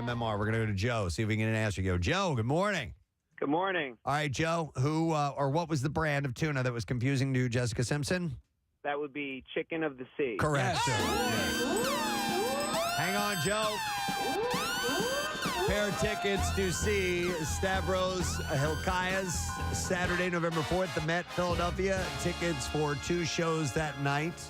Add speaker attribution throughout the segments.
Speaker 1: memoir. We're going to go to Joe, see if we can get an answer. Joe, good morning.
Speaker 2: Good morning.
Speaker 1: All right, Joe, who or what was the brand of tuna that was confusing to Jessica Simpson?
Speaker 2: That would be Chicken of the Sea.
Speaker 1: Correct, sir. Hang on, Joe. Pair of tickets to see Stavros Hilkias Saturday, November 4th, the Met, Philadelphia. Tickets for 2 shows that night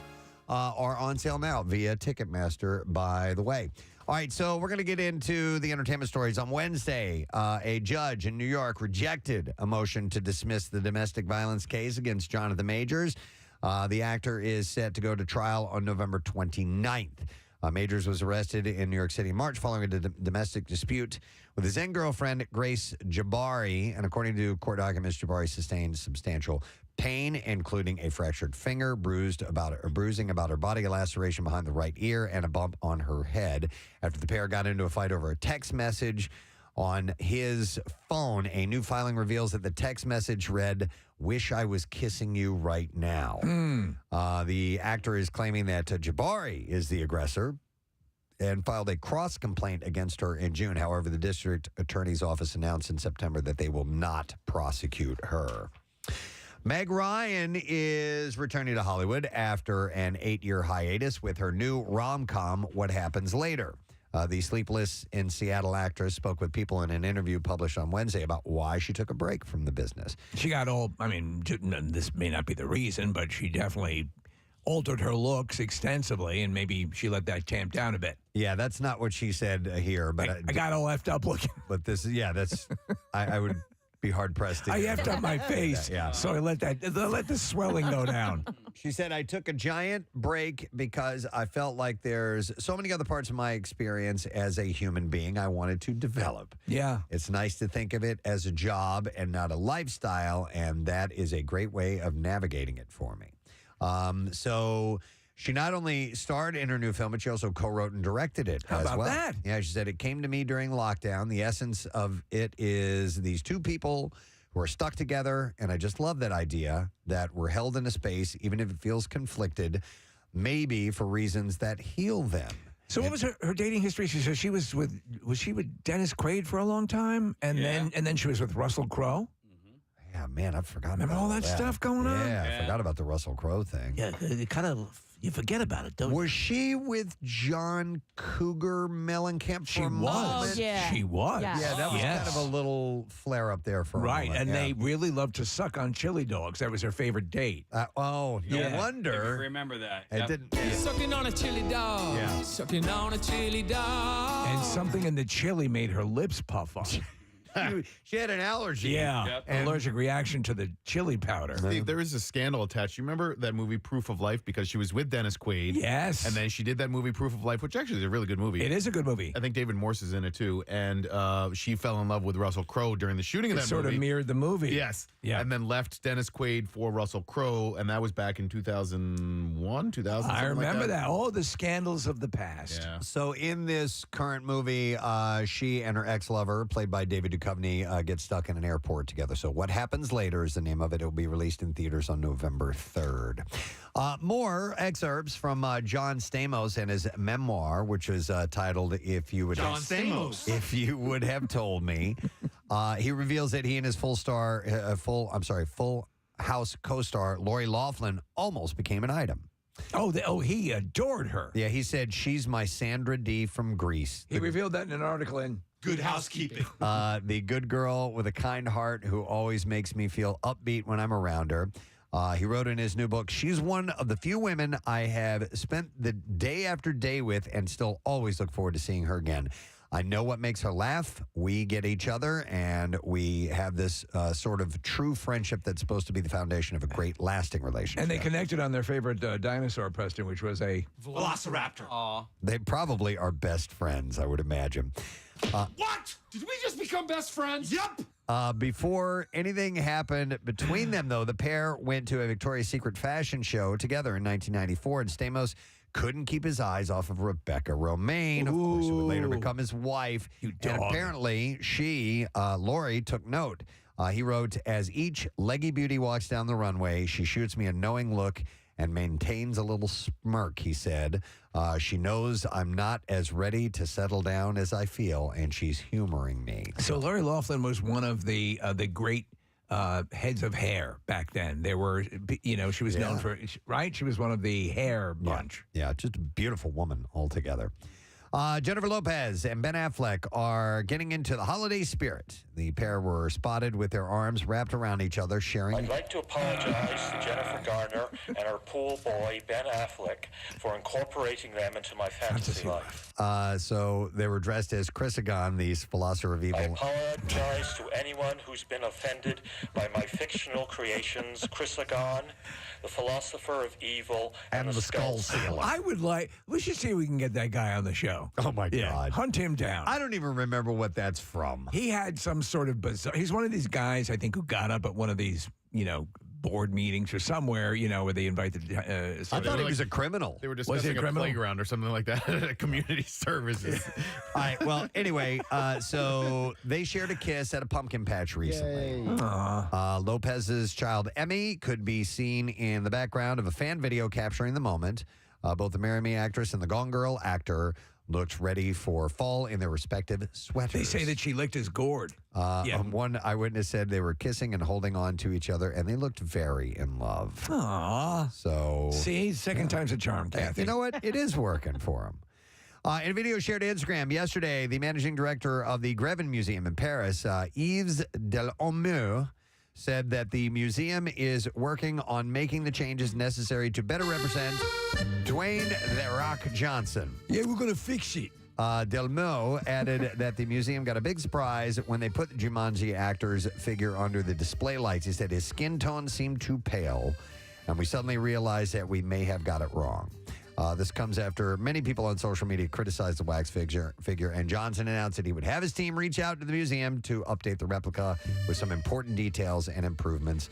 Speaker 1: are on sale now via Ticketmaster, by the way. All right, so we're going to get into the entertainment stories. On Wednesday, a judge in New York rejected a motion to dismiss the domestic violence case against Jonathan Majors. The actor is set to go to trial on November 29th. Majors was arrested in New York City in March following a domestic dispute with his then-girlfriend, Grace Jabari. And according to court documents, Jabari sustained substantial pain, including a fractured finger, bruising about her body, a laceration behind the right ear, and a bump on her head. After the pair got into a fight over a text message on his phone, a new filing reveals that the text message read, "Wish I was kissing you right now." The actor is claiming that Jabari is the aggressor and filed a cross complaint against her in June. However, the district attorney's office announced in September that they will not prosecute her. Meg Ryan is returning to Hollywood after an 8-year hiatus with her new rom-com, What Happens Later. The Sleepless in Seattle actress spoke with People in an interview published on Wednesday about why she took a break from the business.
Speaker 3: She got old. I mean, this may not be the reason, but she definitely altered her looks extensively, and maybe she let that tamp down a bit.
Speaker 1: Yeah, that's not what she said here. But
Speaker 3: I got all effed up looking.
Speaker 1: But this is, that's, I would be hard-pressed to
Speaker 3: I effed up my face,
Speaker 1: yeah.
Speaker 3: so I let the swelling go down.
Speaker 1: She said, I took a giant break because I felt like there's so many other parts of my experience as a human being I wanted to develop.
Speaker 3: Yeah.
Speaker 1: It's nice to think of it as a job and not a lifestyle, and that is a great way of navigating it for me. So she not only starred in her new film, but she also co-wrote and directed it
Speaker 3: How
Speaker 1: as
Speaker 3: about
Speaker 1: well.
Speaker 3: that?
Speaker 1: Yeah, she said, it came to me during lockdown. The essence of it is these two people who are stuck together, and I just love that idea that we're held in a space, even if it feels conflicted, maybe for reasons that heal them.
Speaker 3: So what was her dating history? She said she was she with Dennis Quaid for a long time, and then she was with Russell Crowe.
Speaker 1: Yeah, man, I've forgotten
Speaker 3: Remember
Speaker 1: about
Speaker 3: all that stuff going on?
Speaker 1: Yeah, I forgot about the Russell Crowe thing.
Speaker 4: Yeah, it kind of, you forget about it, don't you?
Speaker 1: Was she with John Cougar Mellencamp for a moment?
Speaker 5: Oh, yeah.
Speaker 3: She was.
Speaker 5: Yes.
Speaker 1: Yeah, that was kind of a little flare up there for a
Speaker 3: right,
Speaker 1: moment.
Speaker 3: and they really loved to suck on chili dogs. That was her favorite date.
Speaker 1: No wonder.
Speaker 6: Remember that.
Speaker 1: It didn't. Yeah.
Speaker 7: Sucking on a chili dog.
Speaker 1: Yeah.
Speaker 7: Sucking on a chili dog.
Speaker 3: And something in the chili made her lips puff up.
Speaker 1: She had an allergy.
Speaker 3: Yeah,
Speaker 6: Yep.
Speaker 3: an allergic reaction to the chili powder.
Speaker 8: Steve, there is a scandal attached. You remember that movie Proof of Life? Because she was with Dennis Quaid.
Speaker 3: Yes.
Speaker 8: And then she did that movie Proof of Life, which actually is a really good movie.
Speaker 3: It is a good movie.
Speaker 8: I think David Morse is in it too. And she fell in love with Russell Crowe during the shooting of
Speaker 3: It
Speaker 8: that
Speaker 3: sort
Speaker 8: movie.
Speaker 3: of mirrored the movie.
Speaker 8: Yes.
Speaker 3: Yeah.
Speaker 8: And then left Dennis Quaid for Russell Crowe. And that was back in 2001, 2000.
Speaker 3: I remember that. Oh, the scandals of the past.
Speaker 8: Yeah.
Speaker 1: So in this current movie, she and her ex-lover, played by David Duchovny, get stuck in an airport together. So What Happens Later is the name of it. It will be released in theaters on November 3rd. More excerpts from John Stamos and his memoir, which is titled "If You Would If You Would Have Told Me." He reveals that he and his Full House co-star Lori Loughlin almost became an item.
Speaker 3: He adored her.
Speaker 1: Yeah, he said, she's my Sandra D from Greece.
Speaker 3: He revealed that in an article in
Speaker 6: Good Housekeeping.
Speaker 1: The good girl with a kind heart who always makes me feel upbeat when I'm around her. He wrote in his new book, she's one of the few women I have spent the day after day with and still always look forward to seeing her again. I know what makes her laugh. We get each other, and we have this sort of true friendship that's supposed to be the foundation of a great, lasting relationship.
Speaker 3: And they connected on their favorite dinosaur, Preston, which was a
Speaker 6: Velociraptor. Aw.
Speaker 1: They probably are best friends, I would imagine.
Speaker 6: What? Did we just become best friends? Yep.
Speaker 1: Before anything happened between them, though, the pair went to a Victoria's Secret fashion show together in 1994, and Stamos couldn't keep his eyes off of Rebecca Romaine, of course, who would later become his wife.
Speaker 3: You
Speaker 1: And
Speaker 3: dog.
Speaker 1: apparently, Lori, took note. He wrote, as each leggy beauty walks down the runway, she shoots me a knowing look and maintains a little smirk, he said. She knows I'm not as ready to settle down as I feel, and she's humoring me.
Speaker 3: So Lori Loughlin was one of the great heads of hair back then. There were, she was known for, right? She was one of the hair bunch.
Speaker 1: Yeah, just a beautiful woman altogether. Jennifer Lopez and Ben Affleck are getting into the holiday spirit. The pair were spotted with their arms wrapped around each other, sharing.
Speaker 5: I'd like to apologize to Jennifer Garner and her pool boy, Ben Affleck, for incorporating them into my fantasy life.
Speaker 1: So they were dressed as Chrysagon, the philosopher of evil.
Speaker 5: I apologize to anyone who's been offended by my fictional creations, Chrysagon, the philosopher of evil, and the skull sealer.
Speaker 3: We should see if we can get that guy on the show.
Speaker 1: Oh, my God.
Speaker 3: Hunt him down.
Speaker 1: I don't even remember what that's from.
Speaker 3: He had some sort of bizarre. He's one of these guys, I think, who got up at one of these, board meetings or somewhere, where they invited.
Speaker 1: I thought he was a criminal.
Speaker 8: They were discussing a playground or something like that at community services.
Speaker 1: All right. Well, anyway, so they shared a kiss at a pumpkin patch recently. Lopez's child, Emmy, could be seen in the background of a fan video capturing the moment. Both the Marry Me actress and the Gone Girl actor looked ready for fall in their respective sweaters.
Speaker 3: They say that she licked his gourd.
Speaker 1: One eyewitness said they were kissing and holding on to each other, and they looked very in love.
Speaker 3: Aww.
Speaker 1: So,
Speaker 3: see, second time's a charm, Kathy.
Speaker 1: You know what? It is working for him. In a video shared to Instagram yesterday, the managing director of the Grevin Museum in Paris, Yves Delhomme, said that the museum is working on making the changes necessary to better represent Dwayne "The Rock" Johnson.
Speaker 3: Yeah, we're going to fix it.
Speaker 1: Delmo added that the museum got a big surprise when they put the Jumanji actor's figure under the display lights. He said his skin tone seemed too pale, and we suddenly realized that we may have got it wrong. This comes after many people on social media criticized the wax figure, and Johnson announced that he would have his team reach out to the museum to update the replica with some important details and improvements.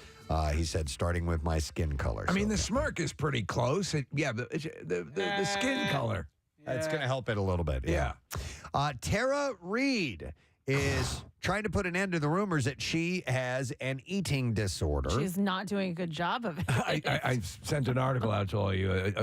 Speaker 1: He said, starting with my skin color.
Speaker 3: I mean, the smirk is pretty close. The skin color.
Speaker 1: It's going to help it a little bit. Yeah. Tara Reid is trying to put an end to the rumors that she has an eating disorder.
Speaker 9: She's not doing a good job of it.
Speaker 3: I sent an article out to all you.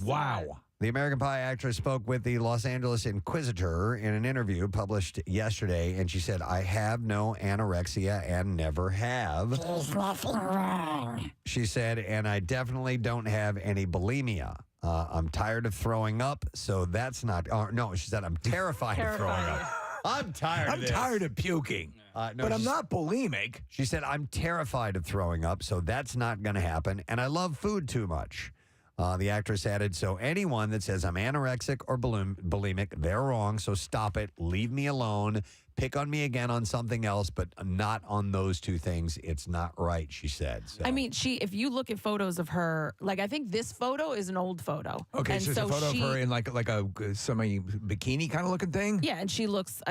Speaker 3: Wow.
Speaker 1: The American Pie actress spoke with the Los Angeles Inquisitor in an interview published yesterday, and she said, I have no anorexia and never have.
Speaker 10: There's nothing wrong.
Speaker 1: She said, and I definitely don't have any bulimia. I'm tired of throwing up, so that's not... no, she said, I'm terrified of throwing up. I'm tired of this.
Speaker 3: I'm tired of puking, but I'm not bulimic.
Speaker 1: She said, I'm terrified of throwing up, so that's not going to happen, and I love food too much. The actress added, so anyone that says I'm anorexic or bulimic, they're wrong, so stop it. Leave me alone. Pick on me again on something else, but not on those two things. It's not right, she said. So.
Speaker 9: I mean, if you look at photos of her, like I think this photo is an old photo.
Speaker 3: Okay,
Speaker 9: and
Speaker 3: so it's a photo of her in like a semi-bikini kind of looking thing?
Speaker 9: Yeah, and she looks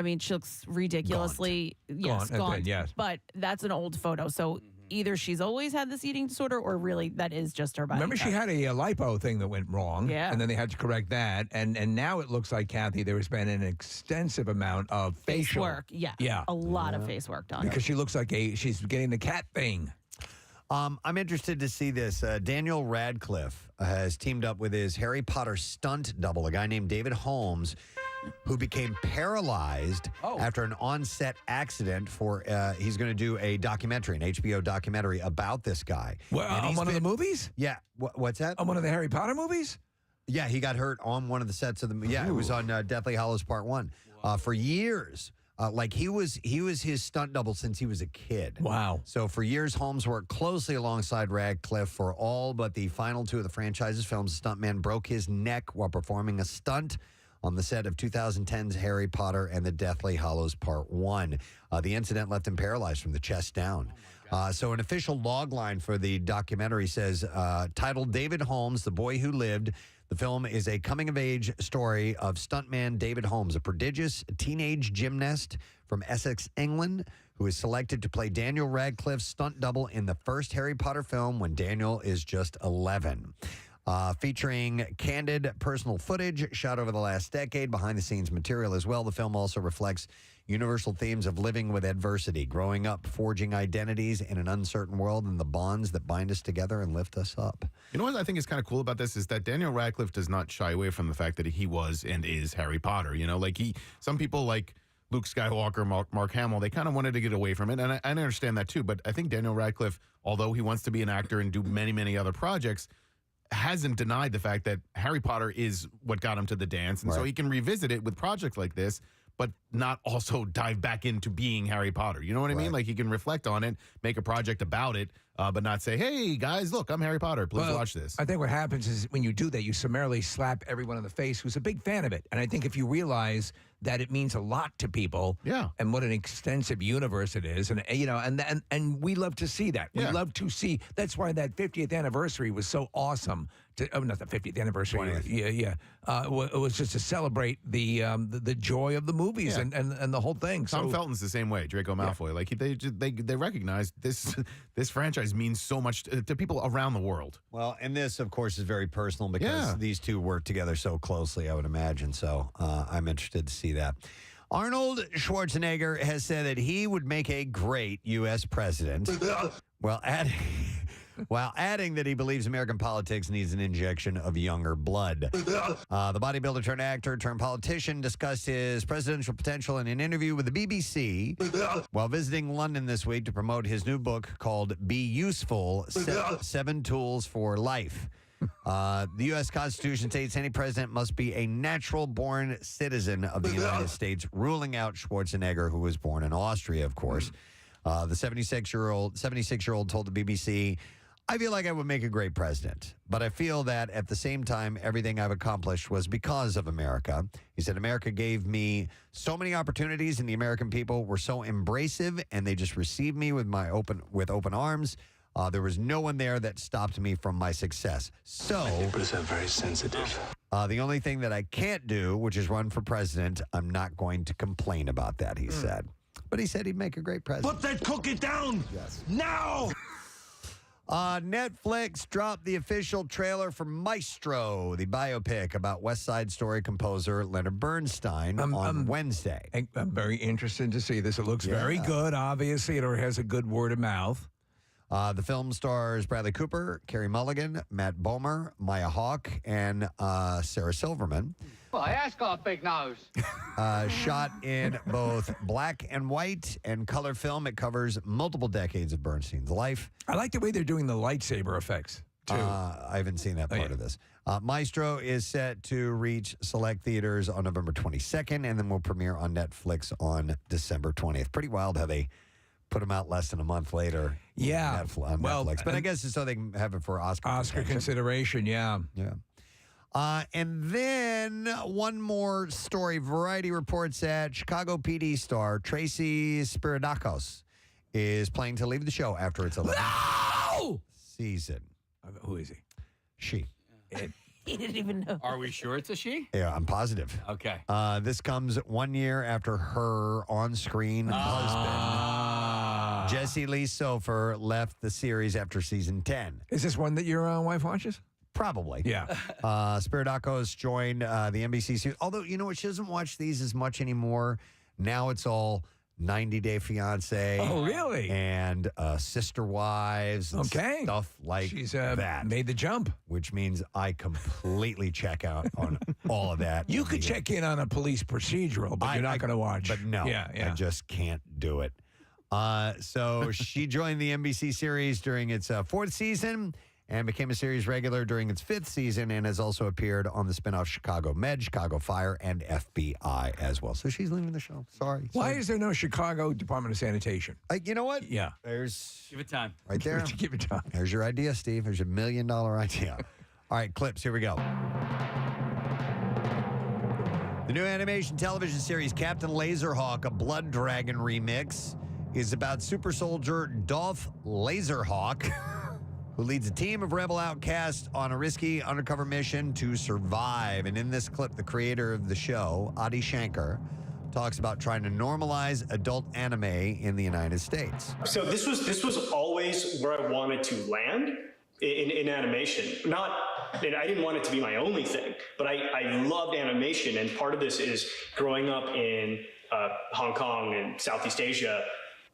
Speaker 9: ridiculously,
Speaker 3: gaunt. Yes.
Speaker 9: But that's an old photo, so either she's always had this eating disorder or really that is just her body.
Speaker 3: Remember she had a lipo thing that went wrong.
Speaker 9: Yeah.
Speaker 3: And then they had to correct that. And now it looks like, Kathy, there has been an extensive amount of
Speaker 9: face
Speaker 3: facial
Speaker 9: work. Yeah. A lot of face work done.
Speaker 3: Because she looks like she's getting the cat thing.
Speaker 1: I'm interested to see this. Daniel Radcliffe has teamed up with his Harry Potter stunt double, a guy named David Holmes, who became paralyzed after an on-set accident he's going to do a documentary, an HBO documentary about this guy.
Speaker 3: Well, on one of the movies?
Speaker 1: Yeah. What's that?
Speaker 3: On one of the Harry Potter movies?
Speaker 1: Yeah, he got hurt on one of the sets of the... Yeah, it was on Deathly Hallows Part 1. For years... he was his stunt double since he was a kid.
Speaker 3: Wow.
Speaker 1: So for years, Holmes worked closely alongside Radcliffe for all but the final two of the franchise's films. The stuntman broke his neck while performing a stunt on the set of 2010's Harry Potter and the Deathly Hallows Part 1. The incident left him paralyzed from the chest down. So an official log line for the documentary says, titled David Holmes, The Boy Who Lived. The film is a coming-of-age story of stuntman David Holmes, a prodigious teenage gymnast from Essex, England, who is selected to play Daniel Radcliffe's stunt double in the first Harry Potter film when Daniel is just 11. featuring candid personal footage shot over the last decade, behind-the-scenes material as well. The film also reflects universal themes of living with adversity, growing up, forging identities in an uncertain world, and the bonds that bind us together and lift us up.
Speaker 8: You know what I think is kind of cool about this is that Daniel Radcliffe does not shy away from the fact that he was and is Harry Potter. You know, like some people like Luke Skywalker, Mark Hamill, they kind of wanted to get away from it, and I understand that too. But I think Daniel Radcliffe, although he wants to be an actor and do many, many other projects, hasn't denied the fact that Harry Potter is what got him to the dance, and so he can revisit it with projects like this, but not also dive back into being Harry Potter. You know what I mean? Like he can reflect on it, make a project about it, but not say, hey, guys, look, I'm Harry Potter. Please watch this.
Speaker 3: I think what happens is when you do that, you summarily slap everyone in the face who's a big fan of it. And I think if you realize that it means a lot to people and what an extensive universe it is, and you know, and we love to see that. We love to see. That's why that 50th anniversary was so awesome. Not the 50th anniversary. 20th. It was just to celebrate the joy of the movies and the whole thing.
Speaker 8: Tom Felton's the same way. Draco Malfoy, like they recognize this franchise means so much to people around the world.
Speaker 1: Well, and this, of course, is very personal because these two work together so closely, I would imagine. So I'm interested to see that. Arnold Schwarzenegger has said that he would make a great U.S. president. While adding that he believes American politics needs an injection of younger blood. The bodybuilder turned actor turned politician discussed his presidential potential in an interview with the BBC while visiting London this week to promote his new book called Be Useful, 7 Tools for Life. The U.S. Constitution states any president must be a natural-born citizen of the United States, ruling out Schwarzenegger, who was born in Austria, of course. The 76-year-old told the BBC, I feel like I would make a great president, but I feel that at the same time, everything I've accomplished was because of America. He said, America gave me so many opportunities, and the American people were so embracive, and they just received me with open arms. There was no one there that stopped me from my success. So,
Speaker 11: people are very sensitive.
Speaker 1: The only thing that I can't do, which is run for president, I'm not going to complain about that, he said. But he said he'd make a great president.
Speaker 11: Put that cookie down!
Speaker 1: Yes.
Speaker 11: Now!
Speaker 1: Netflix dropped the official trailer for Maestro, the biopic about West Side Story composer Leonard Bernstein on Wednesday.
Speaker 3: I'm very interested to see this. It looks very good, obviously. It has a good word of mouth.
Speaker 1: The film stars Bradley Cooper, Carey Mulligan, Matt Bomer, Maya Hawke, and Sarah Silverman.
Speaker 12: Well, that's got a big nose.
Speaker 1: Shot in both black and white and color film, it covers multiple decades of Bernstein's life.
Speaker 3: I like the way they're doing the lightsaber effects, too.
Speaker 1: I haven't seen that part of this. Maestro is set to reach select theaters on November 22nd and then will premiere on Netflix on December 20th. Pretty wild how they put them out less than a month later on Netflix. But I guess it's so they can have it for Oscar
Speaker 3: consideration, yeah.
Speaker 1: And then one more story. Variety reports that Chicago PD star Tracy Spiridakos is planning to leave the show after its 11th season.
Speaker 3: Who is he?
Speaker 1: She.
Speaker 9: He didn't even know.
Speaker 12: Are we sure it's a she?
Speaker 1: Yeah, I'm positive.
Speaker 12: Okay.
Speaker 1: This comes 1 year after her on-screen husband, Jesse Lee Sofer, left the series after season 10.
Speaker 3: Is this one that your wife watches?
Speaker 1: Probably.
Speaker 3: Yeah.
Speaker 1: Spiridakos joined the NBC series. Although, you know what? She doesn't watch these as much anymore. Now it's all 90 Day Fiancé.
Speaker 3: Oh, really?
Speaker 1: And Sister Wives and stuff like that.
Speaker 3: Made the jump.
Speaker 1: Which means I completely check out on all of that.
Speaker 3: You could check in on a police procedural, but you're not going to watch.
Speaker 1: But no, I just can't do it. So she joined the NBC series during its 4th season and became a series regular during its 5th season and has also appeared on the spinoff Chicago Med, Chicago Fire, and FBI as well. So she's leaving the show. Sorry.
Speaker 3: Why is there no Chicago Department of Sanitation?
Speaker 1: You know what?
Speaker 3: Yeah.
Speaker 12: Give it time.
Speaker 1: Right there.
Speaker 3: Give it time.
Speaker 1: There's your idea, Steve. There's your $1 million idea. All right, clips. Here we go. The new animation television series Captain Laserhawk, a Blood Dragon remix, is about super soldier Dolph Laserhawk, who leads a team of rebel outcasts on a risky undercover mission to survive. And in this clip, the creator of the show, Adi Shankar, talks about trying to normalize adult anime in the United States.
Speaker 13: So this was always where I wanted to land in animation. Not And I didn't want it to be my only thing, but I loved animation. And part of this is growing up in Hong Kong and Southeast Asia.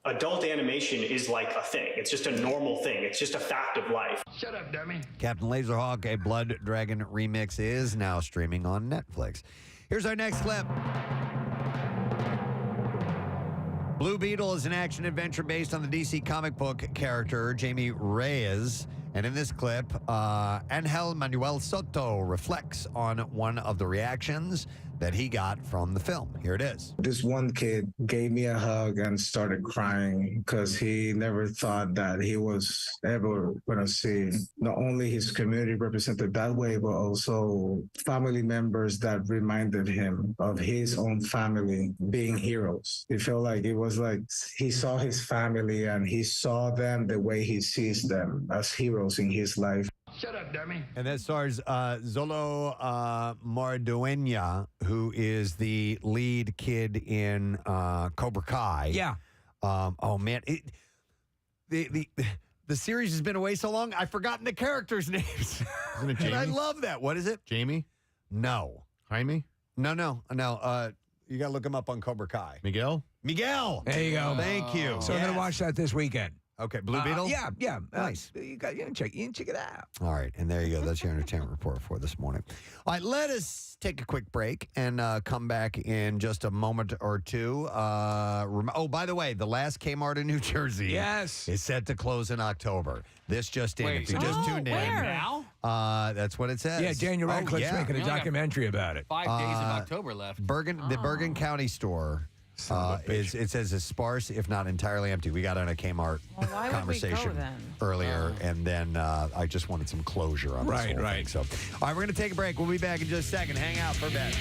Speaker 13: Adult animation is like a thing. It's just a normal thing. It's just a fact of life.
Speaker 12: Shut up, dummy.
Speaker 1: Captain Laserhawk, a Blood Dragon remix, is now streaming on Netflix. Here's our next clip. Blue Beetle is an action-adventure based on the DC comic book character Jamie Reyes. And in this clip, Angel Manuel Soto reflects on one of the reactions that he got from the film. Here it is.
Speaker 14: This one kid gave me a hug and started crying because he never thought that he was ever going to see not only his community represented that way, but also family members that reminded him of his own family being heroes. It felt like it was like he saw his family and he saw them the way he sees them as heroes in his life.
Speaker 12: Shut up, dummy.
Speaker 1: And that stars Zolo Mardueña, who is the lead kid in Cobra Kai.
Speaker 3: Yeah.
Speaker 1: Oh man, the series has been away so long, I've forgotten the characters' names.
Speaker 8: Isn't it Jamie?
Speaker 1: And I love that. What is it?
Speaker 8: Jamie?
Speaker 1: No.
Speaker 8: Jaime?
Speaker 1: No. You got to look him up on Cobra Kai.
Speaker 8: Miguel?
Speaker 1: Miguel.
Speaker 3: There you go.
Speaker 1: Thank you.
Speaker 3: So I'm going to watch that this weekend.
Speaker 1: Okay, Blue Beetle?
Speaker 3: Yeah.
Speaker 1: Nice.
Speaker 3: You can check it out.
Speaker 1: All right, and there you go. That's your entertainment report for this morning. All right, let us take a quick break and come back in just a moment or two. By the way, the last Kmart in New Jersey is set to close in October. This just in. If you just tuned in.
Speaker 12: Now?
Speaker 1: That's what it says.
Speaker 3: Yeah, Daniel Radcliffe's making a
Speaker 12: We only got
Speaker 3: documentary about it.
Speaker 12: 5 days of October left.
Speaker 1: The Bergen County store. It says it's sparse, if not entirely empty. We got on a Kmart conversation earlier, and then I just wanted some closure on this whole thing. So, all right, we're going to take a break. We'll be back in just a second. Hang out for a bit.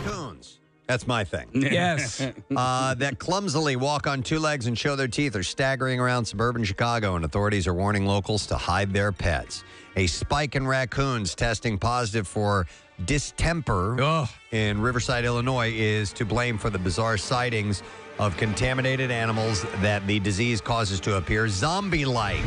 Speaker 1: Raccoons. That's my thing.
Speaker 3: Yes.
Speaker 1: That clumsily walk on two legs and show their teeth are staggering around suburban Chicago, and authorities are warning locals to hide their pets. A spike in raccoons testing positive for distemper in Riverside, Illinois, is to blame for the bizarre sightings of contaminated animals that the disease causes to appear zombie-like.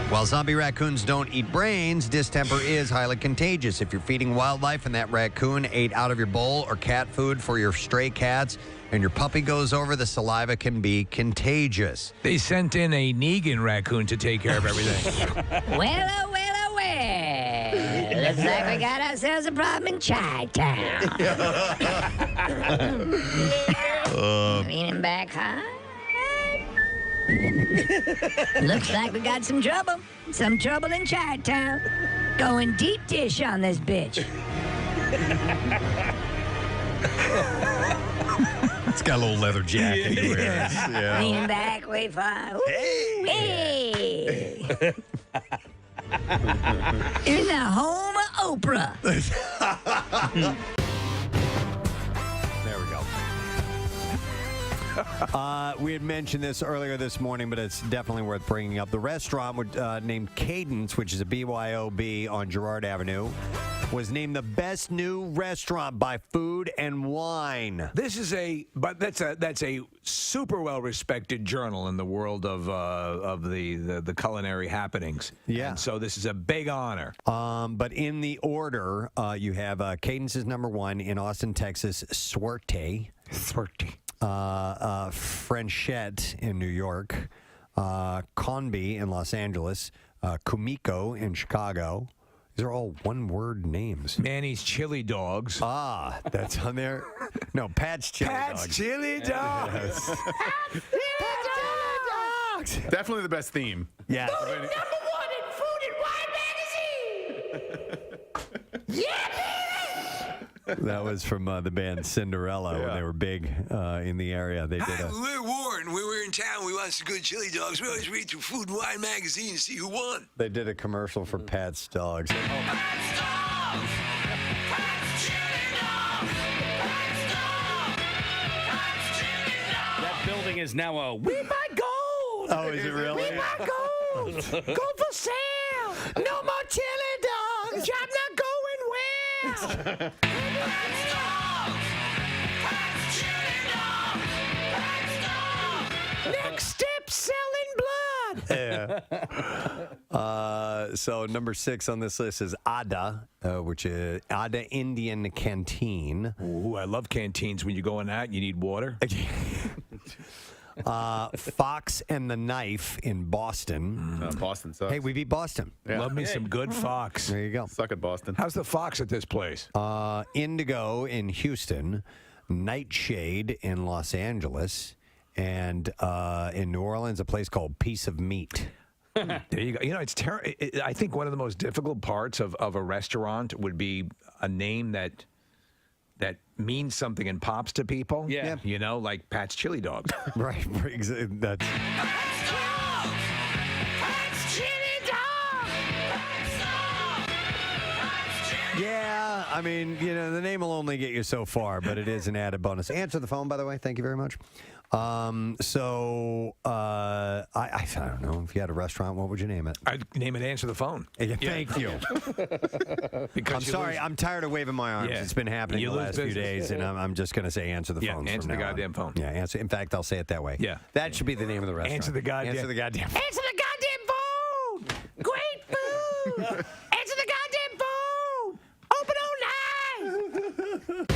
Speaker 1: While zombie raccoons don't eat brains, distemper is highly contagious. If you're feeding wildlife and that raccoon ate out of your bowl, or cat food for your stray cats, and your puppy goes over, the saliva can be contagious.
Speaker 3: They sent in a Negan raccoon to take care of everything.
Speaker 10: Well. Looks like we got ourselves a problem in Chi-Town. Leaning back high. Looks like we got some trouble. Some trouble in Chi-Town. Going deep dish on this bitch.
Speaker 1: It's got a little leather jacket he wears. Yeah.
Speaker 10: Leaning back way far. Ooh, hey. In the home of Oprah.
Speaker 1: There we go. We had mentioned this earlier this morning, but it's definitely worth bringing up. The restaurant named Cadence, which is a BYOB on Girard Avenue, was named the best new restaurant by Food and Wine.
Speaker 3: That's a super well respected journal in the world of the culinary happenings.
Speaker 1: Yeah.
Speaker 3: And so this is a big honor.
Speaker 1: But in the order, you have Cadence is number one, in Austin, Texas, Suerte. Frenchette in New York, Conby in Los Angeles, Kumiko in Chicago. These are all one-word names.
Speaker 3: Manny's Chili Dogs.
Speaker 1: Ah, that's on there. No, Pat's Chili Dogs.
Speaker 3: Pat's Chili Dogs.
Speaker 1: Yes.
Speaker 3: Pat's Chili Dogs.
Speaker 8: Definitely the best theme.
Speaker 1: Yeah.
Speaker 10: Voted number one in Food and Wine magazine. Yeah, baby.
Speaker 1: That was from the band Cinderella when they were big in the area. They did
Speaker 3: We're Warren. When we're in town, we want some good chili dogs. We always read through Food and Wine magazine to see who won.
Speaker 1: They did a commercial for Pat's Dogs.
Speaker 10: Pat's Dogs. Pat's Chili Dogs. Pat's Dogs. Pat's Chili Dogs.
Speaker 12: That building is now a We Buy Gold.
Speaker 1: Oh, is it really?
Speaker 10: We buy gold. Gold for sale. No more chili dogs. Job not going well. Pat's Dogs. Pat's Chili Dogs. Pat's Dogs. Next step, selling blood.
Speaker 1: Yeah. So number 6 on this list is Ada, which is Ada Indian Canteen.
Speaker 3: Ooh, I love canteens. When you're going out, you need water.
Speaker 1: Fox and the Knife in Boston.
Speaker 8: Boston sucks.
Speaker 1: Hey, we beat Boston.
Speaker 3: Love me some good Fox.
Speaker 1: There you go.
Speaker 8: Suck at Boston.
Speaker 3: How's the Fox at this place?
Speaker 1: Indigo in Houston, Nightshade in Los Angeles, and in New Orleans, a place called Piece of Meat.
Speaker 3: There you go. You know, it's I think one of the most difficult parts of a restaurant would be a name that means something and pops to people.
Speaker 12: Yeah.
Speaker 3: You know, like Pat's Chili Dogs.
Speaker 1: Right. That's. Yeah, I mean, you know, the name will only get you so far, but it is an added bonus. Answer the phone, by the way. Thank you very much. I don't know. If you had a restaurant, what would you name it?
Speaker 3: I'd name it Answer the Phone.
Speaker 1: Yeah, thank you. I'm sorry. I'm tired of waving my arms.
Speaker 3: Yeah.
Speaker 1: It's been happening
Speaker 3: You
Speaker 1: the
Speaker 3: lose
Speaker 1: last few
Speaker 3: business.
Speaker 1: days, and I'm just going to say answer the phone.
Speaker 3: Answer
Speaker 1: from
Speaker 3: the
Speaker 1: now on.
Speaker 3: goddamn phone.
Speaker 1: Yeah, answer. In fact, I'll say it that way.
Speaker 3: Yeah.
Speaker 1: That should be the name of the restaurant.
Speaker 3: Answer the goddamn.
Speaker 1: Answer the goddamn.
Speaker 10: Answer the goddamn phone! Great food! Answer the goddamn phone! Open online!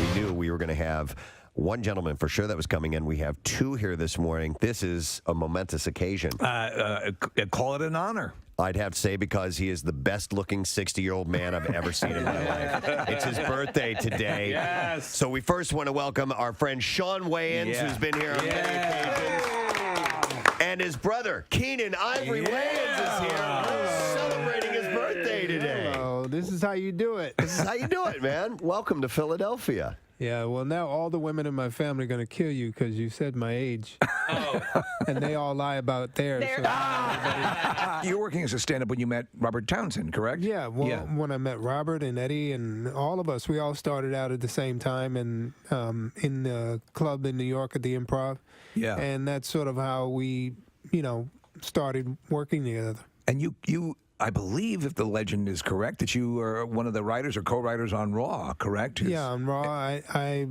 Speaker 15: We knew we were going to have one gentleman for sure that was coming in. We have 2 here this morning. This is a momentous occasion.
Speaker 3: Call it an honor.
Speaker 15: I'd have to say because he is the best-looking 60-year-old man I've ever seen in my life. It's his birthday today.
Speaker 12: Yes.
Speaker 15: So we first want to welcome our friend Sean Wayans, who's been here on many occasions. And his brother, Keenan Ivory Wayans, is here celebrating his birthday today.
Speaker 16: Oh, this is how you do it.
Speaker 15: This is how you do it, man. Welcome to Philadelphia.
Speaker 16: Yeah, well, now all the women in my family are going to kill you because you said my age. And they all lie about theirs. So
Speaker 3: You were working as a stand-up when you met Robert Townson, correct?
Speaker 16: yeah, well, when I met Robert and Eddie and all of us, we all started out at the same time and in the club in New York at the Improv.
Speaker 3: Yeah.
Speaker 16: And that's sort of how we, started working together.
Speaker 3: And you, I believe, if the legend is correct, that you are one of the writers or co-writers on Raw, correct?
Speaker 16: Yeah, on Raw, I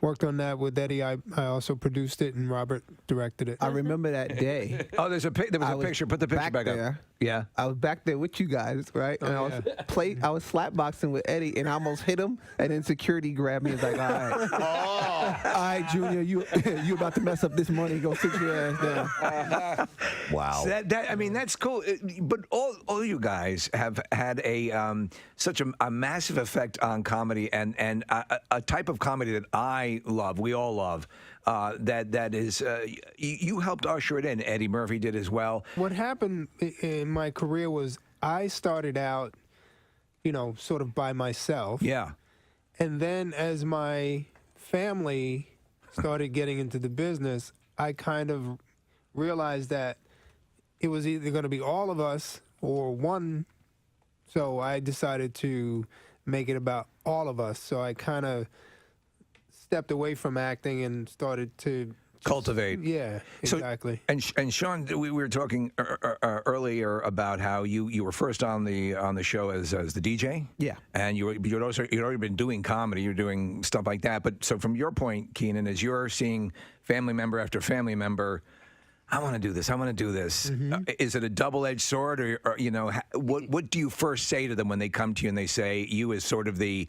Speaker 16: worked on that with Eddie. I also produced it, and Robert directed it.
Speaker 17: I remember that day.
Speaker 3: Oh, there was a picture. Put the picture back up. Yeah.
Speaker 17: I was back there with you guys, right? And I was slapboxing with Eddie, and I almost hit him, and then security grabbed me and was like, all right. All right, Junior, you about to mess up this money. Go sit your ass down.
Speaker 15: Wow.
Speaker 3: So I mean, that's cool. But all you guys have had a such a massive effect on comedy and a type of comedy that I love. We all love. That is, you helped usher it in. Eddie Murphy did as well.
Speaker 16: What happened in my career was I started out, sort of by myself.
Speaker 3: Yeah.
Speaker 16: And then as my family started getting into the business, I kind of realized that it was either going to be all of us or one. So I decided to make it about all of us. So I kind of stepped away from acting and started to
Speaker 3: cultivate.
Speaker 16: Yeah, exactly.
Speaker 3: So, and Sean, we were talking earlier about how you were first on the show as the DJ.
Speaker 17: Yeah.
Speaker 3: And you'd already been doing comedy. You're doing stuff like that. But so from your point, Keenan, as you're seeing family member after family member, I want to do this. I want to do this.
Speaker 16: Mm-hmm.
Speaker 3: Is it a double-edged sword, or what do you first say to them when they come to you and they say you as sort of the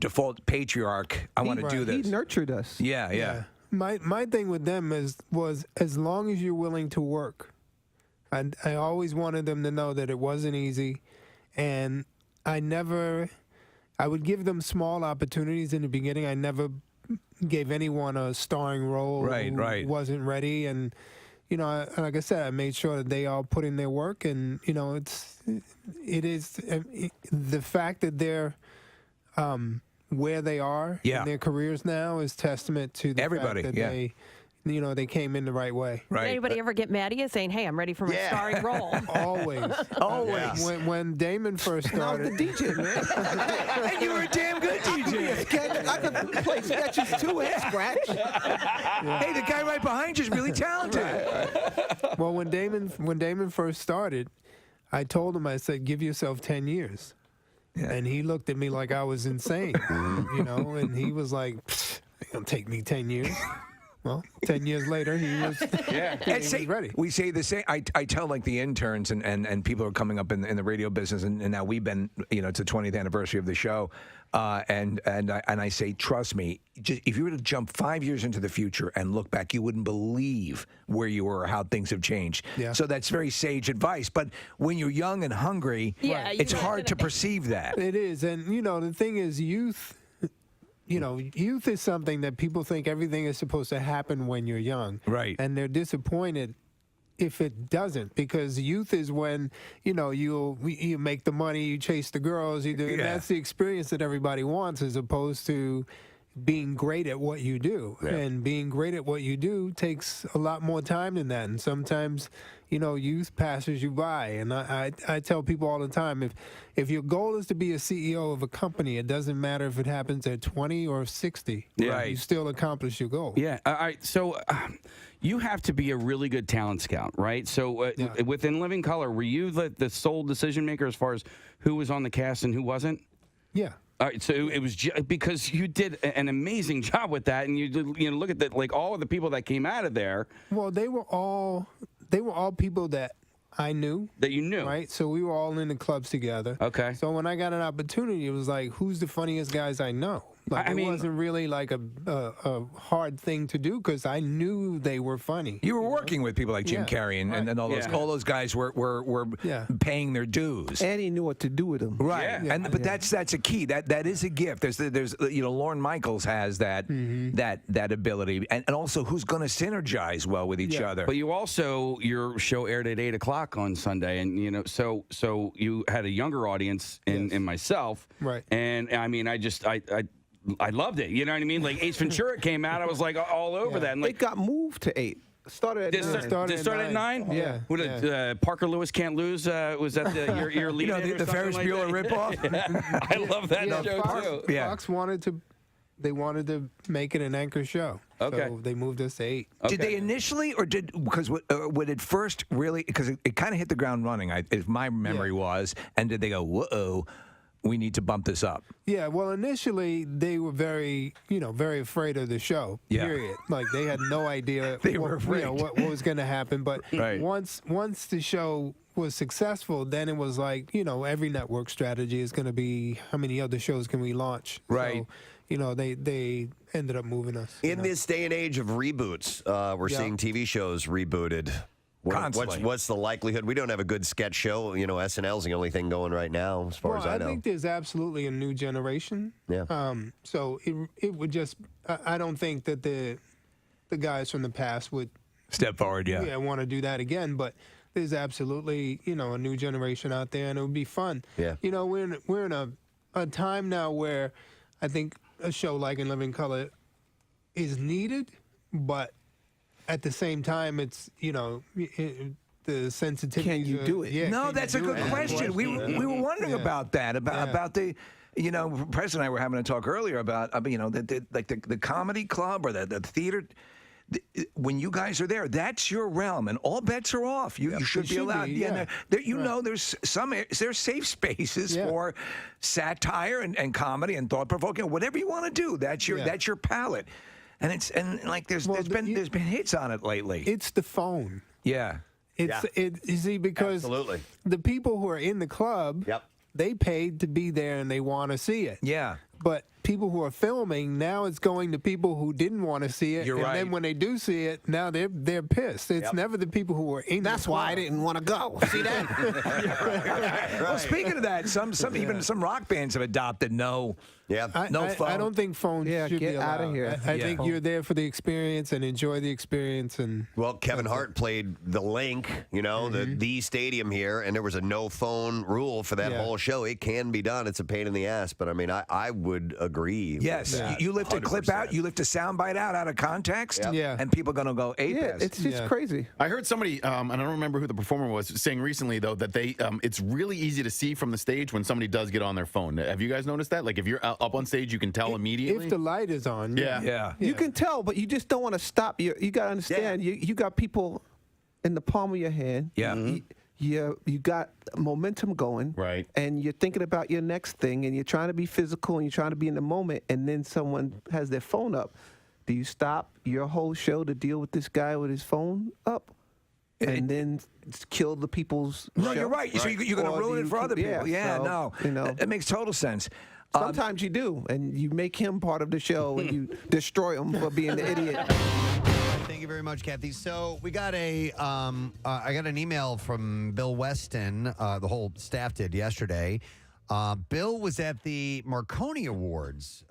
Speaker 3: default patriarch? I want to do this.
Speaker 17: He nurtured us.
Speaker 3: Yeah.
Speaker 16: My thing with them was as long as you're willing to work. I always wanted them to know that it wasn't easy, and I would give them small opportunities in the beginning. I never gave anyone a starring role who wasn't ready, and like I said, I made sure that they all put in their work, and it is the fact that they're where they are in their careers now is testament to the
Speaker 3: everybody
Speaker 16: fact that they came in the right way.
Speaker 9: Did anybody ever get mad at you saying, "Hey, I'm ready for my starring role"?
Speaker 16: Always.
Speaker 9: Yeah.
Speaker 16: When Damon first started,
Speaker 17: I was the DJ, man.
Speaker 3: And you were a damn good DJ.
Speaker 17: I could play sketches too and scratch.
Speaker 3: Hey, the guy right behind you is really talented.
Speaker 16: Well, when Damon first started, I told him, I said, "Give yourself 10 years." Yeah. And he looked at me like I was insane, and he was like, "It's gonna take me 10 years." Well, 10 years later, he was, he was ready.
Speaker 3: We say the same. I tell like the interns and people who are coming up in the radio business, and now we've been, it's the 20th anniversary of the show, and I say, trust me, if you were to jump 5 years into the future and look back, you wouldn't believe where you were or how things have changed.
Speaker 16: Yeah.
Speaker 3: So that's very sage advice. But when you're young and hungry, it's hard to perceive that.
Speaker 16: It is, and the thing is, youth. Youth is something that people think everything is supposed to happen when you're young.
Speaker 3: Right.
Speaker 16: And they're disappointed if it doesn't, because youth is when, you make the money, you chase the girls, you do. And that's the experience that everybody wants, as opposed to being great at what you do.
Speaker 15: Yeah.
Speaker 16: And being great at what you do takes a lot more time than that. And sometimes, youth passes you by. And I tell people all the time, if your goal is to be a CEO of a company, it doesn't matter if it happens at 20 or 60.
Speaker 12: Right.
Speaker 16: You still accomplish your goal.
Speaker 12: Yeah. All right. So you have to be a really good talent scout, right? So within Living Color, were you the sole decision maker as far as who was on the cast and who wasn't?
Speaker 16: Yeah.
Speaker 12: All right, so it was because you did an amazing job with that, and you look at that, like all of the people that came out of there.
Speaker 16: Well, they were all people that I knew.
Speaker 12: That you knew.
Speaker 16: Right? So we were all in the clubs together.
Speaker 12: Okay.
Speaker 16: So when I got an opportunity, it was like, who's the funniest guys I know? Like, it wasn't really like a hard thing to do, because I knew they were funny.
Speaker 3: You were working with people like Jim Carrey and all those guys were paying their dues.
Speaker 17: And he knew what to do with them.
Speaker 3: Right. But that's a key. That is a gift. There's Lorne Michaels has that that ability, and also who's going to synergize well with each other.
Speaker 12: But you also, your show aired at 8:00 on Sunday, and so you had a younger audience in myself.
Speaker 16: Right.
Speaker 12: And I loved it. You know what I mean? Like Ace Ventura came out, I was like all over that. And like,
Speaker 17: it got moved to 8. Started at 9.
Speaker 12: Did it start at 9?
Speaker 16: Yeah.
Speaker 12: What did Parker Lewis Can't Lose? Was that your lead?
Speaker 3: The Ferris Bueller ripoff.
Speaker 12: I love that show too.
Speaker 16: Fox wanted to make it an anchor show.
Speaker 12: Okay.
Speaker 16: So they moved us to 8.
Speaker 3: Did they initially, or because would it first really, because it kind of hit the ground running, if my memory was, and did they go, whoa, we need to bump this up?
Speaker 16: Yeah, well, initially they were very afraid of the show.
Speaker 3: Yeah.
Speaker 16: Period. Like they had no idea
Speaker 3: what
Speaker 16: was going to happen. But once the show was successful, then it was like, every network strategy is going to be, how many other shows can we launch?
Speaker 3: Right.
Speaker 16: So, they ended up moving us.
Speaker 15: In this day and age of reboots, we're seeing TV shows rebooted. What's the likelihood? We don't have a good sketch show. SNL's the only thing going right now, as far as I know.
Speaker 16: I think there's absolutely a new generation.
Speaker 15: Yeah.
Speaker 16: So it would just. I don't think that the guys from the past would
Speaker 3: step forward. Yeah.
Speaker 16: Yeah, want to do that again. But there's absolutely a new generation out there, and it would be fun.
Speaker 15: Yeah.
Speaker 16: We're in a time now where I think a show like In Living Color is needed, but at the same time, it's, the sensitivity.
Speaker 17: Can you do it?
Speaker 16: Yeah,
Speaker 3: no, that's a good question. We were wondering about that, about the, Preston and I were having a talk earlier about, the comedy club or the theater. When you guys are there, that's your realm, and all bets are off. You should be allowed. There's there's safe spaces for satire and comedy and thought provoking, whatever you want to do. That's your palette. And there's been hits on it lately.
Speaker 16: It's the phone.
Speaker 3: Yeah.
Speaker 16: You see, because
Speaker 15: absolutely,
Speaker 16: the people who are in the club, they paid to be there and they want to see it.
Speaker 3: Yeah.
Speaker 16: But people who are filming, now it's going to people who didn't want to see it.
Speaker 3: You're
Speaker 16: and
Speaker 3: right.
Speaker 16: then when they do see it, now they're pissed. It's never the people who are in
Speaker 17: That's
Speaker 16: the
Speaker 17: why
Speaker 16: club.
Speaker 17: I didn't want to go. See that?
Speaker 3: Well, speaking of that, some rock bands have adopted no phone.
Speaker 16: I don't think phones should
Speaker 17: get
Speaker 16: be
Speaker 17: out of
Speaker 16: allowed.
Speaker 17: here.
Speaker 16: I think you're there for the experience and enjoy the experience. And
Speaker 15: well, Kevin Hart played the Link, the stadium here, and there was a no phone rule for that whole show. It can be done. It's a pain in the ass, but I mean, I would agree.
Speaker 3: Yes, you lift a clip out, you lift a soundbite out of context, and people are going to go ape.
Speaker 17: It's just crazy.
Speaker 8: I heard somebody, and I don't remember who the performer was, saying recently though that they, it's really easy to see from the stage when somebody does get on their phone. Have you guys noticed that? Like if you're up on stage, you can tell immediately.
Speaker 16: If the light is on,
Speaker 17: you can tell, but you just don't want to stop. You got to understand. You got people in the palm of your hand.
Speaker 3: Yeah.
Speaker 17: You got momentum going,
Speaker 8: right?
Speaker 17: And you're thinking about your next thing, and you're trying to be physical, and you're trying to be in the moment, and then someone has their phone up. Do you stop your whole show to deal with this guy with his phone up? And then kill the people's
Speaker 3: No,
Speaker 17: show?
Speaker 3: you're right. So you're going to
Speaker 17: Or do
Speaker 3: ruin it
Speaker 17: you
Speaker 3: for other
Speaker 17: keep-
Speaker 3: people. Yeah,
Speaker 17: so,
Speaker 3: no.
Speaker 17: You know,
Speaker 3: It makes total sense.
Speaker 17: sometimes you do, and you make him part of the show, and you destroy him for being the idiot.
Speaker 1: Thank you very much, Kathy. So we got I got an email from Bill Weston. The whole staff did yesterday. Bill was at the Marcone Awards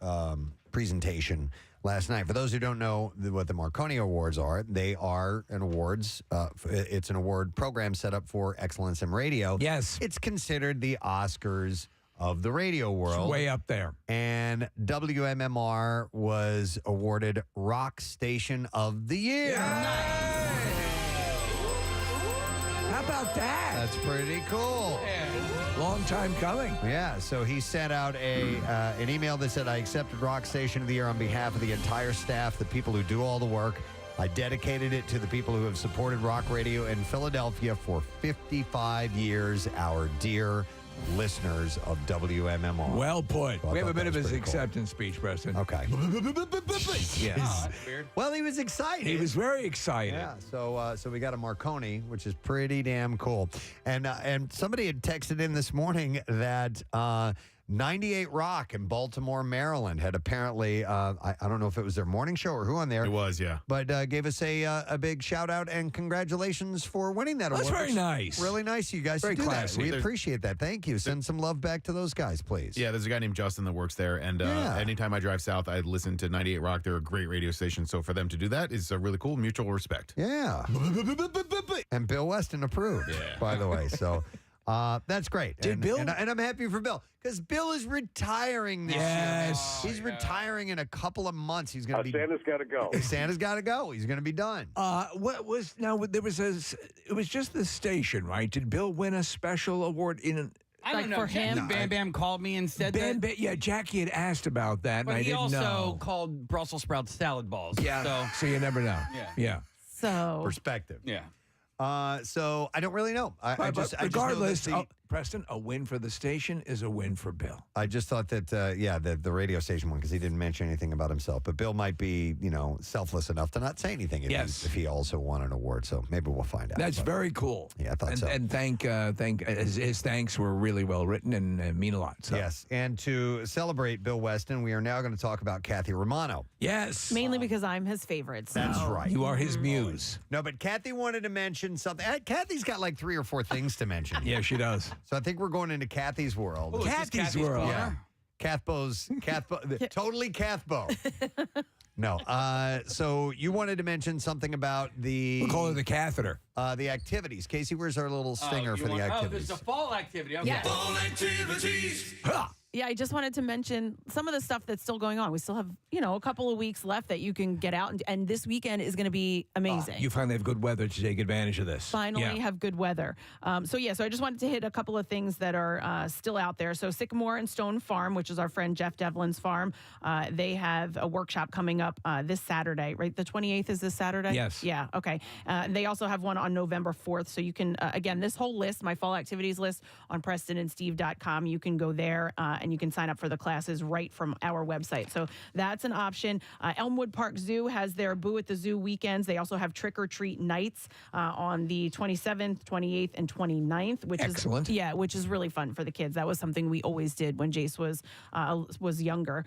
Speaker 1: presentation last night. For those who don't know what the Marcone Awards are, they are an awards. It's an award program set up for excellence in radio.
Speaker 3: Yes.
Speaker 1: It's considered the Oscars of the radio world.
Speaker 3: It's way up there.
Speaker 1: And WMMR was awarded Rock Station of the Year.
Speaker 3: How about that?
Speaker 1: That's pretty cool.
Speaker 3: Long time coming.
Speaker 1: Yeah, so he sent out an email that said, I accepted Rock Station of the Year on behalf of the entire staff, the people who do all the work. I dedicated it to the people who have supported rock radio in Philadelphia for 55 years, our dear listeners of WMMR.
Speaker 3: Well put.
Speaker 1: So I
Speaker 3: We have a
Speaker 1: thought
Speaker 3: bit
Speaker 1: that
Speaker 3: of
Speaker 1: was
Speaker 3: his
Speaker 1: pretty cool.
Speaker 3: acceptance speech, Preston.
Speaker 1: Okay.
Speaker 3: Yes.
Speaker 1: Well, he was excited.
Speaker 3: He was very excited.
Speaker 1: Yeah, so we got a Marconi, which is pretty damn cool. And somebody had texted in this morning that 98 Rock in Baltimore, Maryland had apparently, I don't know if it was their morning show or who on there.
Speaker 8: It was, yeah.
Speaker 1: But gave us a big shout out and congratulations for winning that
Speaker 3: That's
Speaker 1: award.
Speaker 3: very
Speaker 1: It's
Speaker 3: nice.
Speaker 1: Really nice of you guys
Speaker 3: Very
Speaker 1: to do
Speaker 3: classy.
Speaker 1: that. We
Speaker 8: There's-
Speaker 1: appreciate that. Thank you. Send some love back to those guys, please.
Speaker 8: Yeah, there's a guy named Justin that works there, and anytime I drive south, I listen to 98 Rock. They're a great radio station, so for them to do that is a really cool mutual respect.
Speaker 1: Yeah. And Bill Weston approved, by the way. So that's great.
Speaker 3: Did
Speaker 1: and,
Speaker 3: Bill-
Speaker 1: and I'm happy for Bill because Bill is retiring this year. He's retiring in a couple of months. He's going to be.
Speaker 18: Santa's got to go.
Speaker 1: Santa's got to go. He's going to be done.
Speaker 3: What was now? There was it was just the station, right? Did Bill win a special award in?
Speaker 19: I don't know.
Speaker 9: for him?
Speaker 19: Jackie Bam Bam called me and said that.
Speaker 3: Yeah, Jackie had asked about that,
Speaker 19: But
Speaker 3: and I
Speaker 19: he
Speaker 3: didn't
Speaker 19: also
Speaker 3: know.
Speaker 19: called Brussels sprout salad balls.
Speaker 3: Yeah, so you never know.
Speaker 19: Yeah.
Speaker 9: So
Speaker 1: Perspective.
Speaker 19: Yeah.
Speaker 1: So I don't really know. I just
Speaker 3: regardless,
Speaker 1: know that
Speaker 3: Preston, a win for the station is a win for Bill.
Speaker 1: I just thought that, the radio station one, because he didn't mention anything about himself. But Bill might be, selfless enough to not say anything if he also won an award. So maybe we'll find out.
Speaker 3: That's very cool.
Speaker 1: Yeah, I thought
Speaker 3: and,
Speaker 1: so.
Speaker 3: And his thanks were really well written and mean a lot. So.
Speaker 1: Yes. And to celebrate Bill Weston, we are now going to talk about Kathy Romano.
Speaker 3: Yes.
Speaker 9: mainly because I'm his favorite. So.
Speaker 1: That's right.
Speaker 3: You are his muse.
Speaker 1: No, but Kathy wanted to mention something. Kathy's got like 3 or 4 things to mention.
Speaker 3: Yeah, she does.
Speaker 1: So I think we're going into Kathy's world.
Speaker 19: Oh,
Speaker 3: Kathy's world.
Speaker 1: Yeah. Totally Cathbo. No. So you wanted to mention something about the.
Speaker 3: We'll call it the catheter.
Speaker 1: The activities. Casey, where's our little stinger for the
Speaker 19: Oh,
Speaker 1: activities?
Speaker 19: there's a fall activity. Okay.
Speaker 9: Yes.
Speaker 11: Fall activities.
Speaker 9: Yeah, I just wanted to mention some of the stuff that's still going on. We still have, a couple of weeks left that you can get out, and this weekend is going to be amazing.
Speaker 3: You finally have good weather to take advantage of this.
Speaker 9: Finally have good weather. So I just wanted to hit a couple of things that are still out there. So Sycamore and Stone Farm, which is our friend Jeff Devlin's farm, they have a workshop coming up this Saturday, right? The 28th is this Saturday?
Speaker 3: Yes.
Speaker 9: Yeah, okay. They also have one on November 4th. So you can, again, this whole list, my fall activities list on PrestonandSteve.com, you can go there and you can sign up for the classes right from our website. So that's an option. Elmwood Park Zoo has their Boo at the Zoo weekends. They also have Trick or Treat nights on the 27th, 28th, and 29th, which
Speaker 3: Excellent.
Speaker 9: is which is really fun for the kids. That was something we always did when Jace was younger.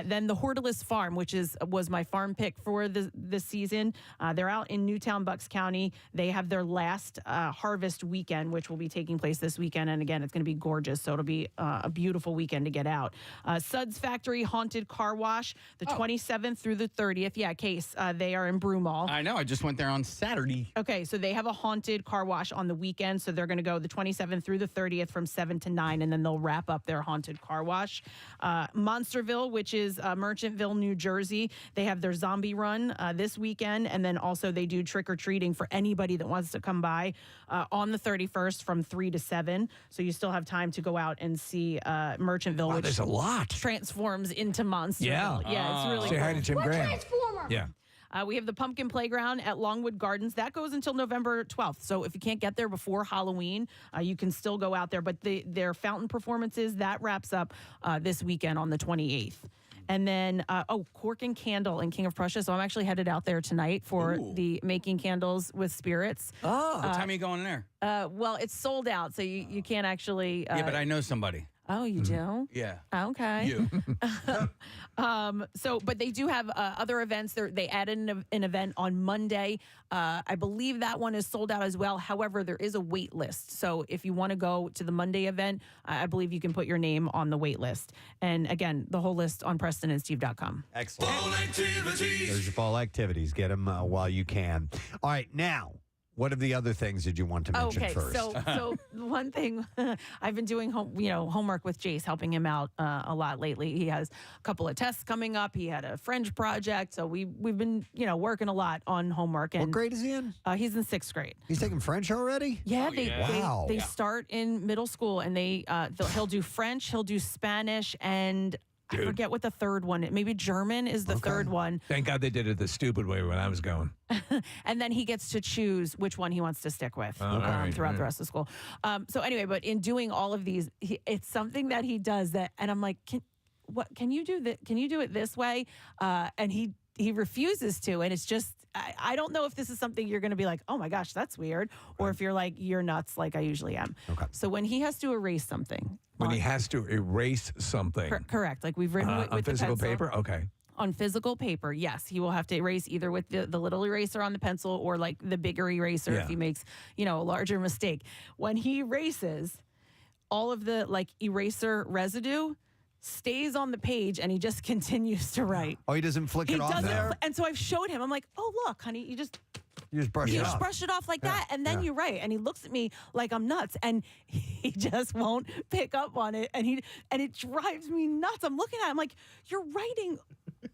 Speaker 9: Then the Hortulus Farm, which was my farm pick for this season. They're out in Newtown, Bucks County. They have their last harvest weekend, which will be taking place this weekend. And again, it's going to be gorgeous. So it'll be a beautiful weekend to get out. Suds Factory Haunted Car Wash, the 27th through the 30th. Yeah, Case. They are in Broomall.
Speaker 19: I know. I just went there on Saturday.
Speaker 9: Okay, so they have a haunted car wash on the weekend. So they're going to go the 27th through the 30th from 7 to 9, and then they'll wrap up their haunted car wash. Monsterville, which is Merchantville, New Jersey. They have their zombie run this weekend, and then also they do trick-or-treating for anybody that wants to come by on the 31st from 3 to 7. So you still have time to go out and see Merchantville,
Speaker 3: Wow,
Speaker 9: which
Speaker 3: there's a lot.
Speaker 9: transforms into Monsterville.
Speaker 3: Yeah.
Speaker 9: It's really
Speaker 3: Say hi
Speaker 9: cool.
Speaker 3: to Tim Graham. Yeah.
Speaker 9: We have the Pumpkin Playground at Longwood Gardens. That goes until November 12th. So if you can't get there before Halloween, you can still go out there. But their fountain performances, that wraps up this weekend on the 28th. And then, Cork and Candle in King of Prussia. So I'm actually headed out there tonight for the Making Candles with Spirits.
Speaker 19: Oh, what time are you going there?
Speaker 9: Well, it's sold out, so you can't actually.
Speaker 19: Yeah, but I know somebody.
Speaker 9: Oh, you do?
Speaker 19: Yeah.
Speaker 9: Okay.
Speaker 19: You.
Speaker 9: But they do have other events. They added an event on Monday. I believe that one is sold out as well. However, there is a wait list. So if you want to go to the Monday event, I believe you can put your name on the wait list. And again, the whole list on PrestonandSteve.com.
Speaker 1: Excellent. There's your fall activities. Get them while you can. All right, now. What of the other things did you want to mention first?
Speaker 9: So one thing I've been doing homework with Jace, helping him out a lot lately. He has a couple of tests coming up. He had a French project, so we've been working a lot on homework. And
Speaker 1: what grade is he in?
Speaker 9: He's in 6th grade.
Speaker 1: He's taking French already?
Speaker 9: Yeah,
Speaker 1: Wow.
Speaker 9: they start in middle school, and he'll do French, he'll do Spanish, and I forget what the third one is. Maybe German is the third one.
Speaker 3: Thank God they did it the stupid way when I was going.
Speaker 9: And then he gets to choose which one he wants to stick with throughout the rest of school. So anyway, but in doing all of these, it's something that he does that, and I'm like, can you do that? Can you do it this way? And he refuses to, and it's just. I don't know if this is something you're going to be like, oh my gosh, that's weird, or if you're like, you're nuts like I usually am. Okay. So when he has to erase something.
Speaker 3: When he has to erase something.
Speaker 9: Correct. Like we've written with
Speaker 3: on physical
Speaker 9: the pencil.
Speaker 3: paper? Okay.
Speaker 9: On physical paper, yes. He will have to erase either with the little eraser on the pencil or like the bigger eraser if he makes, a larger mistake. When he erases, all of the like eraser residue stays on the page, and he just continues to write.
Speaker 1: Oh, he doesn't flick it off there?
Speaker 9: And so I've showed him. I'm like, oh, look, honey, you just
Speaker 1: brush it off.
Speaker 9: just brush it off like that, and then you write. And he looks at me like I'm nuts, and he just won't pick up on it, and it drives me nuts. I'm looking at him like, you're writing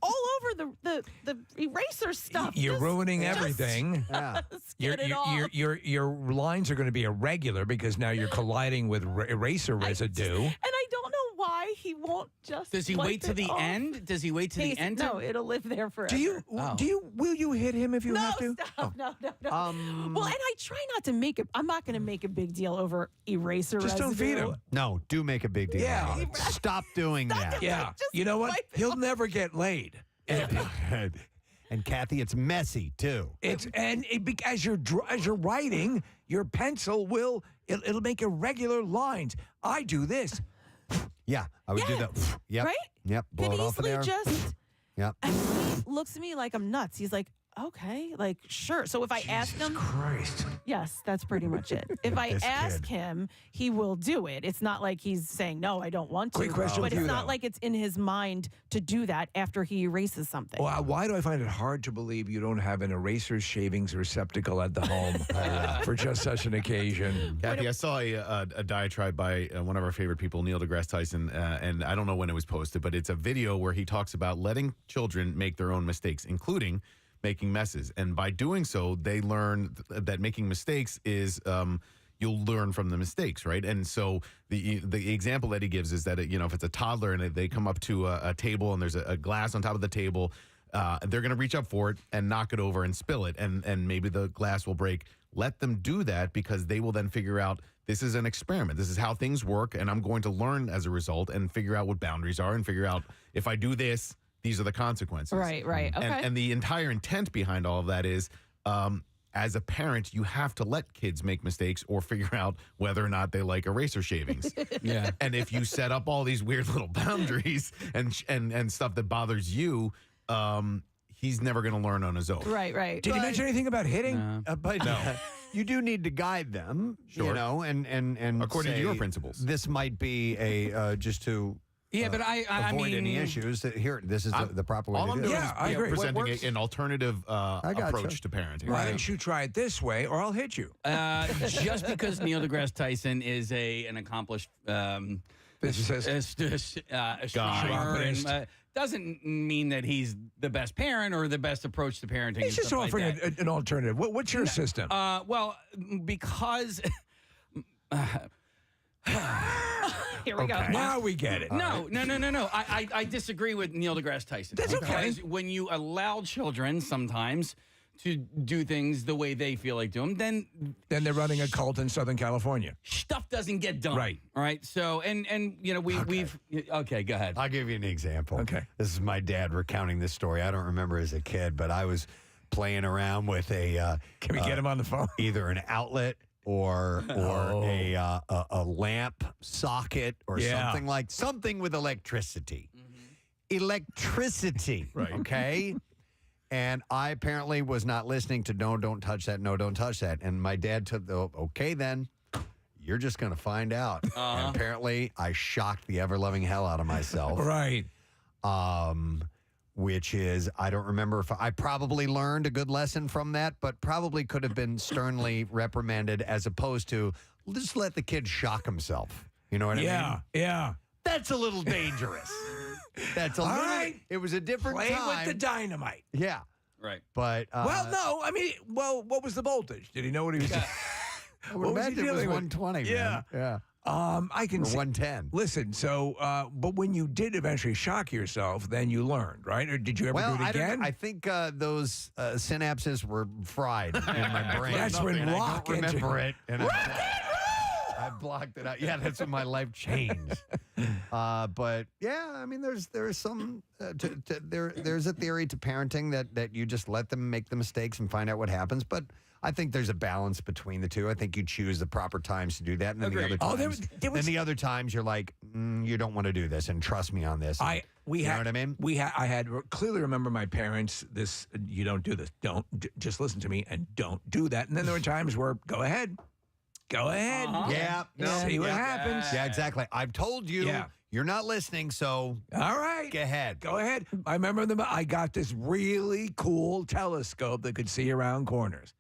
Speaker 9: all over the eraser stuff.
Speaker 3: You're ruining everything. Your lines are going to be irregular because now you're colliding with eraser residue.
Speaker 9: And I don't know why he won't just.
Speaker 19: Does he wait to the end? Does he wait to the end?
Speaker 9: No, it'll live there forever.
Speaker 3: Will you hit him if you have to?
Speaker 9: Stop. No. Well, and I try not to make it. I'm not going to make a big deal over eraser
Speaker 3: Just
Speaker 9: residue.
Speaker 3: don't feed him.
Speaker 1: No, do make a big deal.
Speaker 3: Yeah.
Speaker 1: about it. Stop doing that.
Speaker 3: Yeah. You know what? He'll never get laid.
Speaker 1: And Kathy, it's messy too.
Speaker 3: As you're writing, your pencil it'll make irregular lines. I do this.
Speaker 1: Yeah, I would do that. Yep.
Speaker 9: Right?
Speaker 1: Yep. Blow
Speaker 9: Could
Speaker 1: it off of
Speaker 9: easily
Speaker 1: there.
Speaker 9: just.
Speaker 1: Yep.
Speaker 9: And he looks at me like I'm nuts. He's like, okay, like sure. So if I ask him,
Speaker 3: Christ.
Speaker 9: Yes, that's pretty much it. If I ask him, he will do it. It's not like he's saying no, I don't want to.
Speaker 3: Quick question
Speaker 9: but
Speaker 3: for
Speaker 9: it's
Speaker 3: you,
Speaker 9: not
Speaker 3: though.
Speaker 9: like it's in his mind to do that after he erases something.
Speaker 3: Well, why do I find it hard to believe you don't have an eraser shavings receptacle at the home for just such an occasion?
Speaker 8: Kathy, I saw a diatribe by one of our favorite people, Neil deGrasse Tyson, and I don't know when it was posted, but it's a video where he talks about letting children make their own mistakes, including making messes. And by doing so, they learn that making mistakes is you'll learn from the mistakes, right? And so the example that he gives is that, if it's a toddler and they come up to a table and there's a glass on top of the table, they're going to reach up for it and knock it over and spill it. And maybe the glass will break. Let them do that because they will then figure out this is an experiment. This is how things work. And I'm going to learn as a result and figure out what boundaries are and figure out if I do this, these are the consequences.
Speaker 9: Right. Okay.
Speaker 8: And the entire intent behind all of that is, as a parent, you have to let kids make mistakes or figure out whether or not they like eraser shavings.
Speaker 19: Yeah.
Speaker 8: And if you set up all these weird little boundaries and stuff that bothers you, he's never going to learn on his own.
Speaker 9: Right.
Speaker 3: Did he mention anything about hitting?
Speaker 1: But you do need to guide them, and
Speaker 8: according to
Speaker 1: say,
Speaker 8: your principles.
Speaker 1: This might be a just to.
Speaker 19: Yeah, but I
Speaker 1: avoid
Speaker 19: mean,
Speaker 1: any issues. Here, this is the proper way
Speaker 8: All
Speaker 1: to
Speaker 8: I'm
Speaker 1: do
Speaker 8: doing
Speaker 1: it.
Speaker 8: is
Speaker 3: I agree.
Speaker 8: presenting an alternative approach to parenting.
Speaker 3: Why don't you try it this way, or I'll hit you?
Speaker 19: just because Neil deGrasse Tyson is an accomplished
Speaker 3: physicist,
Speaker 19: astronomer, doesn't mean that he's the best parent or the best approach to parenting.
Speaker 3: He's just offering an alternative. What's your system?
Speaker 19: Well, because.
Speaker 9: Here we go.
Speaker 3: Now we get it.
Speaker 19: No. I disagree with Neil deGrasse Tyson.
Speaker 3: That's okay.
Speaker 19: Because when you allow children sometimes to do things the way they feel like doing them,
Speaker 3: then they're running a cult in Southern California.
Speaker 19: Stuff doesn't get done.
Speaker 3: Right.
Speaker 19: All right. So, and you know, we've. Okay, go ahead.
Speaker 1: I'll give you an example.
Speaker 3: Okay.
Speaker 1: This is my dad recounting this story. I don't remember as a kid, but I was playing around with a.
Speaker 3: Can we get him on the phone?
Speaker 1: Either an outlet or a lamp socket or something with electricity. Electricity.
Speaker 3: Right.
Speaker 1: Okay. And I apparently was not listening to no, don't touch that, no, don't touch that. And my dad took okay, then you're just going to find out. And apparently I shocked the ever-loving hell out of myself.
Speaker 3: Right.
Speaker 1: Which is, I don't remember if I probably learned a good lesson from that, but probably could have been sternly reprimanded as opposed to just let the kid shock himself. You know what I mean?
Speaker 3: Yeah.
Speaker 1: That's a little dangerous. That's a little.
Speaker 3: Right.
Speaker 1: It was a different
Speaker 3: Play
Speaker 1: time.
Speaker 3: with the dynamite.
Speaker 1: Yeah.
Speaker 19: Right.
Speaker 1: But
Speaker 3: well, no. I mean, what was the voltage? Did he know what he was?
Speaker 1: I would
Speaker 3: What was he
Speaker 1: imagine it was
Speaker 3: dealing with?
Speaker 1: 120.
Speaker 3: Yeah.
Speaker 1: Man. Yeah.
Speaker 3: I can
Speaker 1: Or
Speaker 3: see.
Speaker 1: 110.
Speaker 3: Listen, so, but when you did eventually shock yourself, then you learned, right? Or did you ever
Speaker 1: Well,
Speaker 3: do it again?
Speaker 1: I think those synapses were fried in my brain.
Speaker 3: That's when
Speaker 1: and
Speaker 3: rock
Speaker 1: I don't remember
Speaker 3: entered.
Speaker 1: it. And I blocked it out. Yeah, that's when my life changed. But yeah, I mean, there's some there's a theory to parenting that you just let them make the mistakes and find out what happens. But I think there's a balance between the two. I think you choose the proper times to do that, and then the other times, then the other times you're like, you don't want to do this, and trust me on this. And, you know what I mean?
Speaker 3: I had clearly remember my parents. This you don't do this. Don't just listen to me and don't do that. And then there were times where go ahead.
Speaker 1: Yeah.
Speaker 3: See what happens.
Speaker 1: Yeah, exactly. I've told you.
Speaker 3: Yeah.
Speaker 1: You're not listening, so
Speaker 3: all right.
Speaker 1: Go ahead.
Speaker 3: Go ahead. I remember I got this really cool telescope that could see around corners.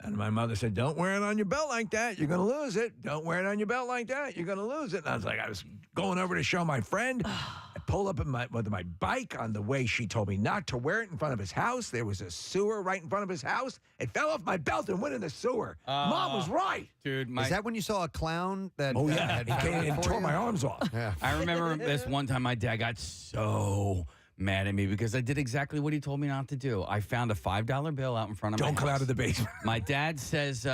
Speaker 3: And my mother said, don't wear it on your belt like that. You're going to lose it. Don't wear it on your belt like that. You're going to lose it. And I was going over to show my friend. I pulled up with my bike on the way. She told me not to wear it in front of his house. There was a sewer right in front of his house. It fell off my belt and went in the sewer. Mom was right.
Speaker 19: Dude,
Speaker 1: is that when you saw a clown that
Speaker 3: Oh, yeah.
Speaker 1: had
Speaker 3: He came
Speaker 1: found it
Speaker 3: and
Speaker 1: for
Speaker 3: tore
Speaker 1: you?
Speaker 3: my arms off.
Speaker 1: Yeah.
Speaker 19: I remember this one time my dad got so mad at me because I did exactly what he told me not to do. I found a $5 bill out in front of my house.
Speaker 3: Don't come out of the basement.
Speaker 19: My dad says,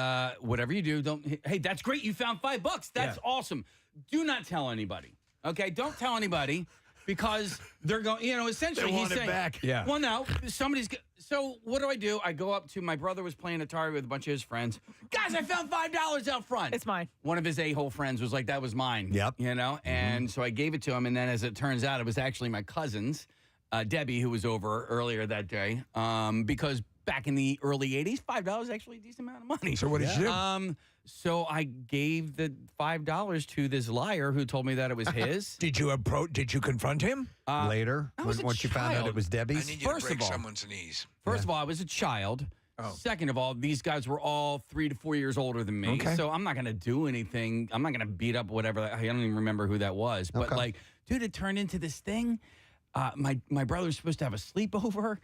Speaker 19: whatever you do, don't. Hey, that's great. You found $5. That's awesome. Do not tell anybody. Okay? Don't tell anybody because they're going, essentially
Speaker 1: They
Speaker 19: he's
Speaker 1: want it
Speaker 19: saying,
Speaker 1: back.
Speaker 3: Yeah.
Speaker 19: well, no, so what do? I go up to my brother was playing Atari with a bunch of his friends. Guys, I found $5 out front.
Speaker 9: It's mine.
Speaker 19: One of his a-hole friends was like, that was mine.
Speaker 1: Yep.
Speaker 19: And so I gave it to him. And then as it turns out, it was actually my cousin's. Debbie, who was over earlier that day, because back in the early 80s, $5 is actually a decent amount of money.
Speaker 3: So what did you do?
Speaker 19: So I gave the $5 to this liar who told me that it was his.
Speaker 3: Did you confront him?
Speaker 1: Later,
Speaker 19: I was a
Speaker 1: once you found out
Speaker 19: child.
Speaker 1: it was Debbie's?
Speaker 3: I need you to
Speaker 19: First
Speaker 3: break
Speaker 19: of all-
Speaker 3: someone's knees.
Speaker 19: First of all, I was a child.
Speaker 3: Oh.
Speaker 19: Second of all, these guys were all 3 to 4 years older than me.
Speaker 3: Okay.
Speaker 19: So I'm not going to do anything. I'm not going to beat up whatever. I don't even remember who that was. But
Speaker 1: Okay.
Speaker 19: dude, it turned into this thing. My brother was supposed to have a sleepover.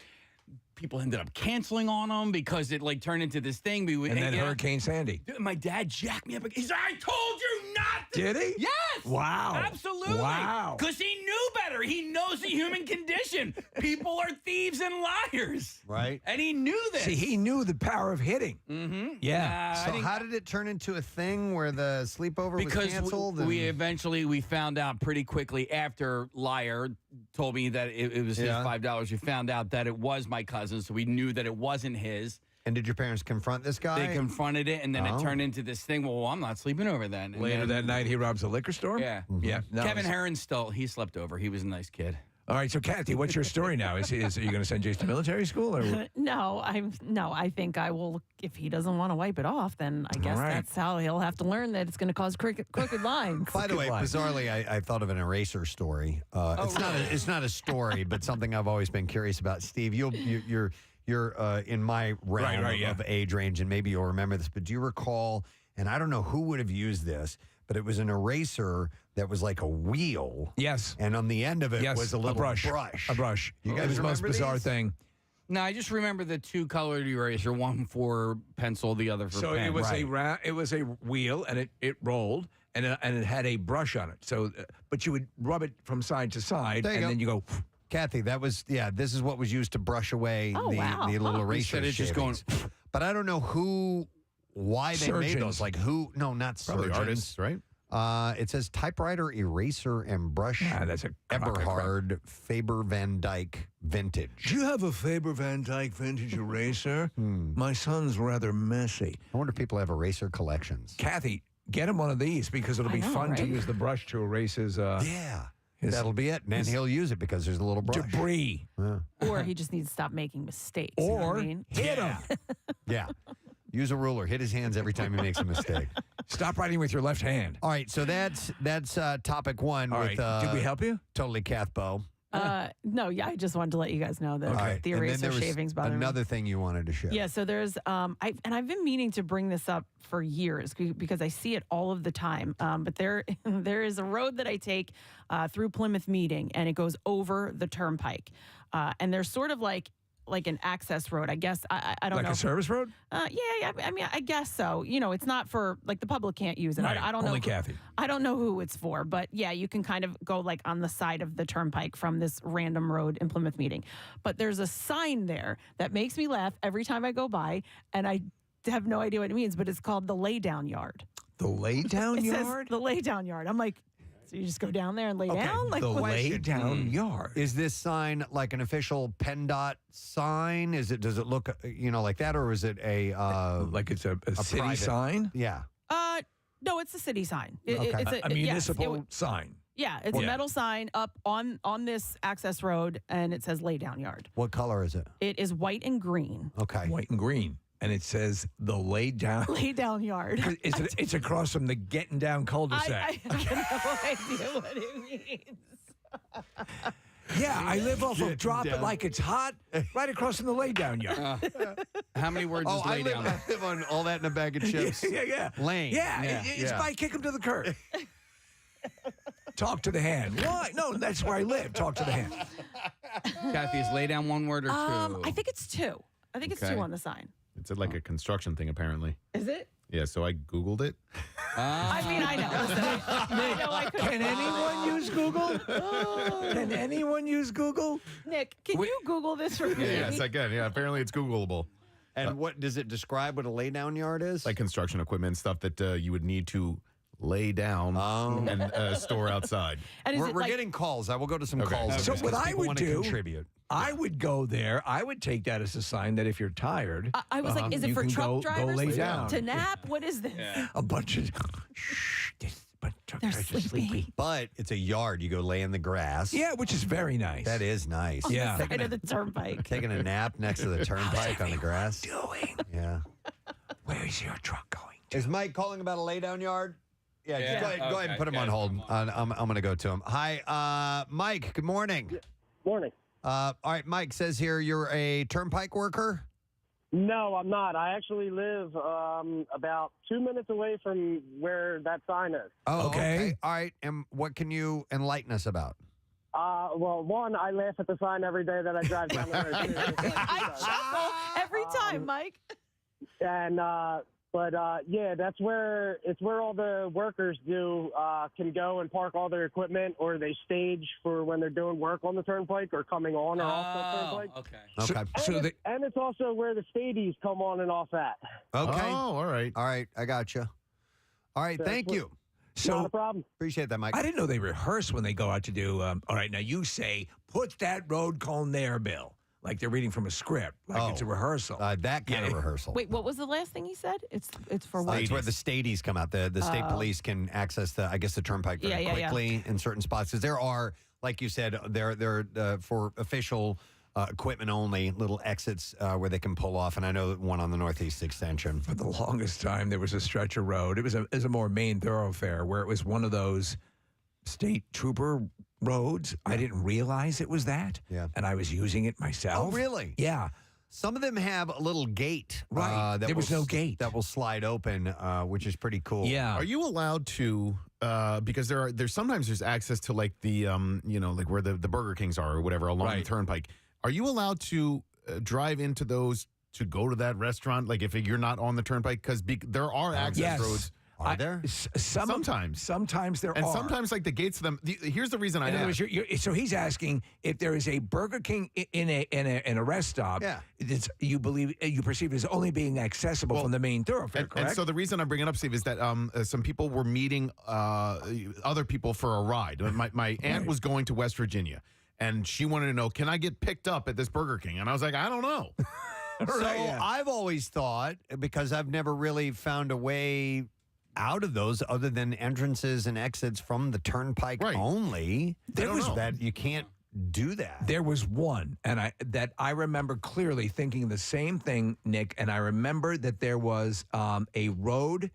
Speaker 19: People ended up canceling on him because it turned into this thing.
Speaker 3: And then Hurricane Sandy.
Speaker 19: Dude, my dad jacked me up. He said, I told you not to.
Speaker 3: Did he?
Speaker 19: Yes.
Speaker 3: Wow.
Speaker 19: Absolutely.
Speaker 3: Wow.
Speaker 19: Because he knew better. He knows the human condition. People are thieves and liars.
Speaker 1: Right.
Speaker 19: And he knew this.
Speaker 3: See, he knew the power of hitting.
Speaker 19: Mm-hmm.
Speaker 3: Yeah.
Speaker 1: So how did it turn into a thing where the sleepover was canceled?
Speaker 19: We eventually found out pretty quickly after Liar told me that it was his $5. We found out that it was my cousin, so we knew that it wasn't his.
Speaker 1: And did your parents confront this guy?
Speaker 19: They confronted it, and then
Speaker 1: Oh.
Speaker 19: it turned into this thing. Well, I'm not sleeping over then. And
Speaker 3: Later
Speaker 19: then-
Speaker 3: that night, he robs a liquor store?
Speaker 19: Yeah.
Speaker 3: Yeah. No,
Speaker 19: Kevin
Speaker 3: it's-
Speaker 19: Herron he slept over. He was a nice kid.
Speaker 3: All right, so Kathy, what's your story now? Are you going to send Jace to military school? Or?
Speaker 9: No, I think I will. If he doesn't want to wipe it off, then I guess
Speaker 3: right.
Speaker 9: that's how he'll have to learn that it's going to cause crooked lines.
Speaker 1: By the way, bizarrely, I thought of an eraser story. It's not a story, but something I've always been curious about. Steve, you're in my realm of age range, and maybe you'll remember this. But do you recall? And I don't know who would have used this, but it was an eraser that was like a wheel.
Speaker 3: Yes.
Speaker 1: And on the end of it
Speaker 3: Yes,
Speaker 1: was a little
Speaker 3: brush.
Speaker 1: brush.
Speaker 3: A brush.
Speaker 1: You guys
Speaker 3: It was the most
Speaker 1: remember
Speaker 3: bizarre
Speaker 1: these?
Speaker 3: thing.
Speaker 19: No, I just remember the two colored eraser, one for pencil, the other for
Speaker 3: So
Speaker 19: pen.
Speaker 3: it was a wheel, and it rolled, and it had a brush on it. So, but you would rub it from side to side,
Speaker 1: There you
Speaker 3: and
Speaker 1: go.
Speaker 3: then you go.
Speaker 1: Kathy, that was this is what was used to brush away
Speaker 9: Oh,
Speaker 1: the
Speaker 9: wow.
Speaker 1: little
Speaker 9: Huh.
Speaker 1: eraser
Speaker 19: Instead of just going-
Speaker 1: shavings. But I don't know why they made
Speaker 3: Surgeons.
Speaker 1: those. Like who? No, not
Speaker 8: Probably
Speaker 1: surgeons.
Speaker 8: artists, right?
Speaker 1: It says typewriter, eraser, and brush.
Speaker 3: That's a crock of crap.
Speaker 1: Eberhard Faber Van Dyke vintage.
Speaker 3: Do you have a Faber Van Dyke vintage eraser? My son's rather messy.
Speaker 1: I wonder if people have eraser collections.
Speaker 3: Kathy, get him one of these because it'll be fun to use the brush to erase his.
Speaker 1: That'll be it. And then he'll use it because there's a little brush.
Speaker 3: Debris.
Speaker 1: Yeah.
Speaker 9: Or he just needs to stop making mistakes. You know what
Speaker 3: Or
Speaker 9: I mean?
Speaker 3: hit him.
Speaker 1: Yeah. Use a ruler. Hit his hands every time he makes a mistake.
Speaker 3: Stop writing with your left hand.
Speaker 1: All right. So that's topic one.
Speaker 3: All
Speaker 1: with,
Speaker 3: right. Did we help you?
Speaker 1: Totally Cathbo.
Speaker 9: No, yeah, I just wanted to let you guys know that
Speaker 1: All right.
Speaker 9: the
Speaker 1: And then
Speaker 9: eraser
Speaker 1: there was
Speaker 9: shavings bother me.
Speaker 1: another thing you wanted to share.
Speaker 9: Yeah, so there's I've been meaning to bring this up for years because I see it all of the time. But there is a road that I take through Plymouth Meeting, and it goes over the turnpike. And there's sort of like an access road. I guess I don't know.
Speaker 3: Like a service road?
Speaker 9: Yeah. I mean, I guess so. You know, it's not for like the public can't use it.
Speaker 3: Right,
Speaker 9: I don't know.
Speaker 3: only Kathy.
Speaker 9: I don't know who it's for, but yeah, you can kind of go like on the side of the turnpike from this random road in Plymouth Meeting. But there's a sign there that makes me laugh every time I go by, and I have no idea what it means, but it's called the Laydown Yard.
Speaker 3: The Laydown
Speaker 9: It
Speaker 3: Yard?
Speaker 9: says the Laydown Yard. I'm like, so you just go down there and lay down? Like
Speaker 3: the
Speaker 9: what-
Speaker 3: Laydown Yard.
Speaker 1: Is this sign like an official PennDOT sign? Does it look like that, or is it a
Speaker 3: like it's a city
Speaker 1: private
Speaker 3: sign?
Speaker 1: Yeah.
Speaker 9: No, it's a city sign.
Speaker 1: Okay.
Speaker 9: It's
Speaker 3: A municipal sign.
Speaker 9: Yeah, it's a metal sign up on this access road, and it says Laydown Yard.
Speaker 1: What color is it?
Speaker 9: It is white and green.
Speaker 1: Okay.
Speaker 3: White and green. And it says the Laydown.
Speaker 9: Laydown Yard.
Speaker 3: It's across from the Getting Down cul-de-sac.
Speaker 9: I have no idea what it means.
Speaker 3: Yeah, I live off of Drop It Like It's Hot, right across from the Laydown Yard.
Speaker 19: How many words is
Speaker 1: I
Speaker 19: lay down?
Speaker 1: live on all that in a bag of chips.
Speaker 3: Yeah.
Speaker 1: Lane.
Speaker 3: Yeah, it's by kick him to the curb. Talk to the hand. Why? No, that's where I live. Talk to the hand.
Speaker 19: Kathy, is lay down one word or two?
Speaker 9: I think it's two. I think it's
Speaker 8: Okay.
Speaker 9: two on the sign.
Speaker 8: It's like a construction thing, apparently.
Speaker 9: Is it?
Speaker 8: Yeah, so I Googled it.
Speaker 9: I mean, I know. Listen, I know I could.
Speaker 3: Can anyone use Google? Can anyone use Google?
Speaker 9: Nick, can you Google this for me?
Speaker 8: Yes, I can. Yeah, apparently it's Googleable.
Speaker 1: And what does it describe what a laydown yard is?
Speaker 8: Like construction equipment, stuff that you would need to lay down and store outside.
Speaker 9: And is
Speaker 1: we're
Speaker 9: it like-
Speaker 1: getting calls. I will go to some calls.
Speaker 3: So
Speaker 1: because
Speaker 3: what I
Speaker 1: people
Speaker 3: would
Speaker 1: want to
Speaker 3: do,
Speaker 1: contribute.
Speaker 3: I would go there. I would take that as a sign that if you're tired,
Speaker 9: I was like, is it
Speaker 3: you
Speaker 9: for
Speaker 3: can
Speaker 9: truck
Speaker 3: go
Speaker 9: drivers
Speaker 3: lay
Speaker 9: to
Speaker 3: down.
Speaker 9: nap? What is this?
Speaker 3: A bunch of truck
Speaker 9: They're
Speaker 3: drivers are
Speaker 9: sleepy.
Speaker 1: But it's a yard. You go lay in the grass.
Speaker 3: Yeah, which is very nice.
Speaker 1: That is nice.
Speaker 9: On
Speaker 3: Yeah.
Speaker 9: the side of the turnpike.
Speaker 1: Taking a nap next to the turnpike on the grass.
Speaker 3: Doing?
Speaker 1: Yeah.
Speaker 3: Where's your truck going?
Speaker 1: Is Mike calling about a laydown yard? Yeah,
Speaker 19: Yeah.
Speaker 1: just go ahead and put him
Speaker 19: Okay.
Speaker 1: on hold. I'm going to go to him. Hi, Mike. Good morning.
Speaker 2: Morning.
Speaker 1: All right, Mike says here you're a turnpike worker.
Speaker 2: No, I'm not. I actually live about 2 minutes away from where that sign is.
Speaker 1: Oh,
Speaker 3: Okay.
Speaker 1: All right. And what can you enlighten us about?
Speaker 2: Well, one, I laugh at the sign every day that I drive down the road. Too.
Speaker 9: I chuckle every time, Mike.
Speaker 2: And yeah, it's where all the workers can go and park all their equipment, or they stage for when they're doing work on the turnpike or coming on or off the turnpike.
Speaker 19: Okay.
Speaker 1: Okay.
Speaker 2: And it's also where the stadies come on and off at.
Speaker 1: Okay.
Speaker 8: Oh, all right.
Speaker 1: All right. I got you. All right.
Speaker 2: That's
Speaker 1: Thank
Speaker 2: what-
Speaker 1: you.
Speaker 2: Not
Speaker 3: So
Speaker 2: a problem.
Speaker 1: Appreciate that, Mike.
Speaker 3: I didn't know they rehearse when they go out to do. All right, now you say, put that road cone there, Bill. Like they're reading from a script. Like it's a rehearsal.
Speaker 1: That kind of rehearsal.
Speaker 9: Wait, what was the last thing he said? It's for what?
Speaker 1: It's where the stadies come out. The state
Speaker 9: Oh.
Speaker 1: police can access the turnpike very
Speaker 9: Yeah, yeah.
Speaker 1: quickly in certain spots. Because there are, like you said, there for official equipment only little exits where they can pull off. And I know one on the Northeast Extension.
Speaker 3: For the longest time, there was a stretch of road. It was a more main thoroughfare where it was one of those state trooper roads. I didn't realize it was that.
Speaker 1: Yeah.
Speaker 3: And I was using it myself.
Speaker 1: Oh, really?
Speaker 3: Yeah.
Speaker 1: Some of them have a little gate.
Speaker 3: Right. There was no gate.
Speaker 1: That will slide open, which is pretty cool.
Speaker 3: Yeah.
Speaker 8: Are you allowed to? Because there's sometimes access to like the like where the Burger Kings are or whatever along the turnpike. Are you allowed to drive into those to go to that restaurant? Like if you're not on the turnpike, because there are access roads.
Speaker 1: Are there?
Speaker 3: Sometimes there
Speaker 8: and
Speaker 3: are.
Speaker 8: sometimes like the gates to them. Here's the reason I
Speaker 3: In other
Speaker 8: asked.
Speaker 3: words, so he's asking if there is a Burger King in a rest stop.
Speaker 1: Yeah.
Speaker 3: You perceive it as only being accessible from the main thoroughfare. Correct.
Speaker 8: And so the reason I'm bringing it up, Steve, is that some people were meeting other people for a ride. My aunt was going to West Virginia, and she wanted to know, can I get picked up at this Burger King? And I was like, I don't know.
Speaker 1: So I've always thought, because I've never really found a way out of those other than entrances and exits from the turnpike only, that you can't do that.
Speaker 3: There was one, and I remember clearly thinking the same thing, Nick. And I remember that there was a road.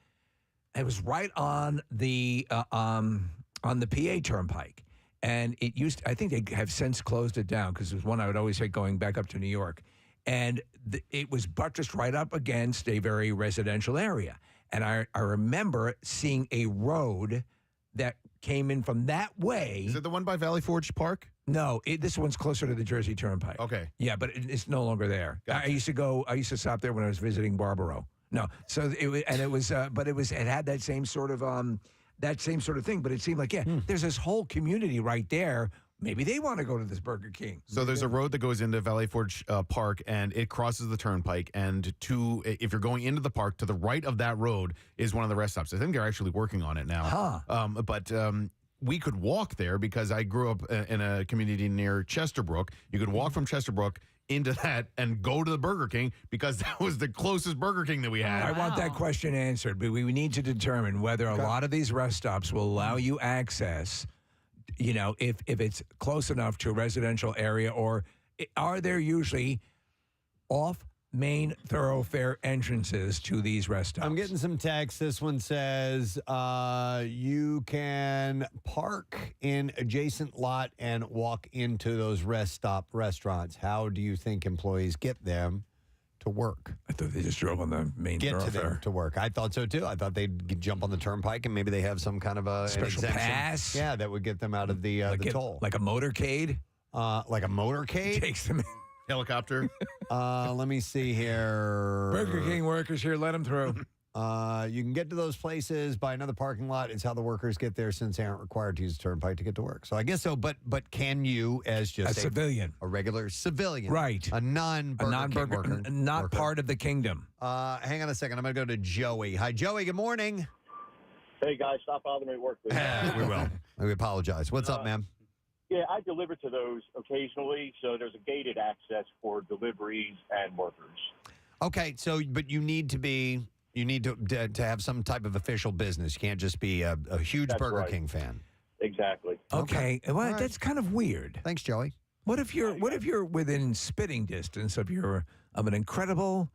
Speaker 3: It was right on the PA Turnpike, and it used. I think they have since closed it down because it was one I would always take going back up to New York, and it was buttressed right up against a very residential area. And I remember seeing a road that came in from that way.
Speaker 8: Is it the one by Valley Forge Park?
Speaker 3: No, this one's closer to the Jersey Turnpike.
Speaker 8: Okay.
Speaker 3: Yeah, but it's no longer there.
Speaker 8: Gotcha.
Speaker 3: I used to stop there when I was visiting Barbaro. No, so it had that same sort of thing. But it seemed like there's this whole community right there. Maybe they want to go to this Burger King.
Speaker 8: So there's a road that goes into Valley Forge Park, and it crosses the turnpike. And if you're going into the park, to the right of that road is one of the rest stops. I think they're actually working on it now. But we could walk there because I grew up in a community near Chesterbrook. You could walk from Chesterbrook into that and go to the Burger King because that was the closest Burger King that we had.
Speaker 3: I want that question answered, but we need to determine whether a lot of these rest stops will allow you access. You know, if it's close enough to a residential area, or are there usually off main thoroughfare entrances to these rest stops?
Speaker 1: I'm getting some text. This one says you can park in adjacent lot and walk into those rest stop restaurants. How do you think employees get them to work?
Speaker 3: I thought they just drove on the main thoroughfare.
Speaker 1: To them to work. I thought so too. I thought they'd jump on the turnpike and maybe they have some kind of a
Speaker 3: special pass.
Speaker 1: Yeah, that would get them out of the toll.
Speaker 3: Like a motorcade?
Speaker 1: Like a motorcade?
Speaker 3: Takes them in.
Speaker 8: Helicopter.
Speaker 1: Let me see here.
Speaker 3: Burger King workers here, let them through.
Speaker 1: You can get to those places by another parking lot. It's how the workers get there since they aren't required to use the turnpike to get to work. So I guess so, but can you, as just
Speaker 3: a civilian,
Speaker 1: a regular civilian,
Speaker 3: right,
Speaker 1: a non-Burger King worker,
Speaker 3: not part of the kingdom?
Speaker 1: Hang on a second. I'm going to go to Joey. Hi, Joey. Good morning.
Speaker 18: Hey, guys. Stop bothering me at work, please.
Speaker 1: We will. We apologize. What's up, ma'am?
Speaker 18: Yeah, I deliver to those occasionally, so there's a gated access for deliveries and workers.
Speaker 1: Okay, so but you need to have some type of official business. You can't just be a huge Burger King fan.
Speaker 18: Exactly.
Speaker 3: Okay. Well, that's kind of weird.
Speaker 1: Thanks, Joey.
Speaker 3: What if you're within spitting distance of an incredible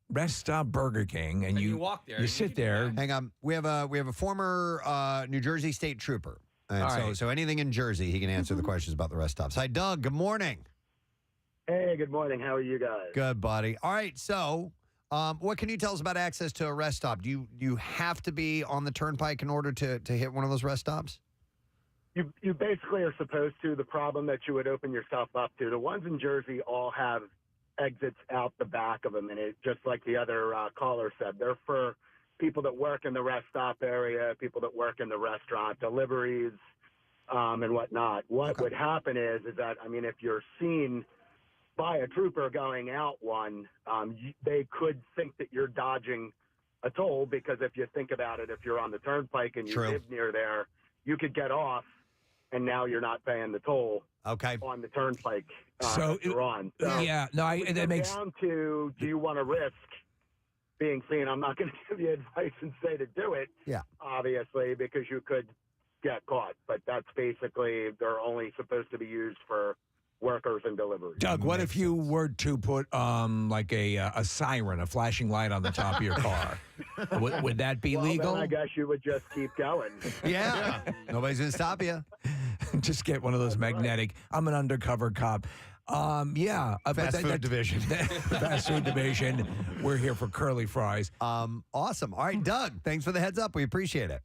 Speaker 3: rest stop Burger King and you walk there, you sit there.
Speaker 1: Hang on. We have a former New Jersey state trooper. And so anything in Jersey, he can answer the questions about the rest stops. Hi, Doug. Good morning.
Speaker 18: Hey, good morning. How are you guys?
Speaker 1: Good, buddy. All right. So, what can you tell us about access to a rest stop? Do you have to be on the turnpike in order to hit one of those rest stops?
Speaker 18: You basically are supposed to. The problem that you would open yourself up to, the ones in Jersey all have exits out the back of them, and it just like the other caller said, they're for people that work in the rest stop area, people that work in the restaurant, deliveries, and whatnot. What would happen is that, I mean, if you're seen by a trooper going out one, they could think that you're dodging a toll, because if you think about it, if you're on the turnpike and you live near there, you could get off and now you're not paying the toll on the turnpike that you're on. So
Speaker 3: yeah, no, that makes
Speaker 18: down to, do you want to risk being seen? I'm not going to give you advice and say to do it, obviously, because you could get caught. But that's basically, they're only supposed to be used for workers and deliveries.
Speaker 3: Doug, what if you were to put like a siren, a flashing light on the top of your car? Would that be legal?
Speaker 18: Then I guess you would just keep going.
Speaker 1: Yeah. Nobody's going to stop you.
Speaker 3: Just get one of those magnetic, I'm an undercover cop.
Speaker 1: Fast food division.
Speaker 3: Fast food division. We're here for curly fries.
Speaker 1: Awesome. All right, Doug, thanks for the heads up. We appreciate it.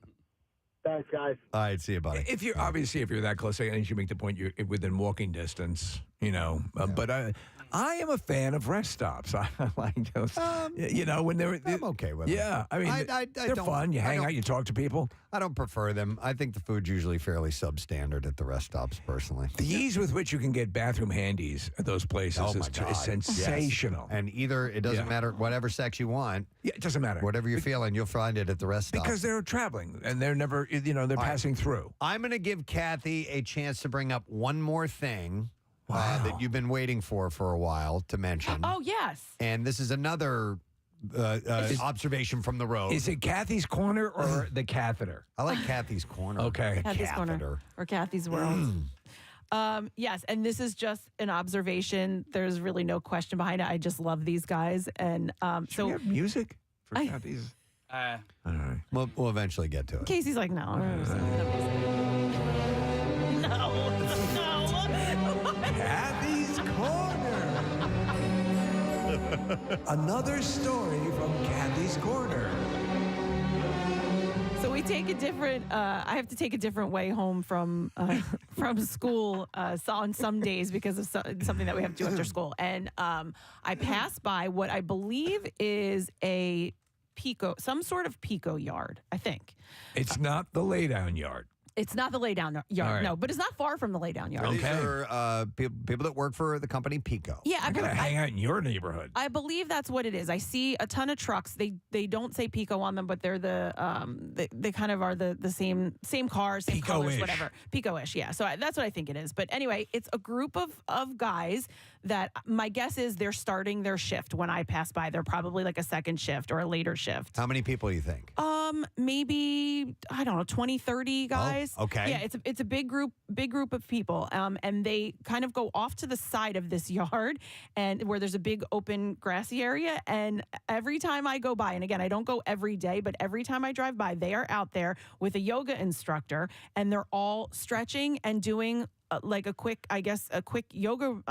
Speaker 18: Thanks, guys.
Speaker 1: All right, see you, buddy.
Speaker 3: If you're that close, I need you to make the point you're within walking distance. But I am a fan of rest stops. I like those. When they're
Speaker 1: I'm okay with them.
Speaker 3: Yeah, I mean, they're
Speaker 1: don't-
Speaker 3: fun. You
Speaker 1: I
Speaker 3: hang
Speaker 1: don't-
Speaker 3: out, you talk to people.
Speaker 1: I don't prefer them. I think the food's usually fairly substandard at the rest stops, personally.
Speaker 3: The ease with which you can get bathroom handies at those places
Speaker 1: Oh, my
Speaker 3: is
Speaker 1: God.
Speaker 3: sensational.
Speaker 1: Yes. And either it doesn't matter whatever sex you want.
Speaker 3: Yeah, it doesn't matter.
Speaker 1: Whatever you're feeling, you'll find it at the rest stop.
Speaker 3: Because they're traveling and they're never, they're passing through.
Speaker 1: I'm going to give Kathy a chance to bring up one more thing that you've been waiting for a while to mention.
Speaker 9: Oh, yes.
Speaker 1: And this is another observation from the road.
Speaker 3: Is it Kathy's Corner or the catheter?
Speaker 1: I like Kathy's Corner.
Speaker 3: Okay.
Speaker 9: Kathy's Corner or Kathy's World. Yes, and this is just an observation. There's really no question behind it. I just love these guys, and
Speaker 3: Should we have music for Kathy's?
Speaker 1: All right. We'll eventually get to it.
Speaker 9: Casey's like, no. No.
Speaker 3: Kathy's Corner. Another story from Kathy's Corner.
Speaker 9: So we take a different. I have to take a different way home from school on some days because of something that we have to do after school. And I pass by what I believe is a some sort of pico yard. I think
Speaker 3: It's not the laydown yard.
Speaker 9: it's not the laydown yard,
Speaker 3: right.
Speaker 9: no, but it's not far from the laydown yard.
Speaker 1: These are people that work for the company Pico.
Speaker 9: Yeah,
Speaker 3: I'm gonna hang out in your neighborhood.
Speaker 9: I believe that's what it is. I see a ton of trucks. They don't say Pico on them, but they're they kind of are the same cars, same colors,
Speaker 3: Pico-ish.
Speaker 9: whatever. Pico-ish, yeah. So that's what I think it is. But anyway, it's a group of guys that my guess is they're starting their shift when I pass by. They're probably like a second shift or a later shift.
Speaker 1: How many people do you think?
Speaker 9: Maybe I don't know, 20, 30 guys.
Speaker 1: Oh, okay.
Speaker 9: Yeah, it's a big group of people. And they kind of go off to the side of this yard and where there's a big open grassy area. And every time I go by, and again, I don't go every day, but every time I drive by, they are out there with a yoga instructor and they're all stretching and doing like a quick yoga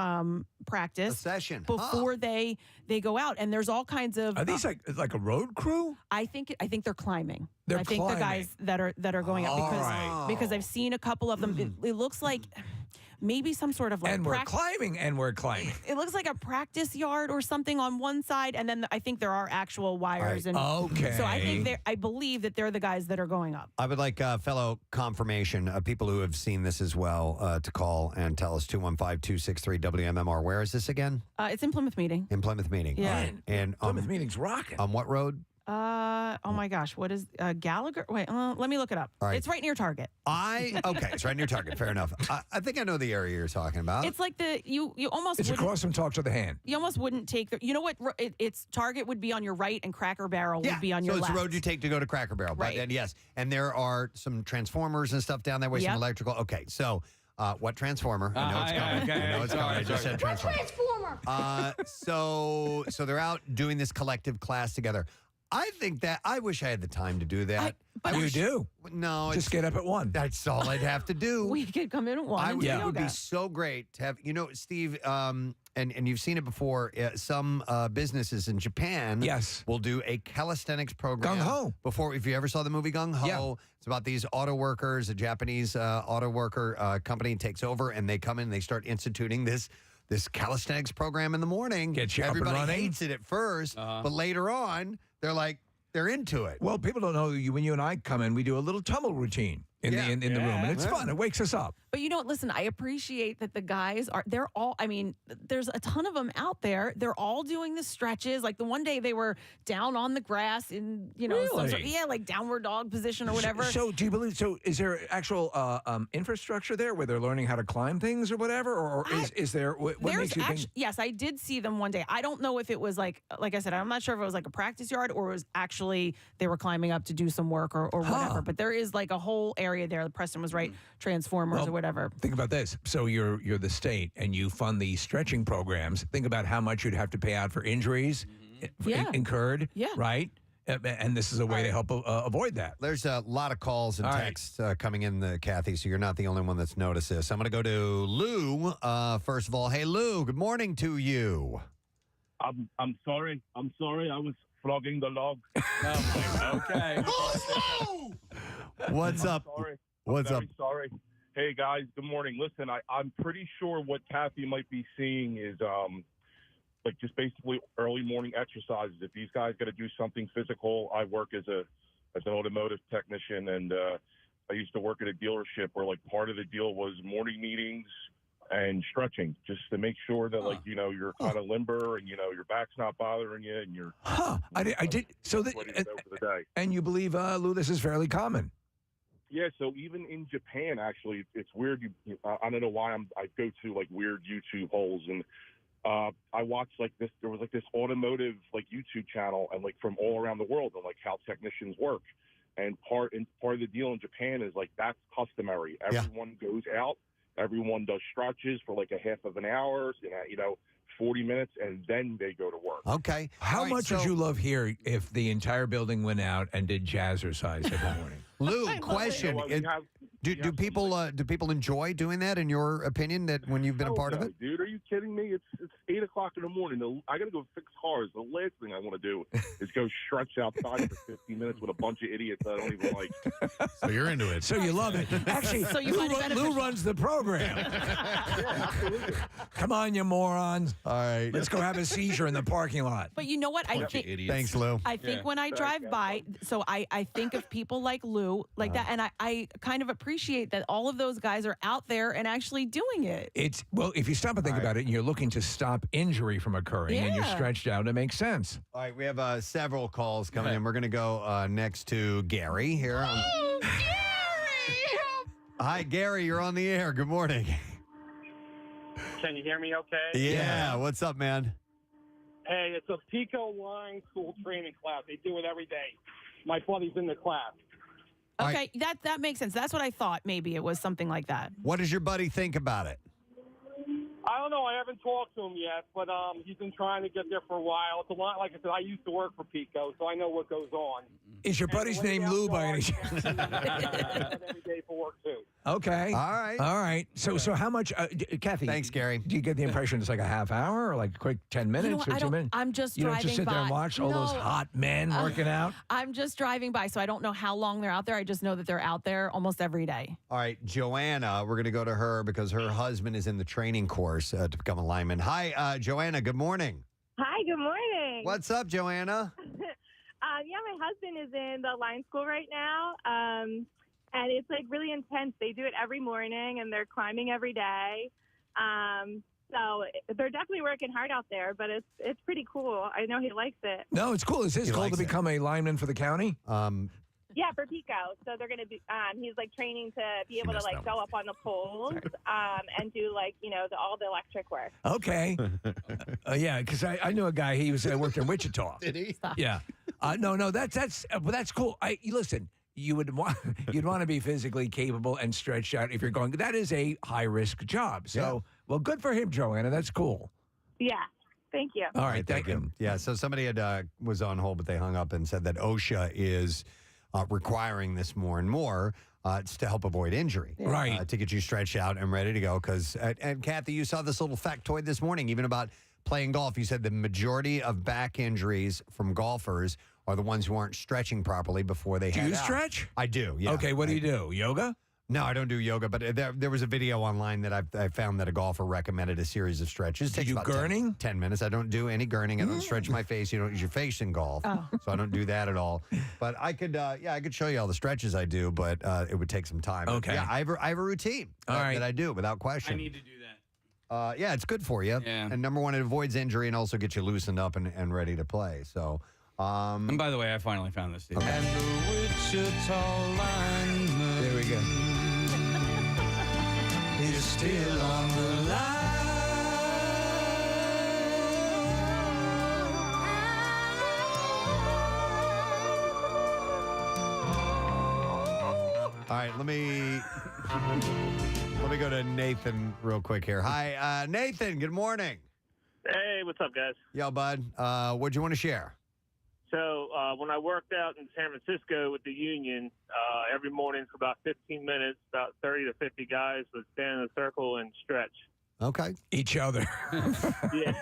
Speaker 9: practice,
Speaker 1: A session.
Speaker 9: before they go out. And there's all kinds of.
Speaker 3: Are these like a road crew?
Speaker 9: I think they're climbing.
Speaker 3: They're
Speaker 9: I think
Speaker 3: climbing.
Speaker 9: the guys that are going up because I've seen a couple of them. It looks like maybe some sort of like
Speaker 3: And we're climbing.
Speaker 9: It looks like a practice yard or something on one side, and then I think there are actual wires.
Speaker 1: Right.
Speaker 9: And
Speaker 3: Okay.
Speaker 9: So I believe that they're the guys that are going up.
Speaker 1: I would like fellow confirmation, people who have seen this as well, to call and tell us 215-263-WMMR. Where is this again?
Speaker 9: It's in Plymouth Meeting.
Speaker 1: In Plymouth Meeting.
Speaker 9: Yeah.
Speaker 1: And
Speaker 3: Plymouth Meeting's rocking.
Speaker 1: on what road?
Speaker 9: Oh my gosh, what is Gallagher? Wait, let me look it up.
Speaker 1: All right.
Speaker 9: It's right near Target.
Speaker 1: Okay, it's right near Target. Fair enough. I think I know the area you're talking about.
Speaker 9: It's like you almost
Speaker 3: It's
Speaker 9: wouldn't-
Speaker 3: across from Talk to the Hand.
Speaker 9: You almost wouldn't take the. You know what? It's Target would be on your right, and Cracker Barrel would be on your
Speaker 1: so
Speaker 9: left.
Speaker 1: it's the road you take to go to Cracker Barrel.
Speaker 9: Right.
Speaker 1: And yes, and there are some transformers and stuff down that way, some
Speaker 9: Yep.
Speaker 1: electrical. Okay, so what transformer? I know it's
Speaker 19: yeah,
Speaker 1: coming.
Speaker 19: okay,
Speaker 1: I know it's
Speaker 19: sorry,
Speaker 1: coming. I just said transformer.
Speaker 10: Transformer.
Speaker 1: So they're out doing this collective class together. I think that I wish I had the time to do that.
Speaker 3: You do.
Speaker 1: No,
Speaker 3: Just get up at 1.
Speaker 1: That's all I'd have to do.
Speaker 9: We could come in at 1 and do
Speaker 1: It would
Speaker 9: yoga.
Speaker 1: be so great to have, Steve, and you've seen it before. Some businesses in Japan, will do a calisthenics program.
Speaker 3: Gung Ho.
Speaker 1: Before, if you ever saw the movie Gung Ho,
Speaker 3: Yeah.
Speaker 1: it's about these auto workers. A Japanese auto worker company takes over, and they come in and they start instituting this calisthenics program in the morning.
Speaker 3: Get you up and
Speaker 1: Everybody
Speaker 3: running.
Speaker 1: hates it at first, but later on, they're into it.
Speaker 3: Well, people don't know when you and I come in, we do a little tumble routine in the room, and it's fun. It wakes us up.
Speaker 9: But listen, I appreciate that the guys they're all, there's a ton of them out there. They're all doing the stretches. Like the one day they were down on the grass in, some sort, like downward dog position or whatever.
Speaker 3: So do you believe, is there actual infrastructure there where they're learning how to climb things or whatever? Or is there, what makes you think?
Speaker 9: Yes, I did see them one day. I don't know if it was like I said, I'm not sure if it was like a practice yard or it was actually they were climbing up to do some work or whatever. But there is like a whole area there. Preston was right, transformers or whatever.
Speaker 3: Think about this. So you're the state and you fund these stretching programs. Think about how much you'd have to pay out for injuries incurred, right? And this is a way to help avoid that.
Speaker 1: There's a lot of calls and texts coming in, Kathy, so you're not the only one that's noticed this. I'm going to go to Lou. First of all, hey, Lou, good morning to you.
Speaker 20: I'm sorry. I was flogging the log.
Speaker 19: Okay.
Speaker 1: What's
Speaker 20: I'm
Speaker 1: up?
Speaker 20: Sorry.
Speaker 1: What's
Speaker 20: I'm
Speaker 1: up?
Speaker 20: very sorry. Hey, guys. Good morning. Listen, I'm pretty sure what Kathy might be seeing is like just basically early morning exercises. If these guys got to do something physical, I work as an automotive technician, and I used to work at a dealership where like part of the deal was morning meetings and stretching, just to make sure that like you're kind of limber and your back's not bothering you and you're.
Speaker 3: I did. So that
Speaker 20: ready to go for the day.
Speaker 3: and you believe, Lou, this is fairly common.
Speaker 20: Yeah, so even in Japan, actually, it's weird. I don't know why I go to like weird YouTube holes, and I watched like this. There was like this automotive like YouTube channel, and like from all around the world, and like how technicians work. And part of the deal in Japan is like that's customary. Everyone goes out, everyone does stretches for like a half of an hour, 40 minutes, and then they go to work.
Speaker 1: Okay.
Speaker 3: How much would you love here if the entire building went out and did jazzercise every morning?
Speaker 1: Lou, question: Do people enjoy doing that? In your opinion, that when you've been a part of it?
Speaker 20: Dude, are you kidding me? It's 8 o'clock in the morning. I got to go fix cars. The last thing I want to do is go stretch outside for 15 minutes with a bunch of idiots I don't even like.
Speaker 8: So you're into it.
Speaker 3: So you love it. Actually,
Speaker 9: So you find it
Speaker 3: Lou
Speaker 9: beneficial.
Speaker 3: runs the program. Come on, you morons.
Speaker 1: All right.
Speaker 3: Let's go have a seizure in the parking lot.
Speaker 9: But you know what? I think
Speaker 1: Thanks, Lou.
Speaker 9: I think when I drive by, so I think of people like Lou, like that, and I kind of appreciate that all of those guys are out there and actually doing it.
Speaker 3: Well, if you stop and think about it, and you're looking to stop injury from occurring, and you're
Speaker 9: Yeah.
Speaker 3: stretched out, it makes sense.
Speaker 1: All right, we have several calls coming in. We're going to go next to Gary here. Hi, Gary. You're on the air. Good morning.
Speaker 21: Can you hear me okay?
Speaker 1: Yeah. What's up, man?
Speaker 21: Hey, it's a Pico line school training class. They do it every day. My buddy's in the class.
Speaker 9: Okay, that makes sense. That's what I thought. Maybe it was something like that.
Speaker 1: What does your buddy think about it?
Speaker 21: I don't know. I haven't talked to him yet, but he's been trying to get there for a while. It's a lot. Like I said, I used to work for Pico, so I know what goes on.
Speaker 3: Is your buddy's name Lou by any chance?
Speaker 21: Every day for work too.
Speaker 3: Okay. All right. So how much, Kathy?
Speaker 1: Thanks, Gary.
Speaker 3: Do you get the impression it's like a half hour or like a quick 10 minutes,
Speaker 9: I
Speaker 3: 15
Speaker 9: don't-
Speaker 3: minutes?
Speaker 9: I'm just
Speaker 3: You don't
Speaker 9: driving
Speaker 3: just sit there and
Speaker 9: by.
Speaker 3: watch all those
Speaker 9: No.
Speaker 3: hot men working out?
Speaker 9: I'm just driving by, so I don't know how long they're out there. I just know that they're out there almost every day.
Speaker 1: All right, Joanna, we're going to go to her because her husband is in the training course to become a lineman. Hi, Joanna. Good morning.
Speaker 22: Hi, good morning.
Speaker 1: What's up, Joanna?
Speaker 22: Yeah, my husband is in the line school right now, and it's like really intense. They do it every morning, and they're climbing every day. So they're definitely working hard out there, but it's pretty cool. I know he likes it.
Speaker 3: No, it's cool. Is his goal to become a lineman for the county?
Speaker 22: Yeah, for Pico. So they're going to be, he's like training to be able to like go up on the poles and do like, all the electric work.
Speaker 3: Okay. Yeah, because I knew a guy. He worked in Wichita.
Speaker 1: Did he?
Speaker 3: Yeah. No. That's cool. Listen. You'd want to be physically capable and stretched out if you're going. That is a high risk job. So, well, good for him, Joanna. That's cool.
Speaker 22: Yeah. Thank you.
Speaker 3: All right, thank you.
Speaker 1: Yeah, so somebody had was on hold, but they hung up and said that OSHA is requiring this more and more. It's to help avoid injury.
Speaker 3: Right.
Speaker 1: To get you stretched out and ready to go. Because, and Kathy, you saw this little factoid this morning, even about playing golf. You said the majority of back injuries from golfers are the ones who aren't stretching properly before they
Speaker 3: Do
Speaker 1: head
Speaker 3: you
Speaker 1: out.
Speaker 3: stretch?
Speaker 1: I do, yeah.
Speaker 3: Okay, what do you do? Yoga?
Speaker 1: No, I don't do yoga, but there was a video online that I found that a golfer recommended a series of stretches.
Speaker 3: Do you
Speaker 1: Takes
Speaker 3: do
Speaker 1: about 10
Speaker 3: gurning?
Speaker 1: 10 minutes. I don't do any gurning. I don't stretch my face. You don't use your face in golf. So I don't do that at all. But I could show you all the stretches I do, but it would take some time.
Speaker 3: Okay.
Speaker 1: Yeah, I have a routine that I do without question.
Speaker 19: I need to do that.
Speaker 1: Yeah, it's good for you.
Speaker 19: Yeah.
Speaker 1: And number one, it avoids injury and also gets you loosened up and ready to play. So,
Speaker 19: And by the way, I finally found this. Dude.
Speaker 1: Okay.
Speaker 3: There we go.
Speaker 7: Is still on the
Speaker 1: all right, let me go to Nathan real quick here. Hi, Nathan. Good morning.
Speaker 21: Hey, what's up, guys?
Speaker 1: Yo, bud. What'd you want to share?
Speaker 21: So when I worked out in San Francisco with the union, every morning for about 15 minutes, about 30 to 50 guys would stand in a circle and stretch.
Speaker 1: Okay.
Speaker 3: Each other.
Speaker 21: Yeah.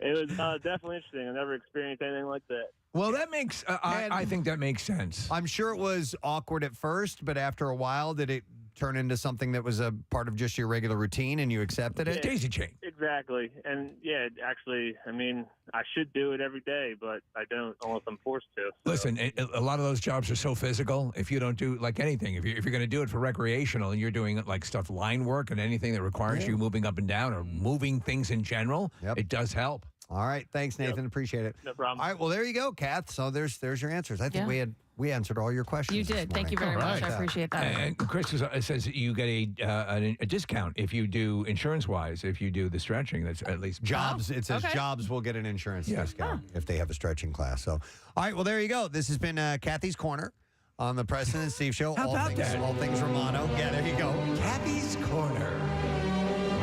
Speaker 21: It was definitely interesting. I never experienced anything like that.
Speaker 3: Well, that makes, I think that makes sense.
Speaker 1: I'm sure it was awkward at first, but after a while, did it turn into something that was a part of just your regular routine and you accepted it?
Speaker 3: Daisy chain.
Speaker 21: Exactly. And yeah, actually, I mean, I should do it every day, but I don't unless I'm forced to.
Speaker 3: Listen, a lot of those jobs are so physical. If you don't do like anything, if you're going to do it for recreational and you're doing like stuff, line work and anything that requires you moving up and down or moving things in general, it does help.
Speaker 1: All right. Thanks, Nathan. Appreciate it.
Speaker 21: No problem.
Speaker 1: All right. Well, there you go, Kath. So there's your answers. I think we answered all your questions.
Speaker 9: You did. Thank you very much. I appreciate that.
Speaker 3: And Chris says you get a discount if you do insurance-wise, if you do the stretching. That's at least
Speaker 1: jobs. It says jobs will get an insurance discount if they have a stretching class. So, all right. Well, there you go. This has been Kathy's Corner on the Preston and Steve Show.
Speaker 3: How about that?
Speaker 1: All things Romano. Yeah, there you go.
Speaker 3: Kathy's Corner.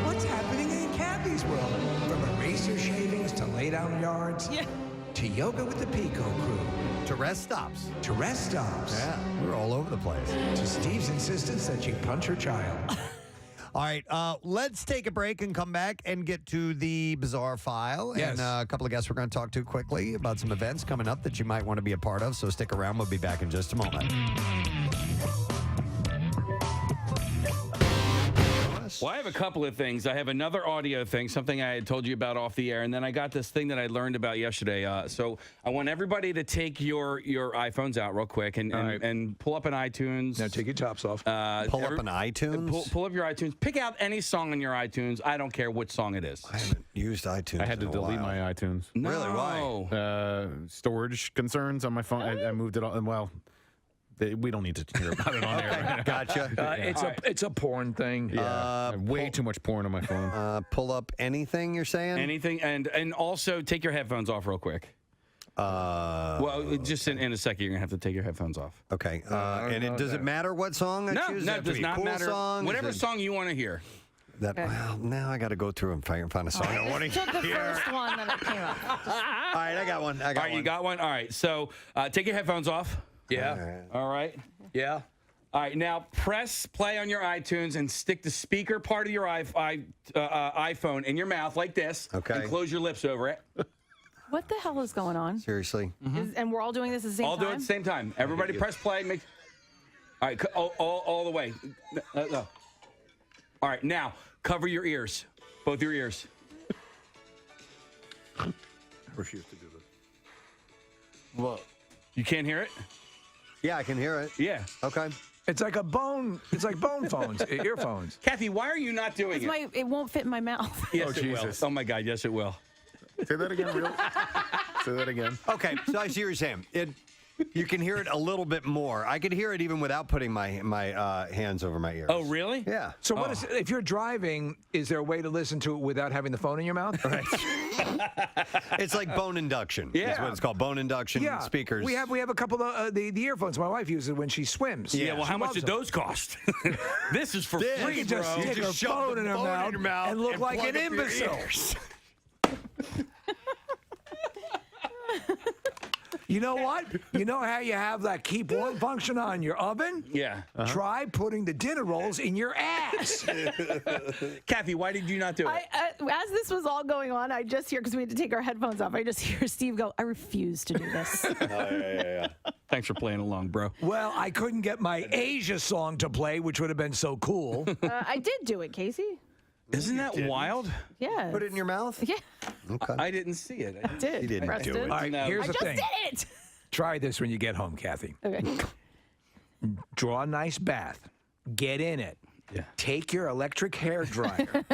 Speaker 3: What's happening in Kathy's world? From eraser shavings to lay-down yards to yoga with the Pico crew.
Speaker 1: To rest stops.
Speaker 3: To rest stops.
Speaker 1: Yeah, we're all over the place.
Speaker 3: To Steve's insistence that she punch her child.
Speaker 1: All right, let's take a break and come back and get to the bizarre file.
Speaker 3: Yes.
Speaker 1: And a couple of guests we're going to talk to quickly about some events coming up that you might want to be a part of. So stick around. We'll be back in just a moment.
Speaker 12: Well, I have a couple of things. I have another audio thing, something I had told you about off the air, and then I got this thing that I learned about yesterday. So I want everybody to take your iPhones out real quick and pull up an iTunes.
Speaker 3: Now take your tops off.
Speaker 1: Pull up an iTunes?
Speaker 12: Pull up your iTunes. Pick out any song on your iTunes. I don't care what song it is.
Speaker 1: I haven't used iTunes.
Speaker 8: I had to delete my iTunes.
Speaker 12: No.
Speaker 1: Really? Why?
Speaker 8: Storage concerns on my phone. I moved it all. Well, we don't need to hear about it on air.
Speaker 1: Gotcha.
Speaker 3: It's a porn thing.
Speaker 8: Yeah, way too much porn on my phone.
Speaker 1: Pull up anything you're saying?
Speaker 12: Anything, and also take your headphones off real quick. Well, just in a second, you're gonna have to take your headphones off.
Speaker 1: Okay. And does it matter what song I choose?
Speaker 12: No, it does not matter.
Speaker 1: Song?
Speaker 12: Whatever song you want to hear.
Speaker 1: Well, now I got to go through and find a song I want to hear.
Speaker 9: Took the first one that came up.
Speaker 1: All right, I got one.
Speaker 12: All right, you got one. All right, so take your headphones off.
Speaker 3: Yeah.
Speaker 12: All right.
Speaker 3: Yeah.
Speaker 12: All right. Now press play on your iTunes and stick the speaker part of your iPhone in your mouth like this.
Speaker 1: Okay.
Speaker 12: And close your lips over it.
Speaker 9: What the hell is going on?
Speaker 1: Seriously.
Speaker 9: And we're all doing this at the same
Speaker 12: All
Speaker 9: time?
Speaker 12: do it at the same time. Everybody press play. All right. All the way. No. All right. Now cover your ears. Both your ears.
Speaker 8: I refuse to do this.
Speaker 12: Well, you can't hear it?
Speaker 1: Yeah, I can hear it.
Speaker 12: Yeah.
Speaker 1: Okay.
Speaker 3: It's like bone phones, earphones.
Speaker 12: Kathy, why are you not doing it?
Speaker 9: It won't fit in my mouth.
Speaker 12: Yes, it will. Oh my God, yes, it will.
Speaker 8: Say that again, real. Say that again.
Speaker 1: Okay, so I see what you're saying. You can hear it a little bit more. I could hear it even without putting my hands over my ears.
Speaker 12: Oh, really?
Speaker 1: Yeah.
Speaker 3: So what is if you're driving? Is there a way to listen to it without having the phone in your mouth?
Speaker 1: Right. It's like bone induction.
Speaker 3: Yeah.
Speaker 1: That's what it's called. Bone induction speakers.
Speaker 3: We have a couple of the earphones my wife uses when she swims.
Speaker 12: Yeah. Well, how much did those cost? This is for free,
Speaker 3: You just
Speaker 12: bro.
Speaker 3: stick her phone in her mouth and look like an imbecile. You know what? You know how you have that keep warm function on your oven?
Speaker 12: Yeah.
Speaker 3: Try putting the dinner rolls in your ass.
Speaker 12: Kathy, why did you not do it?
Speaker 9: As this was all going on, I just hear, because we had to take our headphones off, I just hear Steve go, I refuse to do this.
Speaker 12: Yeah. Thanks for playing along, bro.
Speaker 3: Well, I couldn't get my Asia song to play, which would have been so cool.
Speaker 9: I did do it, Casey.
Speaker 12: Isn't that wild?
Speaker 9: Yeah.
Speaker 1: Put it in your mouth?
Speaker 9: Yeah.
Speaker 1: Okay.
Speaker 12: I didn't see it.
Speaker 9: I did.
Speaker 1: You didn't
Speaker 9: Preston.
Speaker 1: do it.
Speaker 3: All right, here's the thing.
Speaker 9: I just did it.
Speaker 3: Try this when you get home, Kathy.
Speaker 9: Okay.
Speaker 3: Draw a nice bath. Get in it.
Speaker 12: Yeah.
Speaker 3: Take your electric hair dryer.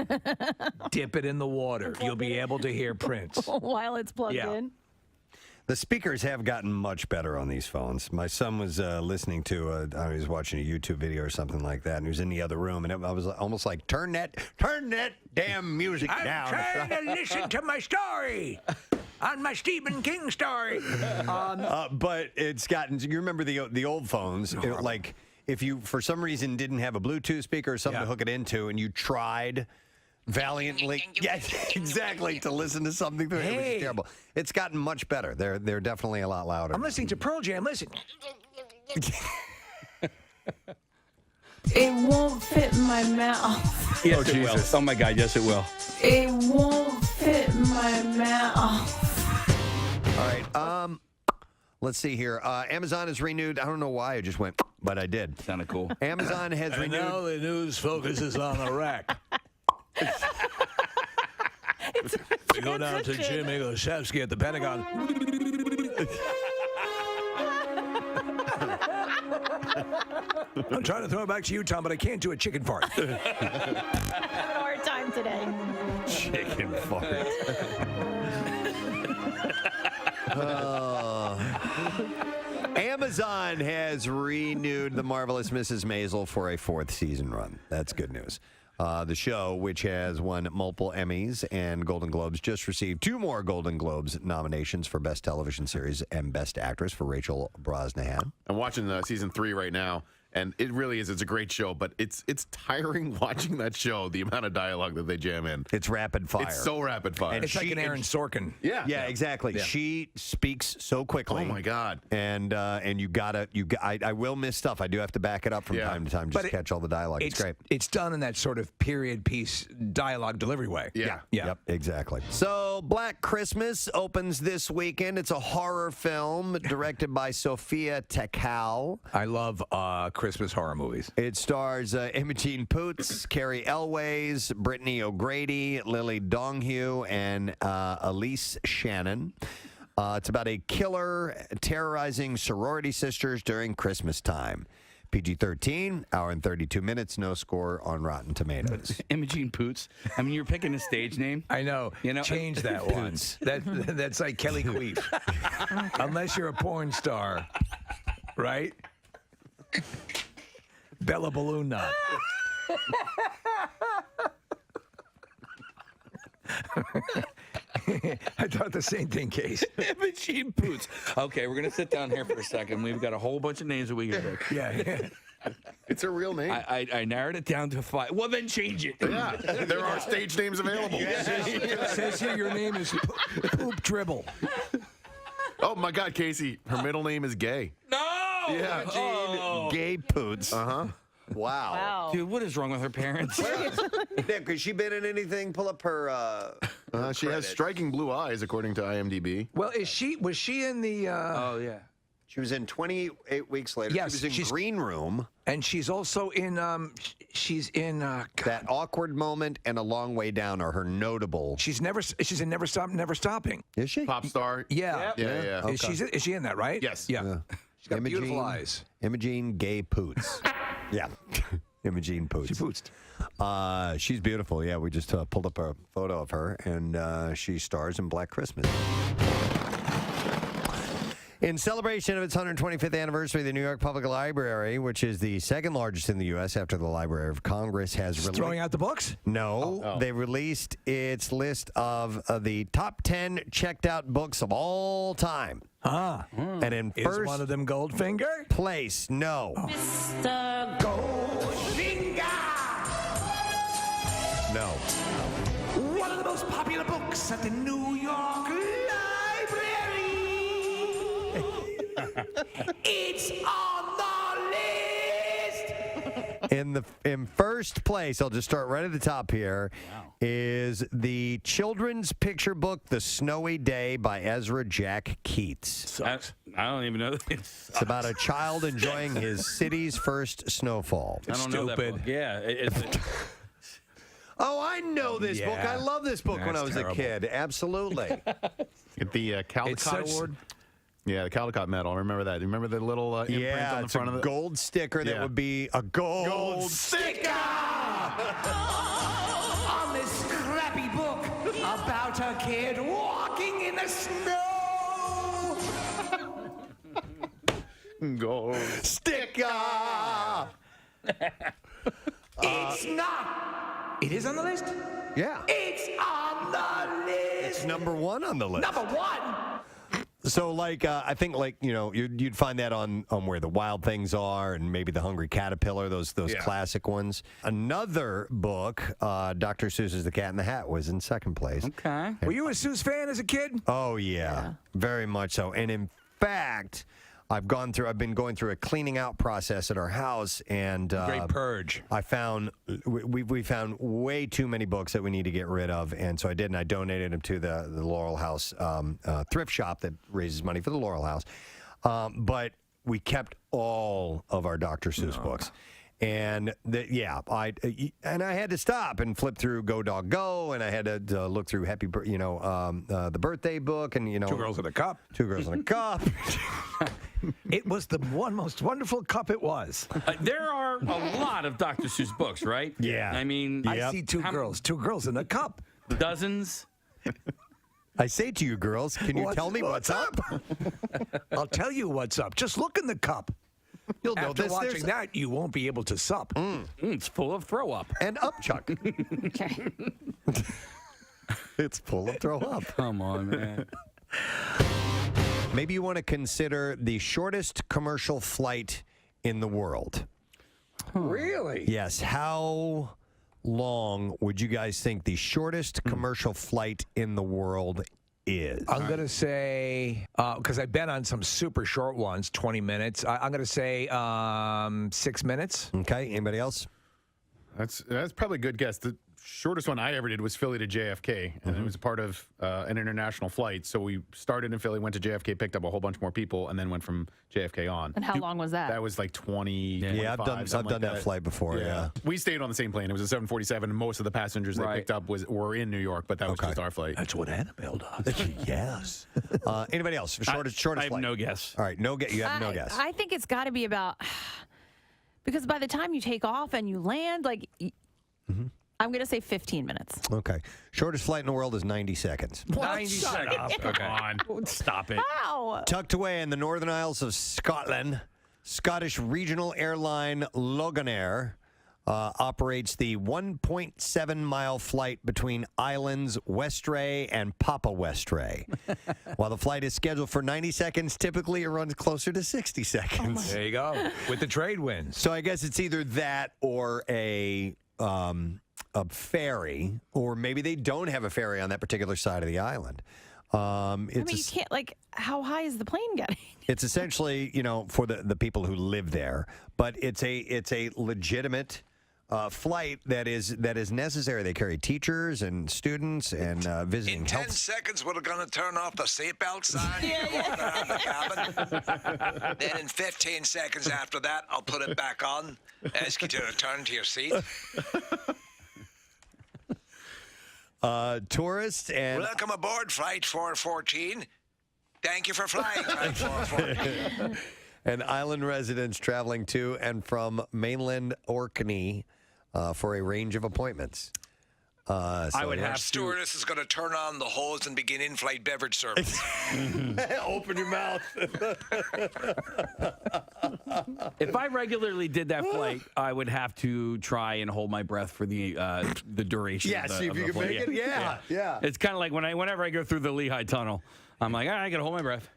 Speaker 3: Dip it in the water. You'll be able to hear Prince.
Speaker 9: While it's plugged in.
Speaker 1: The speakers have gotten much better on these phones. My son was listening to, I was watching a YouTube video or something like that, and he was in the other room, and I was almost like, turn that damn music down.
Speaker 3: I'm trying to listen to my story on my Stephen King story.
Speaker 1: But it's gotten, you remember the old phones, like if you, for some reason, didn't have a Bluetooth speaker or something to hook it into, and you tried valiantly, yes, exactly, to listen to something through it. It was terrible. It's gotten much better. They're definitely a lot louder.
Speaker 3: I'm listening to Pearl Jam. Listen.
Speaker 9: It won't fit in my mouth.
Speaker 12: Yes, it will. Oh my God, yes, it will.
Speaker 9: It won't fit in my mouth.
Speaker 1: All right. Let's see here. Amazon has renewed. I don't know why. I just went but I did.
Speaker 12: Sounded cool.
Speaker 1: Amazon has
Speaker 3: And
Speaker 1: renewed.
Speaker 3: now the news focuses on Iraq. We go down to Jimmy Goshevsky at the Pentagon. I'm trying to throw it back to you, Tom, but I can't do a chicken fart.
Speaker 9: Having a hard time today.
Speaker 1: Chicken fart. Amazon has renewed The Marvelous Mrs. Maisel for a 4th season run. That's good news. The show, which has won multiple Emmys and Golden Globes, just received 2 more Golden Globes nominations for Best Television Series and Best Actress for Rachel Brosnahan.
Speaker 8: I'm watching season 3 right now, and it really is. It's a great show, but it's tiring watching that show, the amount of dialogue that they jam in.
Speaker 1: It's rapid fire.
Speaker 8: It's so rapid fire.
Speaker 3: It's like an Aaron Sorkin.
Speaker 1: Yeah, exactly.
Speaker 3: Yeah.
Speaker 1: She speaks so quickly.
Speaker 8: Oh my God!
Speaker 1: And I will miss stuff. I do have to back it up from time to time just to catch all the dialogue. It's great.
Speaker 3: It's done in that sort of period piece dialogue delivery way.
Speaker 1: Yeah. Yep, exactly. So Black Christmas opens this weekend. It's a horror film directed by Sophia Takal.
Speaker 3: I love Christmas horror movies.
Speaker 1: It stars Imogen Poots, Carrie Elways, Brittany O'Grady, Lily Donghue, and Elise Shannon. It's about a killer terrorizing sorority sisters during Christmas time. PG-13, hour and 32 minutes, no score on Rotten Tomatoes.
Speaker 12: Imogen Poots. I mean, you're picking a stage name.
Speaker 3: I know. Change that one. That's like Kelly Queef. Unless you're a porn star, right? Bella Balloon Knot. I thought the same thing, Case.
Speaker 12: Imogen Poots. Okay, we're going to sit down here for a second. We've got a whole bunch of names that we can pick.
Speaker 3: Yeah.
Speaker 8: It's a real name.
Speaker 12: I narrowed it down to 5. Well, then change it.
Speaker 8: Yeah, there are stage names available.
Speaker 3: Says here your name is Poop Dribble.
Speaker 8: Oh my God, Casey. Her middle name is Gay.
Speaker 12: No!
Speaker 8: Yeah.
Speaker 1: Imogen Gay Poots.
Speaker 8: Uh-huh.
Speaker 1: Wow.
Speaker 12: Dude, what is wrong with her parents?
Speaker 1: Nick, has she been in anything? Pull up her
Speaker 8: she has striking blue eyes, according to IMDb.
Speaker 3: Well, was she in the...
Speaker 12: oh, yeah.
Speaker 1: She was in 28 Weeks Later.
Speaker 3: Yes,
Speaker 1: she was in Green Room.
Speaker 3: And she's also in...
Speaker 1: That Awkward Moment and A Long Way Down are her notable...
Speaker 3: She's in Never Stop, Never Stopping.
Speaker 1: Is she?
Speaker 8: Pop star.
Speaker 3: Yeah.
Speaker 8: Yeah.
Speaker 3: Okay. Is she in that, right?
Speaker 8: Yes.
Speaker 3: Yeah. She's got beautiful eyes.
Speaker 1: Imogen Gay Poots. Yeah. Imogen Poots.
Speaker 3: She pootsed.
Speaker 1: She's beautiful. Yeah, we just pulled up a photo of her, and she stars in Black Christmas. In celebration of its 125th anniversary, the New York Public Library, which is the second largest in the U.S. after the Library of Congress, has released...
Speaker 3: Throwing out the books?
Speaker 1: No. They released its list of the top 10 checked out books of all time. And in
Speaker 3: Is
Speaker 1: first
Speaker 3: one of them Goldfinger?
Speaker 1: place, no.
Speaker 10: Mr. Goldfinger!
Speaker 1: No.
Speaker 10: One of the most popular books at the New York Library. It's on the list.
Speaker 1: In first place, I'll just start right at the top here, is the children's picture book, The Snowy Day by Ezra Jack Keats.
Speaker 12: I don't even know.
Speaker 1: It's about a child enjoying his city's first snowfall.
Speaker 12: I don't know that book. Yeah.
Speaker 1: Oh, I know this book. I love this book when I was a kid. Absolutely.
Speaker 8: Get the Caldecott Award. Yeah, the Caldecott medal. Remember that? Remember the little imprint on the front of it?
Speaker 1: Gold sticker that would be a gold
Speaker 10: sticker on this scrappy book about a kid walking in the snow.
Speaker 8: Gold
Speaker 1: sticker.
Speaker 10: It's not. It is on the list?
Speaker 1: Yeah.
Speaker 10: It's on the list.
Speaker 1: It's number 1 on the list.
Speaker 10: Number 1.
Speaker 1: So, I think, you'd find that on Where the Wild Things Are and maybe The Hungry Caterpillar, those classic ones. Another book, Dr. Seuss's The Cat in the Hat, was in second place.
Speaker 12: Okay.
Speaker 3: Were you a Seuss fan as a kid?
Speaker 1: Oh, yeah. Very much so. And in fact... I've been going through a cleaning out process at our house, and
Speaker 3: Great purge.
Speaker 1: I found we found way too many books that we need to get rid of, and so I did, and I donated them to the Laurel House thrift shop that raises money for the Laurel House. But we kept all of our Dr. Seuss books. And I had to stop and flip through Go Dog Go, and I had to look through the birthday book, and
Speaker 3: Two Girls in a Cup.
Speaker 1: Two Girls in a Cup.
Speaker 3: It was the most wonderful cup it was.
Speaker 12: There are a lot of Dr. Seuss books, right?
Speaker 1: Yeah.
Speaker 12: I mean,
Speaker 3: I see two girls in a cup.
Speaker 12: Dozens.
Speaker 1: I say to you, girls, can you tell me what's up?
Speaker 3: I'll tell you what's up. Just look in the cup.
Speaker 1: You'll know
Speaker 3: After
Speaker 1: this.
Speaker 3: watching that, you won't be able to sup.
Speaker 12: It's full of throw up.
Speaker 1: And upchuck.
Speaker 9: Okay.
Speaker 1: It's full of throw up.
Speaker 12: Come on, man.
Speaker 1: Maybe you want to consider the shortest commercial flight in the world.
Speaker 3: Really?
Speaker 1: Yes. How long would you guys think the shortest commercial flight in the world is?
Speaker 3: I'm going to say, because I've been on some super short ones, 20 minutes. I'm going to say 6 minutes.
Speaker 1: Okay. Anybody else?
Speaker 8: That's probably a good guess. The shortest one I ever did was Philly to JFK, and it was a part of an international flight. So we started in Philly, went to JFK, picked up a whole bunch more people, and then went from JFK on.
Speaker 9: And how long was that?
Speaker 8: That was like 20.
Speaker 1: Yeah, I've done that flight before. Yeah.
Speaker 8: We stayed on the same plane. It was a 747, and most of the passengers they picked up were in New York, but that was just our flight.
Speaker 3: That's what Annabelle does.
Speaker 1: Yes. Anybody else? Shortest
Speaker 12: I have
Speaker 1: flight.
Speaker 12: no guess.
Speaker 1: All right, you have no guess.
Speaker 9: I think it's got to be about, because by the time you take off and you land, I'm going to say 15 minutes.
Speaker 1: Okay. Shortest flight in the world is 90 seconds.
Speaker 3: 90 seconds.
Speaker 12: Come on. Stop it.
Speaker 9: Wow.
Speaker 1: Tucked away in the Northern Isles of Scotland, Scottish regional airline Loganair operates the 1.7-mile flight between islands Westray and Papa Westray. While the flight is scheduled for 90 seconds, typically it runs closer to 60 seconds.
Speaker 3: There you go. With the trade winds.
Speaker 1: So I guess it's either that or a ferry, or maybe they don't have a ferry on that particular side of the island.
Speaker 9: You can't, how high is the plane getting?
Speaker 1: It's essentially, for the people who live there, but it's a legitimate flight that is necessary. They carry teachers and students and visiting
Speaker 10: In 10 seconds, we're going to turn off the seatbelt sign. The cabin. Then in 15 seconds after that, I'll put it back on. Ask you to return to your seat.
Speaker 1: Tourists and...
Speaker 10: Welcome aboard Flight 414. Thank you for flying Flight 414.
Speaker 1: And island residents traveling to and from mainland Orkney for a range of appointments.
Speaker 10: I would have stewardess is going to turn on the hose and begin in-flight beverage service.
Speaker 1: Open your mouth.
Speaker 12: If I regularly did that flight, I would have to try and hold my breath for the duration.
Speaker 1: Yeah,
Speaker 12: of the,
Speaker 1: see if
Speaker 12: of
Speaker 1: you
Speaker 12: the
Speaker 1: can
Speaker 12: flight.
Speaker 1: make it. Yeah.
Speaker 12: It's kind of like whenever I go through the Lehigh Tunnel, I'm like, all right, I got to hold my breath.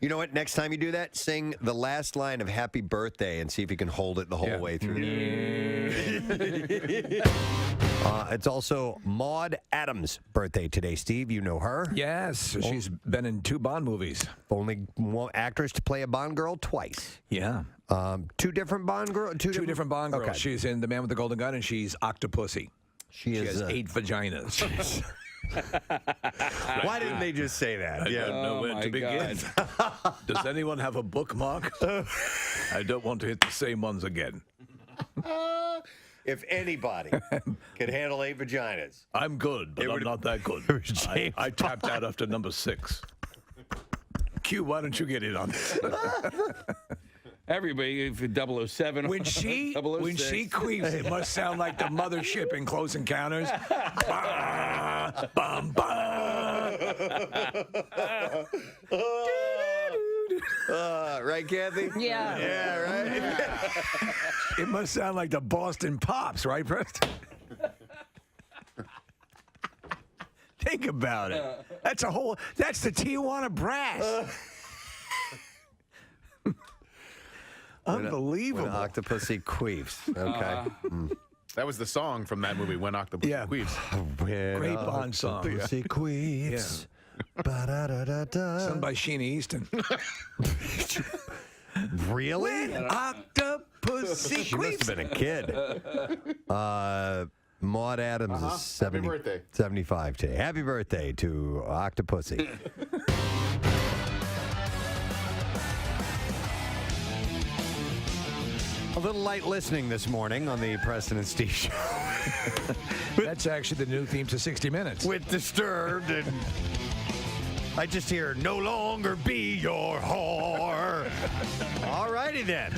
Speaker 1: You know what? Next time you do that, sing the last line of Happy Birthday and see if you can hold it the whole way through. It's also Maude Adams' birthday today, Steve. You know her?
Speaker 3: Yes. She's been in 2 Bond movies.
Speaker 1: Only one actress to play a Bond girl twice.
Speaker 3: Yeah.
Speaker 1: 2 different Bond girls?
Speaker 3: Two different Bond girls.
Speaker 1: Okay.
Speaker 3: She's in The Man with the Golden Gun, and she's Octopussy.
Speaker 1: She
Speaker 3: has 8 vaginas.
Speaker 1: Why didn't they just say that?
Speaker 3: I don't know where to begin. Does anyone have a bookmark? I don't want to hit the same ones again.
Speaker 1: If anybody could handle 8 vaginas.
Speaker 3: I'm good, but I'm not that good. I tapped out after number 6. Q, why don't you get in on this?
Speaker 12: Everybody, if 007.
Speaker 3: When she queefs, it must sound like the mothership in Close Encounters. Bah, bum, bah.
Speaker 1: Right, Kathy?
Speaker 9: Yeah.
Speaker 1: Yeah, right?
Speaker 3: It must sound like the Boston Pops, right, Preston? Think about it. That's the Tijuana Brass. Unbelievable.
Speaker 1: When Octopussy queefs. Okay.
Speaker 8: That was the song from that movie, When Octopus Queefs.
Speaker 1: Great
Speaker 3: Bond song.
Speaker 1: Octopussy queefs. Ba-da-da-da-da.
Speaker 3: Sung by Sheena Easton.
Speaker 1: Really?
Speaker 3: When Octopussy
Speaker 1: She must have been a kid. Maude Adams is 70,
Speaker 8: Happy birthday.
Speaker 1: 75 today. Happy birthday to Octopussy. A little light listening this morning on the Preston and Steve Show.
Speaker 3: That's actually the new theme to 60 Minutes.
Speaker 1: With Disturbed, and I just hear, no longer be your whore. All righty then.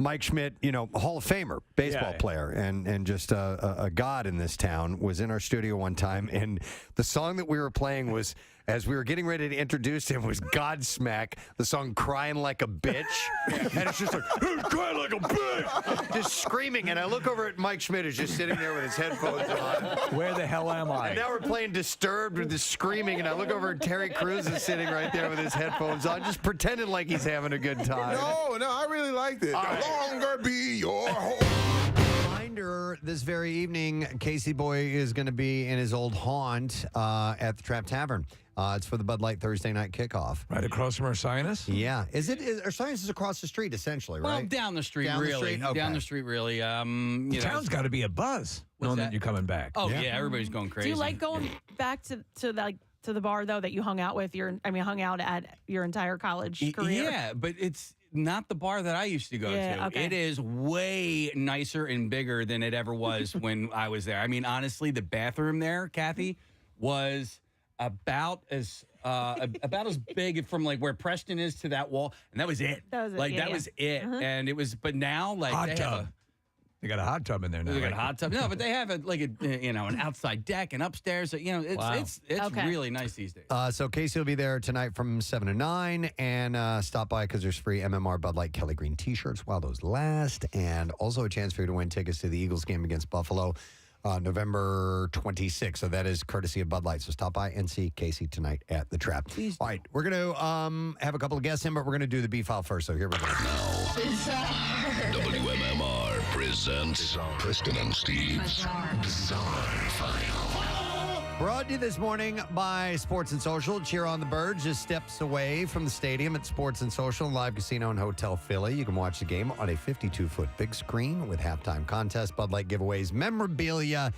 Speaker 1: Mike Schmidt, Hall of Famer, baseball player, and just a god in this town, was in our studio one time, and the song that we were playing was, as we were getting ready to introduce him, was Godsmack, the song Crying Like a Bitch. And it's just like, crying like a bitch! Just screaming. And I look over at Mike Schmidt, who's just sitting there with his headphones on.
Speaker 3: Where the hell am I?
Speaker 1: And now we're playing Disturbed with this screaming, and I look over at Terry Crews is sitting right there with his headphones on, just pretending like he's having a good time.
Speaker 4: No, I really liked it. No longer be your home.
Speaker 1: Reminder, this very evening, Casey Boy is going to be in his old haunt at the Trap Tavern. It's for the Bud Light Thursday night kickoff.
Speaker 3: Right across from Ursinus?
Speaker 1: Yeah. Ursinus is across the street, essentially, right?
Speaker 19: Well, down the street,
Speaker 1: Down the
Speaker 19: really.
Speaker 1: street? Okay.
Speaker 19: Down the street, really.
Speaker 3: The town's got to be a buzz, knowing that you're coming back.
Speaker 19: Oh, yeah, everybody's going crazy.
Speaker 9: Do you like going back to the bar though that you hung out with hung out at your entire college career?
Speaker 19: Yeah, but it's not the bar that I used to go to.
Speaker 9: Okay.
Speaker 19: It is way nicer and bigger than it ever was when I was there. I mean, honestly, the bathroom there, Kathy, was about as big from like where Preston is to that wall, and that was it.
Speaker 9: That was it.
Speaker 19: Like
Speaker 9: yeah,
Speaker 19: that
Speaker 9: yeah.
Speaker 19: was it. And it was, but now like
Speaker 3: Hot
Speaker 19: they
Speaker 3: tub.
Speaker 19: have
Speaker 3: They got a hot tub in there now.
Speaker 19: They got
Speaker 3: right?
Speaker 19: a hot tub. No, but they have an outside deck and upstairs. It's really nice these days.
Speaker 1: So Casey will be there tonight from 7 to 9, and stop by because there's free MMR Bud Light Kelly Green T-shirts while those last, and also a chance for you to win tickets to the Eagles game against Buffalo November 26th. So that is courtesy of Bud Light. So stop by and see Casey tonight at the Trap. All right, we're going to have a couple of guests in, but we're going to do the B-file first. So here we go.
Speaker 6: WMMR presents Preston and Steve's Bizarre File.
Speaker 1: Brought to you this morning by Sports and Social. Cheer on the Birds, just steps away from the stadium at Sports and Social, Live Casino and Hotel Philly. You can watch the game on a 52-foot big screen with halftime contests, Bud Light giveaways, memorabilia,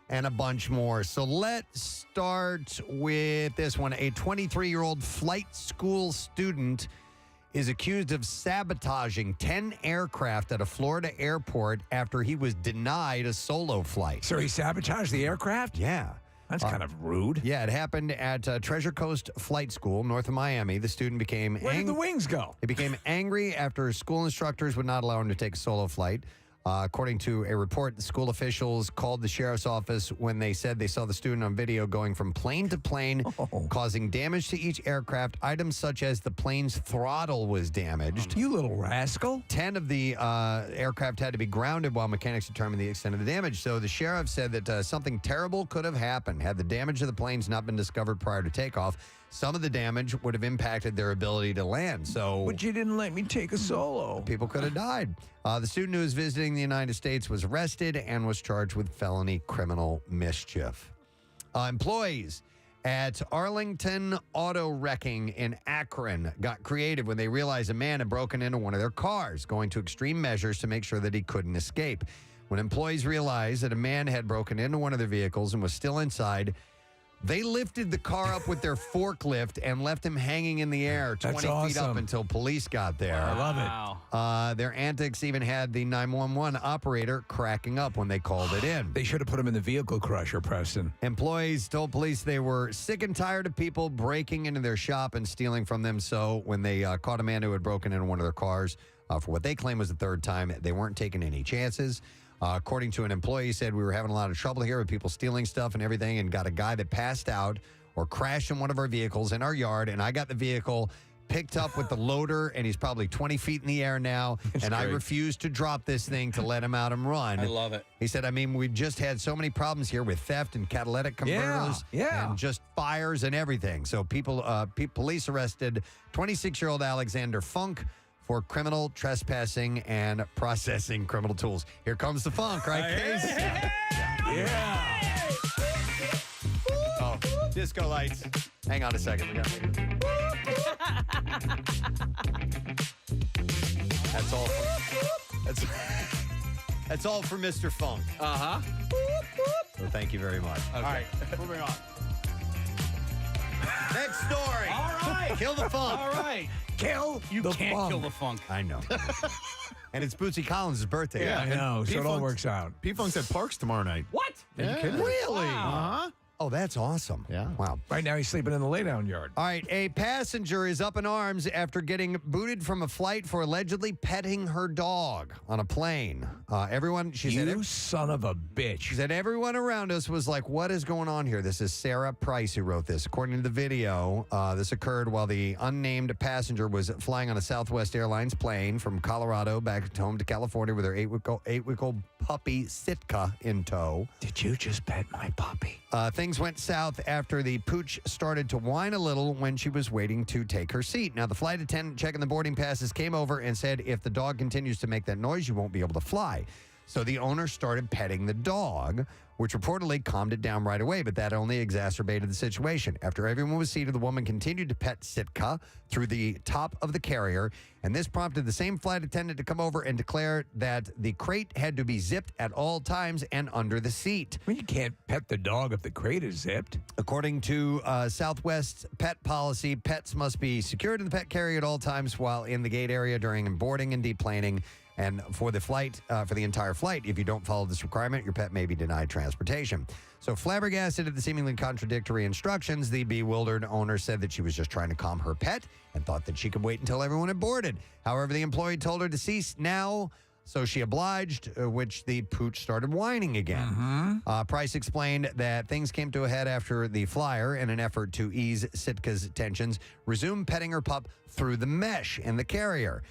Speaker 1: and a bunch more. So let's start with this one. A 23-year-old flight school student is accused of sabotaging 10 aircraft at a Florida airport after he was denied a solo flight.
Speaker 3: So he sabotaged the aircraft?
Speaker 1: Yeah.
Speaker 3: That's kind of rude.
Speaker 1: Yeah, it happened at Treasure Coast Flight School, north of Miami. The student became
Speaker 3: Where did the wings go?
Speaker 1: He became angry after school instructors would not allow him to take a solo flight. According to a report, the school officials called the sheriff's office when they said they saw the student on video going from plane to plane, causing damage to each aircraft. Items such as the plane's throttle was damaged.
Speaker 3: You little rascal.
Speaker 1: 10 of the aircraft had to be grounded while mechanics determined the extent of the damage. So the sheriff said that something terrible could have happened had the damage of the planes not been discovered prior to takeoff. Some of the damage would have impacted their ability to land. But
Speaker 3: you didn't let me take a solo.
Speaker 1: People could have died. The student who was visiting the United States was arrested and was charged with felony criminal mischief. Employees at Arlington Auto Wrecking in Akron got creative when they realized a man had broken into one of their cars, going to extreme measures to make sure that he couldn't escape. When employees realized that a man had broken into one of their vehicles and was still inside, they lifted the car up with their forklift and left him hanging in the air 20 feet up
Speaker 3: awesome.
Speaker 1: until police got there.
Speaker 3: I love
Speaker 1: it. Their antics even had the 911 operator cracking up when they called it in.
Speaker 3: They should have put him in the vehicle crusher, Preston.
Speaker 1: Employees told police they were sick and tired of people breaking into their shop and stealing from them. So when they caught a man who had broken into one of their cars for what they claim was the third time, they weren't taking any chances. According to an employee, he said, we were having a lot of trouble here with people stealing stuff and everything, and got a guy that passed out or crashed in one of our vehicles in our yard, and I got the vehicle picked up with the loader, and he's probably 20 feet in the air now, and I refuse to drop this thing to let him out and run.
Speaker 19: I love it.
Speaker 1: He said, we've just had so many problems here with theft and catalytic converters and just fires and everything. So police arrested 26-year-old Alexander Funk for criminal trespassing and processing criminal tools. Here comes the funk, right, Case? Yeah. Oh, disco lights. Hang on a second. We got That's all. That's all for Mr. Funk.
Speaker 19: Uh-huh.
Speaker 1: So thank you very much.
Speaker 19: Okay.
Speaker 1: All right, moving on. Next story.
Speaker 19: All right.
Speaker 1: Kill the funk.
Speaker 19: All right.
Speaker 3: You
Speaker 19: can't kill the funk.
Speaker 1: I know. And it's Bootsy Collins' birthday.
Speaker 3: Yeah, I know. So it all
Speaker 8: P-Funk's-
Speaker 3: works out.
Speaker 8: P-Funk's at Parks tomorrow night.
Speaker 19: What?
Speaker 8: Yeah.
Speaker 1: Really?
Speaker 8: Uh-huh.
Speaker 1: Oh, that's awesome.
Speaker 8: Yeah.
Speaker 1: Wow.
Speaker 3: Right now, he's sleeping in the laydown yard.
Speaker 1: All right, a passenger is up in arms after getting booted from a flight for allegedly petting her dog on a plane. She said,
Speaker 3: You son of a bitch.
Speaker 1: She said, everyone around us was like, what is going on here? This is Sarah Price who wrote this. According to the video, this occurred while the unnamed passenger was flying on a Southwest Airlines plane from Colorado back home to California with her eight-week-old puppy, Sitka, in tow.
Speaker 3: Did you just pet my puppy?
Speaker 1: Things went south after the pooch started to whine a little when she was waiting to take her seat. Now, the flight attendant checking the boarding passes came over and said, if the dog continues to make that noise, you won't be able to fly. So the owner started petting the dog, which reportedly calmed it down right away, but that only exacerbated the situation. After everyone was seated, the woman continued to pet Sitka through the top of the carrier, and this prompted the same flight attendant to come over and declare that the crate had to be zipped at all times and under the seat.
Speaker 3: Well, you can't pet the dog if the crate is zipped.
Speaker 1: According to Southwest pet policy, pets must be secured in the pet carrier at all times while in the gate area during boarding and deplaning. And for the flight, for the entire flight, if you don't follow this requirement, your pet may be denied transportation. So flabbergasted at the seemingly contradictory instructions, the bewildered owner said that she was just trying to calm her pet and thought that she could wait until everyone had boarded. However, the employee told her to cease now, so she obliged, which the pooch started whining again. Price explained that things came to a head after the flyer, in an effort to ease Sitka's tensions, resumed petting her pup through the mesh in the carrier.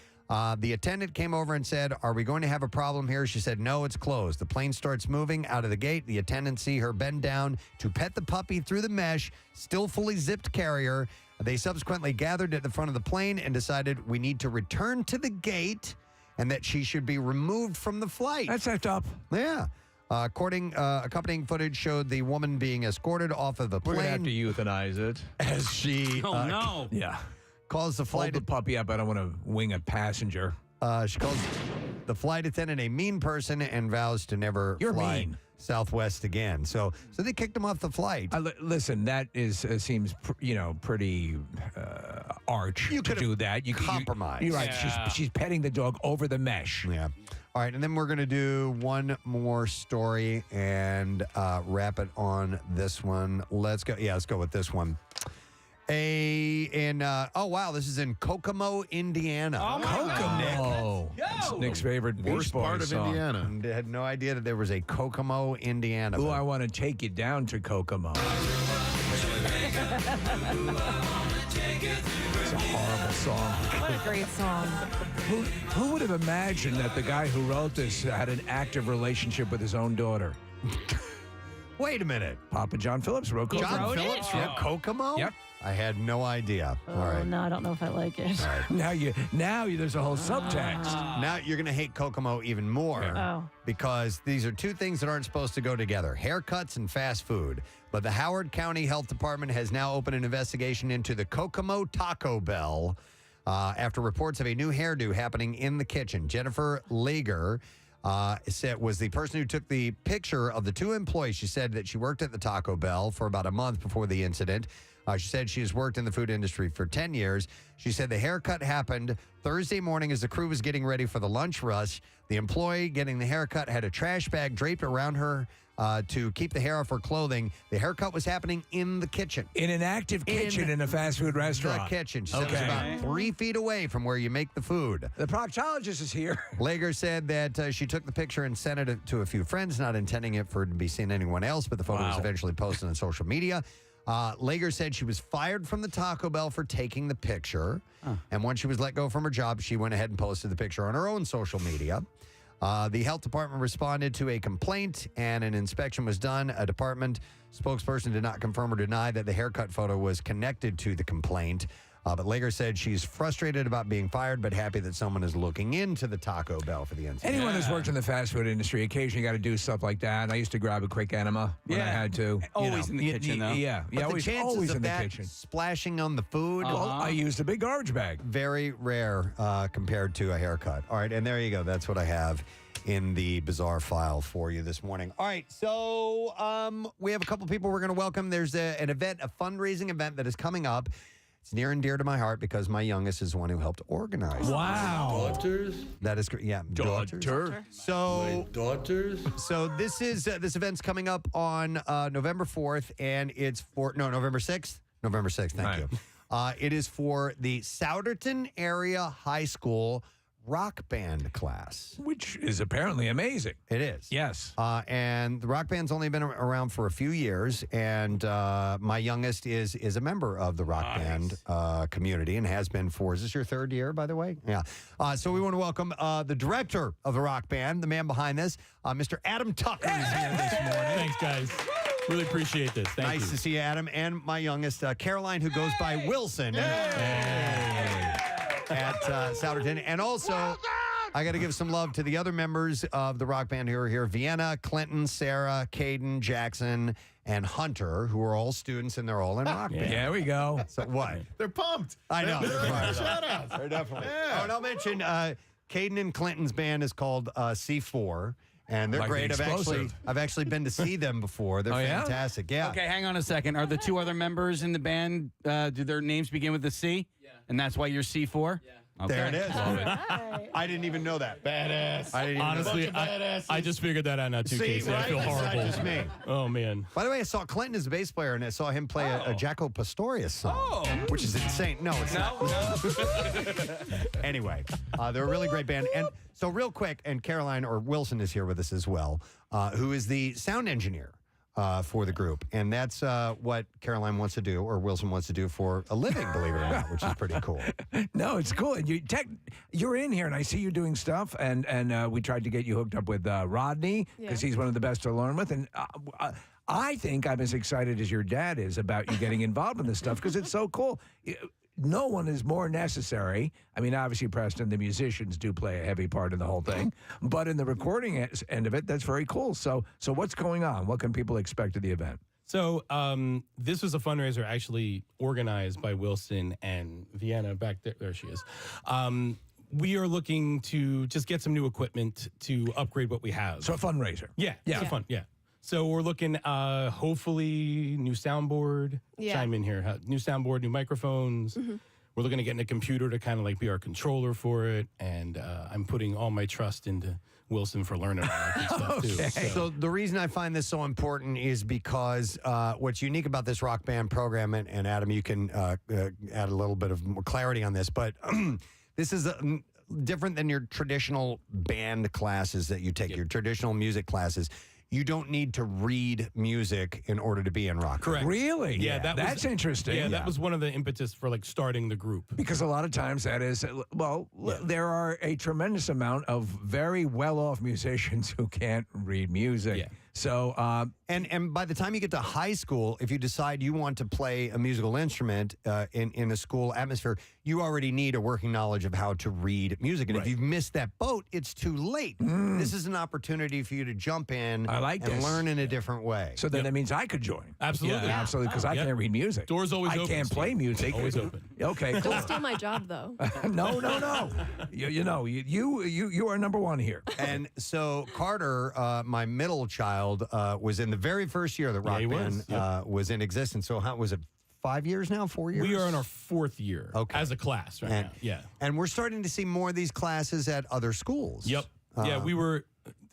Speaker 1: The attendant came over and said, are we going to have a problem here? She said, no, it's closed. The plane starts moving out of the gate. The attendants see her bend down to pet the puppy through the mesh, still fully zipped carrier. They subsequently gathered at the front of the plane and decided we need to return to the gate and that she should be removed from the flight.
Speaker 3: That's effed up.
Speaker 1: Yeah. Accompanying footage showed the woman being escorted off of the plane.
Speaker 3: We're going to have to euthanize it.
Speaker 1: As she...
Speaker 19: Oh, no.
Speaker 3: Yeah.
Speaker 1: Calls the flight...
Speaker 3: Hold the puppy up. I don't want to wing a passenger.
Speaker 1: She calls the flight attendant a mean person and vows to never fly
Speaker 3: mean.
Speaker 1: Southwest again. So they kicked him off the flight.
Speaker 3: Listen, that is seems pretty arch to do that. You
Speaker 1: compromise.
Speaker 3: You're right.
Speaker 1: Yeah.
Speaker 3: She's petting the dog over the mesh.
Speaker 1: Yeah. All right, and then we're going to do one more story and wrap it on this one. Let's go. Yeah, let's go with this one. Oh wow, this is in Kokomo, Indiana.
Speaker 3: Oh my God. It's Nick's favorite Beach
Speaker 8: Worst
Speaker 3: Boys
Speaker 8: part of
Speaker 3: song.
Speaker 8: Indiana.
Speaker 1: I had no idea that there was a Kokomo, Indiana.
Speaker 3: Ooh, I want to take you down to Kokomo. It's a horrible song.
Speaker 9: What a great song.
Speaker 3: Who would have imagined that the guy who wrote this had an active relationship with his own daughter?
Speaker 1: Wait a minute.
Speaker 3: Papa John Phillips wrote Kokomo.
Speaker 1: John Phillips wrote Kokomo?
Speaker 3: Yep.
Speaker 1: I had no idea. All right.
Speaker 9: No, I don't know if I like it.
Speaker 3: Now there's a whole subtext.
Speaker 1: Now you're going to hate Kokomo even more because these are two things that aren't supposed to go together, haircuts and fast food. But the Howard County Health Department has now opened an investigation into the Kokomo Taco Bell after reports of a new hairdo happening in the kitchen. Jennifer Lager was the person who took the picture of the two employees. She said that she worked at the Taco Bell for about a month before the incident. She said she has worked in the food industry for 10 years. She said the haircut happened Thursday morning as the crew was getting ready for the lunch rush. The employee getting the haircut had a trash bag draped around her to keep the hair off her clothing. The haircut was happening in the kitchen.
Speaker 3: In an active kitchen in a fast food restaurant.
Speaker 1: The kitchen. She said it was about 3 feet away from where you make the food.
Speaker 3: The proctologist is here.
Speaker 1: Lager said that she took the picture and sent it to a few friends, not intending it for it to be seen anyone else, but the photo was eventually posted on social media. Lager said she was fired from the Taco Bell for taking the picture. And once she was let go from her job, she went ahead and posted the picture on her own social media. The health department responded to a complaint and an inspection was done. A department spokesperson did not confirm or deny that the haircut photo was connected to the complaint. But Lager said she's frustrated about being fired, but happy that someone is looking into the Taco Bell for the incident.
Speaker 3: Anyone who's worked in the fast food industry occasionally got to do stuff like that. And I used to grab a quick enema when I had to.
Speaker 19: Always in the kitchen, though.
Speaker 3: Yeah,
Speaker 1: But the
Speaker 3: always
Speaker 1: chances
Speaker 3: in
Speaker 1: of
Speaker 3: the
Speaker 1: that
Speaker 3: kitchen.
Speaker 1: splashing on the food,
Speaker 3: Well, I used a big garbage bag.
Speaker 1: very rare compared to a haircut. All right, and there you go. That's what I have in the bizarre file for you this morning. All right, so we have a couple people we're going to welcome. There's an event, a fundraising event that is coming up. It's near and dear to my heart because my youngest is the one who helped organize.
Speaker 5: Wow. Daughters?
Speaker 1: That is correct. Yeah,
Speaker 5: Daughter.
Speaker 1: So,
Speaker 5: My daughters?
Speaker 1: so this event's coming up on November 4th, and it's for November 6th. November 6th. Thank you. It is for the Souderton Area High School rock band class,
Speaker 3: which is apparently amazing.
Speaker 1: It is.
Speaker 3: Yes.
Speaker 1: And the rock band's only been around for a few years, and my youngest is a member of the rock band community and has been for, is this your third year, by the way? Yeah. So we want to welcome the director of the rock band, the man behind this, Mr. Adam Tucker is here this morning.
Speaker 13: Thanks, guys. Really appreciate this. Thank you.
Speaker 1: Nice to see you, Adam. And my youngest, Caroline, who goes by Wilson. At Souderton. And also, I got to give some love to the other members of the rock band who are here. Vienna, Clinton, Sarah, Caden, Jackson, and Hunter, who are all students, and they're all in rock band.
Speaker 3: There we go.
Speaker 1: So what?
Speaker 8: They're pumped.
Speaker 1: I know.
Speaker 8: Shout out.
Speaker 1: They're definitely.
Speaker 8: Yeah.
Speaker 1: Oh, and I'll mention Caden and Clinton's band is called C4. And they're
Speaker 3: Like
Speaker 1: great.
Speaker 3: the
Speaker 1: I've actually been to see them before. They're fantastic. Yeah.
Speaker 19: Okay, hang on a second. Are the two other members in the band, do their names begin with the C? Yeah. And that's why you're C4? Yeah. Okay.
Speaker 1: There it is.
Speaker 19: Love it.
Speaker 1: I didn't even know that.
Speaker 8: Badass.
Speaker 1: I didn't even
Speaker 13: Honestly,
Speaker 1: know that.
Speaker 13: I just figured that out now too,
Speaker 1: See,
Speaker 13: Casey.
Speaker 1: right?
Speaker 13: I feel
Speaker 1: It's not
Speaker 13: horrible.
Speaker 1: just me.
Speaker 13: Oh, man.
Speaker 1: By the way, I saw Clinton as a bass player, and I saw him play a Jaco Pastorius song, which is insane. No, it's not. Anyway, they're a really great band. And so real quick, and Caroline or Wilson is here with us as well, who is the sound engineer for the group. And that's what Caroline wants to do, or Wilson wants to do for a living, believe it or not, which is pretty cool.
Speaker 3: No, it's cool. And you're in here, and I see you doing stuff. And we tried to get you hooked up with Rodney because he's one of the best to learn with. And I think I'm as excited as your dad is about you getting involved in this stuff because it's so cool. No one is more necessary. I mean, obviously, Preston, the musicians do play a heavy part in the whole thing, but in the recording end of it, that's very cool. So what's going on? What can people expect at the event?
Speaker 13: So this was a fundraiser actually organized by Wilson and Vienna back there. There she is. We are looking to just get some new equipment to upgrade what we have.
Speaker 3: So a fundraiser.
Speaker 13: Yeah. Yeah. So we're looking, hopefully, new soundboard.
Speaker 23: Yeah.
Speaker 13: Chime in here. New soundboard, new microphones.
Speaker 23: Mm-hmm.
Speaker 13: We're looking to get a computer to kind of like be our controller for it. And I'm putting all my trust into Wilson for learning all that good stuff, too.
Speaker 1: So the reason I find this so important is because what's unique about this rock band program, and Adam, you can add a little bit of more clarity on this, but this is different than your traditional band classes that you take, your traditional music classes. You don't need to read music in order to be in rock.
Speaker 13: Correct.
Speaker 3: Really?
Speaker 13: Yeah,
Speaker 3: that's interesting.
Speaker 13: Yeah, that was one of the impetus for like starting the group.
Speaker 3: Because a lot of times that is, there are a tremendous amount of very well-off musicians who can't read music.
Speaker 13: Yeah.
Speaker 1: So, and by the time you get to high school, if you decide you want to play a musical instrument in a school atmosphere, you already need a working knowledge of how to read music. And if you've missed that boat, it's too late. This is an opportunity for you to jump in and learn in a different way.
Speaker 3: So then that means I could join.
Speaker 13: Absolutely.
Speaker 3: Yeah, absolutely, because I can't read music.
Speaker 13: Doors always open.
Speaker 3: I can't play music.
Speaker 13: Always open.
Speaker 3: Okay, cool.
Speaker 23: Don't steal my job, though.
Speaker 3: No. You are number one here.
Speaker 1: And so Carter, my middle child, was in the very first year that Rock Band was in existence. So how was it? 5 years now? 4 years?
Speaker 13: We are in our fourth year as a class right now. Yeah.
Speaker 1: And we're starting to see more of these classes at other schools.
Speaker 13: Yep.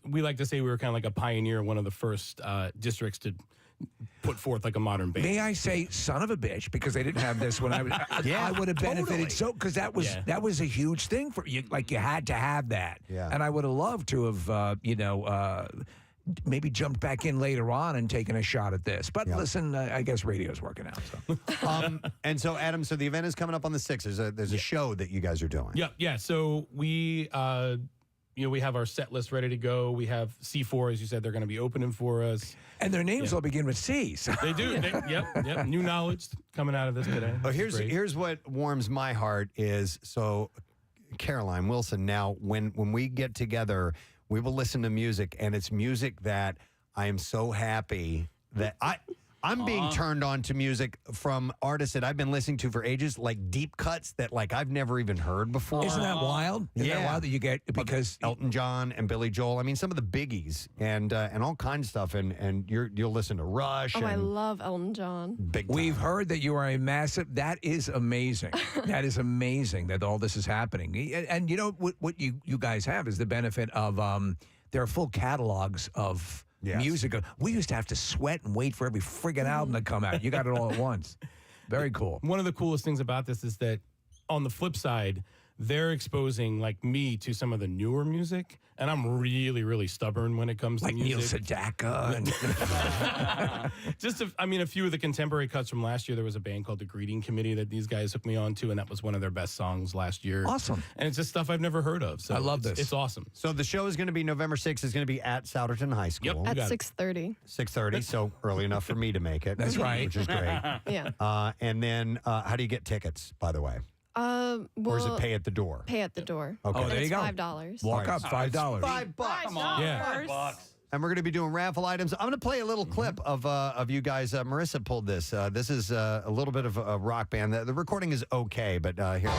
Speaker 13: We like to say we were kind of like a pioneer, one of the first districts to put forth like a modern band.
Speaker 3: May I say, son of a bitch, because they didn't have this when I was. I would have benefited so because that was a huge thing for you. Like you had to have that.
Speaker 1: Yeah.
Speaker 3: And I would have loved to have maybe jumped back in later on and taken a shot at this. But listen, I guess radio's working out. So.
Speaker 1: And so, Adam, so the event is coming up on the 6th. There's a show that you guys are doing.
Speaker 13: Yeah. So we, we have our set list ready to go. We have C4, as you said, they're going to be opening for us.
Speaker 3: And their names all begin with C. So.
Speaker 13: They do. Yep. New knowledge coming out of this today.
Speaker 1: Oh, here's what warms my heart is, so Caroline, Wilson, now when we get together, we will listen to music, and it's music that I am so happy that I'm being turned on to music from artists that I've been listening to for ages, like deep cuts that like I've never even heard before.
Speaker 3: Isn't that wild? Isn't that wild that you get because
Speaker 1: Elton John and Billy Joel? I mean, some of the biggies and all kinds of stuff. And you'll listen to Rush.
Speaker 14: Oh,
Speaker 1: and
Speaker 14: I love Elton John.
Speaker 1: Big time.
Speaker 3: We've heard that you are a massive. That is amazing. That is amazing that all this is happening. And you know what you guys have is the benefit of there are full catalogs of music. We used to have to sweat and wait for every friggin' album to come out. You got it all at once. Very cool.
Speaker 13: One of the coolest things about this is that on the flip side, they're exposing like me to some of the newer music, and I'm really, really stubborn when it comes
Speaker 3: like
Speaker 13: to music.
Speaker 3: Neil Sedaka.
Speaker 13: And a few of the contemporary cuts from last year. There was a band called The Greeting Committee that these guys hooked me on to, and that was one of their best songs last year.
Speaker 3: Awesome.
Speaker 13: And it's just stuff I've never heard of. So
Speaker 1: I love this.
Speaker 13: It's awesome.
Speaker 1: So the show is going to be November 6th. It's going to be at Souderton High School.
Speaker 14: At 6:30.
Speaker 1: 6:30, so early enough for me to make it.
Speaker 3: That's right.
Speaker 1: Which is great.
Speaker 14: Yeah.
Speaker 1: And then how do you get tickets, by the way? Or is it pay at the door?
Speaker 14: Pay at the door.
Speaker 1: Okay.
Speaker 14: And
Speaker 1: there you
Speaker 14: it's
Speaker 1: go.
Speaker 14: $5.
Speaker 3: Walk up, $5.
Speaker 1: $5.
Speaker 13: Come on. Yeah.
Speaker 1: And we're going to be doing raffle items. I'm going to play a little clip of you guys. Marissa pulled this. This is a little bit of a rock band. The recording is okay, but here.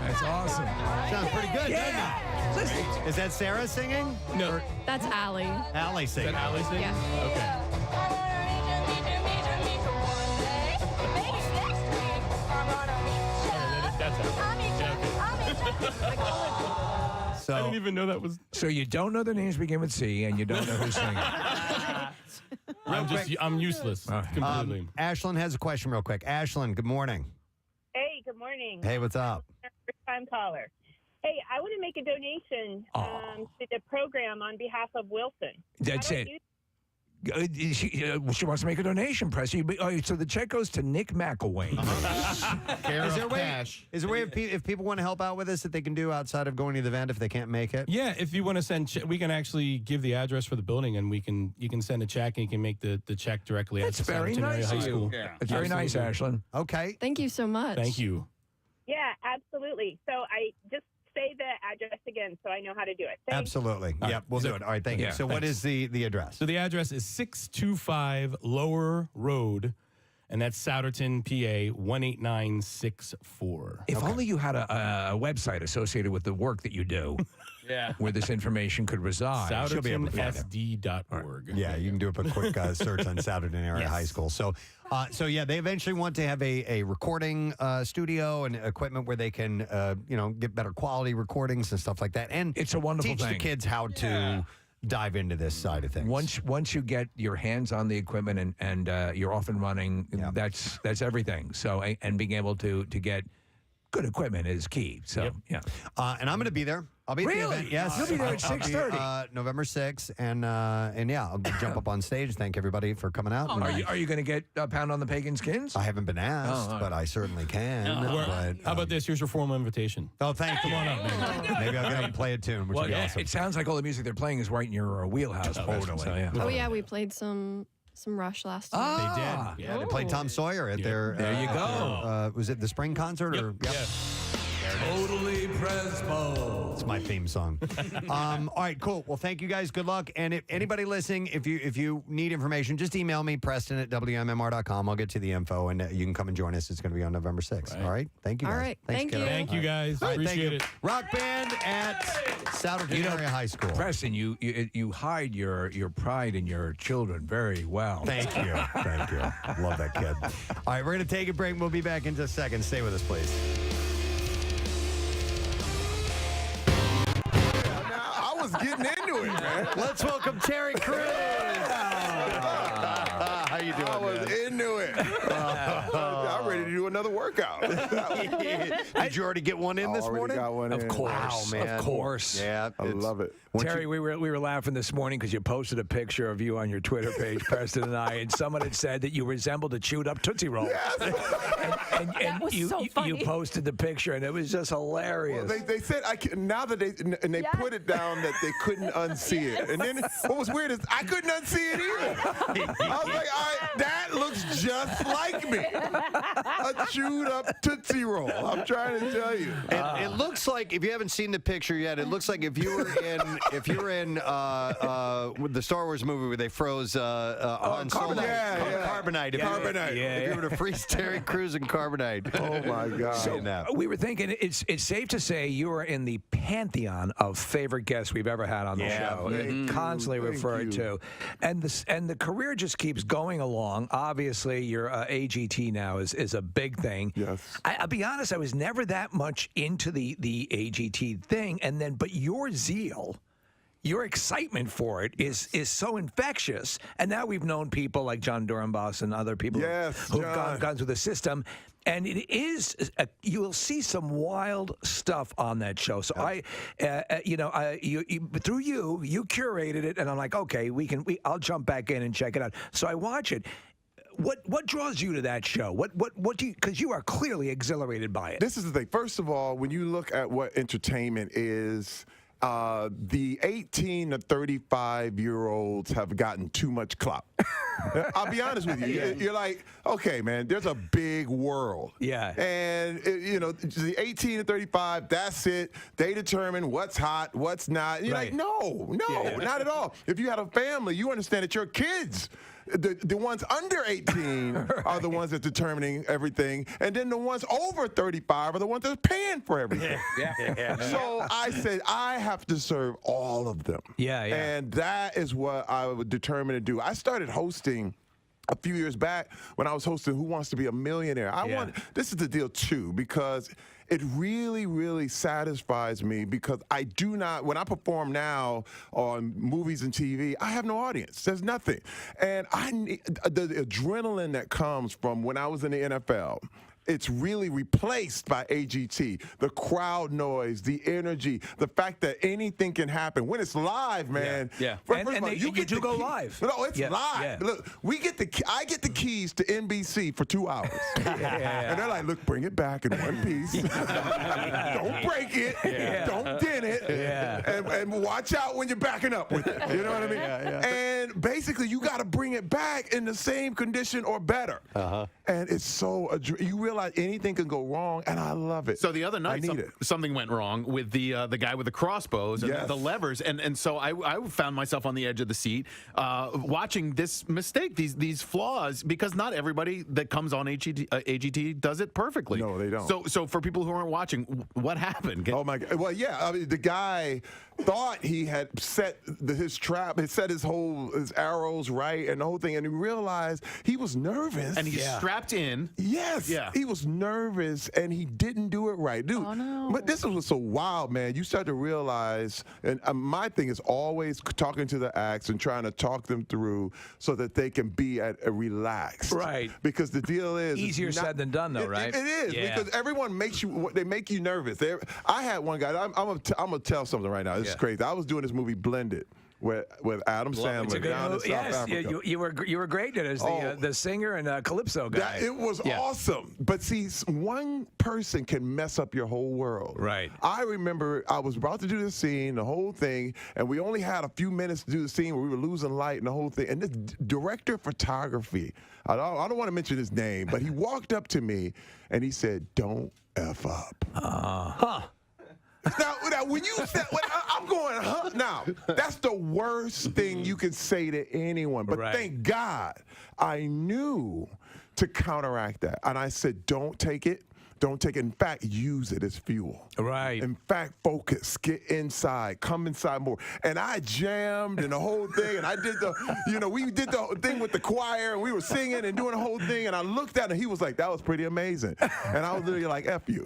Speaker 3: That's awesome.
Speaker 1: Sounds pretty good,
Speaker 3: Yeah.
Speaker 1: doesn't it? Is that Sarah singing?
Speaker 13: No.
Speaker 14: That's Allie.
Speaker 1: Allie singing.
Speaker 13: Is that Allie singing?
Speaker 14: Yeah.
Speaker 13: Okay. That's Allie.
Speaker 1: So
Speaker 13: I didn't even know that was.
Speaker 3: So you don't know the names begin with C, and you don't know who's singing.
Speaker 13: I'm useless completely.
Speaker 1: Ashlyn has a question real quick. Ashlyn, good morning.
Speaker 15: Hey, good morning.
Speaker 1: Hey, what's up?
Speaker 15: First time caller. Hey, I want to make a donation to the program on behalf of Wilson.
Speaker 3: That's it. She wants to make a donation, Preston. So the check goes to Nick McElwain.
Speaker 1: Is there a way if people want to help out with this that they can do outside of going to the event if they can't make it?
Speaker 13: Yeah, if you want to send, we can actually give the address for the building, and you can send a check, and you can make the check directly at
Speaker 3: That's
Speaker 13: the
Speaker 3: very
Speaker 13: Souderton Area
Speaker 3: nice
Speaker 13: High
Speaker 3: of you.
Speaker 13: School.
Speaker 3: Yeah. It's very nice, Ashlyn.
Speaker 1: Okay.
Speaker 14: Thank you so much.
Speaker 13: Thank you.
Speaker 15: Yeah, absolutely. So I just say the address again so I know how to do it. Thanks.
Speaker 1: Absolutely.
Speaker 13: All
Speaker 1: Yep,
Speaker 13: right.
Speaker 1: we'll do it. All right, thank you.
Speaker 13: Yeah,
Speaker 1: So what
Speaker 13: thanks.
Speaker 1: is the address?
Speaker 13: So the address is 625 Lower Road, and that's Souderton, PA 18964.
Speaker 3: If only you had a website associated with the work that you do.
Speaker 19: Yeah.
Speaker 3: Where this information could reside.
Speaker 1: She'll be able to find it.
Speaker 13: SoudertonSD.org.
Speaker 1: Yeah, you can do a quick search on Souderton Area High School. So yeah, they eventually want to have a recording studio and equipment where they can, get better quality recordings and stuff like that. And
Speaker 3: it's a wonderful
Speaker 1: teach
Speaker 3: thing.
Speaker 1: the kids how to dive into this side of things.
Speaker 3: Once you get your hands on the equipment and you're off and running, that's everything. So and being able to get good equipment is key. So yeah.
Speaker 1: And I'm going to be there. I'll be at the event. Yes,
Speaker 3: You'll be there at
Speaker 1: I'll be,
Speaker 3: 6:30.
Speaker 1: November 6th, and yeah, I'll jump up on stage. Thank everybody for coming out.
Speaker 3: Are you going to get a pound on the pagan skins?
Speaker 1: I haven't been asked, but I certainly can. But,
Speaker 13: How about this? Here's your formal invitation.
Speaker 1: Oh, thank you.
Speaker 13: Come on up, man.
Speaker 1: Maybe I'll get up and play a tune, which would be awesome.
Speaker 3: It sounds like all the music they're playing is right in your wheelhouse.
Speaker 1: Totally.
Speaker 3: So, yeah.
Speaker 14: Oh yeah, we played some Rush last time.
Speaker 1: They did. Yeah, they played Tom Sawyer at their.
Speaker 3: There you go.
Speaker 1: Was it the spring concert or? Yep.
Speaker 3: Totally Prespo.
Speaker 1: It's my theme song. All right, cool. Well, thank you guys. Good luck. And if anybody listening, if you need information, just email me, Preston at WMMR.com. I'll get you the info, and you can come and join us. It's going to be on November 6th. All right? Thank you guys.
Speaker 14: All right.
Speaker 1: Thanks,
Speaker 14: Thank
Speaker 1: kiddo.
Speaker 14: you.
Speaker 13: Thank you, guys.
Speaker 1: All right,
Speaker 13: Appreciate
Speaker 1: thank you.
Speaker 13: it.
Speaker 1: Rock band at Souderton Area High School.
Speaker 3: Preston, you hide your pride in your children very well.
Speaker 1: Thank you. Thank you. Love that kid. All right, we're going to take a break. We'll be back in just a second. Stay with us, please.
Speaker 4: I was getting into it, man.
Speaker 1: Let's welcome Terry Crews. How you doing,
Speaker 4: I was into it. I'm ready to do another workout.
Speaker 1: Did you already get one in this morning?
Speaker 4: Got one in.
Speaker 3: Of course.
Speaker 1: Wow, man.
Speaker 3: Of course.
Speaker 1: Yeah,
Speaker 4: I love it.
Speaker 3: Terry, we were laughing this morning because you posted a picture of you on your Twitter page, Preston and I, and someone had said that you resembled a chewed up Tootsie Roll.
Speaker 4: Yes.
Speaker 3: And
Speaker 9: That was
Speaker 3: you,
Speaker 9: so
Speaker 3: you
Speaker 9: funny.
Speaker 3: posted the picture, and it was just hilarious.
Speaker 4: Well, they said now that they put it down that they couldn't unsee it, and then what was weird is I couldn't unsee it either. I was like, all right, that looks just like me, a chewed up Tootsie Roll. I'm trying to tell you.
Speaker 1: It looks like, if you haven't seen the picture yet, it looks like if you were in with the Star Wars movie where they froze Han Solo. Carbonite. If you were to freeze Terry Crews in carbonite.
Speaker 4: Oh my God.
Speaker 3: So we were thinking it's safe to say you are in the pantheon of favorite guests we've ever had on the show. Constantly referred to, and the career just keeps going along. Obviously, your AGT now is a big thing.
Speaker 4: Yes.
Speaker 3: I'll be honest, I was never that much into the AGT thing, but your zeal. Your excitement for it is so infectious, and now we've known people like John Dorenbos and other people who've gone through the system, and it is you will see some wild stuff on that show. So through you curated it, and I'm like, okay, I'll jump back in and check it out. So I watch it. What draws you to that show? What do you? Because you are clearly exhilarated by it.
Speaker 4: This is the thing. First of all, when you look at what entertainment is. The 18 to 35-year-olds have gotten too much clout. I'll be honest with you. You're like, okay, man, there's a big world.
Speaker 3: Yeah.
Speaker 4: And, the 18 to 35, that's it. They determine what's hot, what's not. You're like, no, not at all. If you had a family, you understand that your kids, the ones under 18 are the ones that's determining everything. And then the ones over 35 are the ones that's paying for everything. So I said, I have to serve all of them. And that is what I was determined to do. I started hosting a few years back when I was hosting Who Wants to Be a Millionaire. This is the deal too, because it really, really satisfies me, because I do not, when I perform now on movies and TV, I have no audience. There's nothing. And I need the adrenaline that comes from when I was in the NFL. It's really replaced by AGT. The crowd noise, the energy, the fact that anything can happen. When it's live, man.
Speaker 3: You get to go live.
Speaker 4: No, it's live. Look, I get the keys to NBC for 2 hours. And they're like, look, bring it back in one piece. Don't break it. Don't dent it. And watch out when you're backing up with it. You know what I mean? And basically, you got to bring it back in the same condition or better. And it's so, you realize anything can go wrong, and I love it.
Speaker 8: So the other night, something went wrong with the guy with the crossbows and the levers, and so I found myself on the edge of the seat watching this mistake, these flaws, because not everybody that comes on AGT does it perfectly.
Speaker 4: No, they don't.
Speaker 8: So for people who aren't watching, what happened?
Speaker 4: Oh my God! Well, I mean, the guy thought he had set his trap, had set his arrows right, and the whole thing, and he realized he was nervous,
Speaker 8: and he's strapped in.
Speaker 4: Yes, he was nervous, and he didn't do it right, dude.
Speaker 9: Oh no!
Speaker 4: But this was so wild, man. You start to realize, and my thing is always talking to the acts and trying to talk them through so that they can be relaxed.
Speaker 3: Right.
Speaker 4: Because the deal is
Speaker 3: easier said than done, though, right?
Speaker 4: It is, because everyone makes you. They make you nervous. I had one guy. I'm gonna tell something right now. This is crazy. I was doing this movie Blended with Adam Sandler down in South Africa.
Speaker 3: You were great as the singer and calypso guy.
Speaker 4: It was awesome. But see, one person can mess up your whole world.
Speaker 3: Right.
Speaker 4: I remember I was about to do the scene, the whole thing, and we only had a few minutes to do the scene where we were losing light and the whole thing. And this director of photography, I don't want to mention his name, but he walked up to me and he said, "Don't F up." Now, when you said, I'm going, now, that's the worst thing you can say to anyone. But thank God I knew to counteract that. And I said, don't take it. Don't take it. In fact, use it as fuel.
Speaker 3: Right.
Speaker 4: In fact, focus. Get inside. Come inside more. And I jammed and the whole thing. And I did we did the thing with the choir. And we were singing and doing the whole thing. And I looked at him. He was like, that was pretty amazing. And I was literally like, F you.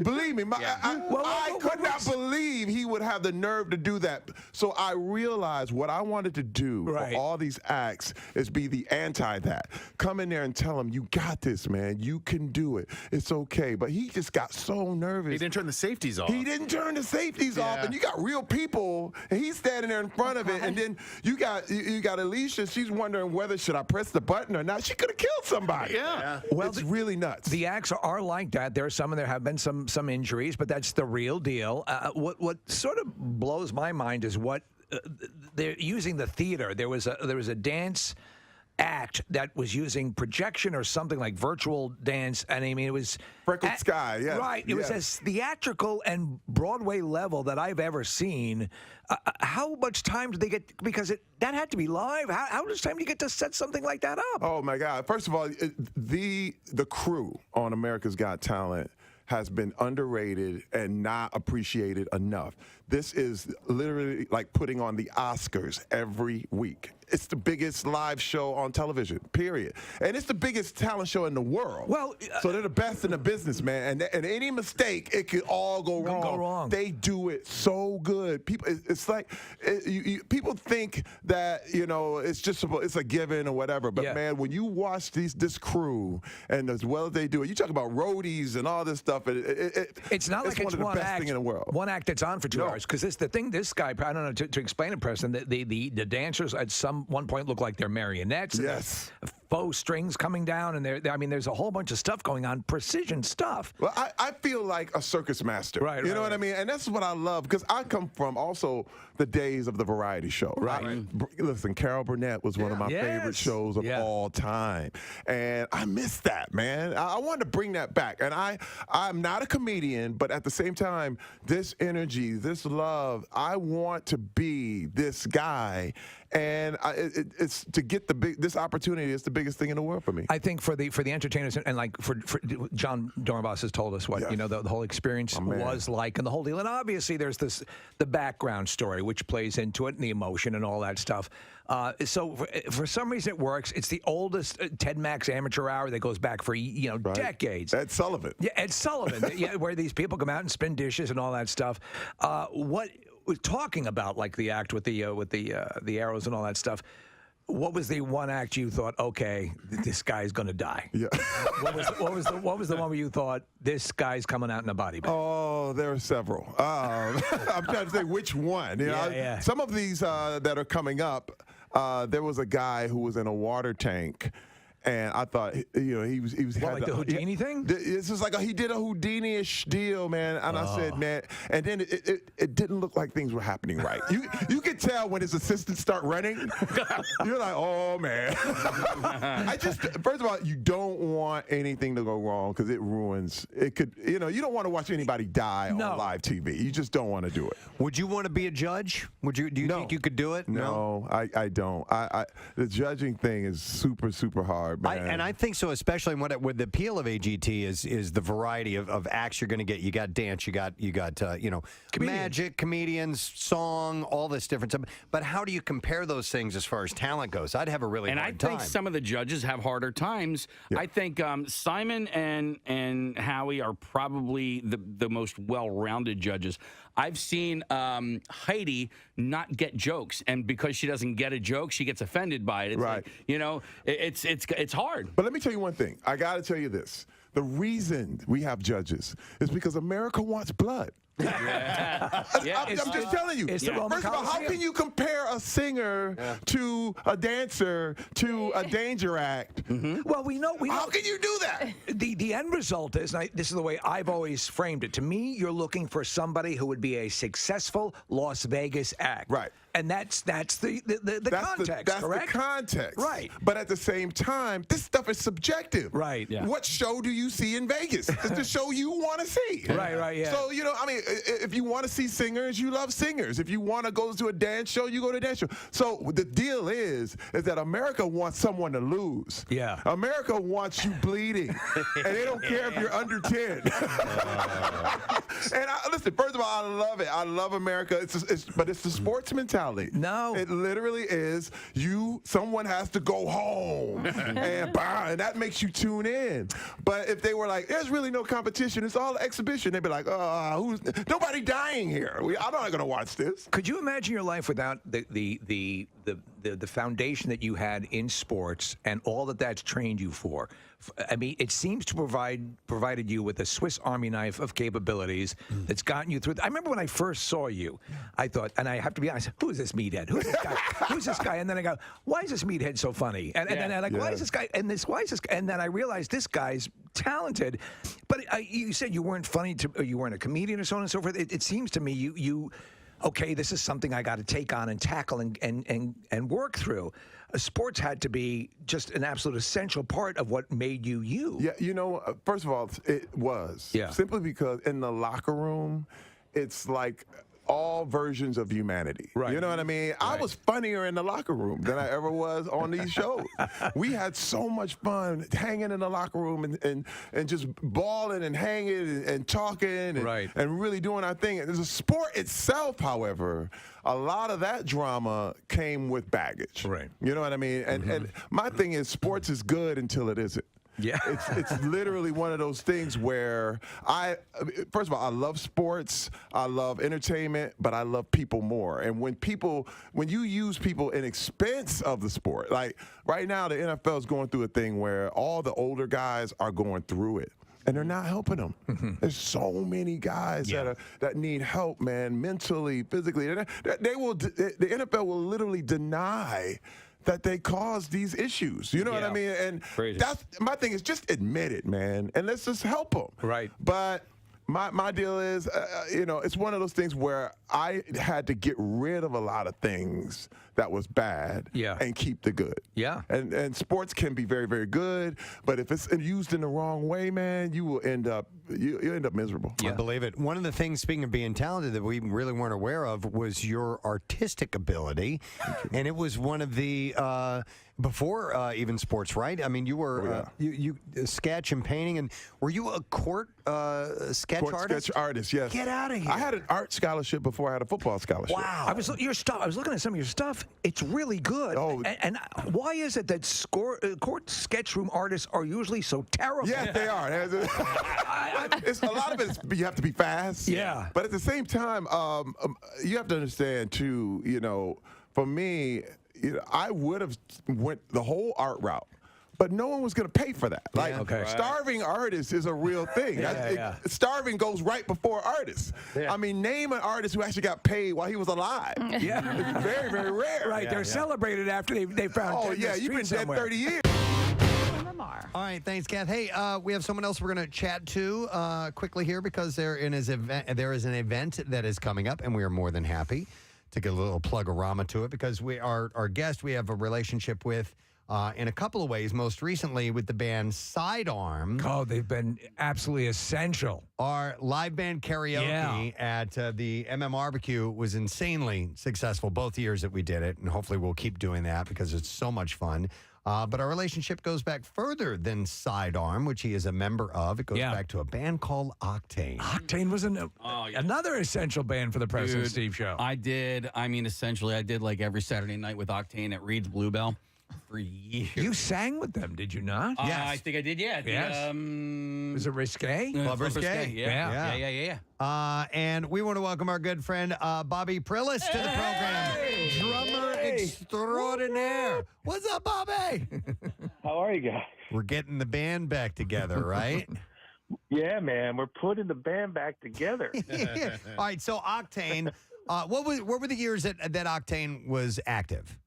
Speaker 4: Believe me, I could not believe he would have the nerve to do that. So I realized what I wanted to do for all these acts is be the anti-that. Come in there and tell him, you got this, man. You can do it. It's okay. But he just got so nervous.
Speaker 8: He didn't turn the safeties off.
Speaker 4: He didn't turn the safeties off, and you got real people, and he's standing there in front of it, and then you got Alicia. She's wondering whether should I press the button or not. She could have killed somebody.
Speaker 3: Yeah.
Speaker 4: Well, it's really nuts.
Speaker 3: The acts are like that. There are some, and there have been some injuries, but that's the real deal. What sort of blows my mind is what they're using the theater. There was a dance act that was using projection or something like virtual dance, and I mean it was
Speaker 4: Freckled Sky, yeah,
Speaker 3: right. It was as theatrical and Broadway level that I've ever seen. How much time did they get? Because that had to be live. How much time do you get to set something like that up?
Speaker 4: Oh my God! First of all, the crew on America's Got Talent has been underrated and not appreciated enough. This is literally like putting on the Oscars every week. It's the biggest live show on television, period. And it's the biggest talent show in the world.
Speaker 3: Well,
Speaker 4: so they're the best in the business, man. And any mistake, it could all go wrong. They do it so good. People, it's like people think that it's a given or whatever. But man, when you watch this crew and as well as they do it, you talk about roadies and all this stuff.
Speaker 3: It's not like
Speaker 4: one
Speaker 3: it's
Speaker 4: of the
Speaker 3: one
Speaker 4: best
Speaker 3: act
Speaker 4: thing in the world.
Speaker 3: One act that's on for 2 hours. Because this guy, I don't know to explain it, Preston. The dancers at one point look like they're marionettes.
Speaker 4: Yes.
Speaker 3: Faux strings coming down, and there's a whole bunch of stuff going on, precision stuff.
Speaker 4: Well, I feel like a circus master.
Speaker 3: Right.
Speaker 4: You know what I mean? And that's what I love, because I come from also the days of the variety show.
Speaker 3: Right.
Speaker 4: Listen, Carol Burnett was one of my favorite shows of all time. And I miss that, man. I wanted to bring that back. And I'm not a comedian, but at the same time, this energy, this love, I want to be this guy. And it's to get this opportunity is the biggest thing in the world for me.
Speaker 3: I think for the entertainers and like for John Dornbos has told us what the whole experience was like and the whole deal. And obviously there's the background story which plays into it and the emotion and all that stuff. So for some reason it works. It's the oldest Ted Mack's amateur hour that goes back for decades.
Speaker 4: Ed Sullivan.
Speaker 3: Yeah, Ed Sullivan. Where these people come out and spin dishes and all that stuff. What talking about like the act with the arrows and all that stuff. What was the one act you thought, okay, this guy's going to die?
Speaker 4: Yeah.
Speaker 3: What was the one where you thought this guy's coming out in a body bag?
Speaker 4: Oh, there are several. I'm trying to say which one. Some of these that are coming up. There was a guy who was in a water tank. And I thought, he was
Speaker 3: like the Houdini thing?
Speaker 4: It's just like he did a Houdini-ish deal, man. And I said, man, and then it didn't look like things were happening right. You could tell when his assistants start running. You're like, oh man. First of all, you don't want anything to go wrong because it ruins. It could, you don't want to watch anybody die on live TV. You just don't want to do it.
Speaker 1: Would you want to be a judge? Do you think you could do it?
Speaker 4: No, I don't. The judging thing is super, super hard.
Speaker 1: I think so, especially with the appeal of AGT is the variety of acts you're going to get. You got dance, you got magic, comedians, song, all this different stuff. But how do you compare those things as far as talent goes? I'd have a really hard time.
Speaker 12: And I think some of the judges have harder times. Yeah. I think Simon and Howie are probably the most well-rounded judges. I've seen Heidi not get jokes, and because she doesn't get a joke, she gets offended by it. It's
Speaker 4: right.
Speaker 12: Like, it's hard.
Speaker 4: But let me tell you one thing. I got to tell you this. The reason we have judges is because America wants blood. I'm just telling you. First of all, how can you compare a singer to a dancer to a danger act?
Speaker 3: Mm-hmm. Well, we know.
Speaker 4: How can you do that?
Speaker 3: The end result is, and this is the way I've always framed it. To me, you're looking for somebody who would be a successful Las Vegas act.
Speaker 4: Right.
Speaker 3: And that's the context,
Speaker 4: that's
Speaker 3: correct?
Speaker 4: The context.
Speaker 3: Right.
Speaker 4: But at the same time, this stuff is subjective.
Speaker 3: Right. Yeah.
Speaker 4: What show do you see in Vegas? It's the show you want to see.
Speaker 3: Right, yeah.
Speaker 4: So, if you want to see singers, you love singers. If you want to go to a dance show, you go to a dance show. So the deal is that America wants someone to lose.
Speaker 3: Yeah.
Speaker 4: America wants you bleeding. And they don't care if you're under 10. And listen, listen, first of all, I love it. I love America. But it's the sports mentality.
Speaker 3: No.
Speaker 4: It literally is someone has to go home. and that makes you tune in. But if they were like, there's really no competition, it's all exhibition, they'd be like, nobody dying here. I'm not going to watch this.
Speaker 3: Could you imagine your life without the foundation that you had in sports and all that's trained you for? I mean, it seems to provided you with a Swiss Army knife of capabilities that's gotten you through. I remember when I first saw you, I thought, and I have to be honest, who is this meathead? Who's this guy? Who's this guy? And then I go, why is this meathead so funny? And then I'm like, why is this guy? Why is this guy? And then I realized this guy's talented. But you said you weren't funny, or you weren't a comedian, or so on and so forth. It seems to me you okay, this is something I got to take on and tackle and work through. Sports had to be just an absolute essential part of what made you you.
Speaker 4: Yeah, first of all, it was.
Speaker 3: Yeah.
Speaker 4: Simply because in the locker room, it's like all versions of humanity.
Speaker 3: Right.
Speaker 4: You know what I mean? Right. I was funnier in the locker room than I ever was on these shows. We had so much fun hanging in the locker room and just balling and hanging and talking and really doing our thing. And the sport itself, however, a lot of that drama came with baggage.
Speaker 3: Right.
Speaker 4: You know what I mean? And my thing is, sports is good until it isn't.
Speaker 3: Yeah.
Speaker 4: It's literally one of those things where first of all, I love sports, I love entertainment, but I love people more. And when you use people in expense of the sport, like right now the NFL is going through a thing where all the older guys are going through it. And they're not helping them. There's so many guys that need help, man, mentally, physically. The NFL will literally deny that they cause these issues. You know what I mean? And that's my thing is just admit it, man, and let's just help them.
Speaker 3: Right.
Speaker 4: But my deal is, it's one of those things where I had to get rid of a lot of things that was bad and keep the good.
Speaker 3: Yeah.
Speaker 4: And sports can be very, very good, but if it's used in the wrong way, man, you will end up miserable.
Speaker 1: I believe it. One of the things, speaking of being talented, that we really weren't aware of was your artistic ability, and it was one of the before even sports, right? I mean, you were you sketch and painting, and were you a court sketch artist?
Speaker 4: Sketch artist, yes.
Speaker 1: Get out of here!
Speaker 4: I had an art scholarship before I had a football scholarship.
Speaker 3: Wow! I was looking at some of your stuff. It's really good. Oh, and why is it that court sketch room artists are usually so terrible?
Speaker 4: Yes, they are. It's a lot of it. You have to be fast.
Speaker 3: Yeah.
Speaker 4: But at the same time, you have to understand too. For me, I would have went the whole art route. But no one was going to pay for that. Starving artists is a real thing. Starving goes right before artists. Yeah. I mean, name an artist who actually got paid while he was alive.
Speaker 3: Yeah.
Speaker 4: It's very, very rare.
Speaker 3: Right. They're celebrated after they found
Speaker 4: Oh, yeah. You've been dead 30 years.
Speaker 1: All right, thanks, Kath. Hey, we have someone else we're going to chat to quickly here because there is an event that is coming up, and we are more than happy to get a little plug-a-rama to it because our guest we have a relationship with in a couple of ways, most recently with the band Sidearm.
Speaker 3: Oh, they've been absolutely essential.
Speaker 1: Our live band karaoke at the Barbecue was insanely successful both years that we did it, and hopefully we'll keep doing that because it's so much fun. But our relationship goes back further than Sidearm, which he is a member of. It goes back to a band called Octane.
Speaker 3: Octane was another essential band for the Preston and Steve show.
Speaker 19: I did like every Saturday night with Octane at Reed's Bluebell for years.
Speaker 3: You sang with them, did you not?
Speaker 19: Yes. I think I did, yeah.
Speaker 3: Was it Risque?
Speaker 1: Club Risque.
Speaker 19: Yeah.
Speaker 1: And we want to welcome our good friend Bobby Prillis to the program. Drummer extraordinaire. What's up, Bobby?
Speaker 16: How are you guys?
Speaker 1: We're getting the band back together, right?
Speaker 16: Yeah, man. We're putting the band back together.
Speaker 1: Yeah. All right, so Octane, what were the years that Octane was active?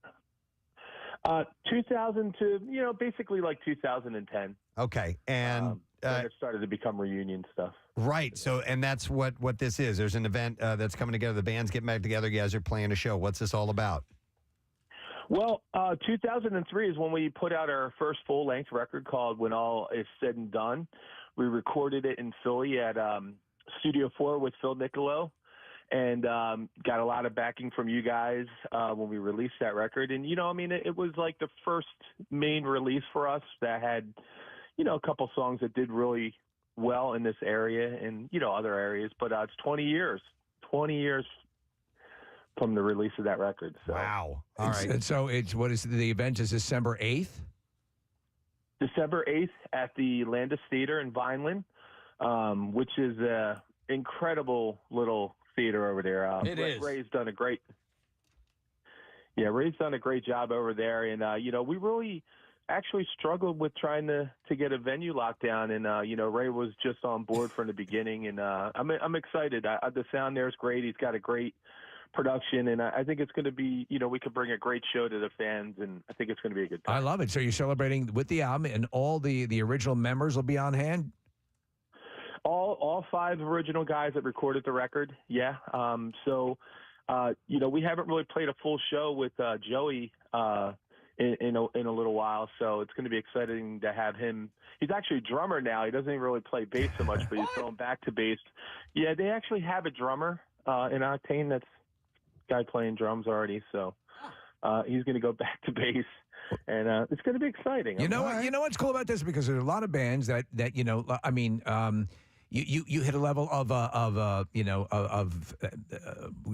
Speaker 16: 2000 to, basically like 2010.
Speaker 1: Okay, and
Speaker 16: then it started to become reunion stuff.
Speaker 1: Right, so, and that's what this is. There's an event that's coming together. The band's getting back together. You guys are playing a show. What's this all about?
Speaker 16: Well, 2003 is when we put out our first full-length record called When All Is Said and Done. We recorded it in Philly at Studio 4 with Phil Nicolo. And got a lot of backing from you guys when we released that record. And, it was like the first main release for us that had, a couple songs that did really well in this area and, other areas. But it's 20 years from the release of that record. So.
Speaker 1: Wow.
Speaker 3: All right. And so what is the event is December 8th?
Speaker 16: December 8th at the Landis Theater in Vineland, which is a incredible little theater over there. Ray's done a great job over there. And, we really actually struggled with trying to get a venue locked down. And, Ray was just on board from the beginning. And I'm excited. The sound there is great. He's got a great production, and I think it's going to be, we could bring a great show to the fans, and I think it's going to be a good time.
Speaker 3: I love it. So you're celebrating with the album, and all the original members will be on hand?
Speaker 16: All 5 original guys that recorded the record, yeah. We haven't really played a full show with Joey in a little while, so it's going to be exciting to have him. He's actually a drummer now. He doesn't even really play bass so much, but he's going back to bass. Yeah, they actually have a drummer in Octane that's guy playing drums already, so he's going to go back to bass, and it's going to be exciting.
Speaker 3: You know what's cool about this, because there's a lot of bands that you hit a level of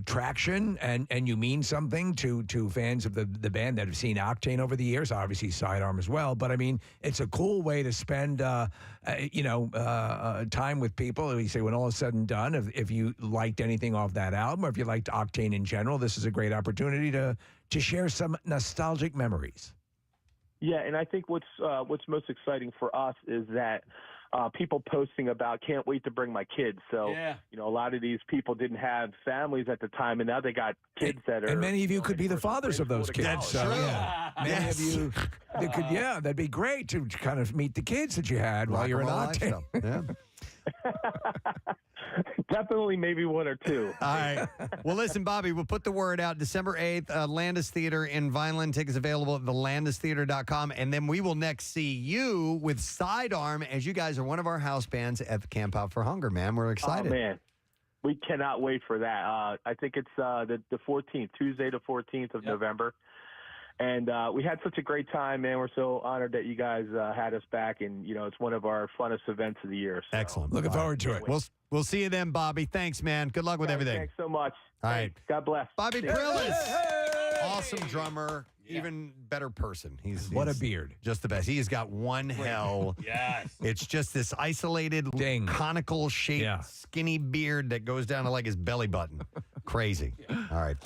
Speaker 3: traction, and you mean something to fans of the band that have seen Octane over the years, obviously Sidearm as well. But I mean, it's a cool way to spend time with people. You say, when all is said and done, if you liked anything off that album, or if you liked Octane in general, this is a great opportunity to share some nostalgic memories.
Speaker 16: Yeah, and I think what's most exciting for us is that people posting about, can't wait to bring my kids. So, a lot of these people didn't have families at the time, and now they got kids that are. And
Speaker 3: many of you could be the fathers of those kids.
Speaker 16: That's
Speaker 3: so,
Speaker 16: true.
Speaker 3: yeah. Many of you, that'd be great to kind of meet the kids that you had while you were in Octane.
Speaker 1: Yeah.
Speaker 16: Definitely, maybe 1 or 2.
Speaker 1: All right. Well, listen, Bobby, we'll put the word out. December 8th, Landis Theater in Vineland. Tickets available at thelandistheater.com. And then we will next see you with Sidearm, as you guys are one of our house bands at the Camp Out for Hunger, man. We're excited.
Speaker 16: Oh, man. We cannot wait for that. I think it's the 14th, Tuesday the 14th of November. And we had such a great time, man. We're so honored that you guys had us back, and it's one of our funnest events of the year. So.
Speaker 1: Excellent.
Speaker 3: Looking forward to it.
Speaker 1: We'll see you then, Bobby. Thanks, man. Good luck with everything.
Speaker 16: Thanks so much.
Speaker 1: All right.
Speaker 16: God bless.
Speaker 1: Bobby Prillis, awesome drummer, even better person. He's
Speaker 3: what a beard.
Speaker 1: Just the best. He has got one hell.
Speaker 12: Yes.
Speaker 1: It's just this isolated, conical shaped, skinny beard that goes down to like his belly button. Crazy. All right.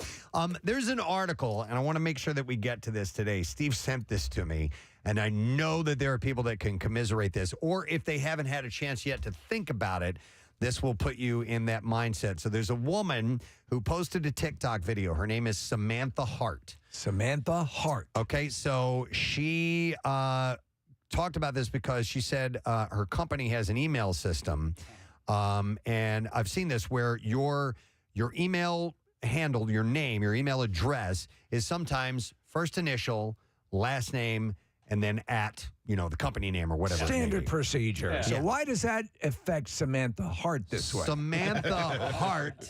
Speaker 1: There's an article, and I want to make sure that we get to this today. Steve sent this to me, and I know that there are people that can commiserate this, or if they haven't had a chance yet to think about it, this will put you in that mindset. So there's a woman who posted a TikTok video. Her name is Samantha Hart.
Speaker 3: Samantha Hart.
Speaker 1: Okay, so she talked about this because she said her company has an email system, and I've seen this where your email handle, your name, your email address is sometimes first initial, last name, and then at, the company name or whatever.
Speaker 3: Standard procedure.
Speaker 1: Yeah.
Speaker 3: So why does that affect Samantha Hart this way?
Speaker 1: Samantha Hart,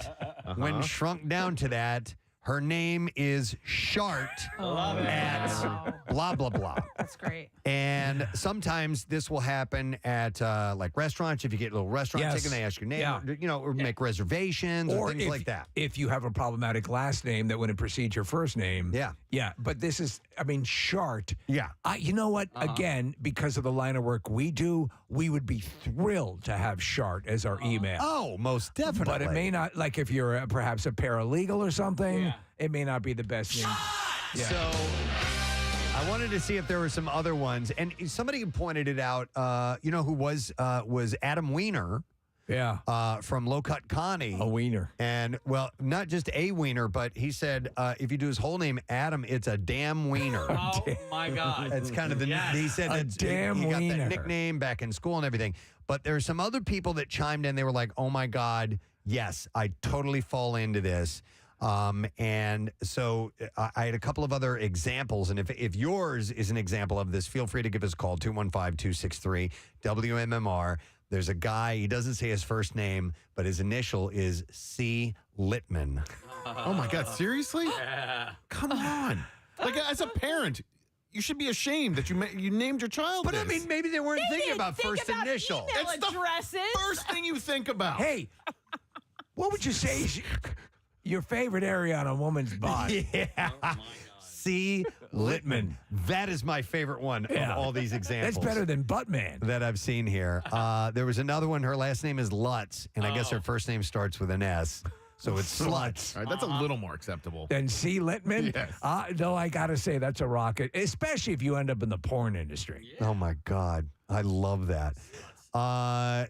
Speaker 1: when shrunk down to that, her name is Shart at blah, blah, blah.
Speaker 9: That's great.
Speaker 1: And sometimes this will happen at like restaurants. If you get a little restaurant ticket, they ask your name, or make reservations or things like that.
Speaker 3: If you have a problematic last name that wouldn't precede your first name.
Speaker 1: Yeah.
Speaker 3: Yeah. But this is, Shart.
Speaker 1: Yeah.
Speaker 3: You know what? Again, because of the line of work we do, we would be thrilled to have Shart as our email.
Speaker 1: Oh, most definitely.
Speaker 3: But it may not, like if you're perhaps a paralegal or something, it may not be the best name. Yeah.
Speaker 1: So I wanted to see if there were some other ones. And somebody pointed it out, who was Adam Weiner.
Speaker 3: Yeah.
Speaker 1: From Low Cut Connie.
Speaker 3: A wiener.
Speaker 1: And, well, not just a wiener, but he said if you do his whole name, Adam, it's a damn wiener.
Speaker 12: Oh, my God.
Speaker 1: That's kind of he said
Speaker 3: a damn
Speaker 1: he got
Speaker 3: wiener.
Speaker 1: that nickname back in school and everything. But there are some other people that chimed in. They were like, oh, my God, yes, I totally fall into this. And so I had a couple of other examples. And if yours is an example of this, feel free to give us a call, 215-263-WMMR. There's a guy, he doesn't say his first name, but his initial is C. Littman.
Speaker 8: Oh, my God. Seriously?
Speaker 12: Yeah.
Speaker 8: Come on. Like, as a parent, You should be ashamed that you named your child.
Speaker 1: But
Speaker 8: this.
Speaker 1: I mean, maybe they weren't thinking about first initial.
Speaker 9: Email
Speaker 8: It's the
Speaker 9: addresses.
Speaker 8: first thing you think about.
Speaker 3: Hey, what would you say is your favorite area on a woman's body?
Speaker 1: Yeah. C. Littman. That is my favorite one of all these examples.
Speaker 3: That's better than Buttman.
Speaker 1: That I've seen here. There was another one. Her last name is Lutz, and I guess her first name starts with an S. So it's Sluts.
Speaker 8: All right, that's a little more acceptable.
Speaker 3: Then C. Littman?
Speaker 8: Yes.
Speaker 3: No, I got to say, that's a rocket, especially if you end up in the porn industry.
Speaker 1: Oh, my God. I love that.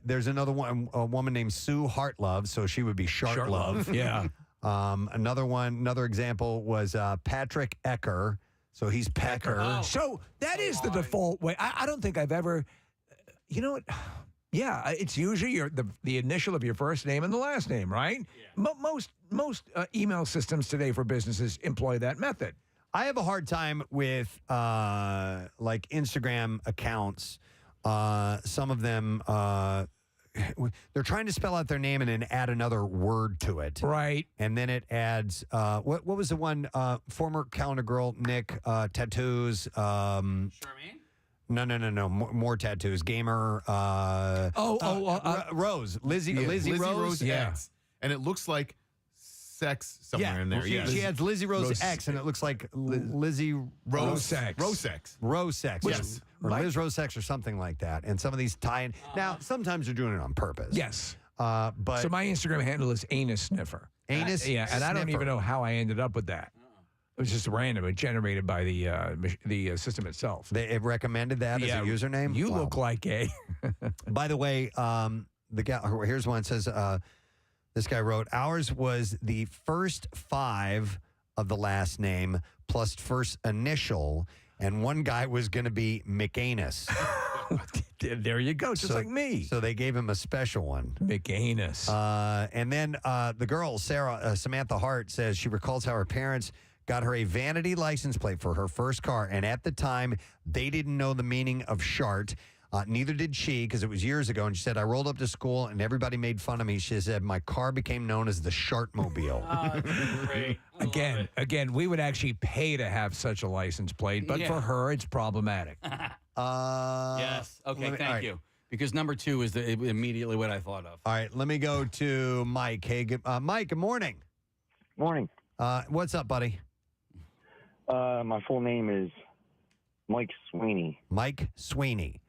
Speaker 1: There's another one, a woman named Sue Hartlove, so she would be Shartlove.
Speaker 3: Yeah.
Speaker 1: Another example was Patrick Ecker, so he's Pecker.
Speaker 3: So that is the default way. I don't think I've ever, you know what? Yeah, it's usually the initial of your first name and the last name, right? Yeah. Most email systems today for businesses employ that method.
Speaker 1: I have a hard time with like Instagram accounts. Some of them they're trying to spell out their name and then add another word to it.
Speaker 3: Right.
Speaker 1: And then it adds what was the one former calendar girl Nick tattoos
Speaker 19: Charmaine?
Speaker 1: No. More tattoos. Gamer. Rose. Lizzie Rose.
Speaker 8: Yeah. And it looks like sex somewhere in there.
Speaker 1: She adds Lizzie Rose X, and it looks like Lizzie
Speaker 8: Rose Sex.
Speaker 1: Rose Sex.
Speaker 8: Yes.
Speaker 1: Or Liz Rose Sex or something like that. And some of these tie in. Now, sometimes they're doing it on purpose.
Speaker 3: Yes.
Speaker 1: But
Speaker 3: so my Instagram handle is Anus Sniffer.
Speaker 1: Anus
Speaker 3: Yeah, and I don't
Speaker 1: Sniffer.
Speaker 3: even know how I ended up with that. It was just random. It generated by the system itself.
Speaker 1: It recommended that as a username?
Speaker 3: You
Speaker 1: Wow.
Speaker 3: look like a.
Speaker 1: By the way, the guy here's one. It says this guy wrote, ours was the first 5 of the last name plus first initial, and one guy was going to be McAnus.
Speaker 3: There you go, just like me.
Speaker 1: So they gave him a special one.
Speaker 3: McAnus.
Speaker 1: And then the girl, Samantha Hart, says she recalls how her parents got her a vanity license plate for her first car, and at the time, they didn't know the meaning of shart. Neither did she, because it was years ago. And she said, I rolled up to school, and everybody made fun of me. She said, my car became known as the Shartmobile.
Speaker 19: Great.
Speaker 3: Again, we would actually pay to have such a license plate, but for her, it's problematic.
Speaker 19: Yes. Okay, thank you. Because number 2 is immediately what I thought of.
Speaker 1: All right, let me go to Mike. Hey, Mike, good morning.
Speaker 11: Morning.
Speaker 1: What's up, buddy?
Speaker 11: My full name is Mike Sweeney.
Speaker 1: Mike Sweeney.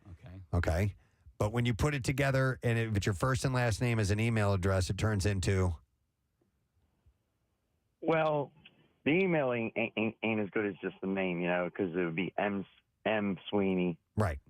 Speaker 1: Okay. But when you put it together, and if it's your first and last name as an email address, it turns into?
Speaker 11: Well, the email ain't as good as just the name, because it would be M Sweeney.
Speaker 1: Right.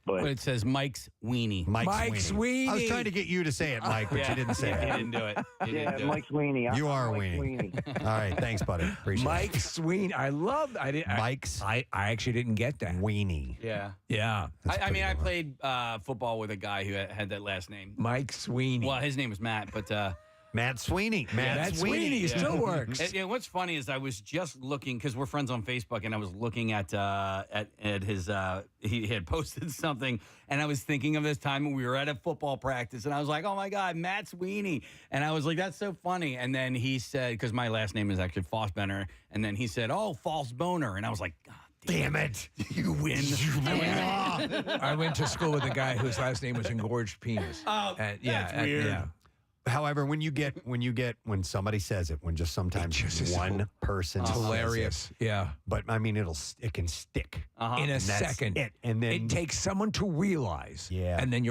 Speaker 11: But
Speaker 19: it says Mike's Weenie.
Speaker 1: Mike Sweeney. I was trying to get you to say it, Mike, but you didn't say it.
Speaker 19: He didn't do it.
Speaker 11: Mike Sweeney.
Speaker 1: You are a weenie. All right, thanks, buddy. Appreciate
Speaker 3: Mike
Speaker 1: it.
Speaker 3: Sweeney. I actually didn't get that.
Speaker 1: Weenie.
Speaker 19: Yeah.
Speaker 3: Yeah.
Speaker 19: I mean, I played football with a guy who had that last name.
Speaker 3: Mike Sweeney.
Speaker 19: Well, his name was Matt, but...
Speaker 1: Matt Sweeney.
Speaker 3: Matt Sweeney still works.
Speaker 19: What's funny is I was just looking, because we're friends on Facebook, and I was looking at his, he had posted something, and I was thinking of this time when we were at a football practice, and I was like, oh my God, Matt Sweeney. And I was like, that's so funny. And then he said, because my last name is actually Fossbender, and then he said, oh, false boner. And I was like, God
Speaker 1: damn it.
Speaker 19: You win.
Speaker 3: I went to school with a guy whose last name was Engorged Penis.
Speaker 19: Oh,
Speaker 3: that's
Speaker 19: weird.
Speaker 3: Yeah.
Speaker 1: However, when somebody says it, when just sometimes one person
Speaker 3: It's
Speaker 1: says
Speaker 3: hilarious.
Speaker 1: it,
Speaker 3: Yeah.
Speaker 1: But I mean, it can stick
Speaker 3: In a
Speaker 1: And that's
Speaker 3: second.
Speaker 1: It. And then
Speaker 3: it takes someone to realize.
Speaker 1: Yeah.
Speaker 3: And then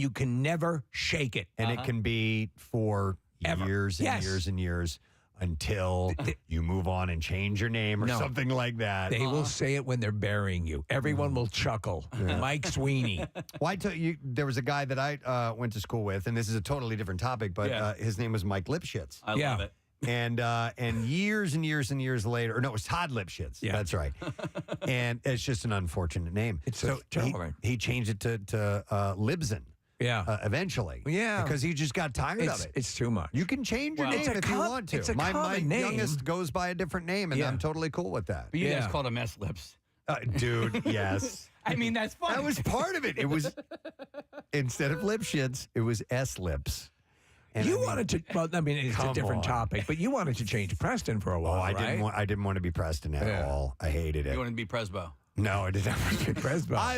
Speaker 3: you can never shake it.
Speaker 1: And it can be for years and years and years until you move on and change your name or something like that.
Speaker 3: They will say it when they're burying you. Everyone will chuckle. Mike Sweeney.
Speaker 1: Well, I tell you, there was a guy that I went to school with, and this is a totally different topic, but his name was Mike Lipschitz.
Speaker 19: I love it.
Speaker 1: And years and years and years later, or no, it was Todd Lipschitz. Yeah. That's right. And it's just an unfortunate name.
Speaker 3: It's a terrible name.
Speaker 1: He changed it to Libsyn.
Speaker 3: Yeah.
Speaker 1: Eventually.
Speaker 3: Yeah.
Speaker 1: Because he just got tired of it.
Speaker 3: It's too much.
Speaker 1: You can change your name if you want to.
Speaker 3: It's a
Speaker 1: my
Speaker 3: common name.
Speaker 1: youngest goes by a different name, and I'm totally cool with that.
Speaker 19: But you guys called him S-Lips.
Speaker 1: Dude, yes.
Speaker 19: I mean, that's funny.
Speaker 1: That was part of it. It was, instead of Lipschitz, it was S-Lips. And
Speaker 3: You wanted to, well, I mean, it's a
Speaker 1: come
Speaker 3: different
Speaker 1: on.
Speaker 3: topic, but you wanted to change Preston for a while,
Speaker 1: I
Speaker 3: right?
Speaker 1: didn't want to be Preston at all. I hated it.
Speaker 19: You wanted to be Presbo.
Speaker 1: No, I did not want to be
Speaker 3: Presbo.
Speaker 1: I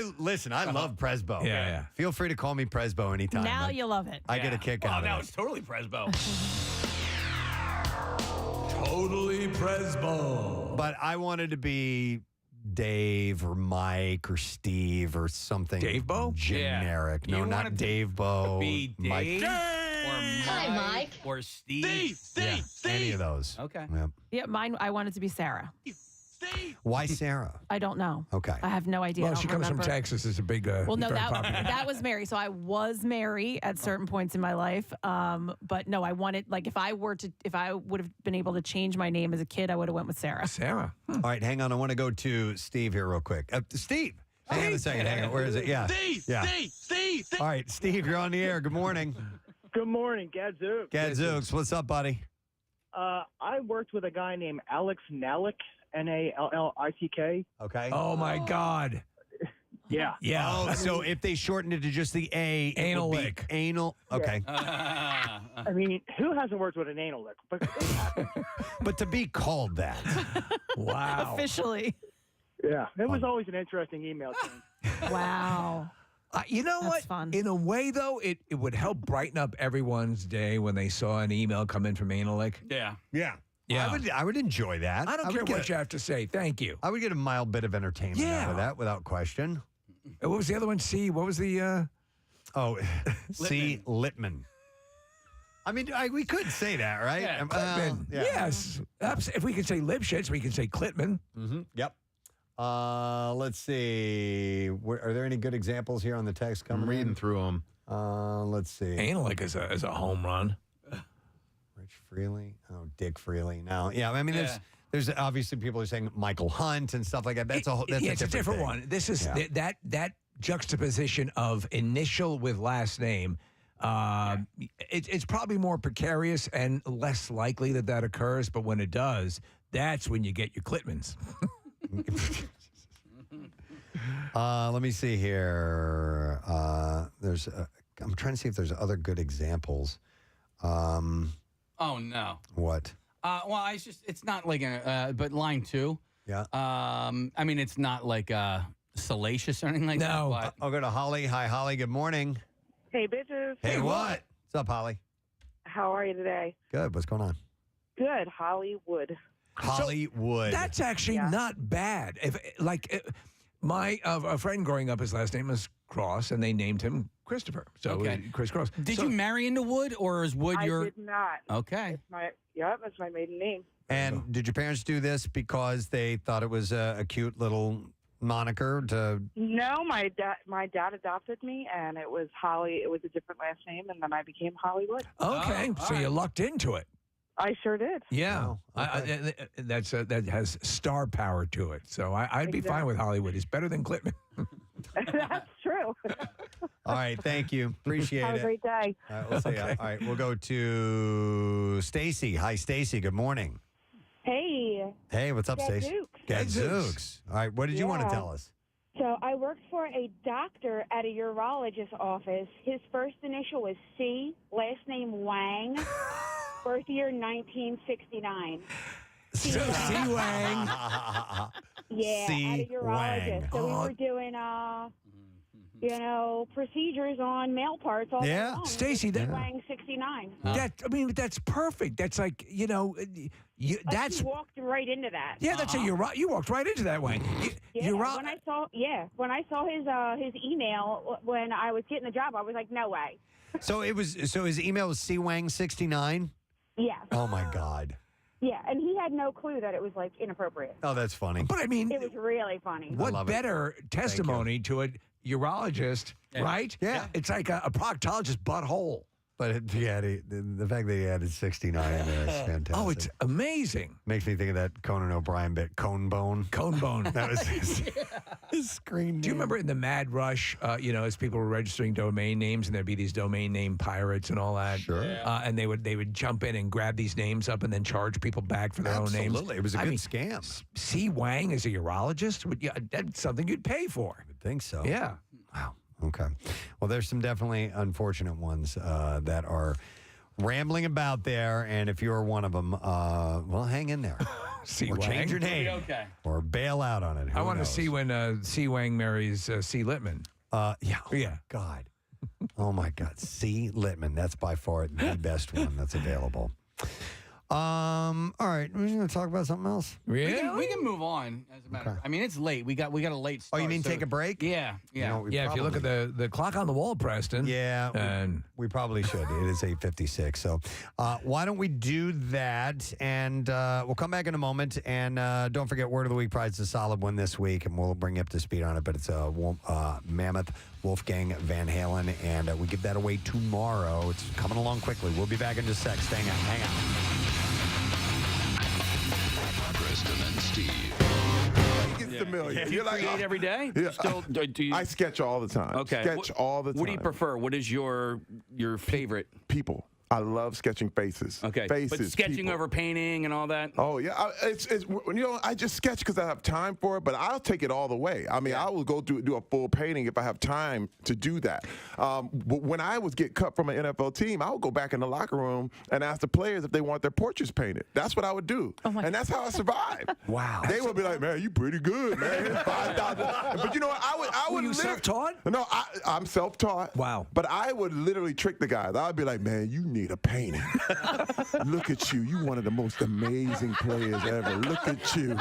Speaker 1: love Presbo.
Speaker 3: Yeah.
Speaker 1: Feel free to call me Presbo anytime.
Speaker 9: Now you love it.
Speaker 1: I get a kick out of
Speaker 19: now
Speaker 1: it.
Speaker 19: it's totally Presbo.
Speaker 3: Totally Presbo.
Speaker 1: But I wanted to be Dave or Mike or Steve or something.
Speaker 3: Dave Bo?
Speaker 1: Generic.
Speaker 19: Yeah.
Speaker 1: No,
Speaker 19: You
Speaker 1: not
Speaker 19: wanted to
Speaker 1: Dave Bo.
Speaker 19: Be
Speaker 1: Mike.
Speaker 19: Dave or Mike or Steve.
Speaker 1: Yeah, any of those.
Speaker 19: Okay.
Speaker 1: Yep.
Speaker 9: Yeah, mine. I wanted to be Sarah.
Speaker 1: Why Sarah?
Speaker 9: I don't know.
Speaker 1: Okay.
Speaker 9: I have no idea. I
Speaker 3: Well,
Speaker 9: don't
Speaker 3: she comes
Speaker 9: remember.
Speaker 3: from Texas. It's a big.
Speaker 9: Well, no,
Speaker 3: very
Speaker 9: that
Speaker 3: popular.
Speaker 9: that was Mary. So I was Mary at certain points in my life. But no, I wanted if I would have been able to change my name as a kid, I would have went with Sarah.
Speaker 3: Sarah.
Speaker 1: All right, hang on. I want to go to Steve here real quick. Steve. Hang on a second. Hang on. Where is it? Yeah. Steve. All right, Steve, you're on the air. Good morning.
Speaker 2: Good morning, Gadzooks.
Speaker 1: Gadzooks. What's up, buddy?
Speaker 2: I worked with a guy named Alex Nalick, Nallick.
Speaker 1: Okay.
Speaker 3: Oh my God.
Speaker 2: Yeah.
Speaker 3: Yeah.
Speaker 1: Oh, so if they shortened it to just the A, it
Speaker 3: Anal
Speaker 1: would be
Speaker 3: lick.
Speaker 1: Anal. Okay.
Speaker 2: I mean, who hasn't worked with an anal lick? But
Speaker 1: But to be called that.
Speaker 3: Wow.
Speaker 9: Officially.
Speaker 2: yeah, it was always an interesting email chain.
Speaker 9: Wow.
Speaker 3: You know
Speaker 9: That's
Speaker 3: what?
Speaker 9: fun.
Speaker 3: In a way, though, it would help brighten up everyone's day when they saw an email come in from Analic.
Speaker 19: Yeah.
Speaker 1: Yeah.
Speaker 3: Yeah.
Speaker 1: I would enjoy that.
Speaker 3: I don't care what you have to say. Thank you.
Speaker 1: I would get a mild bit of entertainment out of that without question.
Speaker 3: What was the other one? C. What was the?
Speaker 1: C. Littman. I mean, we could say that, right?
Speaker 19: Yeah,
Speaker 3: Clitman.
Speaker 1: yeah.
Speaker 3: Yes. If we could say Lipschitz, we could say Clitman.
Speaker 1: Mm-hmm. Yep. Let's see. Are there any good examples here on the text coming?
Speaker 8: I'm reading through them.
Speaker 1: Let's see.
Speaker 3: Analic is a home run.
Speaker 1: Rich Freely. Oh, Dick Freely. No. Yeah. I mean, there's obviously people are saying Michael Hunt and stuff like that. That's
Speaker 3: it's a different
Speaker 1: thing.
Speaker 3: one. This is
Speaker 1: Yeah.
Speaker 3: that juxtaposition of initial with last name. It's probably more precarious and less likely that occurs. But when it does, that's when you get your Clitmans.
Speaker 1: Let me see here. I'm trying to see if there's other good examples.
Speaker 19: Oh no.
Speaker 1: What?
Speaker 19: Well, it's not like but line 2.
Speaker 1: Yeah.
Speaker 19: I mean, it's not like salacious or anything like that.
Speaker 3: No.
Speaker 19: But
Speaker 1: I'll go to Holly. Hi, Holly. Good morning.
Speaker 15: Hey, bitches.
Speaker 1: Hey, what? What's up, Holly?
Speaker 15: How are you today?
Speaker 1: Good. What's going on?
Speaker 15: Good. Hollywood.
Speaker 1: Hollywood.
Speaker 3: That's actually not bad. My a friend growing up, his last name was Cross, and they named him Christopher. So
Speaker 19: Okay.
Speaker 3: Chris Cross.
Speaker 19: did you marry into Wood, or is Wood
Speaker 15: I
Speaker 19: your?
Speaker 15: did not.
Speaker 19: Okay.
Speaker 15: That's my maiden name.
Speaker 1: And did your parents do this because they thought it was a cute little moniker to?
Speaker 15: No, my dad adopted me, and it was Holly. It was a different last name, and then I became Hollywood.
Speaker 3: Okay, so you lucked into it.
Speaker 15: I sure did.
Speaker 3: Yeah, that has star power to it. So I'd be fine with Hollywood. It's better than Clitman.
Speaker 15: That's true.
Speaker 1: All right, thank you. Appreciate
Speaker 15: Have
Speaker 1: it.
Speaker 15: a great day.
Speaker 1: All right, we'll see. All right, we'll go to Stacy. Hi, Stacy. Good morning.
Speaker 15: Hey.
Speaker 1: Hey, what's up, Stacy? Gadzooks. All right, what did you want to
Speaker 15: Yeah.
Speaker 1: tell us?
Speaker 15: So I worked for a doctor at a urologist office. His first initial was C, last name Wang, birth year 1969.
Speaker 3: C. Wang.
Speaker 15: Yeah,
Speaker 1: C.
Speaker 15: at a urologist.
Speaker 1: Wang.
Speaker 15: So we were doing, procedures on male parts all day long.
Speaker 3: Stacy,
Speaker 15: C. Wang 69.
Speaker 3: That's perfect. That's like that's
Speaker 15: He walked right into that.
Speaker 3: yeah. That's you walked right into that way.
Speaker 15: When I saw his email when I was getting the job, I was like, no way.
Speaker 1: So his email was cwang69?
Speaker 15: Yes.
Speaker 1: Oh my God.
Speaker 15: Yeah, and he had no clue that it was like inappropriate.
Speaker 1: Oh, that's funny.
Speaker 3: But I mean,
Speaker 15: It was really funny.
Speaker 3: what better testimony to a urologist, right?
Speaker 1: Yeah.
Speaker 3: It's like a proctologist butthole.
Speaker 1: But the fact that he added 69 in there is fantastic.
Speaker 3: Oh, it's amazing.
Speaker 1: Makes me think of that Conan O'Brien bit, Cone Bone.
Speaker 3: Cone Bone.
Speaker 1: That was his screen name.
Speaker 3: Do you remember in the Mad Rush, as people were registering domain names, and there'd be these domain name pirates and all that?
Speaker 1: Sure.
Speaker 3: And they would jump in and grab these names up and then charge people back for their own names.
Speaker 1: Absolutely. It was a good scam.
Speaker 3: C. Wang as a urologist? That's something you'd pay for.
Speaker 1: I would think so.
Speaker 3: Yeah.
Speaker 1: Wow. Okay. Well, there's some definitely unfortunate ones that are rambling about there. And if you're one of them, well, hang in there. Or change your name.
Speaker 12: Okay.
Speaker 1: Or bail out on it.
Speaker 3: I want to see when C. Wang marries C. Littman.
Speaker 1: Yeah. Oh, my God. Oh, my God. C. Littman. That's by far the best one that's available. All right. We're going to talk about something else.
Speaker 19: We can move on. As a matter, I mean, it's late. We got a late start.
Speaker 1: Oh, you mean take a break?
Speaker 19: Yeah, yeah.
Speaker 3: If you look at the clock on the wall, Preston.
Speaker 1: Yeah,
Speaker 3: and
Speaker 1: we probably should. It is 8:56. So why don't we do that? And we'll come back in a moment. And don't forget, Word of the Week prize is a solid one this week, and we'll bring you up to speed on it. But it's a Mammoth Wolfgang Van Halen, and we give that away tomorrow. It's coming along quickly. We'll be back in just a sec. Hang out.
Speaker 6: Preston and Steve.
Speaker 4: He gets familiar.
Speaker 12: Do you create every day?
Speaker 4: Yeah.
Speaker 12: Do you?
Speaker 4: I sketch all the time.
Speaker 12: Okay.
Speaker 4: Sketch all the time.
Speaker 12: What do you prefer? What is your favorite?
Speaker 4: People. I love sketching faces.
Speaker 12: Okay.
Speaker 4: Faces.
Speaker 12: But sketching
Speaker 4: people.
Speaker 12: over painting and all that?
Speaker 4: Oh, yeah. I just sketch because I have time for it, but I'll take it all the way. I mean, I will go do a full painting if I have time to do that. But when I was get cut from an NFL team, I would go back in the locker room and ask the players if they want their portraits painted. That's what I would do. And that's how I survived.
Speaker 1: Wow.
Speaker 4: They would be like, man, you pretty good, man. Here's $5,000. But you know what? I would
Speaker 3: you self-taught?
Speaker 4: No, I'm self-taught.
Speaker 3: Wow.
Speaker 4: But I would literally trick the guys. I would be like, man, you need a painting. Look at you. You one of the most amazing players ever. Look at you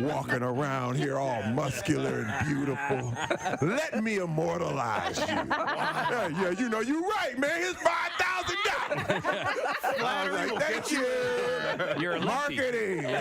Speaker 4: walking around here all muscular and beautiful. Let me immortalize you. Yeah, you know, you're right, man. Here's $5,000. Flattery. Thank you.
Speaker 12: You're a lefty.
Speaker 4: Marketing.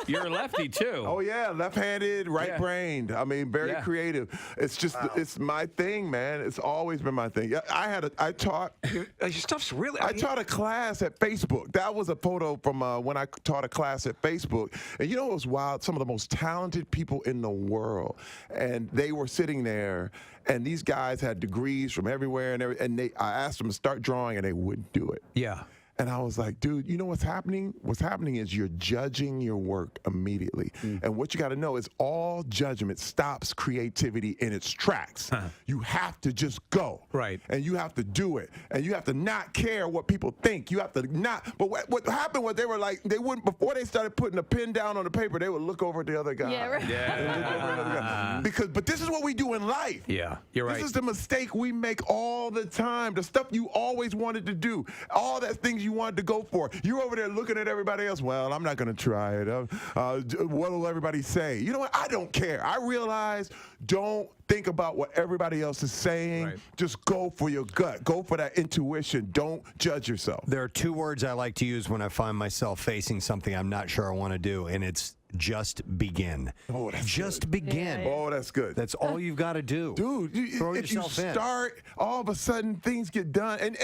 Speaker 12: You're a lefty, too.
Speaker 4: Oh, yeah. Left-handed, right-brained. I mean, very creative. It's just, it's my thing, man. It's always been my thing. I taught.
Speaker 3: Your stuff's really.
Speaker 4: I taught a class at Facebook. That was a photo from when I taught a class at Facebook. And you know what was wild? Some of the most talented people in the world. And they were sitting there, and these guys had degrees from everywhere. And I asked them to start drawing, and they wouldn't do it.
Speaker 3: Yeah.
Speaker 4: And I was like, dude, you know what's happening? What's happening is you're judging your work immediately. And what you got to know is all judgment stops creativity in its tracks. You have to just go.
Speaker 3: Right.
Speaker 4: And you have to do it. And you have to not care what people think. You have to not. But what happened was they were like, they wouldn't, before they started putting a pen down on the paper, they would look over at the other guy.
Speaker 14: Yeah, right.
Speaker 12: Yeah.
Speaker 4: But this is what we do in life.
Speaker 3: Yeah, you're right.
Speaker 4: This is the mistake we make all the time. The stuff you always wanted to do. All that things you wanted to go for. You're over there looking at everybody else. Well, I'm not going to try it. What will everybody say? You know what? I don't care. I realize don't think about what everybody else is saying. Right. Just go for your gut. Go for that intuition. Don't judge yourself.
Speaker 1: There are two words I like to use when I find myself facing something I'm not sure I want to do, and it's just begin.
Speaker 4: Oh, that's
Speaker 1: just
Speaker 4: good.
Speaker 1: begin.
Speaker 4: Yeah. Oh, that's good.
Speaker 1: That's all you've got to do.
Speaker 4: Dude, if you start, all of a sudden things get done. And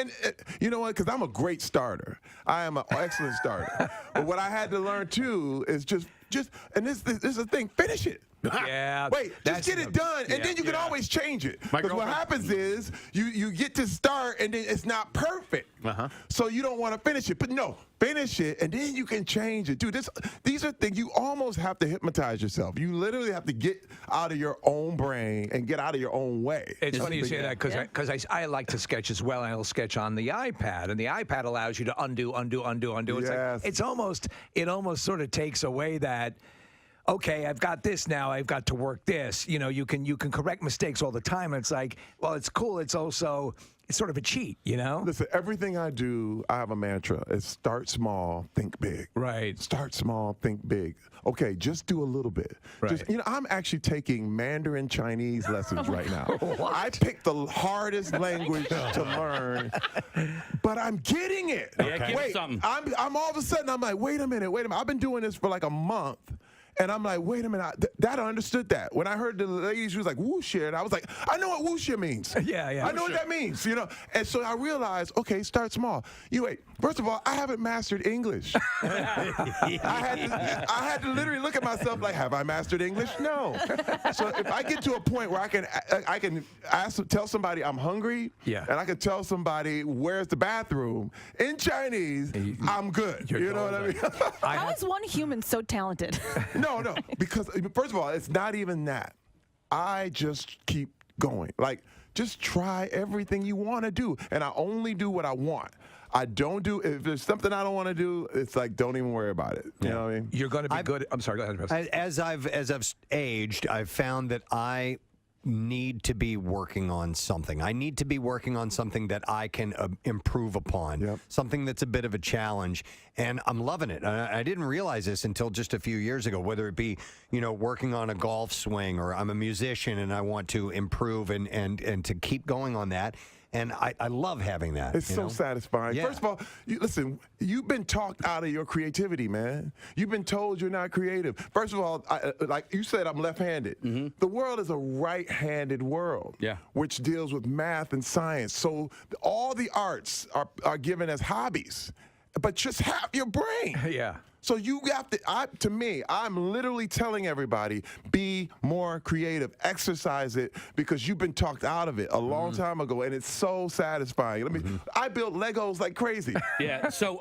Speaker 4: you know what? Because I'm a great starter. I am an excellent starter. But what I had to learn, too, is just and this is the thing, finish it.
Speaker 3: Yeah.
Speaker 4: Wait, just get it done, and then you can always change it. Because what happens is you get to start, and then it's not perfect. So you don't want to finish it. But no, finish it, and then you can change it. Dude, these are things you almost have to hypnotize yourself. You literally have to get out of your own brain and get out of your own way.
Speaker 3: It's funny you say that because I like to sketch as well, and I'll sketch on the iPad, and the iPad allows you to undo. It's
Speaker 4: yes.
Speaker 3: Like, it almost sort of takes away that. Okay, I've got this now. I've got to work this. You know, you can correct mistakes all the time. And it's like, well, it's cool. It's also sort of a cheat. You know.
Speaker 4: Listen, everything I do, I have a mantra. It's start small, think big.
Speaker 3: Right.
Speaker 4: Start small, think big. Okay, just do a little bit.
Speaker 3: Right.
Speaker 4: I'm actually taking Mandarin Chinese lessons right now.
Speaker 3: What?
Speaker 4: I picked the hardest language to learn, but I'm getting it.
Speaker 12: Okay.
Speaker 4: Wait, I'm all of a sudden I'm like, wait a minute. I've been doing this for like a month. And I'm like, wait a minute, I understood that. When I heard the lady, she was like, wuxia, and I was like, I know what wuxia means.
Speaker 3: Yeah.
Speaker 4: I know what that means, you know. And so I realized, okay, start small. First of all, I haven't mastered English. I had to literally look at myself like, have I mastered English? No. So if I get to a point where I can tell somebody I'm hungry, and I can tell somebody where's the bathroom in Chinese, I'm good. You know what I mean?
Speaker 9: How is one human so talented?
Speaker 4: No, because first of all, it's not even that. I just keep going. Like, just try everything you want to do, and I only do what I want. I don't do, if there's something I don't want to do, it's like, don't even worry about it. You know what I mean?
Speaker 3: You're going to be good. I'm sorry, go ahead, Preston.
Speaker 1: As I've aged, I've found that I need to be working on something. I need to be working on something that I can improve upon, something that's a bit of a challenge, and I'm loving it. I didn't realize this until just a few years ago, whether it be, working on a golf swing, or I'm a musician and I want to improve and to keep going on that. And I love having that.
Speaker 4: It's so satisfying.
Speaker 1: Yeah.
Speaker 4: First of all, listen, you've been talked out of your creativity, man. You've been told you're not creative. First of all, like you said, I'm left-handed. The world is a right-handed world, which deals with math and science. So all the arts are given as hobbies, but just half your brain.
Speaker 3: Yeah.
Speaker 4: So you have to me, I'm literally telling everybody, be more creative, exercise it, because you've been talked out of it a long time ago, and it's so satisfying. I built Legos like crazy.
Speaker 12: Yeah. So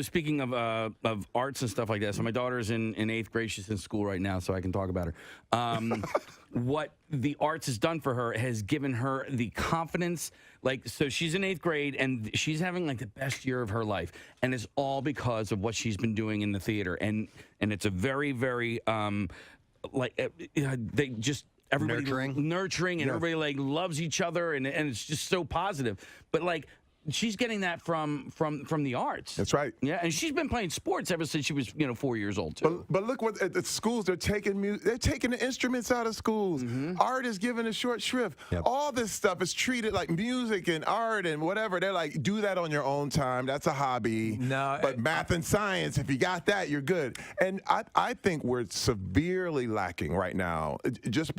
Speaker 12: speaking of arts and stuff like that, so my daughter's in 8th grade. She's in school right now, so I can talk about her. What the arts has done for her has given her the confidence. So she's in 8th grade, and she's having the best year of her life, and it's all because of what she's been doing in the theater, and it's a very, very they just everybody nurturing, and everybody loves each other, and it's just so positive. But she's getting that from the arts.
Speaker 4: That's right.
Speaker 12: Yeah, and she's been playing sports ever since she was 4 years old too.
Speaker 4: But look what at the schools they're taking the instruments out of schools. Art is given a short shrift. All this stuff is treated like music and art and whatever. They're like, do that on your own time. That's a hobby.
Speaker 3: No,
Speaker 4: but math and science, if you got that, you're good. And I think we're severely lacking right now, just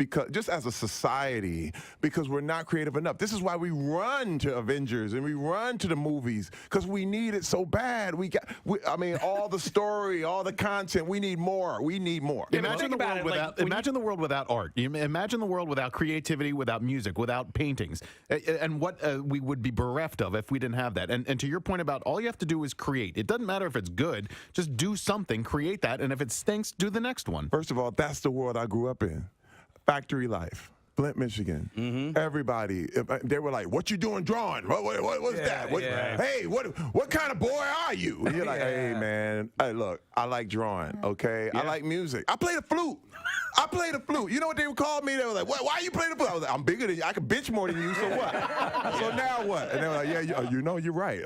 Speaker 4: as a society, because we're not creative enough. This is why we run to Avengers and we run to the movies, because we need it so bad. All the story, all the content, we need more. We need more.
Speaker 8: Imagine the world without art. Imagine the world without creativity, without music, without paintings, and what we would be bereft of if we didn't have that. And to your point about all you have to do is create. It doesn't matter if it's good. Just do something, create that, and if it stinks, do the next one.
Speaker 4: First of all, that's the world I grew up in. Factory life. Flint, Michigan. Everybody, they were like, "What you doing drawing? What's that? Hey, what kind of boy are you?" And you're like, "Hey, man, hey, look, I like drawing. Okay, I like music. I play the flute. You know what they would call me? They were like, "Why you play the flute?" I was like, "I'm bigger than you. I can bitch more than you. So what? So now what?" And they were like, "Yeah, you're right."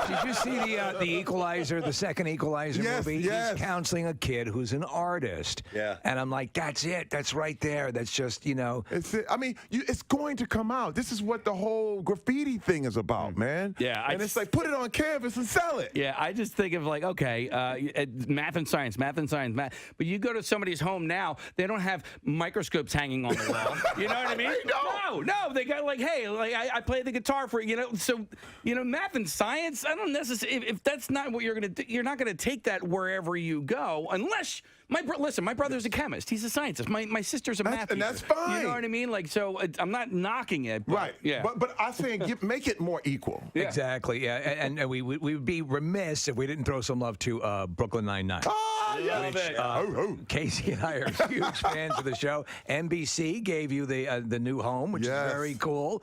Speaker 3: Did you see the Equalizer, the second Equalizer movie?
Speaker 4: Yes.
Speaker 3: He's counseling a kid who's an artist.
Speaker 1: Yeah.
Speaker 3: And I'm like, that's it. That's right there. That's just,
Speaker 4: It's going to come out. This is what the whole graffiti thing is about, man.
Speaker 12: Yeah.
Speaker 4: And it's like, put it on canvas and sell it.
Speaker 12: Yeah, I just think of math and science. But you go to somebody's home now, they don't have microscopes hanging on the wall. You know what I mean? No, they got I play the guitar for So math and science. I don't necessarily. If that's not what you're gonna do, you're not gonna take that wherever you go, unless. My brother's a chemist. He's a scientist. My sister's a math teacher.
Speaker 4: And that's fine.
Speaker 12: You know what I mean? I'm not knocking it. But,
Speaker 4: right.
Speaker 12: Yeah.
Speaker 4: But I'm saying make it more equal.
Speaker 3: Yeah. Exactly. Yeah. And we would be remiss if we didn't throw some love to Brooklyn Nine-Nine. Casey and I are huge fans of the show. NBC gave you the new home, which is very cool,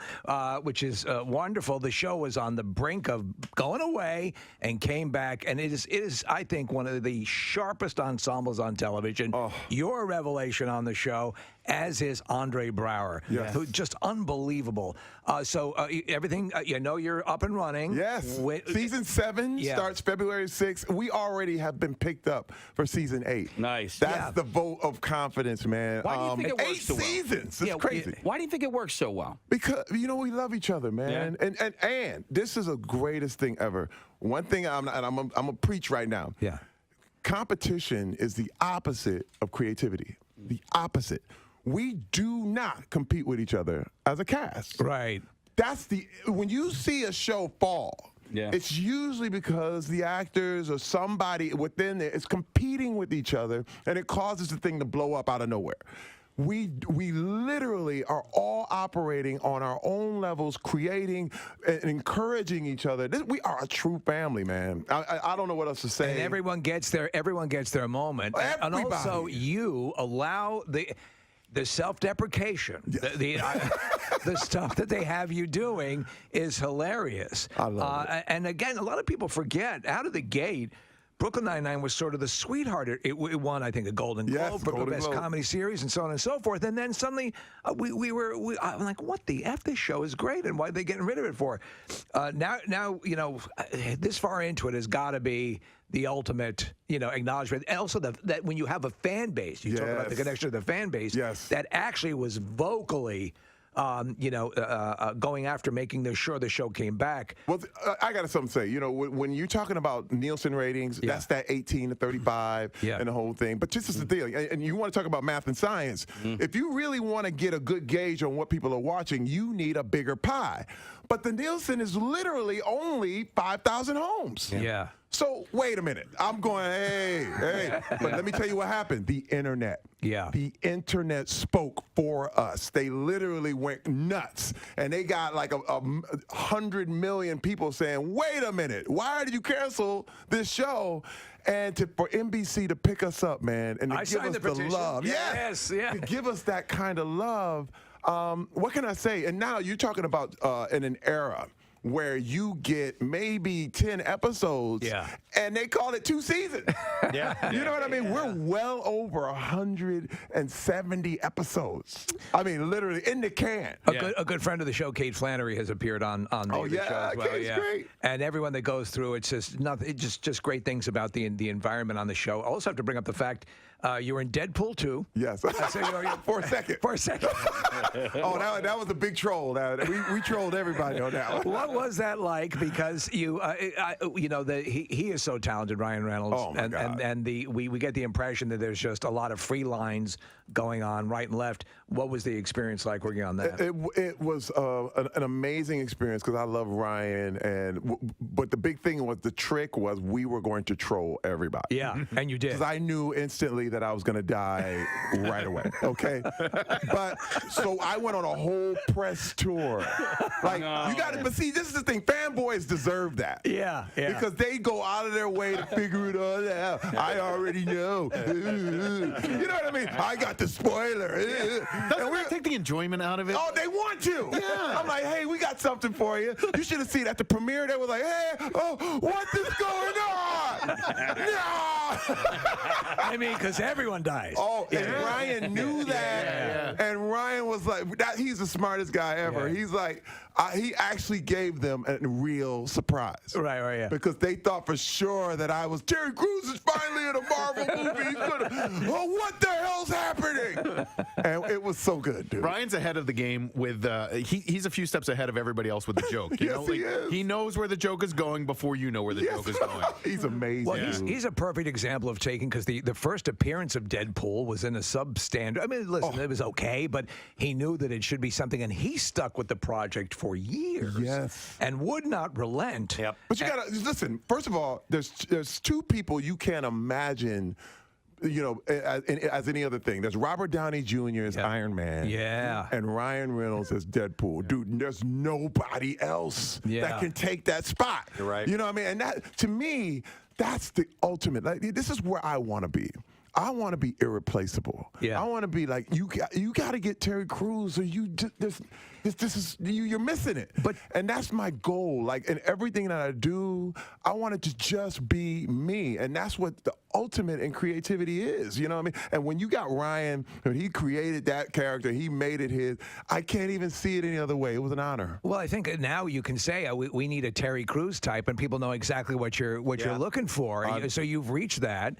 Speaker 3: which is wonderful. The show was on the brink of going away and came back, and it is I think one of the sharpest ensembles on television. You're a revelation on the show, as is Andre Brower, who just unbelievable. So everything, you're up and running.
Speaker 4: Yes. Season 7 starts February 6th. We already have been picked up for season 8.
Speaker 12: Nice.
Speaker 4: That's the vote of confidence, man.
Speaker 12: Why do you think it works so well?
Speaker 4: 8 seasons. It's crazy.
Speaker 12: Why do you think it works so well?
Speaker 4: Because, we love each other, man. Yeah. And this is the greatest thing ever. One thing, I'm going to preach right now.
Speaker 3: Yeah.
Speaker 4: Competition is the opposite of creativity. The opposite. We do not compete with each other as a cast.
Speaker 3: Right.
Speaker 4: When you see a show fall, it's usually because the actors or somebody within there is competing with each other, and it causes the thing to blow up out of nowhere. We literally are all operating on our own levels, creating and encouraging each other. We are a true family, man. I don't know what else to say.
Speaker 3: And everyone gets their moment. And also, you allow the self-deprecation, the stuff that they have you doing is hilarious.
Speaker 4: I love it.
Speaker 3: And again, a lot of people forget, out of the gate, Brooklyn Nine-Nine was sort of the sweetheart. It won, I think, a Golden Globe for
Speaker 4: Golden
Speaker 3: Best
Speaker 4: Globe.
Speaker 3: Comedy Series and so on and so forth. And then suddenly I'm like, what the F? This show is great, and why are they getting rid of it for? Now, this far into it has got to be the ultimate, acknowledgement. And also that when you have a fan base, you talk about the connection to the fan base, that actually was vocally going after making sure the show came back.
Speaker 4: Well, I got something to say. When you're talking about Nielsen ratings, that's that 18 to 35 and the whole thing. But this is the deal. And you want to talk about math and science. If you really want to get a good gauge on what people are watching, you need a bigger pie. But the Nielsen is literally only 5,000 homes.
Speaker 3: Yeah.
Speaker 4: So wait a minute. I'm going, hey. But let me tell you what happened. The internet.
Speaker 3: Yeah.
Speaker 4: The internet spoke for us. They literally went nuts. And they got like 100 million people saying, wait a minute, why did you cancel this show? And for NBC to pick us up, man, and to give us the love.
Speaker 3: Yes, yeah.
Speaker 4: To give us that kind of love. What can I say? And now you're talking about in an era where you get maybe 10 episodes and they call it 2 seasons. You know what I mean? We're well over 170 episodes. I mean, literally in the can.
Speaker 3: A good friend of the show, Kate Flannery, has appeared on the show as well.
Speaker 4: Kate's great.
Speaker 3: And everyone that goes through, it's just nothing. It's just great things about the environment on the show. I also have to bring up the fact you were in Deadpool 2.
Speaker 4: Yes. For a second.
Speaker 3: For a second.
Speaker 4: That was a big troll. We trolled everybody on that one.
Speaker 3: What was that like? Because he is so talented, Ryan Reynolds.
Speaker 4: Oh my God.
Speaker 3: And we get the impression that there's just a lot of free lines going on right and left. What was the experience like working on that?
Speaker 4: It was an amazing experience because I love Ryan, but the big thing was the trick was we were going to troll everybody.
Speaker 3: Yeah, and you did.
Speaker 4: Because I knew instantly that I was going to die right away. Okay, but so I went on a whole press tour. Like you got to, but see, this is the thing. Fanboys deserve that.
Speaker 3: Yeah.
Speaker 4: Because they go out of their way to figure it all out. I already know. You know what I mean? I got the spoiler.
Speaker 8: Doesn't that take the enjoyment out of it?
Speaker 4: Oh, they want to.
Speaker 8: Yeah.
Speaker 4: I'm like, hey, we got something for you. You should have seen at the premiere. They were like, hey, what is going on? No.
Speaker 3: I mean, because everyone dies.
Speaker 4: Oh, and Ryan knew that. And Ryan was like, he's the smartest guy ever. He's like, he actually gave them a real surprise.
Speaker 3: Right, yeah.
Speaker 4: Because they thought for sure that I was, Terry Crews is finally in a Marvel movie. He's gonna, what the hell's happening? And it was so good, dude.
Speaker 8: Ryan's ahead of the game with, he's a few steps ahead of everybody else with the joke. You know?
Speaker 4: He is.
Speaker 8: He knows where the joke is going before you know where the joke is going.
Speaker 4: He's amazing.
Speaker 3: Well, he's a perfect example of taking, because the first appearance of Deadpool was in a substandard. I mean, listen, it was okay, but he knew that it should be something, and he stuck with the project for years.
Speaker 4: Yes.
Speaker 3: And would not relent.
Speaker 4: Yep. But you gotta listen. First of all, there's two people you can't imagine, as any other thing. There's Robert Downey Jr. as Iron Man.
Speaker 3: Yeah.
Speaker 4: And Ryan Reynolds as Deadpool. Dude, there's nobody else that can take that spot.
Speaker 1: You're right.
Speaker 4: You know what I mean? And that, to me, that's the ultimate. Like, this is where I want to be. I want to be irreplaceable.
Speaker 3: Yeah.
Speaker 4: I want to be like, you got to get Terry Crews, or you're missing it. And that's my goal. Like, in everything that I do, I want it to just be me. And that's what the ultimate in creativity is. You know what I mean? And when you got Ryan, when he created that character, he made it his, I can't even see it any other way. It was an honor.
Speaker 3: Well, I think now you can say we need a Terry Crews type, and people know exactly what you're looking for. So you've reached that.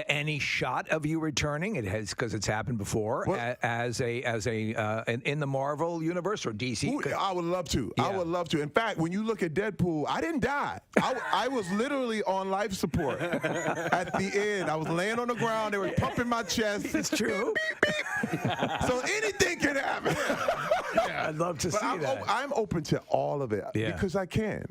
Speaker 3: Any shot of you returning? It has, because it's happened before, as a in the Marvel universe or DC.
Speaker 4: Ooh, I would love to. I would love to. In fact, when you look at Deadpool, I didn't die. I was literally on life support at the end. I was laying on the ground. They were pumping my chest.
Speaker 3: It's true.
Speaker 4: Beep, beep, beep. So anything can happen.
Speaker 3: I'd love to see that.
Speaker 4: I'm open to all of it because I can.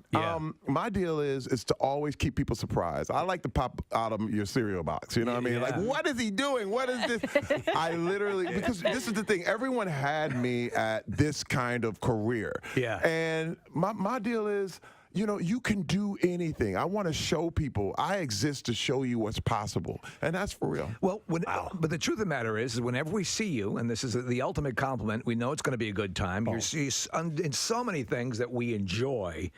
Speaker 4: My deal is to always keep people surprised. I like to pop out of your cereal box. You know what I mean? Like, what is he doing? What is this? I literally, because this is the thing. Everyone had me at this kind of career.
Speaker 3: Yeah.
Speaker 4: And my deal is, you can do anything. I want to show people I exist to show you what's possible, and that's for real.
Speaker 3: Well, but the truth of the matter is whenever we see you, and this is the ultimate compliment, we know it's going to be a good time. You see in so many things that we enjoy.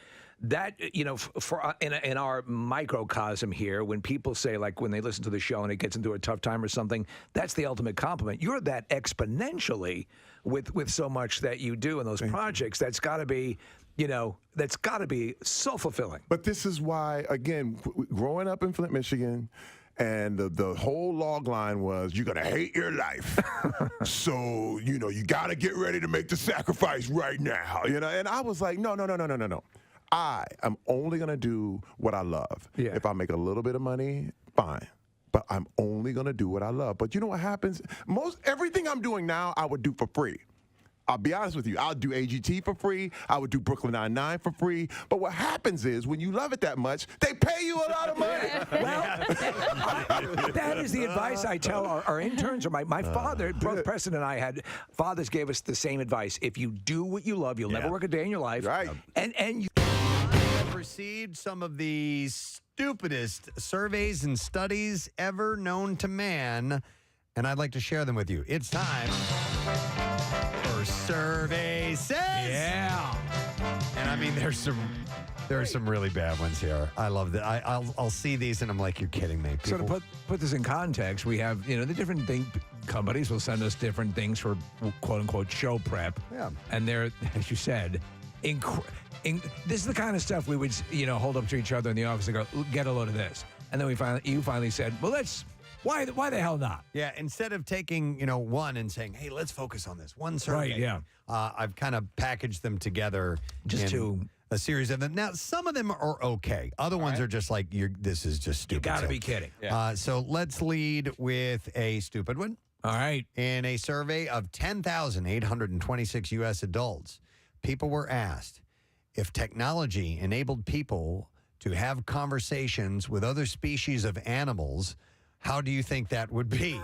Speaker 3: That, in our microcosm here, when people say, like, when they listen to the show and it gets into a tough time or something, that's the ultimate compliment. You're that exponentially with so much that you do in those projects. That's got to be, that's got to be so fulfilling.
Speaker 4: But this is why, again, growing up in Flint, Michigan, and the whole log line was, you're going to hate your life. So, you got to get ready to make the sacrifice right now. And I was like, no. I am only going to do what I love. Yeah. If I make a little bit of money, fine. But I'm only going to do what I love. But you know what happens? Everything I'm doing now, I would do for free. I'll be honest with you. I'll do AGT for free. I would do Brooklyn Nine-Nine for free. But what happens is when you love it that much, they pay you a lot of money.
Speaker 3: That is the advice I tell our interns. Or my father, both Preston and I fathers gave us the same advice. If you do what you love, you'll never work a day in your life.
Speaker 4: Right.
Speaker 3: And you
Speaker 1: received some of the stupidest surveys and studies ever known to man, and I'd like to share them with you. It's time for Survey Says.
Speaker 3: Yeah.
Speaker 1: And I mean, there are some really bad ones here. I love that. I'll see these and I'm like, you're kidding me.
Speaker 3: So to put this in context, we have, the different companies will send us different things for quote unquote show prep.
Speaker 1: Yeah.
Speaker 3: And they're, as you said, this is the kind of stuff we would, hold up to each other in the office and go, get a load of this. And then you finally said, well, why the hell not?
Speaker 1: Yeah, instead of taking, one and saying, hey, let's focus on this one survey.
Speaker 3: Right, yeah.
Speaker 1: I've kind of packaged them together into a series of them. Now, some of them are okay. Other ones are just like, this is just stupid.
Speaker 3: You got to be kidding.
Speaker 1: Yeah. So let's lead with a stupid one.
Speaker 3: All right.
Speaker 1: In a survey of 10,826 U.S. adults, people were asked if technology enabled people to have conversations with other species of animals, how do you think that would be?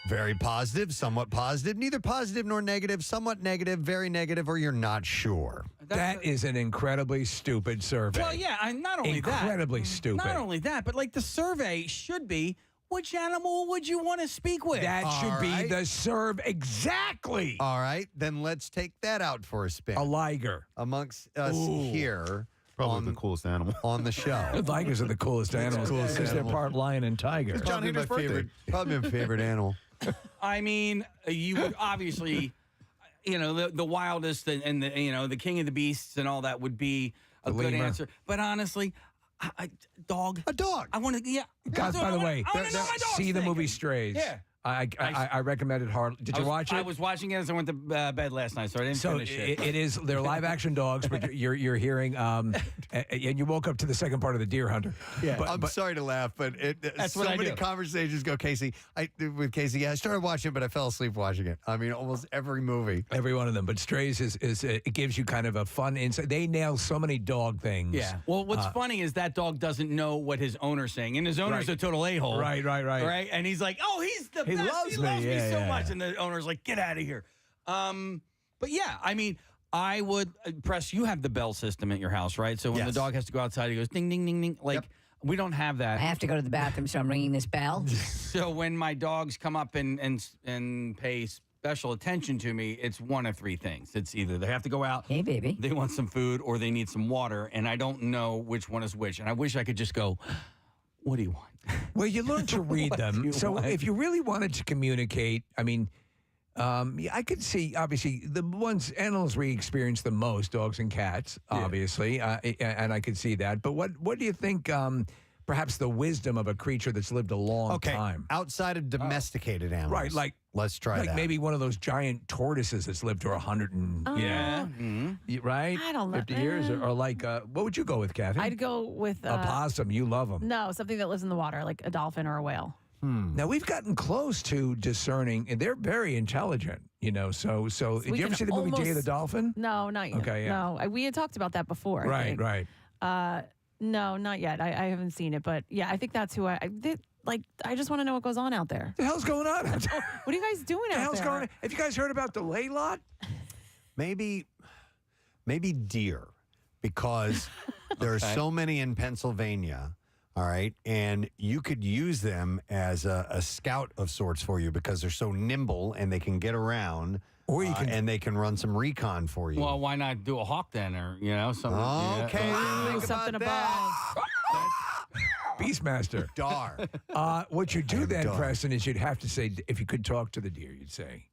Speaker 1: Very positive, somewhat positive, neither positive nor negative, somewhat negative, very negative, or you're not sure.
Speaker 3: That is an incredibly stupid survey.
Speaker 19: Well, yeah, not only that.
Speaker 3: Incredibly stupid.
Speaker 19: Not only that, but like the survey should be, which animal would you want to speak with?
Speaker 3: That should be the serve exactly.
Speaker 1: All right, then let's take that out for a spin.
Speaker 3: A liger.
Speaker 1: Amongst us here.
Speaker 8: Probably the coolest animal
Speaker 1: on the show.
Speaker 3: Ligers are the coolest animals because they're part lion and tiger.
Speaker 1: Probably my favorite animal.
Speaker 19: I mean, you would obviously, the wildest and the king of the beasts and all that would be a good answer. But honestly, dog.
Speaker 1: A dog.
Speaker 19: I want to. Yeah.
Speaker 3: Guys, by the way,
Speaker 19: I wanna know my dog's
Speaker 3: see the
Speaker 19: thinking.
Speaker 3: movie Strays.
Speaker 19: Yeah.
Speaker 3: I recommend it hard. Did you watch it?
Speaker 19: I was watching it as I went to bed last night, so I didn't finish it.
Speaker 3: It is. They're live action dogs, but you're hearing, and you woke up to the second part of the Deer Hunter.
Speaker 1: Yeah, I'm sorry to laugh, but
Speaker 19: That's
Speaker 1: so
Speaker 19: what I
Speaker 1: many
Speaker 19: do.
Speaker 1: conversations go, Casey. With Casey, yeah, I started watching it, but I fell asleep watching it. I mean, almost every movie,
Speaker 3: every one of them. But Strays is it gives you kind of a fun insight. They nail so many dog things.
Speaker 19: Yeah. Well, what's funny is that dog doesn't know what his owner's saying, and his owner's a total a-hole.
Speaker 3: Right.
Speaker 19: Right. And he's like, oh, he's the best.
Speaker 3: Loves
Speaker 19: he loves me so
Speaker 3: yeah.
Speaker 19: much, and the owner's like, get out of here. But yeah, I mean, I would Press. You have the bell system at your house, right? So when the dog has to go outside, he goes ding, ding, ding, ding. Like we don't have that.
Speaker 17: I have to go to the bathroom, so I'm ringing this bell.
Speaker 19: So when my dogs come up and pay special attention to me, it's one of three things. It's either they have to go out,
Speaker 17: hey baby,
Speaker 19: they want some food, or they need some water, and I don't know which one is which. And I wish I could just go, what do you want?
Speaker 3: Well, you learn to read them. So if you really wanted to communicate, I mean, I could see, obviously, the animals we experience the most, dogs and cats, obviously, and I could see that. But what do you think, perhaps the wisdom of a creature that's lived a long time?
Speaker 1: Outside of domesticated animals.
Speaker 3: Right, like,
Speaker 1: let's try that.
Speaker 3: Maybe one of those giant tortoises that's lived for 100 and, right?
Speaker 9: I don't know.
Speaker 3: 50 years, or like, what would you go with, Kathy?
Speaker 9: I'd go with
Speaker 3: a possum. You love them.
Speaker 9: No, something that lives in the water, like a dolphin or a whale.
Speaker 3: Now we've gotten close to discerning, and they're very intelligent. So did you ever see the movie Day of the Dolphin?
Speaker 9: No, not yet.
Speaker 3: Okay, yeah.
Speaker 9: No, we had talked about that before.
Speaker 3: Right.
Speaker 9: No, not yet. I haven't seen it, but yeah, I think that's who I just want to know what goes on out there.
Speaker 3: The hell's going on out there?
Speaker 9: What are you guys doing out there?
Speaker 3: Going on? Have you guys heard about the Laylawn?
Speaker 1: Maybe deer, because There are so many in Pennsylvania. All right. And you could use them as a scout of sorts for you because they're so nimble and they can get around. Or you can, and they can run some recon for you.
Speaker 19: Well, why not do a hawk then, or something?
Speaker 1: Okay, think
Speaker 9: something
Speaker 1: about
Speaker 3: Beastmaster.
Speaker 1: Dar.
Speaker 3: What you do then,
Speaker 1: Dar.
Speaker 3: Preston, is you'd have to say, if you could talk to the deer, you'd say,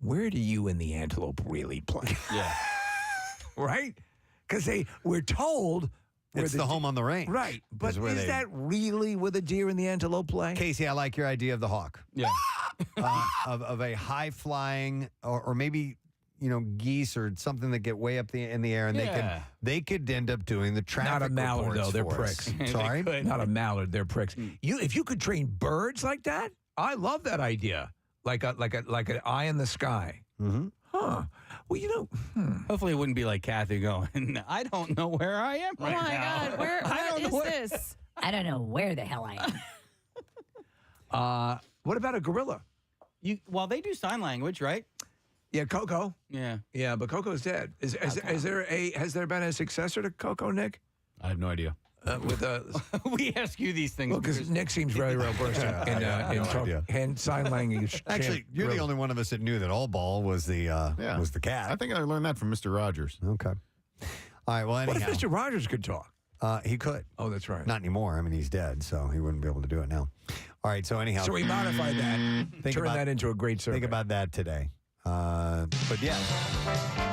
Speaker 3: where do you and the antelope really play?
Speaker 19: Yeah.
Speaker 3: Right? Because we're told
Speaker 1: It's the home on the range.
Speaker 3: Right. But
Speaker 1: where
Speaker 3: is that really where the deer and the antelope play?
Speaker 1: Casey, I like your idea of the hawk.
Speaker 19: Yeah.
Speaker 1: Of a high flying or maybe geese or something that get way up in the air and they could end up doing the traffic.
Speaker 3: Not a mallard
Speaker 1: reports
Speaker 3: though, they're
Speaker 1: for us.
Speaker 3: pricks.
Speaker 1: Sorry,
Speaker 3: not a mallard, they're pricks. If you could train birds like that, I love that idea. Like an eye in the sky.
Speaker 1: Mm-hmm.
Speaker 3: Huh. Well,
Speaker 19: Hopefully it wouldn't be like Kathy going, I don't know where I am right now.
Speaker 9: Oh, my God. What is this?
Speaker 17: I don't know where the hell I am.
Speaker 3: What about a gorilla?
Speaker 19: Well, they do sign language, right?
Speaker 3: Yeah, Coco.
Speaker 19: Yeah.
Speaker 3: Yeah, but Coco's dead. Has there been a successor to Coco, Nick?
Speaker 8: I have no idea.
Speaker 19: We ask you these things.
Speaker 3: Well, because Nick seems very well versed in sign language.
Speaker 1: Actually, you're the only one of us that knew that all ball was the cat.
Speaker 8: I think I learned that from Mr. Rogers.
Speaker 1: Okay. All right. Well, anyhow,
Speaker 3: what if Mr. Rogers could talk?
Speaker 1: He could.
Speaker 3: Oh, that's right.
Speaker 1: Not anymore. I mean, he's dead, so he wouldn't be able to do it now. All right. So anyhow,
Speaker 3: So we modified that. Turn that into a great survey.
Speaker 1: Think about that today. But yeah,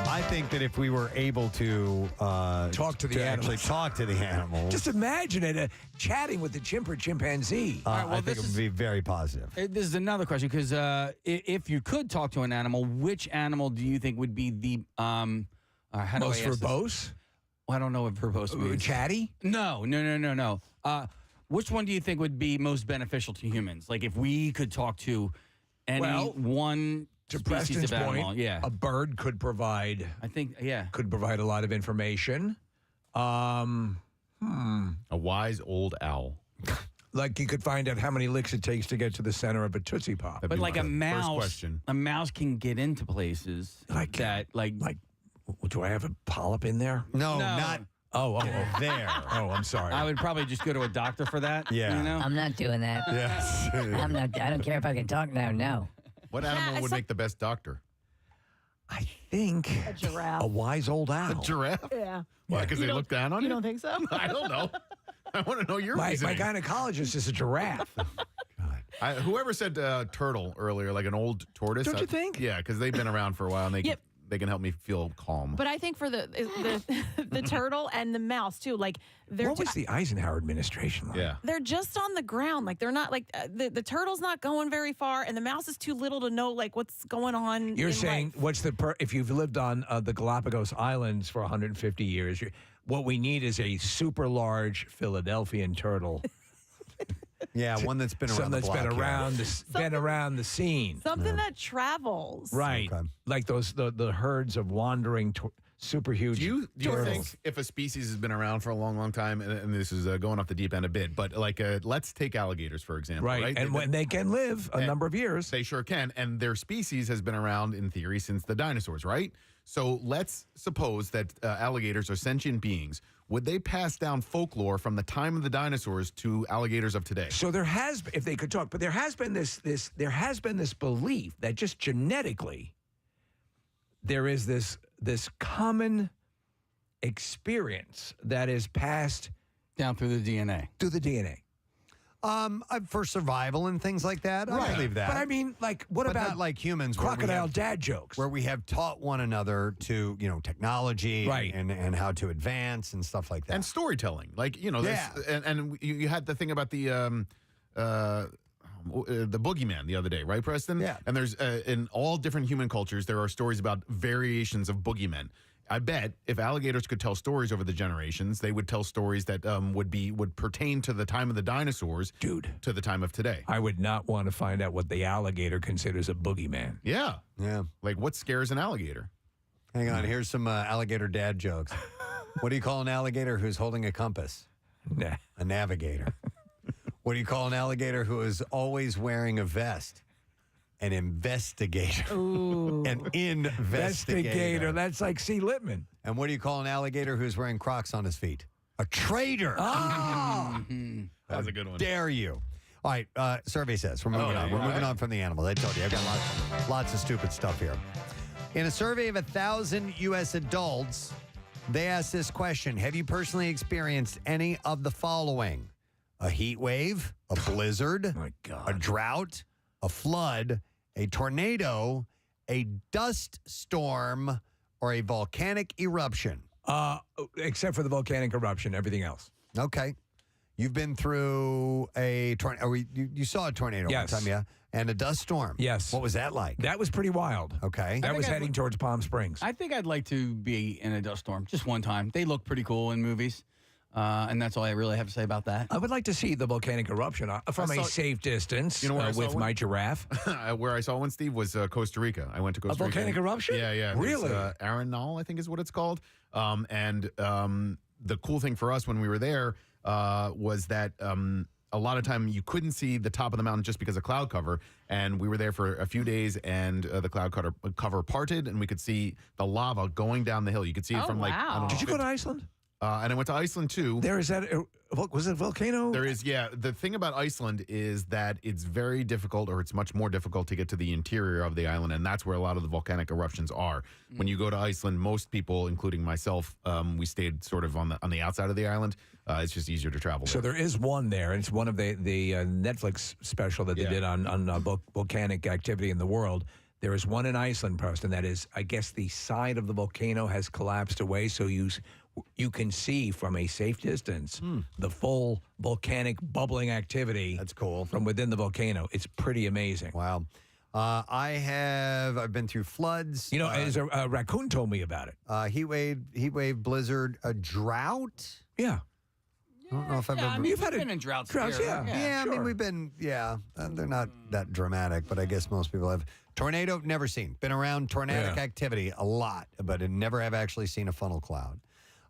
Speaker 1: I think that if we were able to
Speaker 3: talk to the
Speaker 1: actually
Speaker 3: animals.
Speaker 1: talk to the animals,
Speaker 3: Just imagine it chatting with the chimp or chimpanzee.
Speaker 1: I think it would be very positive.
Speaker 19: This is another question because if you could talk to an animal, which animal do you think would be the how do
Speaker 3: Most
Speaker 19: I ask this?
Speaker 3: verbose?
Speaker 19: Well, I don't know what verbose means.
Speaker 3: Chatty?
Speaker 19: No. Which one do you think would be most beneficial to humans? Like if we could talk to any one
Speaker 3: To
Speaker 19: species
Speaker 3: Preston's
Speaker 19: of animal,
Speaker 3: point,
Speaker 19: yeah.
Speaker 3: a bird could provide.
Speaker 19: I think,
Speaker 3: could provide a lot of information.
Speaker 8: A wise old owl.
Speaker 3: Like you could find out how many licks it takes to get to the center of a Tootsie Pop.
Speaker 19: But like a
Speaker 8: first
Speaker 19: mouse,
Speaker 8: question.
Speaker 19: a mouse can get into places
Speaker 3: do I have a polyp in there?
Speaker 1: No, not
Speaker 3: Oh,
Speaker 1: there.
Speaker 3: Oh, I'm sorry.
Speaker 19: I would probably just go to a doctor for that.
Speaker 1: Yeah.
Speaker 19: You know?
Speaker 17: I'm not doing that.
Speaker 1: Yes.
Speaker 17: I'm not. I don't care if I can talk now. No.
Speaker 8: What animal would make the best doctor?
Speaker 3: I think
Speaker 9: A giraffe.
Speaker 3: a wise old owl.
Speaker 8: A giraffe?
Speaker 9: Yeah.
Speaker 8: Why? Because
Speaker 9: You
Speaker 8: they
Speaker 9: don't-
Speaker 8: look down on
Speaker 9: You
Speaker 8: you?
Speaker 9: don't think so?
Speaker 8: I don't know. I want to know your
Speaker 3: My
Speaker 8: reasoning.
Speaker 3: gynecologist is a giraffe.
Speaker 8: Whoever said turtle earlier, like an old tortoise.
Speaker 3: Don't you think?
Speaker 8: Yeah, because they've been around for a while and they can help me feel calm.
Speaker 9: But I think for the turtle and the mouse too, like they're
Speaker 3: What was the Eisenhower administration like?
Speaker 8: Yeah.
Speaker 9: they're just on the ground. Like they're not like the turtle's not going very far, and the mouse is too little to know like what's going on.
Speaker 3: You're
Speaker 9: in
Speaker 3: saying
Speaker 9: life.
Speaker 3: if you've lived on the Galapagos Islands for 150 years, what we need is a super large Philadelphian turtle.
Speaker 1: Yeah, one that's been around
Speaker 3: Something
Speaker 1: the
Speaker 3: that's
Speaker 1: block.
Speaker 3: been around the scene.
Speaker 9: something that travels.
Speaker 3: Right.
Speaker 1: Okay.
Speaker 3: Like the herds of wandering super huge
Speaker 8: Do you
Speaker 3: turtles.
Speaker 8: think if a species has been around for a long, long time, and this is going off the deep end a bit, but like let's take alligators, for example.
Speaker 3: Right. And when they can live a number of years.
Speaker 8: They sure can. And their species has been around, in theory, since the dinosaurs, right? So let's suppose that alligators are sentient beings. Would they pass down folklore from the time of the dinosaurs to alligators of today?
Speaker 3: So there has, if they could talk, but there has been this belief that just genetically there is this common experience that is passed
Speaker 19: down through the DNA.
Speaker 3: Through the DNA.
Speaker 1: For survival and things like that, I believe that.
Speaker 3: But I mean, like, what
Speaker 1: But
Speaker 3: about
Speaker 1: not like humans? where we
Speaker 3: crocodile
Speaker 1: have-
Speaker 3: dad jokes?
Speaker 1: Where we have taught one another to, technology
Speaker 8: Right.
Speaker 1: and how to advance and stuff like that.
Speaker 8: And storytelling. Like, and you had the thing about the boogeyman the other day, right, Preston?
Speaker 1: Yeah.
Speaker 8: And there's, in all different human cultures, there are stories about variations of boogeymen. I bet if alligators could tell stories over the generations, they would tell stories that would pertain to the time of the dinosaurs, to the time of today.
Speaker 3: I would not want to find out what the alligator considers a boogeyman.
Speaker 8: Yeah.
Speaker 1: Yeah.
Speaker 8: Like, what scares an alligator?
Speaker 1: Hang on, here's some alligator dad jokes. What do you call an alligator who's holding a compass?
Speaker 3: Nah.
Speaker 1: A navigator. What do you call an alligator who is always wearing a vest? An investigator.
Speaker 9: Ooh.
Speaker 1: An investigator.
Speaker 3: That's like C. Littman.
Speaker 1: And what do you call an alligator who's wearing Crocs on his feet? A traitor.
Speaker 3: Oh.
Speaker 8: That was a good one.
Speaker 1: Dare you? All right. Survey says we're moving on. We're moving on from the animals. I told you I've got lots of stupid stuff here. In a survey of 1,000 U.S. adults, they asked this question: have you personally experienced any of the following? A heat wave, a blizzard,
Speaker 3: my God,
Speaker 1: a drought, a flood, a tornado, a dust storm, or a volcanic eruption?
Speaker 3: Except for the volcanic eruption, everything else.
Speaker 1: Okay. You've been through a tornado. You saw a tornado
Speaker 3: Yes.
Speaker 1: one time, yeah? And a dust storm.
Speaker 3: Yes.
Speaker 1: What was that like?
Speaker 3: That was pretty wild.
Speaker 1: Okay.
Speaker 3: That was heading towards Palm Springs.
Speaker 19: I think I'd like to be in a dust storm just one time. They look pretty cool in movies. And that's all I really have to say about that.
Speaker 3: I would like to see the volcanic eruption from a safe distance with my giraffe.
Speaker 8: Where I saw one, Steve, was Costa Rica. I went to Costa Rica.
Speaker 3: A volcanic eruption?
Speaker 8: Yeah.
Speaker 3: Really?
Speaker 8: Arenal, I think is what it's called. And the cool thing for us when we were there was that a lot of time you couldn't see the top of the mountain just because of cloud cover. And we were there for a few days, and the cloud cover parted, and we could see the lava going down the hill. You could see it from I don't know,
Speaker 3: Did you go to Iceland?
Speaker 8: And I went to Iceland too.
Speaker 3: There is that. Was it a volcano?
Speaker 8: There is, yeah. The thing about Iceland is that it's very difficult, or it's much more difficult to get to the interior of the island, and that's where a lot of the volcanic eruptions are. When you go to Iceland, most people, including myself, we stayed sort of on the outside of the island. It's just easier to travel.
Speaker 3: So there is one there. It's one of the Netflix special that they did on volcanic activity in the world. There is one in Iceland, Preston, that is, I guess, the side of the volcano has collapsed away, so you can see from a safe distance the full volcanic bubbling activity.
Speaker 1: That's cool.
Speaker 3: From within the volcano. It's pretty amazing.
Speaker 1: Wow. I've been through floods.
Speaker 3: You know, as a raccoon told me about it.
Speaker 1: Heat wave, blizzard, a drought.
Speaker 3: Yeah.
Speaker 1: I don't know if I've ever.
Speaker 19: I mean, you've been in droughts here.
Speaker 1: Yeah, I mean, we've been, they're not that dramatic, but I guess most people have. Tornado, never seen. Been around tornadic activity a lot, but I never have actually seen a funnel cloud.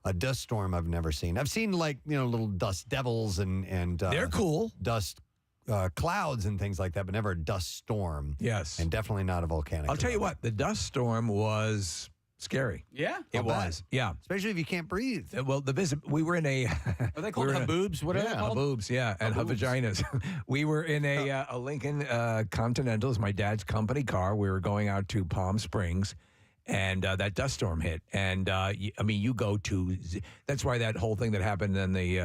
Speaker 1: A dust storm I've never seen. I've seen little dust devils and
Speaker 3: they're cool.
Speaker 1: Dust clouds and things like that, but never a dust storm.
Speaker 3: Yes.
Speaker 1: And definitely not a volcanic.
Speaker 3: I'll tell you what, the dust storm was scary.
Speaker 19: Yeah?
Speaker 3: It was. Yeah.
Speaker 1: Especially if you can't breathe.
Speaker 3: Well, we were in a...
Speaker 19: Are they called haboobs? What are they called?
Speaker 3: Haboobs, yeah. And vaginas. We were in a Lincoln Continental. It's my dad's company car. We were going out to Palm Springs. And that dust storm hit. And, you go to... That's why that whole thing that happened in the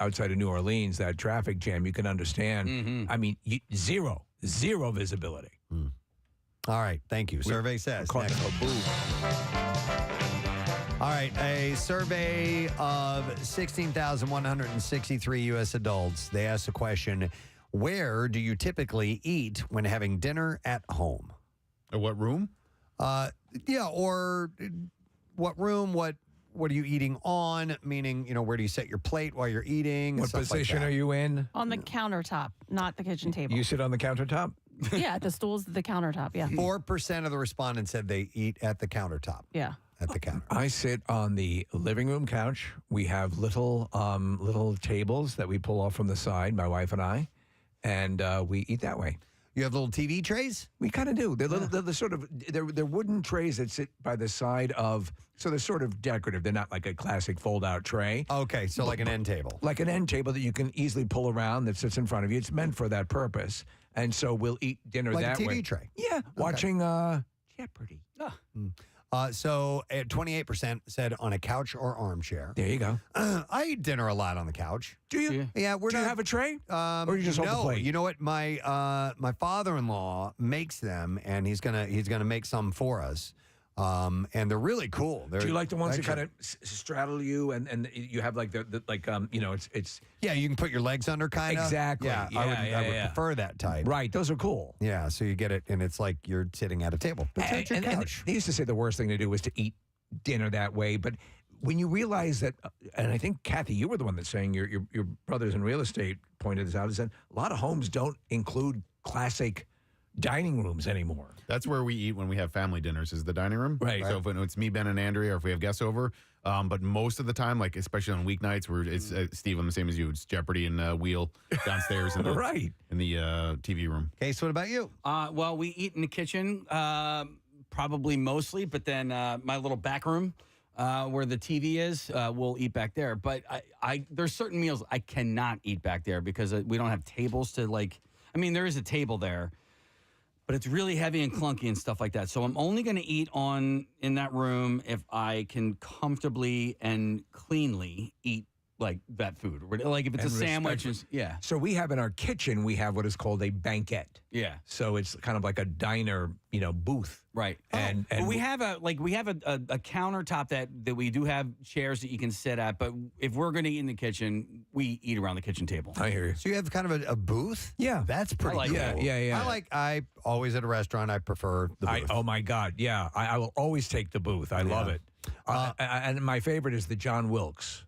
Speaker 3: outside of New Orleans, that traffic jam, you can understand.
Speaker 19: Mm-hmm.
Speaker 3: I mean, zero visibility.
Speaker 1: All right. Thank you. Survey says. Next. All right. A survey of 16,163 U.S. adults. They asked the question, where do you typically eat when having dinner at home?
Speaker 8: What room?
Speaker 1: Or what room, what are you eating on? Meaning, where do you set your plate while you're eating?
Speaker 3: What position are you in?
Speaker 9: On the countertop, not the kitchen table.
Speaker 3: You sit on the countertop?
Speaker 9: Yeah, the stool's the countertop, yeah.
Speaker 1: 4% of the respondents said they eat at the countertop.
Speaker 9: Yeah.
Speaker 1: At the counter.
Speaker 3: I sit on the living room couch. We have little tables that we pull off from the side, my wife and I, and we eat that way.
Speaker 1: You have little TV trays?
Speaker 3: We kind of do. They're they're wooden trays that sit by the side of, so they're sort of decorative. They're not like a classic fold-out tray.
Speaker 1: Okay, so like an end table.
Speaker 3: Like an end table that you can easily pull around that sits in front of you. It's meant for that purpose. And so we'll eat dinner
Speaker 1: like
Speaker 3: that way.
Speaker 1: Like a TV tray?
Speaker 3: Yeah, watching Jeopardy.
Speaker 1: So 28% said on a couch or armchair.
Speaker 3: There you go.
Speaker 1: I eat dinner a lot on the couch.
Speaker 3: Do you?
Speaker 1: Yeah.
Speaker 3: Do you have a tray? Or you just hold the plate?
Speaker 1: You know what? My father-in-law makes them, and he's gonna make some for us. And they're really cool.
Speaker 3: Do you like the ones that kind of straddle you and you have like it's
Speaker 1: yeah, you can put your legs under kind of.
Speaker 3: Exactly.
Speaker 1: Yeah, I would prefer that type.
Speaker 3: Right, those are cool.
Speaker 1: Yeah, so you get it and it's like you're sitting at a table.
Speaker 3: And they used to say the worst thing to do was to eat dinner that way, but when you realize that, and I think Kathy, you were the one that's saying your brothers in real estate pointed this out, is that a lot of homes don't include classic dining rooms anymore.
Speaker 8: That's where we eat when we have family dinners, is the dining room.
Speaker 3: Right.
Speaker 8: So if it's me, Ben, and Andrea, or if we have guests over, But most of the time, like especially on weeknights, where it's Steve, I'm the same as you. It's Jeopardy and Wheel downstairs in the in the TV room.
Speaker 1: Case, what about you?
Speaker 19: Well, we eat in the kitchen, probably mostly, but then my little back room where the TV is, we'll eat back there. But there's certain meals I cannot eat back there because we don't have tables to like. I mean, there is a table there, but it's really heavy and clunky and stuff like that. So I'm only going to eat in that room if I can comfortably and cleanly eat like that food. Like if it's a sandwich. Yeah.
Speaker 3: So we have in our kitchen, we have what is called a banquette.
Speaker 19: Yeah.
Speaker 3: So it's kind of like a diner, booth.
Speaker 19: Right.
Speaker 3: And
Speaker 19: we have a countertop that we do have chairs that you can sit at, but if we're going to eat in the kitchen, we eat around the kitchen table.
Speaker 3: I hear you.
Speaker 1: So you have kind of a booth?
Speaker 3: Yeah.
Speaker 1: That's pretty
Speaker 19: like
Speaker 1: cool.
Speaker 3: Yeah.
Speaker 1: I always at a restaurant, I prefer the booth.
Speaker 3: Oh my God. Yeah. I will always take the booth. I love it. And my favorite is the John Wilkes.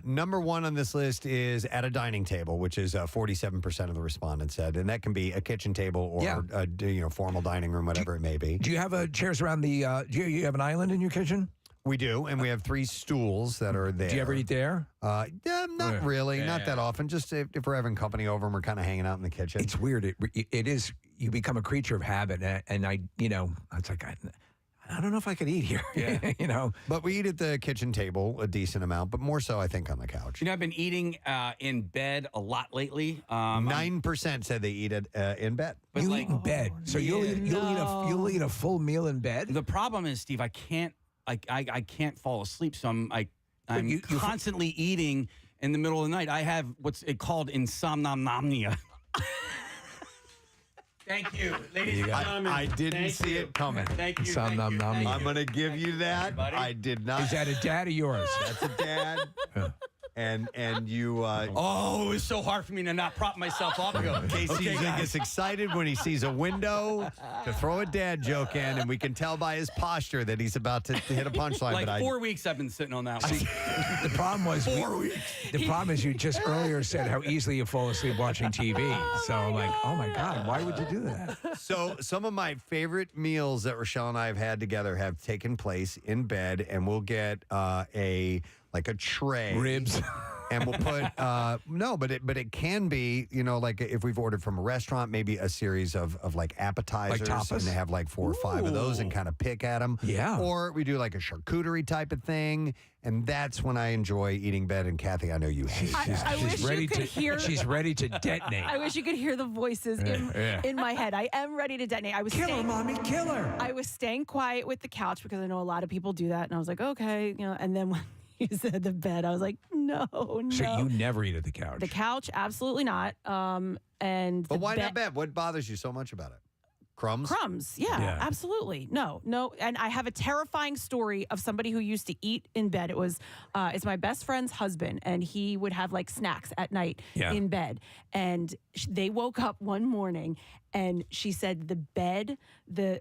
Speaker 1: Number one on this list is at a dining table, which is 47% of the respondents said, and that can be a kitchen table or a formal dining room, whatever it may be.
Speaker 3: Do you have chairs around the? Do you have an island in your kitchen?
Speaker 1: We do, and we have 3 stools that are there.
Speaker 3: Do you ever eat there?
Speaker 1: Not really, not that often. Just if we're having company over and we're kind of hanging out in the kitchen.
Speaker 3: It's weird. It is. You become a creature of habit, and it's like I don't know if I could eat here.
Speaker 19: Yeah.
Speaker 1: But we eat at the kitchen table a decent amount, but more so, I think, on the couch.
Speaker 19: I've been eating in bed a lot lately.
Speaker 1: 9% said they eat it in bed.
Speaker 19: But
Speaker 3: you eat in bed, so you'll eat a full meal in bed.
Speaker 19: The problem is, Steve, I can't can't fall asleep, so I'm constantly eating in the middle of the night. I have what's called insomnia. Thank you, ladies and gentlemen.
Speaker 1: I didn't see it coming.
Speaker 19: Thank you.
Speaker 1: I'm going to give you that.
Speaker 19: Buddy.
Speaker 1: I did not.
Speaker 3: Is that a dad of yours?
Speaker 1: That's a dad. And you.
Speaker 19: It was so hard for me to not prop myself up.
Speaker 1: Casey gets excited when he sees a window to throw a dad joke in, and we can tell by his posture that he's about to hit a punchline.
Speaker 19: Like 4 weeks I've been sitting on that one.
Speaker 3: The problem was
Speaker 19: 4 weeks.
Speaker 3: The problem is you just earlier said how easily you fall asleep watching TV. So I'm like, oh my God, why would you do that?
Speaker 1: So some of my favorite meals that Rochelle and I have had together have taken place in bed, and we'll get a tray.
Speaker 3: Ribs.
Speaker 1: And we'll put but it can be, like if we've ordered from a restaurant, maybe a series of like appetizers,
Speaker 3: Like tapas?
Speaker 1: and they have like 4 or 5 of those and kind of pick at them.
Speaker 3: Yeah.
Speaker 1: Or we do like a charcuterie type of thing, and that's when I enjoy eating bed. And Kathy, I know you hate.
Speaker 9: I wish
Speaker 3: She's ready
Speaker 9: you could hear.
Speaker 3: She's ready to detonate.
Speaker 9: I wish you could hear the voices in my head. I am ready to detonate. I was
Speaker 3: Kill her, mommy, kill her.
Speaker 9: I was staying quiet with the couch because I know a lot of people do that, and I was like, okay, and then when you said the bed, I was like, no.
Speaker 3: So you never eat at the couch?
Speaker 9: The couch, absolutely not.
Speaker 1: But why not bed? What bothers you so much about it? Crumbs?
Speaker 9: Crumbs, yeah, absolutely. No. And I have a terrifying story of somebody who used to eat in bed. It's my best friend's husband, and he would have like snacks at night in bed. And they woke up one morning, and she said the bed, the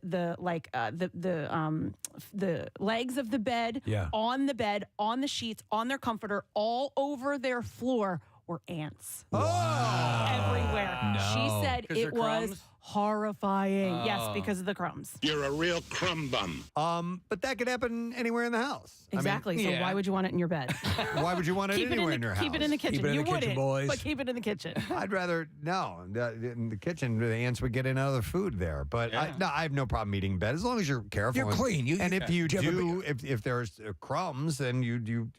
Speaker 9: legs of the bed, on the bed, on the sheets, on their comforter, all over their floor were ants. Everywhere.
Speaker 3: No.
Speaker 9: She said it was
Speaker 19: crumbs?
Speaker 9: horrifying. Yes, because of the crumbs.
Speaker 6: You're a real crumb bum.
Speaker 1: But that could happen anywhere in the house.
Speaker 9: Exactly. So why would you want it in your bed?
Speaker 1: Why would you want it anywhere in your house?
Speaker 9: Keep it in the kitchen.
Speaker 3: Keep it in
Speaker 9: You
Speaker 3: the kitchen,
Speaker 9: wouldn't,
Speaker 3: boys.
Speaker 9: but keep it in the kitchen.
Speaker 1: I'd rather in the kitchen. The ants would get in other food there, but I have no problem eating in bed as long as you're careful.
Speaker 3: You're clean.
Speaker 1: And if you do, if there's crumbs, then you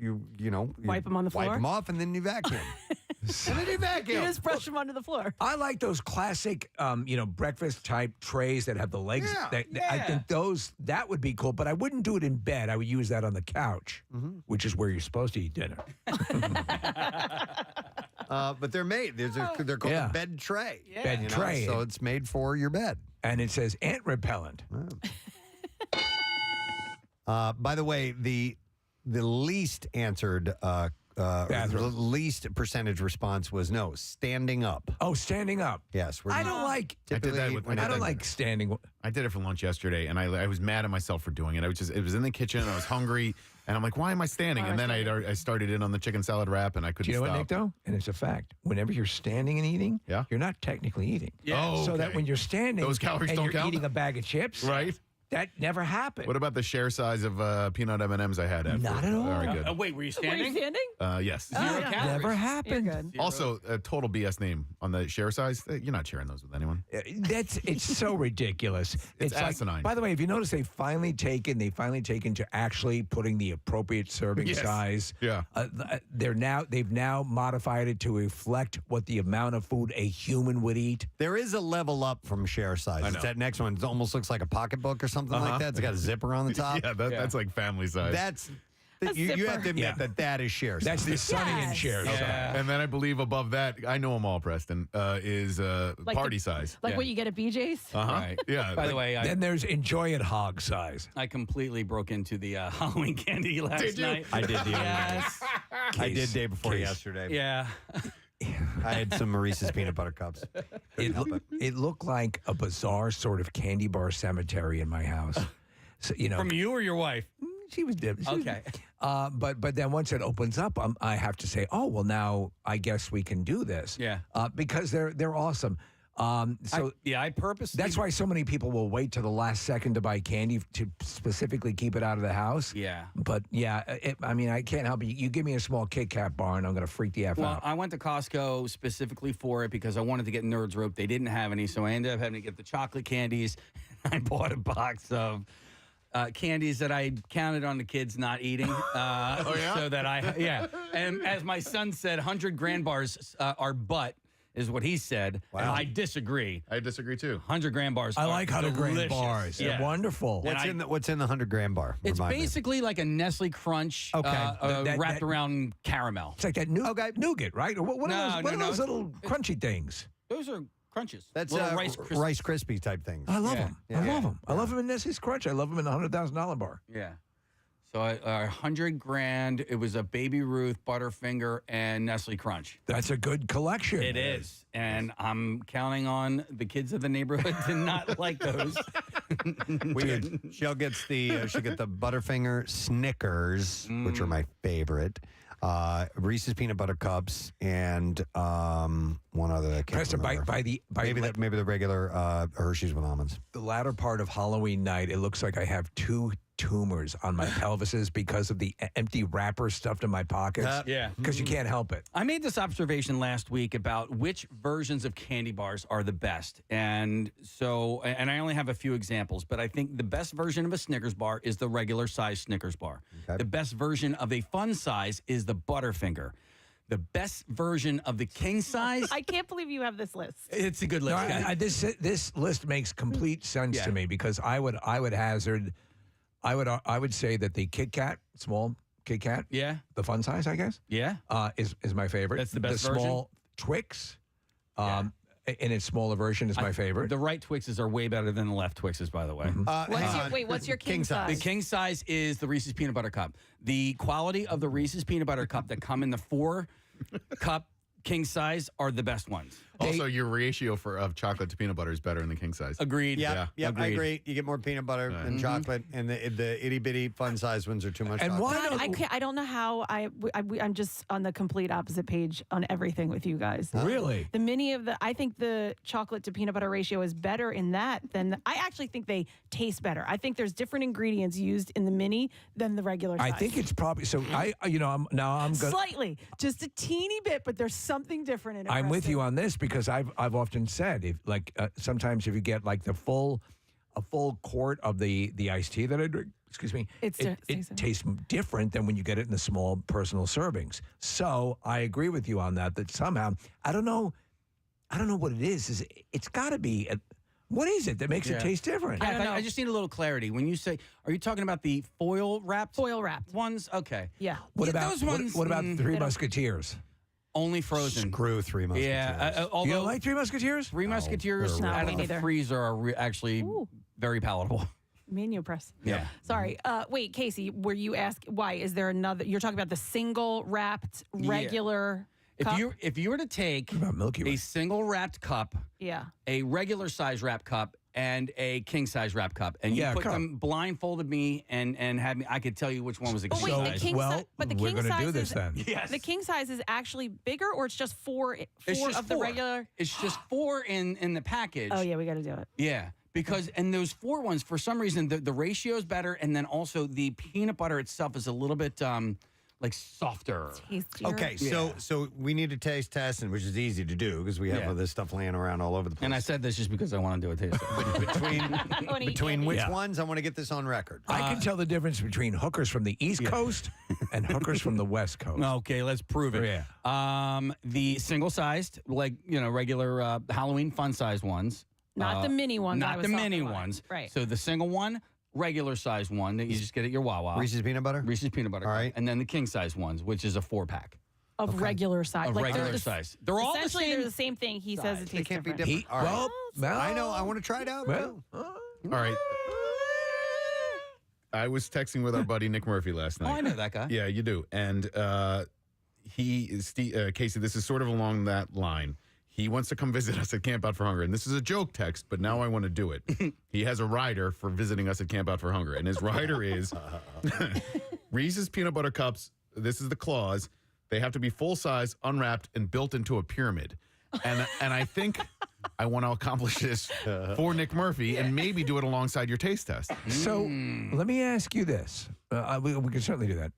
Speaker 9: Wipe them on the floor?
Speaker 1: wipe them off, and then you vacuum. And then you vacuum.
Speaker 9: You just brush them onto the floor.
Speaker 3: I like those classic, breakfast type trays that have the legs. I think that would be cool, but I wouldn't do it in bed. I would use that on the couch, which is where you're supposed to eat dinner.
Speaker 1: But they're made. They're called a bed tray.
Speaker 9: Yeah.
Speaker 3: Bed tray.
Speaker 1: So it's made for your bed.
Speaker 3: And it says ant repellent.
Speaker 1: By the way, the least answered. The least percentage response was no, standing up.
Speaker 3: Oh, standing up.
Speaker 1: Yes.
Speaker 3: I don't like.
Speaker 8: I did that with,
Speaker 3: I don't like standing.
Speaker 8: I did it for lunch yesterday, and I was mad at myself for doing it. It was in the kitchen, and I was hungry, and I'm like, why am I standing? And then I started in on the chicken salad wrap, and I couldn't
Speaker 3: Do you know
Speaker 8: stop.
Speaker 3: what, Nick, though? And it's a fact. Whenever you're standing and eating, you're not technically eating.
Speaker 8: Yeah. Oh,
Speaker 3: So
Speaker 8: okay.
Speaker 3: that when you're standing
Speaker 8: Those calories
Speaker 3: and
Speaker 8: don't
Speaker 3: you're
Speaker 8: count?
Speaker 3: eating a bag of chips,
Speaker 8: Right.
Speaker 3: That never happened.
Speaker 8: What about the share size of peanut M&Ms I had?
Speaker 3: Not at all.
Speaker 8: All right, good.
Speaker 19: Wait, were you standing?
Speaker 9: Were you standing?
Speaker 8: Yes.
Speaker 19: Zero calories.
Speaker 3: Never happened.
Speaker 9: You're good.
Speaker 8: Also, a total BS name on the share size. You're not sharing those with anyone.
Speaker 3: It's so ridiculous.
Speaker 8: It's
Speaker 3: like-
Speaker 8: asinine.
Speaker 3: by the way, if you notice, they've finally taken to actually putting the appropriate serving
Speaker 8: Yes.
Speaker 3: size.
Speaker 8: Yeah.
Speaker 3: They've now modified it to reflect what the amount of food a human would eat.
Speaker 1: There is a level up from share size.
Speaker 8: I
Speaker 1: It's
Speaker 8: know.
Speaker 1: that next one. It almost looks like a pocketbook or something like that. It's got a zipper on the top.
Speaker 8: Yeah, that's like family size.
Speaker 1: That's you have to admit that is share size.
Speaker 3: That's the Sonny and share size.
Speaker 8: And then I believe above that, I know them all, Preston, is
Speaker 9: Like
Speaker 8: party
Speaker 9: the-
Speaker 8: size.
Speaker 9: Like what you get at BJ's?
Speaker 19: Right.
Speaker 8: Yeah.
Speaker 19: By the way,
Speaker 3: Then there's enjoy it hog size.
Speaker 19: I completely broke into the Halloween candy last
Speaker 8: Did you?
Speaker 19: night.
Speaker 1: I did the other
Speaker 19: Yes.
Speaker 1: I did day before
Speaker 3: Case.
Speaker 1: yesterday.
Speaker 19: Yeah.
Speaker 1: I had some Reese's peanut butter cups.
Speaker 3: It looked like a bizarre sort of candy bar cemetery in my house. So,
Speaker 19: From you or your wife?
Speaker 3: She was different.
Speaker 19: Okay.
Speaker 3: But then once it opens up, I have to say, oh well, now I guess we can do this.
Speaker 19: Yeah.
Speaker 3: Because they're awesome.
Speaker 19: I purposely.
Speaker 3: That's why so many people will wait to the last second to buy candy to specifically keep it out of the house.
Speaker 19: Yeah.
Speaker 3: But yeah, I can't help it. You give me a small Kit Kat bar and I'm going to freak the F
Speaker 19: Well,
Speaker 3: out.
Speaker 19: I went to Costco specifically for it because I wanted to get Nerds Rope. They didn't have any, so I ended up having to get the chocolate candies. I bought a box of candies that I counted on the kids not eating.
Speaker 8: Oh, yeah?
Speaker 19: So that and as my son said, 100 grand bars are butt. Is what he said.
Speaker 1: Wow.
Speaker 19: And I disagree.
Speaker 8: I disagree too.
Speaker 19: 100 grand bars.
Speaker 3: I
Speaker 19: are
Speaker 3: like 100 grand
Speaker 19: delicious.
Speaker 3: bars.
Speaker 19: Yeah.
Speaker 3: They're wonderful.
Speaker 1: What's in the 100 gram bar?
Speaker 19: It's
Speaker 1: Remind me.
Speaker 19: basically like a Nestle Crunch wrapped around caramel.
Speaker 3: It's like that nougat, right? Or what are those little crunchy things?
Speaker 19: Those are crunches.
Speaker 1: That's
Speaker 19: Little
Speaker 1: Rice Krispie type things.
Speaker 3: I love them.
Speaker 1: Yeah.
Speaker 3: I love them. I love them in Nestle's Crunch. I love them in the $100,000 bar.
Speaker 19: Yeah. So 100 grand. It was a Baby Ruth, Butterfinger, and Nestle Crunch.
Speaker 3: That's a good collection.
Speaker 19: It is. And I'm counting on the kids of the neighborhood to not like those.
Speaker 1: She'll get the Butterfinger Snickers, which are my favorite. Reese's peanut butter cups and one other. I can't
Speaker 3: Preston,
Speaker 1: remember. maybe the regular Hershey's with almonds.
Speaker 3: The latter part of Halloween night, it looks like I have two tumors on my pelvises because of the empty wrapper stuffed in my pockets.
Speaker 19: Yeah.
Speaker 3: Because you can't help it.
Speaker 19: I made this observation last week about which versions of candy bars are the best. And I only have a few examples, but I think the best version of a Snickers bar is the regular size Snickers bar. Okay. The best version of a fun size is the Butterfinger. The best version of the king size.
Speaker 9: I can't believe you have this list.
Speaker 19: It's a good list.
Speaker 3: No, this list makes complete sense to me because I would hazard. I would say that the Kit Kat, small Kit Kat, the fun size, I guess, is my favorite.
Speaker 19: That's the best
Speaker 3: The small Twix, in its smaller version, is my favorite.
Speaker 19: The right Twixes are way better than the left Twixes, by the way.
Speaker 9: What's your king size?
Speaker 19: The king size is the Reese's Peanut Butter Cup. The quality of the Reese's Peanut Butter Cup that come in the 4-cup king size are the best ones.
Speaker 8: Also, your ratio of chocolate to peanut butter is better in the king size.
Speaker 19: Agreed.
Speaker 1: Yeah,
Speaker 19: Agreed.
Speaker 1: I agree. You get more peanut butter than chocolate, and the itty bitty fun size ones are too much.
Speaker 3: And
Speaker 1: chocolate.
Speaker 3: why
Speaker 9: I don't know how I'm just on the complete opposite page on everything with you guys.
Speaker 3: Really?
Speaker 9: The mini I think the chocolate to peanut butter ratio is better in that than I actually think they taste better. I think there's different ingredients used in the mini than the regular size.
Speaker 3: I think it's probably so. I'm going
Speaker 9: slightly, just a teeny bit, but there's something different in it.
Speaker 3: I'm with you on this because I've often said sometimes if you get like a full quart of the iced tea that I drink, it tastes different than when you get it in the small personal servings. So I agree with you on that. That somehow I don't know what it is. It's got to be. What is it that makes it taste different?
Speaker 19: I don't know. I just need a little clarity. When you say, are you talking about the foil wrapped ones? Okay.
Speaker 9: Yeah.
Speaker 3: What about
Speaker 19: those ones?
Speaker 3: What about Three Musketeers?
Speaker 19: Only frozen.
Speaker 1: Screw Three Musketeers.
Speaker 19: Yeah.
Speaker 3: You don't like Three Musketeers?
Speaker 19: Three Musketeers out of the freezer are actually very palatable.
Speaker 9: Me and you, Press.
Speaker 19: Yeah.
Speaker 9: Sorry. Wait, Casey, were you asked why? Is there another? You're talking about the single wrapped regular cup?
Speaker 19: If you were to take a single wrapped cup, a regular size wrap cup, and a king size wrap cup, and you put them blindfolded me and had me, I could tell you which one was the king size.
Speaker 9: The king
Speaker 3: we're going to do this then.
Speaker 19: Yes.
Speaker 9: The king size is actually bigger, or it's just four of the regular.
Speaker 19: It's just 4 in the package.
Speaker 9: Oh yeah, we got to do it.
Speaker 19: Yeah, Because and those 4 ones, for some reason, the ratio is better, and then also the peanut butter itself is a little bit like softer.
Speaker 9: Tastier.
Speaker 1: Okay, so we need to taste test, which is easy to do because we have all this stuff laying around all over the place.
Speaker 19: And I said this just because I want to do a taste test.
Speaker 1: Between which ones? I want to get this on record.
Speaker 3: I can tell the difference between hookers from the East Coast and hookers from the West Coast.
Speaker 19: Okay, let's prove it.
Speaker 3: Yeah.
Speaker 19: The single-sized, like, regular Halloween fun-sized ones.
Speaker 9: Not the mini ones.
Speaker 19: Not the mini ones.
Speaker 9: Right.
Speaker 19: So the single one, regular size one that you just get at your Wawa.
Speaker 1: Reese's peanut butter?
Speaker 19: Reese's peanut butter. All right. And then the king size ones, which is a 4-pack.
Speaker 9: Of regular size.
Speaker 19: Of
Speaker 9: Like,
Speaker 19: regular
Speaker 9: they're the-
Speaker 19: size. They're all the
Speaker 9: essentially,
Speaker 19: same
Speaker 9: they're the same thing. He says it
Speaker 1: They
Speaker 9: tastes
Speaker 1: can't be
Speaker 9: different.
Speaker 1: different. All right. I know. I want to try it out.
Speaker 8: Well, all right. I was texting with our buddy Nick Murphy last night.
Speaker 19: Oh, I know that guy.
Speaker 8: Yeah, you do. And Casey, this is sort of along that line. He wants to come visit us at Camp Out for Hunger. And this is a joke text, but now I want to do it. He has a rider for visiting us at Camp Out for Hunger. And his rider is Reese's peanut butter cups. This is the clause. They have to be full size, unwrapped, and built into a pyramid. And I think I want to accomplish this for Nick Murphy and maybe do it alongside your taste test.
Speaker 3: So let me ask you this. We can certainly do that.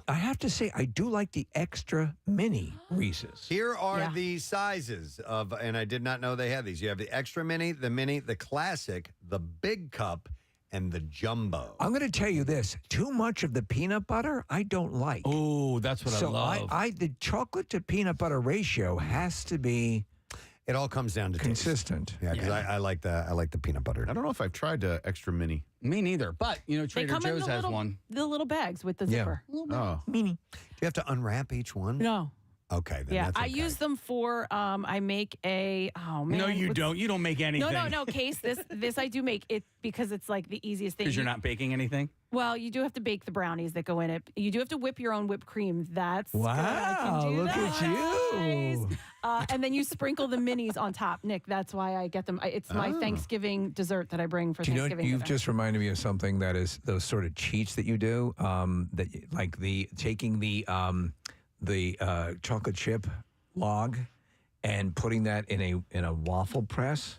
Speaker 3: I have to say, I do like the extra mini Reese's.
Speaker 1: Here are the sizes of, and I did not know they had these. You have the extra mini, the classic, the big cup, and the jumbo.
Speaker 3: I'm going to tell you this. Too much of the peanut butter, I don't like.
Speaker 19: Oh, that's what I love.
Speaker 3: So the chocolate to peanut butter ratio has to be...
Speaker 1: It all comes down to
Speaker 3: consistent.
Speaker 1: Taste. Yeah, because I like the peanut butter.
Speaker 8: I don't know if I've tried extra mini.
Speaker 19: Me neither. But,
Speaker 9: They
Speaker 19: Trader
Speaker 9: come in
Speaker 19: Joe's
Speaker 9: the
Speaker 19: has
Speaker 9: little,
Speaker 19: one.
Speaker 9: the little bags with the zipper.
Speaker 8: Oh.
Speaker 9: Mini.
Speaker 1: Do you have to unwrap each one?
Speaker 9: No.
Speaker 1: Okay, then
Speaker 9: Yeah,
Speaker 1: that's
Speaker 9: I
Speaker 1: okay.
Speaker 9: use them for. I make a. Oh man.
Speaker 19: No, you don't. You don't make anything.
Speaker 9: No. Case this I do make it because it's like the easiest thing.
Speaker 19: Because you're not baking anything?
Speaker 9: Well, you do have to bake the brownies that go in it. You do have to whip your own whipped cream. That's
Speaker 3: Wow,
Speaker 9: good. I can do
Speaker 3: look
Speaker 9: that.
Speaker 3: at you.
Speaker 9: Nice. And then you sprinkle the minis on top, Nick. That's why I get them. It's my Thanksgiving dessert that I bring for
Speaker 3: Do you know,
Speaker 9: Thanksgiving.
Speaker 3: you've just reminded me of something that is those sort of cheats that you do. Like taking the chocolate chip log and putting that in a waffle press.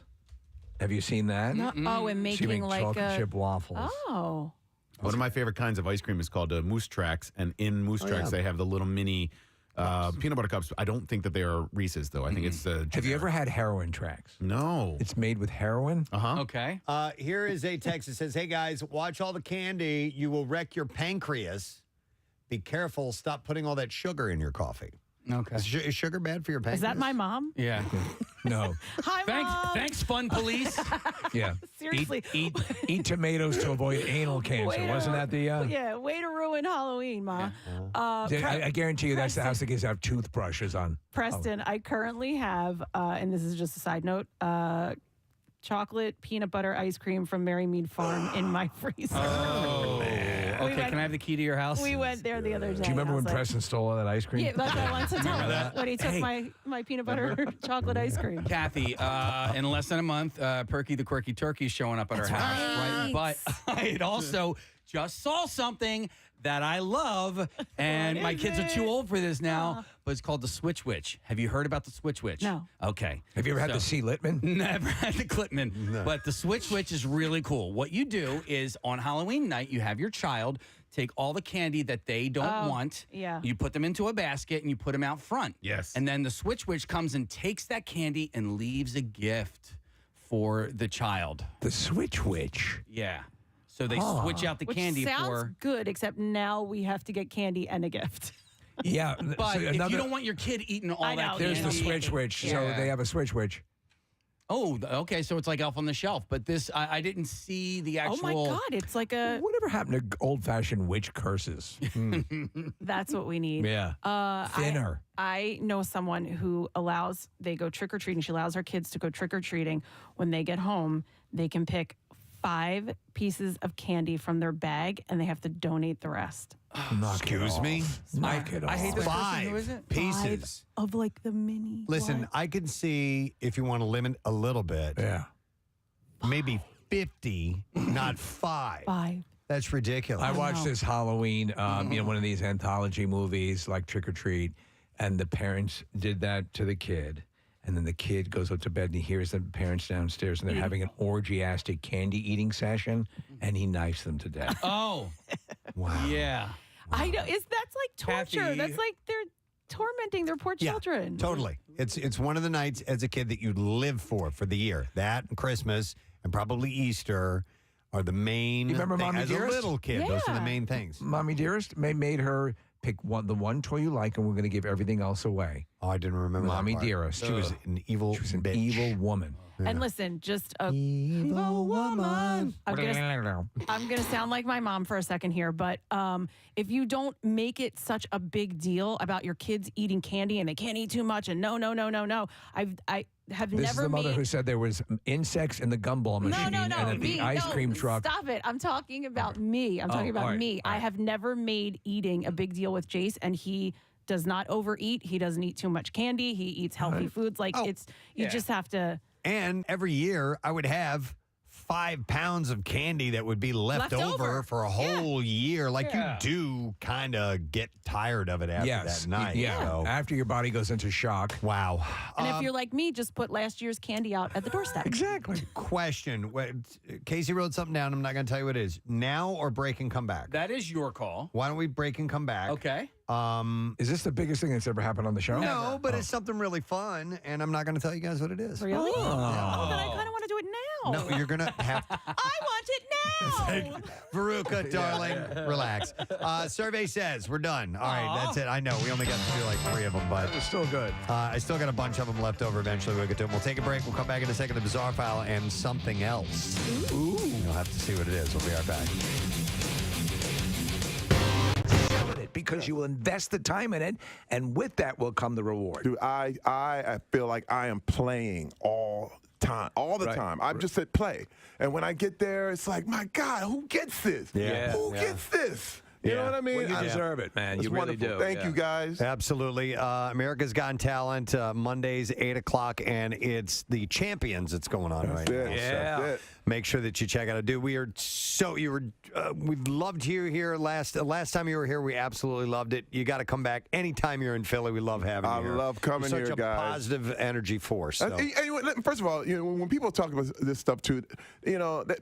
Speaker 3: Have you seen that?
Speaker 9: No. Oh, and
Speaker 3: So you
Speaker 9: making
Speaker 3: make
Speaker 9: like
Speaker 3: chocolate
Speaker 9: a
Speaker 3: chip waffles.
Speaker 9: Oh.
Speaker 8: One of my favorite kinds of ice cream is called Moose Tracks, and in Moose Tracks they have the little mini peanut butter cups. I don't think that they are Reese's, though. I think it's
Speaker 3: Have you ever had heroin tracks?
Speaker 8: No.
Speaker 3: It's made with heroin.
Speaker 19: Okay.
Speaker 1: Here is a text that says, "Hey guys, watch all the candy. You will wreck your pancreas. Be careful. Stop putting all that sugar in your coffee."
Speaker 19: Okay.
Speaker 1: Is sugar bad for your pancreas?
Speaker 9: Is that my mom?
Speaker 19: Yeah.
Speaker 3: No.
Speaker 9: Hi, Mom.
Speaker 19: Thanks, fun police.
Speaker 3: Yeah.
Speaker 9: Seriously.
Speaker 3: Eat tomatoes to avoid anal cancer. Wasn't that the?
Speaker 9: Yeah. Way to ruin Halloween, Ma.
Speaker 3: I guarantee you that's the house that gives out toothbrushes on.
Speaker 9: Preston, I currently have, and this is just a side note, chocolate peanut butter ice cream from Mary Mead Farm in my freezer.
Speaker 19: Oh, okay. Can I have the key to your house?
Speaker 9: We went there the other day.
Speaker 3: Do you remember
Speaker 9: I
Speaker 3: when
Speaker 9: was like,
Speaker 3: Preston stole all that ice cream?
Speaker 9: Yeah, that's what I wanted to tell
Speaker 3: Remember
Speaker 9: him
Speaker 3: that?
Speaker 9: when he took
Speaker 3: Hey.
Speaker 9: my peanut butter chocolate ice cream.
Speaker 19: Kathy, in less than a month, Perky the Quirky Turkey showing up at our house. Right? But I also just saw something that I love, and my kids are too old for this now, but it's called the Switch Witch. Have you heard about the Switch Witch?
Speaker 9: No.
Speaker 19: Okay.
Speaker 3: Have you ever had the C. Littman?
Speaker 19: Never had the Clipman.
Speaker 1: No.
Speaker 19: But the Switch Witch is really cool. What you do is on Halloween night, you have your child take all the candy that they don't want.
Speaker 9: Yeah.
Speaker 19: You put them into a basket and you put them out front.
Speaker 8: Yes.
Speaker 19: And then the Switch Witch comes and takes that candy and leaves a gift for the child.
Speaker 3: The Switch Witch.
Speaker 19: Yeah. So they switch out the
Speaker 9: Which
Speaker 19: candy
Speaker 9: sounds
Speaker 19: for.
Speaker 9: good, except now we have to get candy and a gift.
Speaker 3: Yeah.
Speaker 19: But
Speaker 3: so
Speaker 19: if you don't want your kid eating all
Speaker 9: I
Speaker 19: that
Speaker 9: know,
Speaker 19: candy.
Speaker 3: There's the Switch Witch. So
Speaker 19: Yeah.
Speaker 3: they have a Switch Witch.
Speaker 19: Oh, okay. So it's like Elf on the Shelf. But this, I didn't see the actual.
Speaker 9: Oh my God, it's like a.
Speaker 3: Whatever happened to old-fashioned witch curses?
Speaker 9: That's what we need.
Speaker 3: Yeah. Thinner.
Speaker 9: I know someone who they go trick or treating. She allows her kids to go trick or treating. When they get home, they can pick 5 pieces of candy from their bag, and they have to donate the rest.
Speaker 1: Excuse me?
Speaker 3: Knock it off.
Speaker 19: I hate this person.
Speaker 1: 5
Speaker 19: Who is it?
Speaker 1: pieces.
Speaker 9: 5 of like the mini.
Speaker 1: Listen, I can see if you want to limit a little bit,
Speaker 3: Yeah.
Speaker 1: maybe 50, not 5.
Speaker 9: 5.
Speaker 1: That's ridiculous.
Speaker 3: I watched this Halloween, one of these anthology movies like Trick or Treat, and the parents did that to the kid. And then the kid goes up to bed and he hears the parents downstairs and they're having an orgiastic candy eating session, and he knifes them to death.
Speaker 19: Oh,
Speaker 3: wow.
Speaker 19: Yeah.
Speaker 9: I know. That's like torture.
Speaker 19: Kathy.
Speaker 9: That's like they're tormenting their poor children.
Speaker 1: Totally. It's one of the nights as a kid that you live for the year. That and Christmas and probably Easter are the main.
Speaker 3: You remember
Speaker 1: thing.
Speaker 3: Mommy
Speaker 1: As
Speaker 3: Dearest?
Speaker 1: a little kid, those are the main things.
Speaker 3: Mommy Dearest made her pick the one toy you like, and we're going to give everything else away.
Speaker 1: Oh, I didn't remember that
Speaker 3: Mommy
Speaker 1: part.
Speaker 3: Dearest.
Speaker 1: She was an evil bitch.
Speaker 3: Evil woman.
Speaker 9: And listen, just a
Speaker 1: evil woman.
Speaker 9: I'm gonna sound like my mom for a second here, but if you don't make it such a big deal about your kids eating candy and they can't eat too much and no, I have
Speaker 3: This
Speaker 9: never
Speaker 3: is the mother
Speaker 9: made.
Speaker 3: who said there was insects in the gumball machine and at the ice cream truck.
Speaker 9: Stop it. I'm talking about me. I'm talking about
Speaker 3: all right,
Speaker 9: me. I have never made eating a big deal with Jace, and he does not overeat. He doesn't eat too much candy. He eats healthy foods. Like you just have to.
Speaker 1: And every year I would have 5 pounds of candy that would be left over for a whole year. Like you do kind of get tired of it after that night.
Speaker 3: Yeah.
Speaker 1: So.
Speaker 3: After your body goes into shock.
Speaker 1: Wow.
Speaker 9: And if you're like me, just put last year's candy out at the doorstep.
Speaker 3: Exactly.
Speaker 1: Question. Casey wrote something down. I'm not going to tell you what it is. Now or break and come back?
Speaker 19: That is your call.
Speaker 1: Why don't we break and come back?
Speaker 19: Okay.
Speaker 3: Is this the biggest thing that's ever happened on the show?
Speaker 1: No, but it's something really fun, and I'm not going to tell you guys what it is.
Speaker 9: Really?
Speaker 3: Oh.
Speaker 9: Oh, then I kind of want to do it now.
Speaker 1: No, you're going to have
Speaker 9: I want it now.
Speaker 1: Veruca, darling, relax. Survey says we're done. All right, that's it. I know we only got to do like 3 of them, but
Speaker 3: it was still good.
Speaker 1: I still got a bunch of them left over. Eventually, we'll get to them. We'll take a break. We'll come back in a second. The Bizarre File and something else. Ooh. You'll have to see what it is. We'll be right back.
Speaker 3: Because you will invest the time in it, and with that will come the reward.
Speaker 4: Dude, I feel like I am playing all the time. I've just said play. And when I get there, it's like, my God, who gets this? Who gets this? You know what I mean?
Speaker 3: Well, you deserve it, man.
Speaker 4: It's
Speaker 3: You really
Speaker 4: wonderful.
Speaker 3: do.
Speaker 4: Thank you, guys.
Speaker 1: Absolutely. America's Got Talent, Mondays, 8 o'clock, and it's the Champions that's going on right now.
Speaker 3: Yeah.
Speaker 1: So make sure that you check out. Dude, we loved you here last time you were here. We absolutely loved it. You got to come back anytime you're in Philly. We love having you here.
Speaker 4: I love coming
Speaker 1: You're
Speaker 4: here,
Speaker 1: such a
Speaker 4: guys.
Speaker 1: positive energy force.
Speaker 4: Anyway, first of all, when people talk about this stuff too,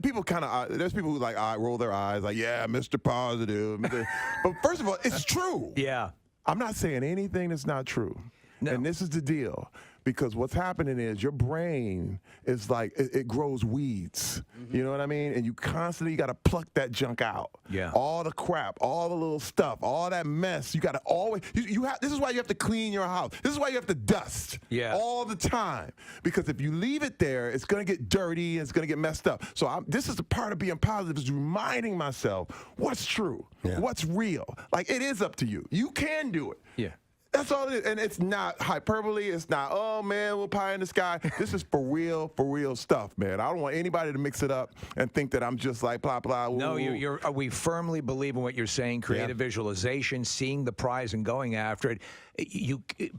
Speaker 4: people kind of there's people who like roll their eyes, like, yeah, Mr. Positive. But first of all, it's true.
Speaker 3: Yeah.
Speaker 4: I'm not saying anything that's not true. No. And this is the deal. Because what's happening is your brain is like, it grows weeds. Mm-hmm. You know what I mean? And you constantly got to pluck that junk out.
Speaker 3: Yeah.
Speaker 4: All the crap, all the little stuff, all that mess. You got to always, this is why you have to clean your house. This is why you have to dust all the time. Because if you leave it there, it's going to get dirty and it's going to get messed up. So this is the part of being positive, is reminding myself what's true, what's real. Like, it is up to you. You can do it.
Speaker 3: Yeah.
Speaker 4: That's all it is. And it's not hyperbole. It's not, oh, man, we're pie in the sky. This is for real stuff, man. I don't want anybody to mix it up and think that I'm just like blah, blah. Woo,
Speaker 3: No,
Speaker 4: woo.
Speaker 3: we firmly believe in what you're saying, creative visualization, seeing the prize and going after it.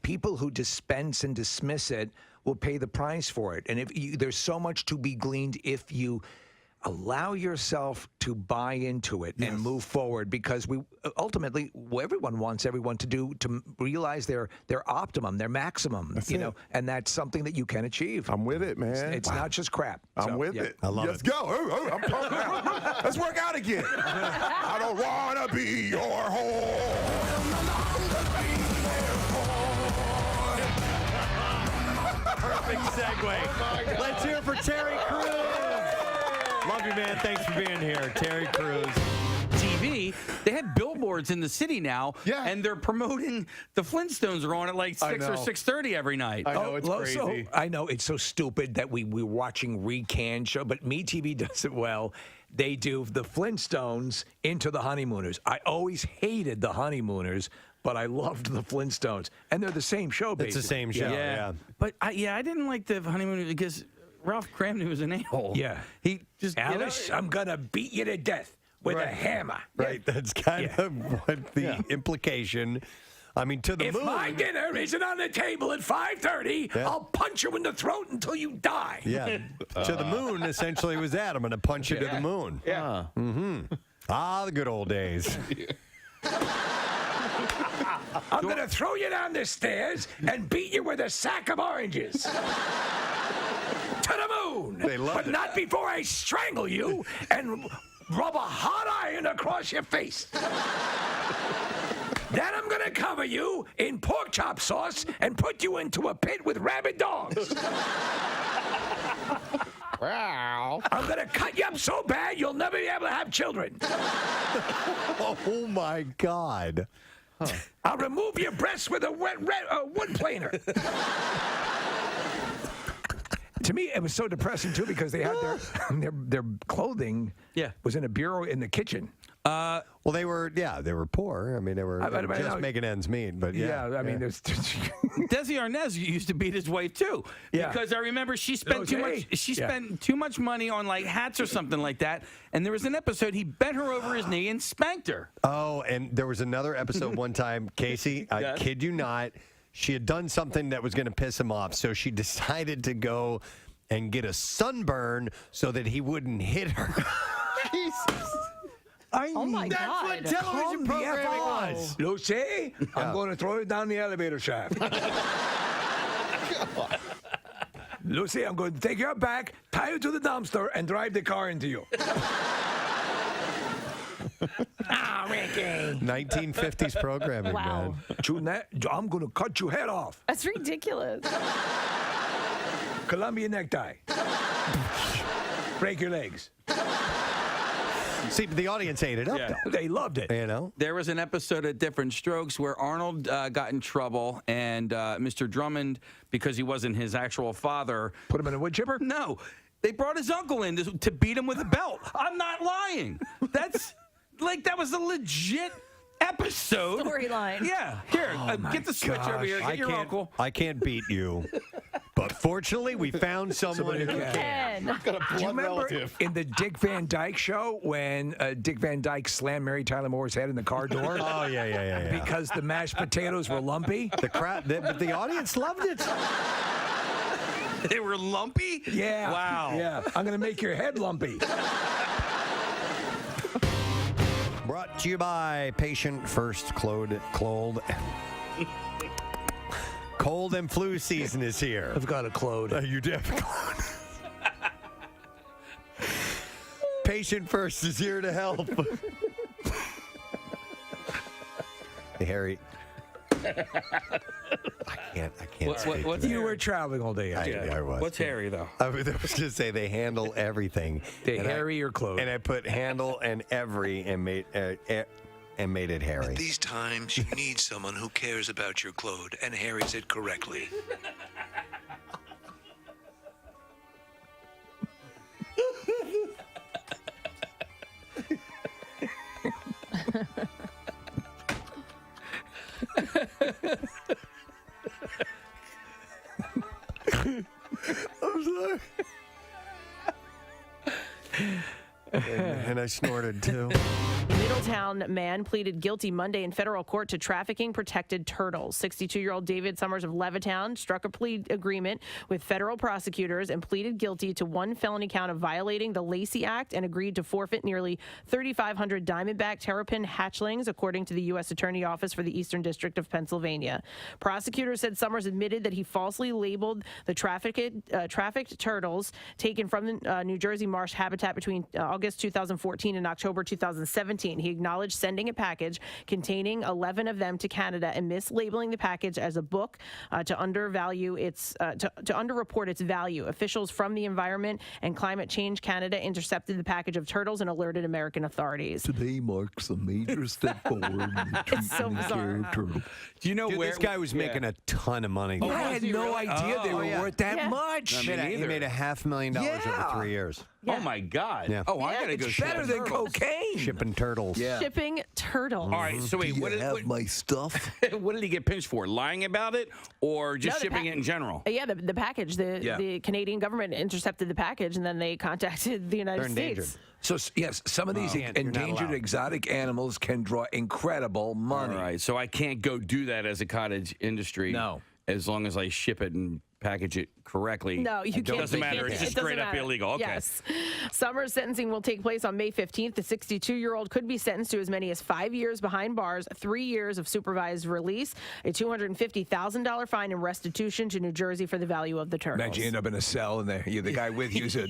Speaker 3: People who dispense and dismiss it will pay the price for it. And there's so much to be gleaned if you allow yourself to buy into it and move forward, because ultimately everyone wants everyone to realize their optimum, their maximum, and that's something that you can achieve.
Speaker 4: I'm with it, man.
Speaker 3: It's not just crap.
Speaker 4: I'm with it.
Speaker 1: I love
Speaker 4: Let's go. I'm pumped now. Let's work out again. I don't want to be your whore.
Speaker 1: Perfect segue. Let's hear it for Terry Crews. Love you, man. Thanks for being here. Terry Crews.
Speaker 19: TV, they have billboards in the city now, and they're promoting the Flintstones are on at like 6 or 6:30 every night.
Speaker 4: I know, it's crazy.
Speaker 3: I know, it's so stupid that we're watching Recanned show, but MeTV does it well. They do the Flintstones into the Honeymooners. I always hated the Honeymooners, but I loved the Flintstones. And they're the same show, basically.
Speaker 1: It's the same show, yeah.
Speaker 19: But I didn't like the Honeymooners because Ralph Cramden was an a-hole.
Speaker 3: Yeah.
Speaker 19: He just,
Speaker 3: Alice, I'm going to beat you to death with a hammer.
Speaker 1: Right, that's kind of what the implication. I mean, to the
Speaker 3: if
Speaker 1: moon.
Speaker 3: my dinner isn't on the table at 5:30, I'll punch you in the throat until you die.
Speaker 1: Yeah, to the moon essentially was that. I'm going to punch you to the moon.
Speaker 3: Yeah.
Speaker 1: Mm-hmm. Ah, the good old days.
Speaker 3: I'm going to throw you down the stairs and beat you with a sack of oranges. To the moon.
Speaker 1: They loved
Speaker 3: but
Speaker 1: it.
Speaker 3: not before I strangle you and rub a hot iron across your face. Then I'm going to cover you in pork chop sauce and put you into a pit with rabid dogs.
Speaker 8: Wow.
Speaker 3: I'm going to cut you up so bad you'll never be able to have children.
Speaker 1: Oh, my God.
Speaker 3: I'll remove your breasts with a wood planer. To me, it was so depressing, too, because they had their clothing was in a bureau in the kitchen.
Speaker 1: Well, they were poor. I mean, they were just making ends meet. But
Speaker 3: there's
Speaker 12: Desi Arnaz used to beat his wife too.
Speaker 3: Yeah.
Speaker 12: Because I remember she spent too much. She spent too much money on like hats or something like that. And there was an episode he bent her over his knee and spanked her.
Speaker 1: Oh, and there was another episode one time, Casey. I kid you not. She had done something that was going to piss him off, so she decided to go and get a sunburn so that he wouldn't hit her. Jesus.
Speaker 9: Oh my
Speaker 1: That's
Speaker 9: God.
Speaker 1: what television programming was.
Speaker 3: Lucy, I'm going to throw you down the elevator shaft. Lucy, I'm going to take your back, tie you to the dumpster, and drive the car into you. Ricky.
Speaker 1: 1950s programming,
Speaker 9: Wow.
Speaker 1: man.
Speaker 3: I'm going to cut your head off.
Speaker 9: That's ridiculous.
Speaker 3: Columbia necktie. Break your legs.
Speaker 1: See, but the audience ate it up, though.
Speaker 3: They loved it.
Speaker 1: You know?
Speaker 12: There was an episode of Different Strokes where Arnold got in trouble, and Mr. Drummond, because he wasn't his actual father,
Speaker 3: put him in a wood chipper?
Speaker 12: No. They brought his uncle in to beat him with a belt. I'm not lying. That's that was a legit episode.
Speaker 9: Storyline.
Speaker 12: Yeah. Here, get the switch over here. Get your uncle.
Speaker 1: I can't beat you. But fortunately, we found someone who
Speaker 3: Somebody
Speaker 1: can.
Speaker 3: Do you remember in the Dick Van Dyke show when Dick Van Dyke slammed Mary Tyler Moore's head in the car door?
Speaker 1: Oh, yeah.
Speaker 3: Because the mashed potatoes were lumpy?
Speaker 1: But the audience loved it.
Speaker 12: They were lumpy?
Speaker 3: Yeah.
Speaker 12: Wow.
Speaker 3: Yeah. I'm going to make your head lumpy.
Speaker 1: Brought to you by Patient First Cold and flu season is here.
Speaker 3: I've got a Claude.
Speaker 1: You do have a Claude. Patient First is here to help. Hey, Harry. I can't speak.
Speaker 3: You were traveling all day.
Speaker 1: I was.
Speaker 12: What's Harry, though?
Speaker 1: I was just to say they handle everything.
Speaker 3: Harry or Claude?
Speaker 1: And I put handle and every and made it Harry.
Speaker 18: At these times, you need someone who cares about your Claude, and Harry's it correctly.
Speaker 1: I'm sorry. And I snorted too.
Speaker 9: Middletown man pleaded guilty Monday in federal court to trafficking protected turtles. 62-year-old David Summers of Levittown struck a plea agreement with federal prosecutors and pleaded guilty to one felony count of violating the Lacey Act and agreed to forfeit nearly 3,500 diamondback terrapin hatchlings, according to the U.S. Attorney Office for the Eastern District of Pennsylvania. Prosecutors said Summers admitted that he falsely labeled the trafficked turtles taken from the New Jersey marsh habitat between August 2014 and October 2017. He acknowledged sending a package containing 11 of them to Canada and mislabeling the package as a book to undervalue its to underreport its value. Officials from the Environment and Climate Change Canada intercepted the package of turtles and alerted American authorities.
Speaker 7: Today marks a major step forward in the treatment of care of turtles.
Speaker 12: Do you know where
Speaker 1: this guy was making a ton of money?
Speaker 3: I had no idea they were worth that much.
Speaker 1: He made $500,000 over 3 years.
Speaker 12: Oh my God!
Speaker 1: Yeah.
Speaker 12: Oh, I gotta go.
Speaker 3: It's better than cocaine.
Speaker 1: Shipping turtles.
Speaker 9: Shipping turtles.
Speaker 12: All right. So wait,
Speaker 7: Do you have my stuff?
Speaker 12: what did he get pinched for? Lying about it, or just
Speaker 9: No, the
Speaker 12: shipping it in general?
Speaker 9: Yeah, the package. The Canadian government intercepted the package, and then they contacted the United States.
Speaker 3: So, yes, some of these endangered exotic animals can draw incredible money.
Speaker 12: All right. So I can't go do that as a cottage industry.
Speaker 3: No.
Speaker 12: As long as I ship it and package it correctly.
Speaker 9: No, you can't.
Speaker 12: It doesn't matter.
Speaker 9: Can't.
Speaker 12: It's just
Speaker 9: It doesn't
Speaker 12: straight up
Speaker 9: matter.
Speaker 12: illegal. Okay.
Speaker 9: Yes. Summer's sentencing will take place on May 15th. The 62-year-old could be sentenced to as many as 5 years behind bars, 3 years of supervised release, a $250,000 fine, and restitution to New Jersey for the value of the turtles.
Speaker 3: Imagine you end up in a cell and the guy with you's a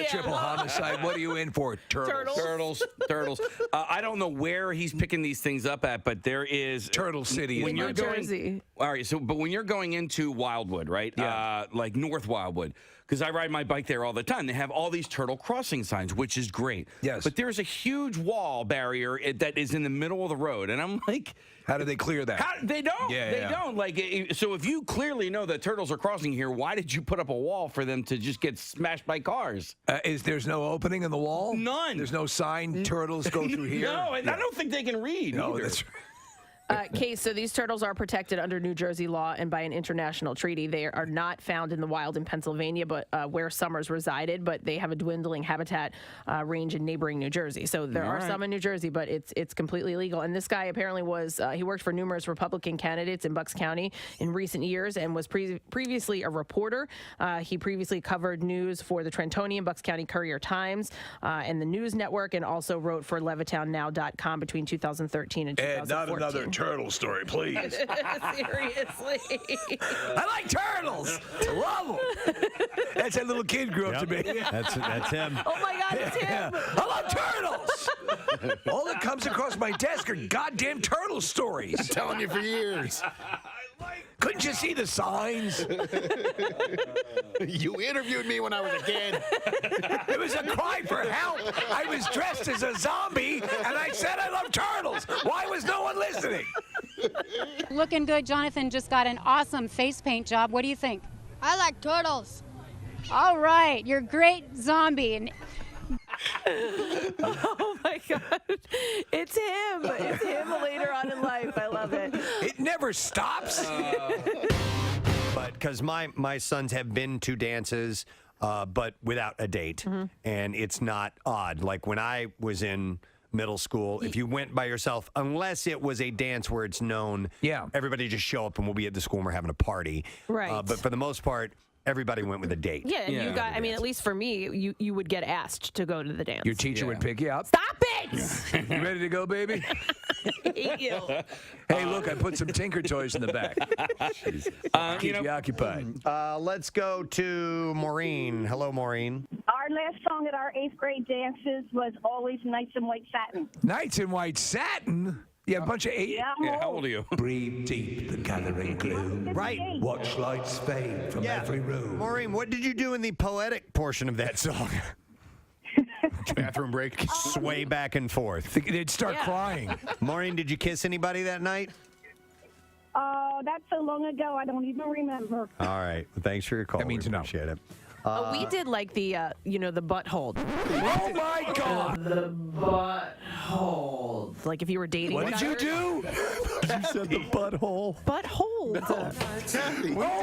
Speaker 3: triple homicide. What are you in for? Turtles.
Speaker 12: Turtles. I don't know where he's picking these things up at, but there is
Speaker 3: Turtle City
Speaker 12: when
Speaker 3: in
Speaker 12: you're
Speaker 3: New
Speaker 12: going,
Speaker 9: Jersey.
Speaker 12: All right, but when you're going into Wildwood, right?
Speaker 3: Yeah.
Speaker 12: Like North Wildwood, because I ride my bike there all the time. They have all these turtle crossing signs, which is great.
Speaker 3: Yes.
Speaker 12: But there's a huge wall barrier that is in the middle of the road, and I'm like,
Speaker 3: how do they clear that?
Speaker 12: They don't.
Speaker 3: Yeah,
Speaker 12: they
Speaker 3: yeah.
Speaker 12: don't. Like, so if you clearly know that turtles are crossing here, why did you put up a wall for them to just get smashed by cars?
Speaker 3: There's no opening in the wall?
Speaker 12: None.
Speaker 3: There's no sign. Turtles go through here.
Speaker 12: No, and I don't think they can read
Speaker 3: No,
Speaker 12: either.
Speaker 3: that's
Speaker 9: Case, so these turtles are protected under New Jersey law and by an international treaty. They are not found in the wild in Pennsylvania, but where Summers resided, but they have a dwindling habitat range in neighboring New Jersey. So there are some in New Jersey, but it's completely illegal. And this guy apparently was, he worked for numerous Republican candidates in Bucks County in recent years and was previously a reporter. He previously covered news for the Trentonian, Bucks County Courier-Times, and the News Network, and also wrote for LevittownNow.com between 2013 and 2014.
Speaker 3: not another turtle story, please.
Speaker 9: Seriously.
Speaker 3: I like turtles. Love them. That's that little kid grew up to be.
Speaker 1: That's him.
Speaker 9: Oh my God, it's him.
Speaker 3: I love turtles. All that comes across my desk are goddamn turtle stories.
Speaker 8: I'm telling you for years.
Speaker 3: Couldn't you see the signs?
Speaker 8: You interviewed me when I was a kid.
Speaker 3: It was a cry for help. I was dressed as a zombie, and I said I love turtles. Why was no one listening?
Speaker 20: Looking good. Jonathan just got an awesome face paint job. What do you think?
Speaker 22: I like turtles.
Speaker 20: All right, you're a great zombie. And
Speaker 9: Oh my God. It's him. It's him later on in life. I love it.
Speaker 3: It never stops.
Speaker 1: But because my sons have been to dances, but without a date, and it's not odd. Like when I was in middle school, if you went by yourself, unless it was a dance where it's known, everybody just show up and we'll be at the school and we're having a party.
Speaker 9: Right.
Speaker 1: But for the most part, everybody went with a date.
Speaker 9: Yeah, and you got, I mean, at least for me, you would get asked to go to the dance.
Speaker 3: Your teacher would pick you up.
Speaker 9: Stop it!
Speaker 3: You ready to go, baby?
Speaker 9: I hate you.
Speaker 3: Hey, look, I put some Tinker toys in the back. Keep you occupied.
Speaker 1: Let's go to Maureen. Hello, Maureen.
Speaker 23: Our last song at our 8th grade dances was always Nights in White Satin.
Speaker 3: Nights in White Satin? You have a bunch of eight.
Speaker 23: Yeah,
Speaker 12: how old are you?
Speaker 3: Breathe deep the gathering gloom.
Speaker 1: Right.
Speaker 3: Watch lights fade from every room.
Speaker 1: Maureen, what did you do in the poetic portion of that song?
Speaker 8: Bathroom break.
Speaker 1: Sway back and forth.
Speaker 3: They'd start crying.
Speaker 1: Maureen, did you kiss anybody that night?
Speaker 23: That's so long ago, I don't even remember.
Speaker 1: All right. Thanks for your call.
Speaker 3: That means no.
Speaker 1: Appreciate it.
Speaker 9: We did like the, the butt hold.
Speaker 3: Oh my God!
Speaker 9: The butt hold. Like if you were dating.
Speaker 3: What did you do?
Speaker 1: You said the butthole.
Speaker 9: Butt hold.
Speaker 3: Oh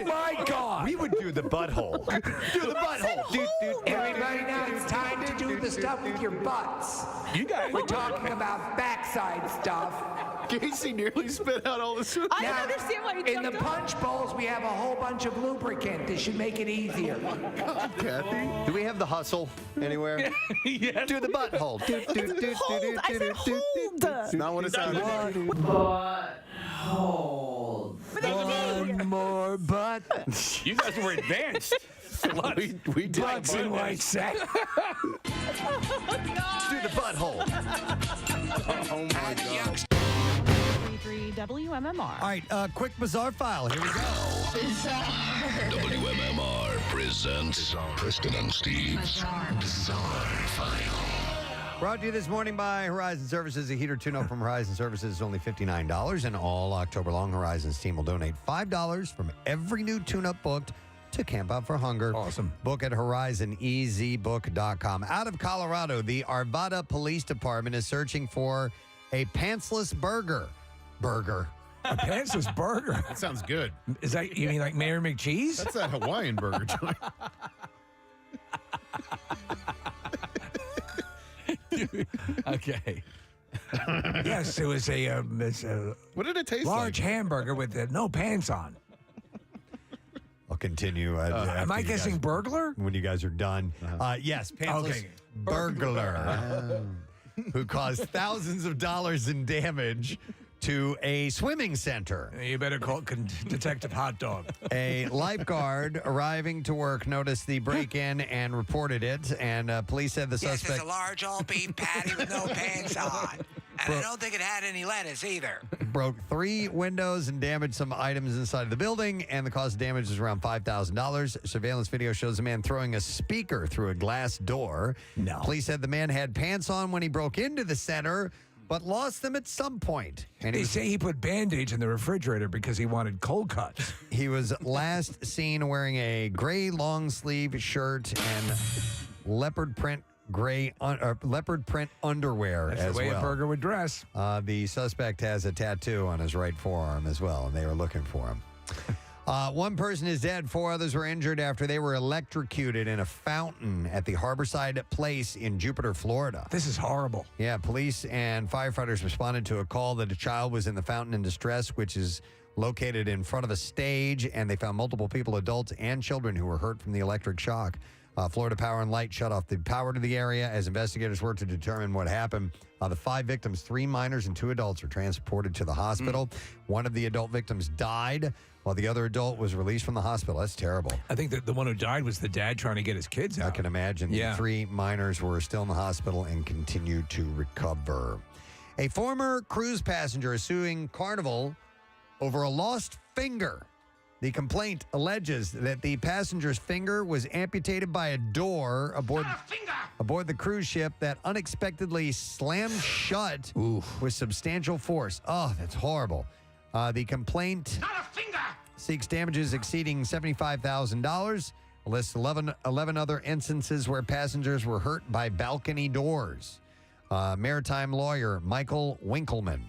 Speaker 3: my God!
Speaker 1: We would do the butthole. Do the butthole.
Speaker 10: Everybody now, it's time to do the stuff with your butts.
Speaker 3: You guys.
Speaker 10: We're talking about backside stuff.
Speaker 8: Casey nearly spit out all the soup.
Speaker 9: I don't understand why you
Speaker 10: In the
Speaker 9: jumped up.
Speaker 10: punch bowls, we have a whole bunch of lubricant. This should make it easier.
Speaker 8: Kathy.
Speaker 1: Do we have the hustle anywhere?
Speaker 12: Yes.
Speaker 1: Do the butthole.
Speaker 9: Hold. I said hold.
Speaker 8: It's not what it sounded like.
Speaker 9: Butt hold.
Speaker 3: One more butt.
Speaker 12: You guys were advanced.
Speaker 8: We did.
Speaker 3: Butts in White Satin.
Speaker 1: Do the butthole.
Speaker 8: Oh my God.
Speaker 9: 33 WMMR.
Speaker 1: All right, quick bizarre file. Here we go.
Speaker 24: WMMR presents Preston and Steve's Bizarre File.
Speaker 1: Brought to you this morning by Horizon Services. A heater tune-up from Horizon Services is only $59, and all October long, Horizon's team will donate $5 from every new tune-up booked to Camp Out for Hunger.
Speaker 3: Awesome.
Speaker 1: Book at horizonezbook.com. Out of Colorado, the Arvada Police Department is searching for a pantsless burger.
Speaker 3: A pantsless burger.
Speaker 8: That sounds good.
Speaker 3: Is that, you mean like Mayor McCheese?
Speaker 8: That's that Hawaiian burger joint.
Speaker 3: Okay. Yes, it was a
Speaker 8: What did it taste
Speaker 3: large
Speaker 8: like?
Speaker 3: hamburger with no pants on.
Speaker 1: continue.
Speaker 3: Am I guessing burglar?
Speaker 1: When you guys are done. Yes, pantsless
Speaker 3: Okay.
Speaker 1: burglar. Who caused thousands of dollars in damage to a swimming center.
Speaker 3: You better call Detective Hot Dog.
Speaker 1: A lifeguard arriving to work noticed the break-in and reported it, and police said the
Speaker 18: Yes,
Speaker 1: suspect
Speaker 18: it's a large all-beef patty with no pants on. And I don't think it had any lettuce either.
Speaker 1: broke 3 windows and damaged some items inside of the building, and the cost of damage is around $5,000. Surveillance video shows a man throwing a speaker through a glass door.
Speaker 3: No.
Speaker 1: Police said the man had pants on when he broke into the center, but lost them at some point. And
Speaker 3: They say he put Band-Aids in the refrigerator because he wanted cold cuts.
Speaker 1: he was last seen wearing a gray long-sleeve shirt and leopard print underwear.
Speaker 3: That's
Speaker 1: as
Speaker 3: the way
Speaker 1: well.
Speaker 3: a burger would dress.
Speaker 1: The suspect has a tattoo on his right forearm as well, and they were looking for him. One person is dead. 4 others were injured after they were electrocuted in a fountain at the Harborside Place in Jupiter, Florida.
Speaker 3: This is horrible.
Speaker 1: Yeah, police and firefighters responded to a call that a child was in the fountain in distress, which is located in front of a stage, and they found multiple people, adults and children, who were hurt from the electric shock. Florida Power and Light shut off the power to the area as investigators work to determine what happened. The 5 victims, 3 minors and 2 adults, are transported to the hospital. One of the adult victims died, while the other adult was released from the hospital. That's terrible.
Speaker 3: I think that the one who died was the dad trying to get his kids out.
Speaker 1: I can imagine.
Speaker 3: Yeah.
Speaker 1: The 3 minors were still in the hospital and continue to recover. A former cruise passenger is suing Carnival over a lost finger. The complaint alleges that the passenger's finger was amputated by a door aboard the cruise ship that unexpectedly slammed shut with substantial force. Oh, that's horrible. The complaint seeks damages exceeding $75,000. Lists 11 other instances where passengers were hurt by balcony doors. Maritime lawyer Michael Winkleman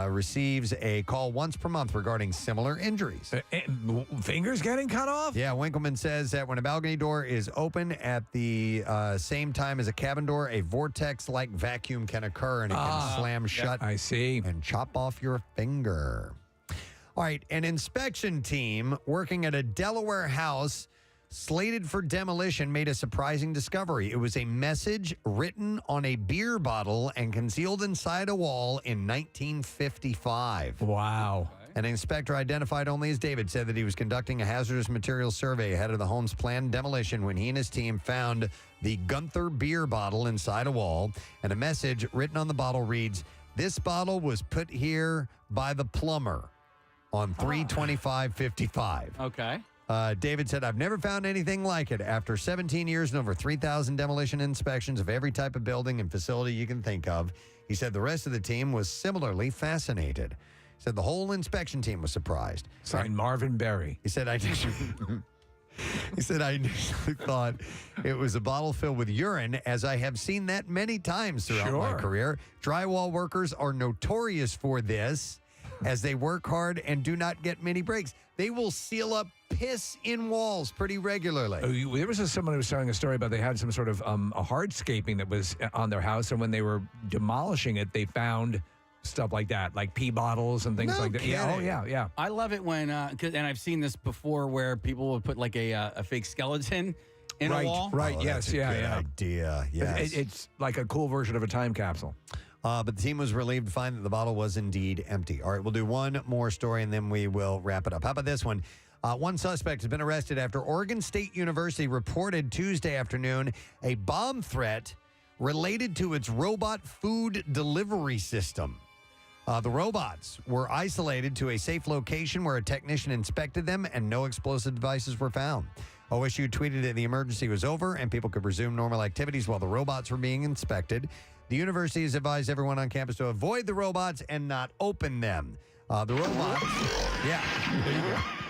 Speaker 1: receives a call once per month regarding similar injuries.
Speaker 3: Fingers getting cut off?
Speaker 1: Yeah, Winkleman says that when a balcony door is open at the same time as a cabin door, a vortex-like vacuum can occur and it can slam shut.
Speaker 3: I see.
Speaker 1: And chop off your finger. All right, an inspection team working at a Delaware house slated for demolition made a surprising discovery. It was a message written on a beer bottle and concealed inside a wall in 1955.
Speaker 3: Wow.
Speaker 1: An inspector identified only as David said that he was conducting a hazardous materials survey ahead of the home's planned demolition when he and his team found the Gunther beer bottle inside a wall, and a message written on the bottle reads, "This bottle was put here by the plumber on 3/25/55."
Speaker 12: Okay.
Speaker 1: David said, "I've never found anything like it. After 17 years and over 3,000 demolition inspections of every type of building and facility you can think of," he said the rest of the team was similarly fascinated. He said the whole inspection team was surprised.
Speaker 3: Signed Marvin Berry.
Speaker 1: He said, I initially thought it was a bottle filled with urine, as I have seen that many times throughout my
Speaker 3: Sure.
Speaker 1: career. Drywall workers are notorious for this, as they work hard and do not get many breaks. They will seal up piss in walls pretty regularly.
Speaker 3: There was someone who was telling a story about they had some sort of a hardscaping that was on their house, and when they were demolishing it, they found stuff like that, like pee bottles and things like that. Yeah, yeah.
Speaker 12: I love it when, and I've seen this before, where people would put like a fake skeleton in a wall.
Speaker 3: Right,
Speaker 1: that's a good idea. Yes.
Speaker 3: It's like a cool version of a time capsule.
Speaker 1: But the team was relieved to find that the bottle was indeed empty. All right, we'll do one more story and then we will wrap it up. How about this one? One suspect has been arrested after Oregon State University reported Tuesday afternoon a bomb threat related to its robot food delivery system. The robots were isolated to a safe location where a technician inspected them and no explosive devices were found. OSU tweeted that the emergency was over and people could resume normal activities while the robots were being inspected. The university has advised everyone on campus to avoid the robots and not open them. The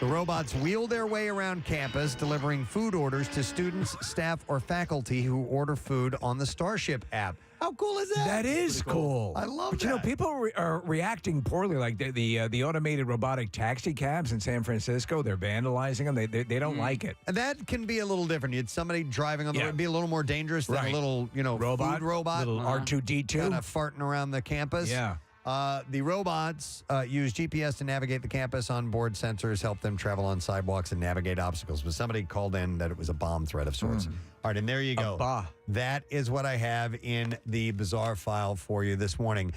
Speaker 1: robots wheel their way around campus, delivering food orders to students, staff, or faculty who order food on the Starship app. How cool is that?
Speaker 3: That is cool.
Speaker 1: I love
Speaker 3: but
Speaker 1: that.
Speaker 3: You know, people are reacting poorly. Like the automated robotic taxi cabs in San Francisco, they're vandalizing them. They don't like it.
Speaker 1: And that can be a little different. It's somebody driving on the road. It'd be a little more dangerous than a little,
Speaker 3: robot,
Speaker 1: food robot.
Speaker 3: little R2D2.
Speaker 1: Kind of farting around the campus.
Speaker 3: Yeah.
Speaker 1: The robots use GPS to navigate the campus. Onboard sensors help them travel on sidewalks and navigate obstacles. But somebody called in that it was a bomb threat of sorts. All right, and there you go. That is what I have in the bizarre file for you this morning.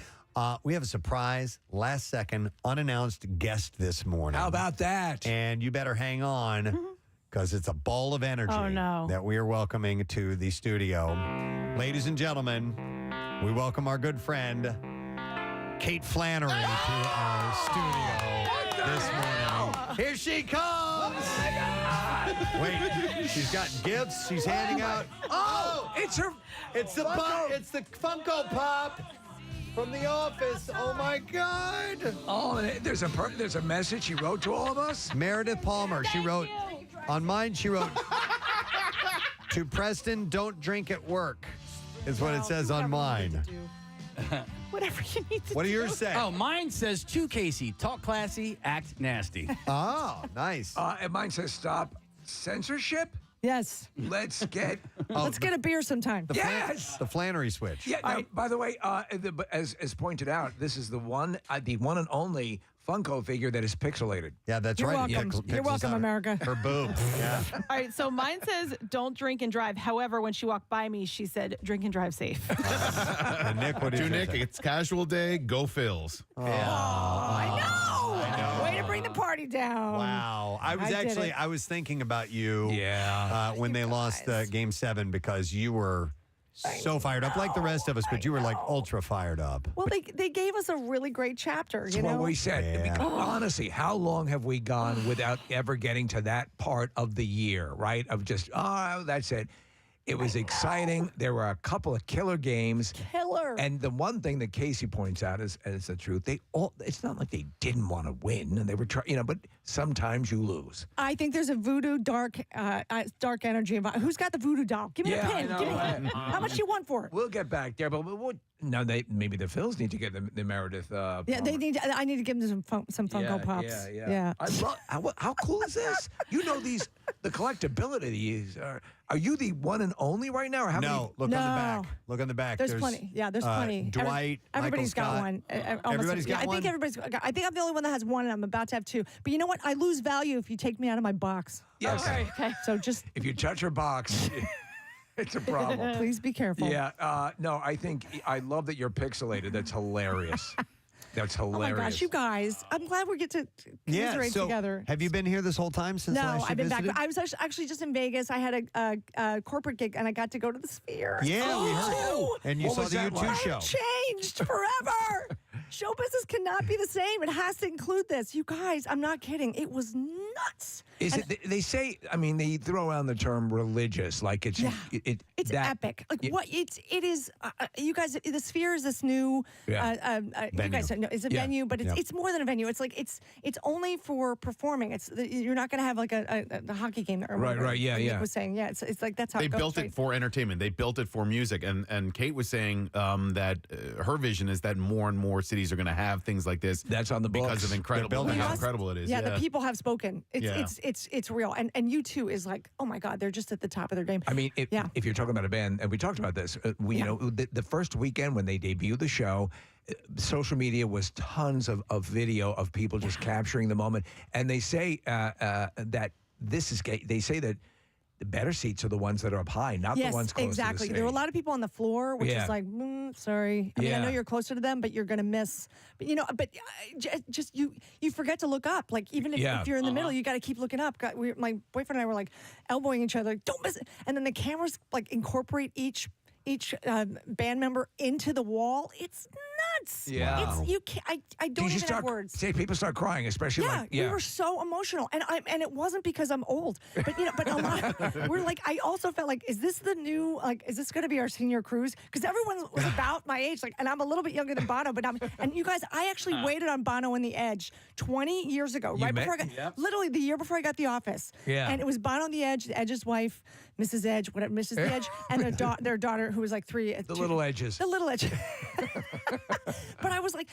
Speaker 1: We have a surprise, last second, unannounced guest this morning.
Speaker 3: How about that?
Speaker 1: And you better hang on because it's a ball of energy that we are welcoming to the studio. Ladies and gentlemen, we welcome our good friend, Kate Flannery, to our studio this morning. Here she comes. Wait, she's got gifts. She's handing out. Oh,
Speaker 3: it's her.
Speaker 1: It's the It's the Funko Pop from The Office. Oh my God.
Speaker 3: Oh, there's a message she wrote to all of us.
Speaker 1: Meredith Palmer. She wrote on mine. She wrote to Preston, "Don't drink at work," is what it says on mine.
Speaker 9: Whatever you need to do.
Speaker 1: What do yours say?
Speaker 19: Oh, mine says to Casey, talk classy, act nasty.
Speaker 1: Oh, nice.
Speaker 3: And mine says stop censorship.
Speaker 5: Yes.
Speaker 3: Let's get
Speaker 5: Let's get a beer sometime.
Speaker 3: Yes.
Speaker 1: The Flannery switch.
Speaker 3: Yeah. Now, by the way, as pointed out, this is the one and only Funko figure that is pixelated.
Speaker 1: Yeah, that's
Speaker 5: You're
Speaker 1: right.
Speaker 5: welcome. You're welcome, America.
Speaker 1: Her boobs. Yeah.
Speaker 9: All right, so mine says don't drink and drive. However, when she walked by me, she said drink and drive safe.
Speaker 1: And Nick, what did you
Speaker 8: Nick,
Speaker 1: say?
Speaker 8: it's casual day. Go Phils.
Speaker 5: I know. Way to bring the party down.
Speaker 1: Wow. I was thinking about you when they lost Game 7 because you were so fired up like the rest of us, but you were like ultra fired up.
Speaker 5: Well, they gave us a really great chapter.
Speaker 3: That's
Speaker 5: you know
Speaker 3: what we said.
Speaker 1: Yeah.
Speaker 3: Because, honestly, how long have we gone without ever getting to that part of the year, right? Of just, that's it. It was exciting. There were a couple of killer games.
Speaker 5: Killer.
Speaker 3: And the one thing that Casey points out is the truth. It's not like they didn't want to win, and they were trying, but sometimes you lose.
Speaker 5: I think there's a voodoo dark energy about who's got the voodoo doll? Give me a pin. Give me how much you want for it?
Speaker 3: We'll get back there, but maybe the Phils need to get the Meredith.
Speaker 5: Yeah, they need. I need to give them some Funko Pops. Yeah.
Speaker 3: I love. How cool is this? You know the collectability of these. Are you the one and only right now? Or how
Speaker 1: No, look on the back. Look on the back.
Speaker 5: There's plenty. Yeah, there's plenty.
Speaker 1: Dwight,
Speaker 5: everybody's
Speaker 1: Michael
Speaker 5: got
Speaker 1: Scott.
Speaker 5: one.
Speaker 1: Everybody's got one?
Speaker 5: I think I'm the only one that has one, and I'm about to have two. But you know what? I lose value if you take me out of my box.
Speaker 3: Yes.
Speaker 5: Okay. So just
Speaker 3: if you touch her box, it's a problem.
Speaker 5: please be careful.
Speaker 3: Yeah. No, I love that you're pixelated. That's hilarious. That's hilarious.
Speaker 5: Oh my gosh, you guys! I'm glad we get to commiserate together.
Speaker 1: Have you been here this whole time since last
Speaker 5: No,
Speaker 1: you
Speaker 5: I've been
Speaker 1: visited?
Speaker 5: back. I was actually just in Vegas. I had a corporate gig, and I got to go to the Sphere.
Speaker 1: Yeah, we heard. And you
Speaker 3: What
Speaker 1: saw
Speaker 3: was
Speaker 1: the
Speaker 3: that
Speaker 1: U2
Speaker 3: like?
Speaker 1: show.
Speaker 5: Changed forever. Show business cannot be the same. It has to include this. You guys, I'm not kidding. It was nuts.
Speaker 3: They say, they throw around the term religious, like it's
Speaker 5: It's epic. Like what it is. You guys, the Sphere is this new. You guys know it's a venue, but it's more than a venue. It's like it's only for performing. You're not going to have like a hockey game or whatever.
Speaker 8: Right. Yeah.
Speaker 5: Nick was saying, it's like that's how
Speaker 8: they
Speaker 5: it goes,
Speaker 8: built it for entertainment. They built it for music, and Kate was saying that her vision is that more and more cities are going to have things like this.
Speaker 3: That's on the books.
Speaker 8: Because of how incredible it is.
Speaker 5: Yeah, the people have spoken. It's real, and U2 is like, oh my God, they're just at the top of their game.
Speaker 3: If you're talking about a band, and we talked about this, the first weekend when they debuted the show, social media was tons of video of people just capturing the moment, and they say that this is gay. They say that the better seats are the ones that are up high, not the ones close
Speaker 5: exactly.
Speaker 3: to the stage.
Speaker 5: There were a lot of people on the floor, which is like, sorry. I mean, I know you're closer to them, but you're going to miss. But just you forget to look up. Like even if you're in the middle, you got to keep looking up. My boyfriend and I were like elbowing each other, like, don't miss it. And then the cameras like incorporate each band member into the wall. It's nuts.
Speaker 3: Yeah.
Speaker 5: You can't. I don't even have words.
Speaker 3: People start crying, especially
Speaker 5: we were so emotional, and it wasn't because I'm old, but a lot. We're like, I also felt like, is this the new is this going to be our senior cruise? Because everyone was about my age, and I'm a little bit younger than Bono, and you guys, I actually waited on Bono and the Edge 20 years ago, literally the year before I got The Office.
Speaker 3: Yeah.
Speaker 5: And it was Bono and the Edge, the Edge's wife, Mrs. Edge, Mrs. The Edge, and their daughter who was like 3.
Speaker 3: The little Edges.
Speaker 5: The little Edge. But I was like,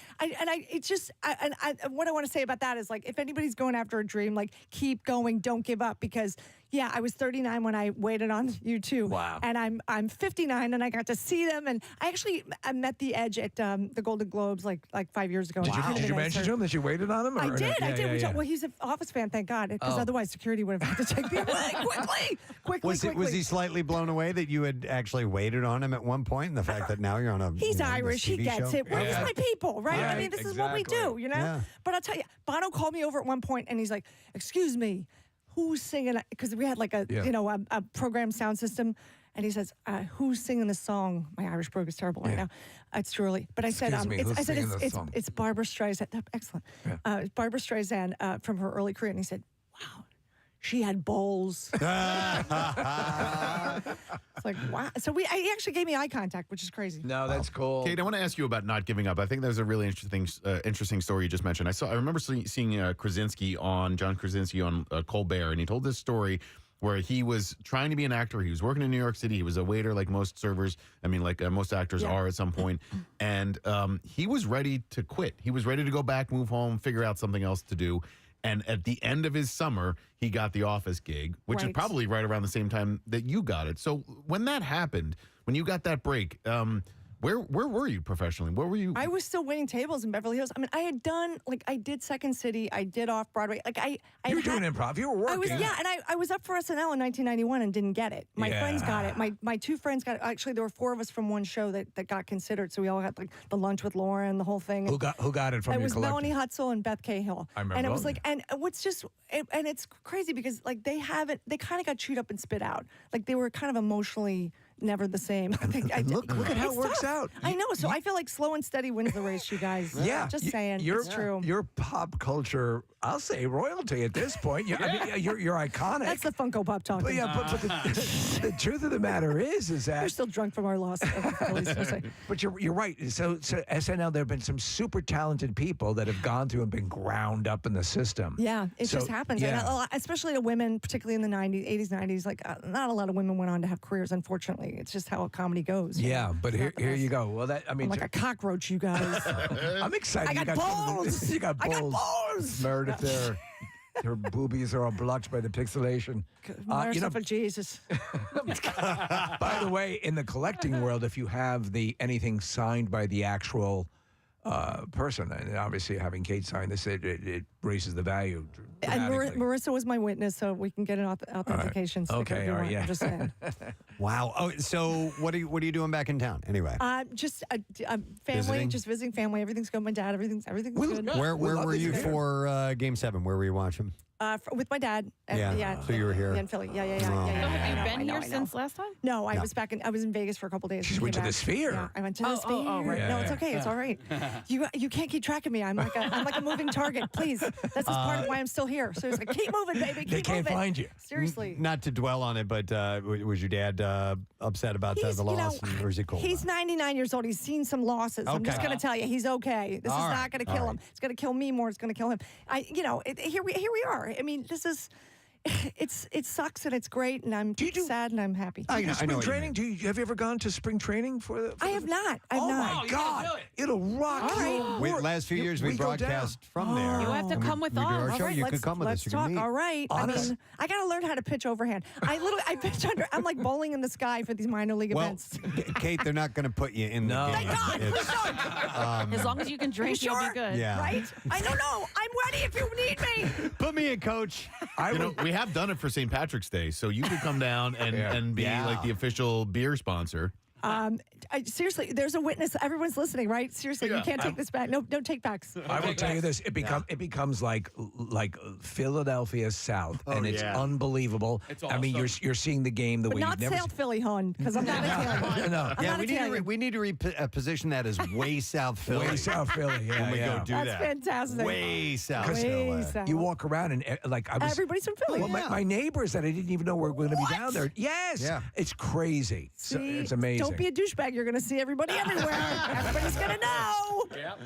Speaker 5: what I want to say about that is like, if anybody's going after a dream, like keep going, don't give up, because Yeah, I was 39 when I waited on you too.
Speaker 3: Wow.
Speaker 5: And I'm 59, and I got to see them. And I met the Edge at the Golden Globes like 5 years ago.
Speaker 3: Did you mention to him that you waited on him?
Speaker 5: I
Speaker 3: or
Speaker 5: did.
Speaker 3: no?
Speaker 5: I did.
Speaker 3: Yeah.
Speaker 5: Well, he's an Office fan, thank God, because otherwise security would have had to take me away quickly.
Speaker 1: Was he slightly blown away that you had actually waited on him at one point, and the fact that now you're on a
Speaker 5: He's Irish. He
Speaker 1: TV
Speaker 5: gets
Speaker 1: show?
Speaker 5: it. We're just my people, right? I mean, this is what we do, you know?
Speaker 1: Yeah.
Speaker 5: But I'll tell you, Bono called me over at one point, and he's like, "Excuse me, who's singing?" Because we had like a program sound system. And he says, "Who's singing this song?" My Irish brogue is terrible right now. It's too early. But I said, "It's Barbara Streisand." Excellent. Barbara Streisand from her early career. And he said, "Wow, she had bowls." It's like, wow. So he actually gave me eye contact, which is crazy.
Speaker 3: No, that's cool.
Speaker 8: Kate, I want to ask you about not giving up. I think there's a really interesting story you just mentioned. I remember seeing John Krasinski on Colbert, and he told this story where he was trying to be an actor. He was working in New York City. He was a waiter like most servers. I mean, like most actors are at some point. And he was ready to quit. He was ready to go back, move home, figure out something else to do. And at the end of his summer, he got the Office gig, which is probably right around the same time that you got it. So when that happened, when you got that break, where were you professionally? Where were you?
Speaker 5: I was still waiting tables in Beverly Hills. I mean, I had done, I did Second City. I did Off-Broadway.
Speaker 3: You were doing improv. You were working.
Speaker 5: And I was up for SNL in 1991 and didn't get it. My friends got it. My two friends got it. Actually, there were 4 of us from one show that got considered. So we all had the lunch with Lauren, the whole thing.
Speaker 3: Who got it from your collective?
Speaker 5: It was Melanie Hutzel and Beth Cahill.
Speaker 3: I remember.
Speaker 5: And it was and it's crazy because they kind of got chewed up and spit out. Like they were kind of emotionally never the same.
Speaker 3: Look at how it works out.
Speaker 5: I know. So I feel like slow and steady wins the race, you guys.
Speaker 3: Yeah.
Speaker 5: Just saying. It's true.
Speaker 3: You're pop culture, I'll say royalty at this point. I mean, you're iconic.
Speaker 5: That's the Funko Pop talking.
Speaker 3: But the truth of the matter is that
Speaker 5: we're still drunk from our loss.
Speaker 3: But you're right. So SNL, there have been some super talented people that have gone through and been ground up in the system.
Speaker 5: Yeah, it just happens.
Speaker 3: Yeah.
Speaker 5: And especially to women, particularly in the 80s, 90s. Like not a lot of women went on to have careers, unfortunately. It's just how comedy goes.
Speaker 3: Yeah, but here you go. Well,
Speaker 5: I'm like a cockroach, you guys.
Speaker 3: I'm excited.
Speaker 5: I got balls.
Speaker 3: You got balls.
Speaker 5: I got balls.
Speaker 3: Meredith there. Her boobies are all blocked by the pixelation.
Speaker 5: For Jesus.
Speaker 3: By the way, in the collecting world, if you have anything signed by the actual person, and obviously having Kate sign this, it raises the value.
Speaker 5: And Marissa was my witness, so we can get an authentication sticker.
Speaker 3: Okay, all right, yeah.
Speaker 5: I'm just saying.
Speaker 1: Wow. Oh, so what are you doing back in town anyway?
Speaker 5: Just family,
Speaker 1: Visiting?
Speaker 5: just visiting family. Everything's good. My dad, everything's good.
Speaker 1: Where were you for Game 7? Where were you watching?
Speaker 5: With my dad.
Speaker 1: So you were here.
Speaker 5: In Philly. Yeah.
Speaker 9: So have you been here since last time?
Speaker 5: No, I was in Vegas for a couple days.
Speaker 3: She went to the Sphere.
Speaker 5: Yeah, I went to the Sphere.
Speaker 9: Right.
Speaker 5: No, it's okay. It's all right. You can't keep track of me. I'm like a moving target. Please, that's just part of why I'm still here. So it's like, keep moving, baby.
Speaker 3: They can't find you.
Speaker 5: Seriously.
Speaker 1: Not to dwell on it, but was your dad upset about the loss, or is he cool?
Speaker 5: He's 99 years old. He's seen some losses. I'm just going to tell you, he's okay. This is not going to kill him. It's going to kill me more. It's going to kill him. Here we are. I mean, this is. It sucks and it's great, and I'm sad and I'm happy.
Speaker 3: I know spring training? Have you ever gone to spring training
Speaker 5: I have not.
Speaker 3: Oh my God! It'll rock you.
Speaker 1: Last few years we broadcast from there.
Speaker 9: You have to come with us.
Speaker 1: Our show, you could come with us.
Speaker 5: Let's talk. All right.
Speaker 3: Honest?
Speaker 5: I mean, I got to learn how to pitch overhand. I pitch under. I'm like bowling in the sky for these minor league events.
Speaker 1: Kate, they're not going to put you in the game.
Speaker 5: Thank God. Please don't.
Speaker 9: As long as you can drink, you'll be good.
Speaker 1: Yeah.
Speaker 5: Right? I don't know. I'm ready if you need me.
Speaker 1: Put me in, coach.
Speaker 8: We have done it for St. Patrick's Day, so you could come down and be like the official beer sponsor.
Speaker 5: Seriously, there's a witness. Everyone's listening, right? Seriously, you can't take this back. No take backs.
Speaker 3: I will tell you this: it becomes like Philadelphia South, and it's unbelievable.
Speaker 12: It's
Speaker 3: I mean, you're seeing the game the
Speaker 5: but
Speaker 3: way
Speaker 5: not
Speaker 3: you've never
Speaker 5: South Philly, hon, because I'm not Italian.
Speaker 3: No.
Speaker 5: I'm not Italian.
Speaker 1: We need to reposition that as way South Philly.
Speaker 3: Way South Philly. Yeah,
Speaker 1: when we go do
Speaker 5: That's
Speaker 1: that.
Speaker 5: fantastic.
Speaker 1: Way South
Speaker 5: Way
Speaker 1: Philly.
Speaker 5: South.
Speaker 3: You walk around and
Speaker 5: everybody's from Philly.
Speaker 3: Well, my neighbors that I didn't even know were going to be down there. Yes.
Speaker 1: Yeah.
Speaker 3: It's crazy.
Speaker 5: See,
Speaker 3: it's amazing.
Speaker 5: Don't be a douchebag. You're going to see everybody everywhere. Everybody's going to know.
Speaker 12: Yep.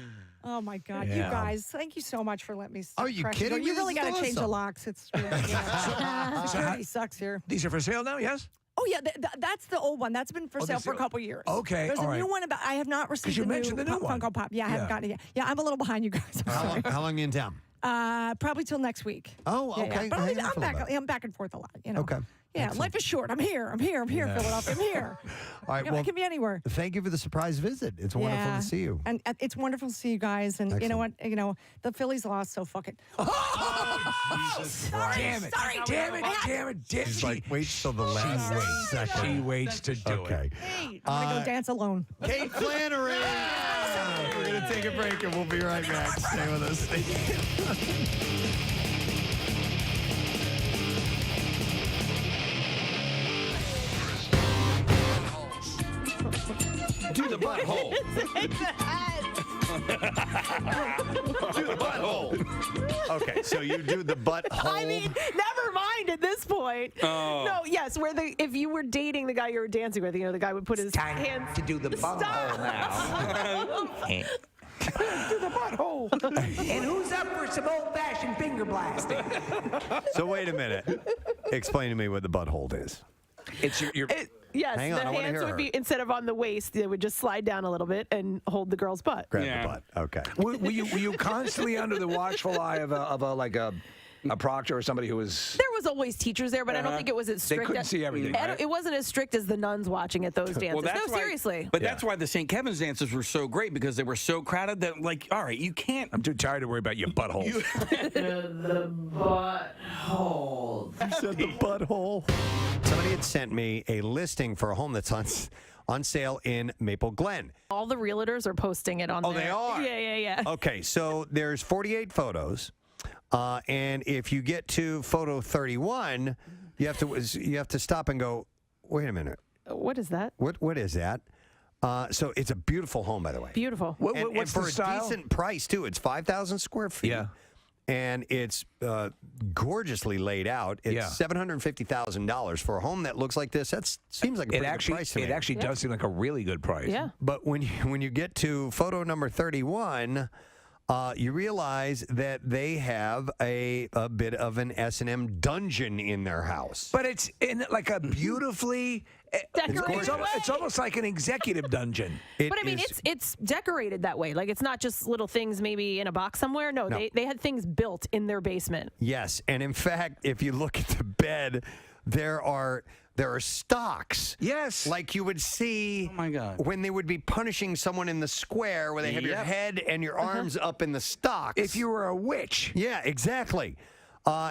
Speaker 5: Oh, my God.
Speaker 3: Yeah.
Speaker 5: You guys, thank you so much for letting me
Speaker 1: Are you kidding me?
Speaker 5: You really
Speaker 1: This is
Speaker 5: got to change the
Speaker 1: awesome.
Speaker 5: locks. It's security sucks here.
Speaker 3: These are for sale now, yes?
Speaker 5: Oh, yeah, that's the old one. That's been for sale for a couple years.
Speaker 3: Okay,
Speaker 5: There's
Speaker 3: all
Speaker 5: a
Speaker 3: right.
Speaker 5: new one I have not received
Speaker 3: you
Speaker 5: the
Speaker 3: mentioned the new one.
Speaker 5: Funko Pop. Yeah, I haven't gotten it yet. Yeah, I'm a little behind you guys. I'm sorry.
Speaker 1: How long are you in town?
Speaker 5: Probably till next week.
Speaker 1: Oh, okay.
Speaker 5: But
Speaker 1: Hang on for a little
Speaker 5: I'm back and forth a lot.
Speaker 1: Okay.
Speaker 5: Yeah,
Speaker 1: Excellent.
Speaker 5: life is short. I'm here, Philadelphia. I'm here.
Speaker 1: All right.
Speaker 5: I can be anywhere.
Speaker 1: Thank you for the surprise visit. It's wonderful to see you.
Speaker 5: And it's wonderful to see you guys. And you know what? The Phillies lost, so fuck it.
Speaker 3: Jesus Christ. Damn it.
Speaker 1: She's like, wait till the last second.
Speaker 3: She waits to do it.
Speaker 5: Hey, I'm going to go dance alone.
Speaker 1: Kate Flannery. We're going to take a break and we'll be right back. Stay with us. Do the butthole. Do the butthole. Okay, so you do the butthole.
Speaker 9: I mean, never mind at this point.
Speaker 1: Oh.
Speaker 9: No, yes, if you were dating the guy you were dancing with, the guy would put his hands
Speaker 3: to do the butthole now.
Speaker 9: Do the butthole.
Speaker 10: And who's up for some old-fashioned finger blasting?
Speaker 1: So wait a minute. Explain to me what the butthole is.
Speaker 3: It's your
Speaker 9: Yes,
Speaker 1: Hang on, I
Speaker 9: the
Speaker 1: wanna
Speaker 9: hands
Speaker 1: hear
Speaker 9: would
Speaker 1: her.
Speaker 9: be, instead of on the waist, they would just slide down a little bit and hold the girl's butt.
Speaker 1: Grab the butt. Okay.
Speaker 3: Were you constantly under the watchful eye of a proctor or somebody who was?
Speaker 9: There was always teachers there, but I don't think it was as
Speaker 3: They
Speaker 9: strict.
Speaker 3: couldn't see everything, right?
Speaker 9: It wasn't as strict as the nuns watching at those dances.
Speaker 12: Well, that's
Speaker 9: no,
Speaker 12: why-
Speaker 9: seriously.
Speaker 12: But that's why the St. Kevin's dances were so great, because they were so crowded that, like, all right, you can't.
Speaker 3: I'm too tired to worry about your butthole.
Speaker 10: The butthole.
Speaker 1: You said the butthole. Somebody had sent me a listing for a home that's on sale in Maple Glen.
Speaker 9: All the realtors are posting it on there.
Speaker 1: Oh, they are?
Speaker 9: Yeah.
Speaker 1: Okay, so there's 48 photos, and if you get to photo 31, you have to stop and go, wait a minute.
Speaker 9: What is that?
Speaker 1: What is that? So it's a beautiful home, by the way.
Speaker 9: Beautiful.
Speaker 1: And for a decent price too. It's 5,000 square feet.
Speaker 3: Yeah.
Speaker 1: And it's gorgeously laid out. It's $750,000 for a home that looks like this. That seems like a pretty good price to me.
Speaker 3: It actually does seem like a really good price.
Speaker 9: Yeah.
Speaker 1: But when you get to photo number 31, you realize that they have a bit of an S&M dungeon in their house.
Speaker 3: But it's in like a beautifully
Speaker 9: Decorated
Speaker 3: it's almost like an executive dungeon.
Speaker 9: But I mean, it's decorated that way. Like, it's not just little things maybe in a box somewhere. No. They had things built in their basement.
Speaker 1: Yes, and in fact, if you look at the bed, there are stocks.
Speaker 3: Yes.
Speaker 1: Like you would see when they would be punishing someone in the square where they have your head and your arms up in the stocks.
Speaker 3: If you were a witch.
Speaker 1: Yeah, exactly.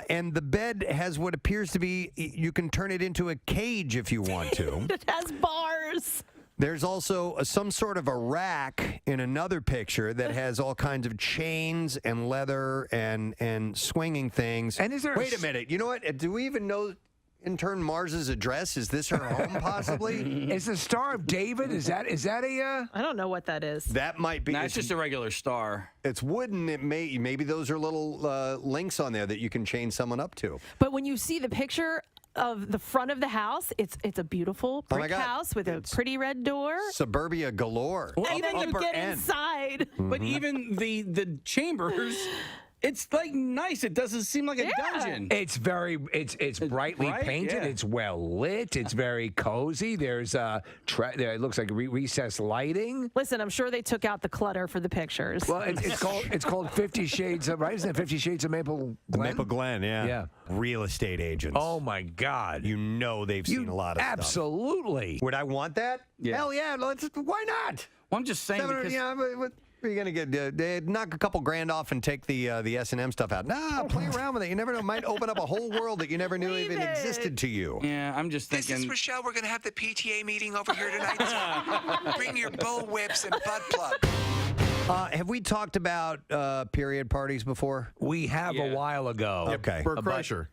Speaker 1: And the bed has what appears to be, you can turn it into a cage if you want to.
Speaker 9: It has bars.
Speaker 1: There's also some sort of a rack in another picture that has all kinds of chains and leather and swinging things.
Speaker 3: And is there
Speaker 1: Wait a minute. You know what? Do we even know intern Mars's address? Is this her home possibly?
Speaker 3: Is the Star of David? Is that a?
Speaker 9: I don't know what that is.
Speaker 1: That might be.
Speaker 12: No, it's just a regular star.
Speaker 1: It's wooden. It maybe those are little links on there that you can chain someone up to.
Speaker 9: But when you see the picture of the front of the house, it's a beautiful
Speaker 1: Oh my
Speaker 9: brick
Speaker 1: God.
Speaker 9: house with a pretty red door.
Speaker 1: Suburbia galore.
Speaker 9: And then you
Speaker 1: Upper
Speaker 9: get
Speaker 1: end.
Speaker 9: inside.
Speaker 12: But even the chambers, it's like nice. It doesn't seem like a dungeon.
Speaker 3: It's brightly
Speaker 12: bright,
Speaker 3: painted.
Speaker 12: yeah.
Speaker 3: It's well lit. It's very cozy. There's there it looks like recessed lighting.
Speaker 9: Listen, I'm sure they took out the clutter for the pictures.
Speaker 3: Well, it's called 50 Shades of, right? Isn't it 50 Shades of Maple Glen?
Speaker 1: Maple Glen, yeah.
Speaker 3: Yeah.
Speaker 1: Real estate agents.
Speaker 3: Oh my God.
Speaker 1: You know they've seen a lot of stuff.
Speaker 3: Absolutely.
Speaker 1: Would I want that?
Speaker 12: Yeah.
Speaker 1: Hell yeah. Why not?
Speaker 12: Well, I'm just saying because
Speaker 1: What are you going to get? They knock a couple grand off and take the S&M stuff out. Nah, play around with it. You never know. It might open up a whole world that you never knew even existed to you.
Speaker 12: Yeah, I'm just
Speaker 18: This
Speaker 12: thinking.
Speaker 18: is Rochelle. We're going to have the PTA meeting over here tonight. Bring your bull whips and butt plug.
Speaker 1: Have we talked about period parties before?
Speaker 3: We have a while ago.
Speaker 1: Okay.
Speaker 4: Burt Kreischer.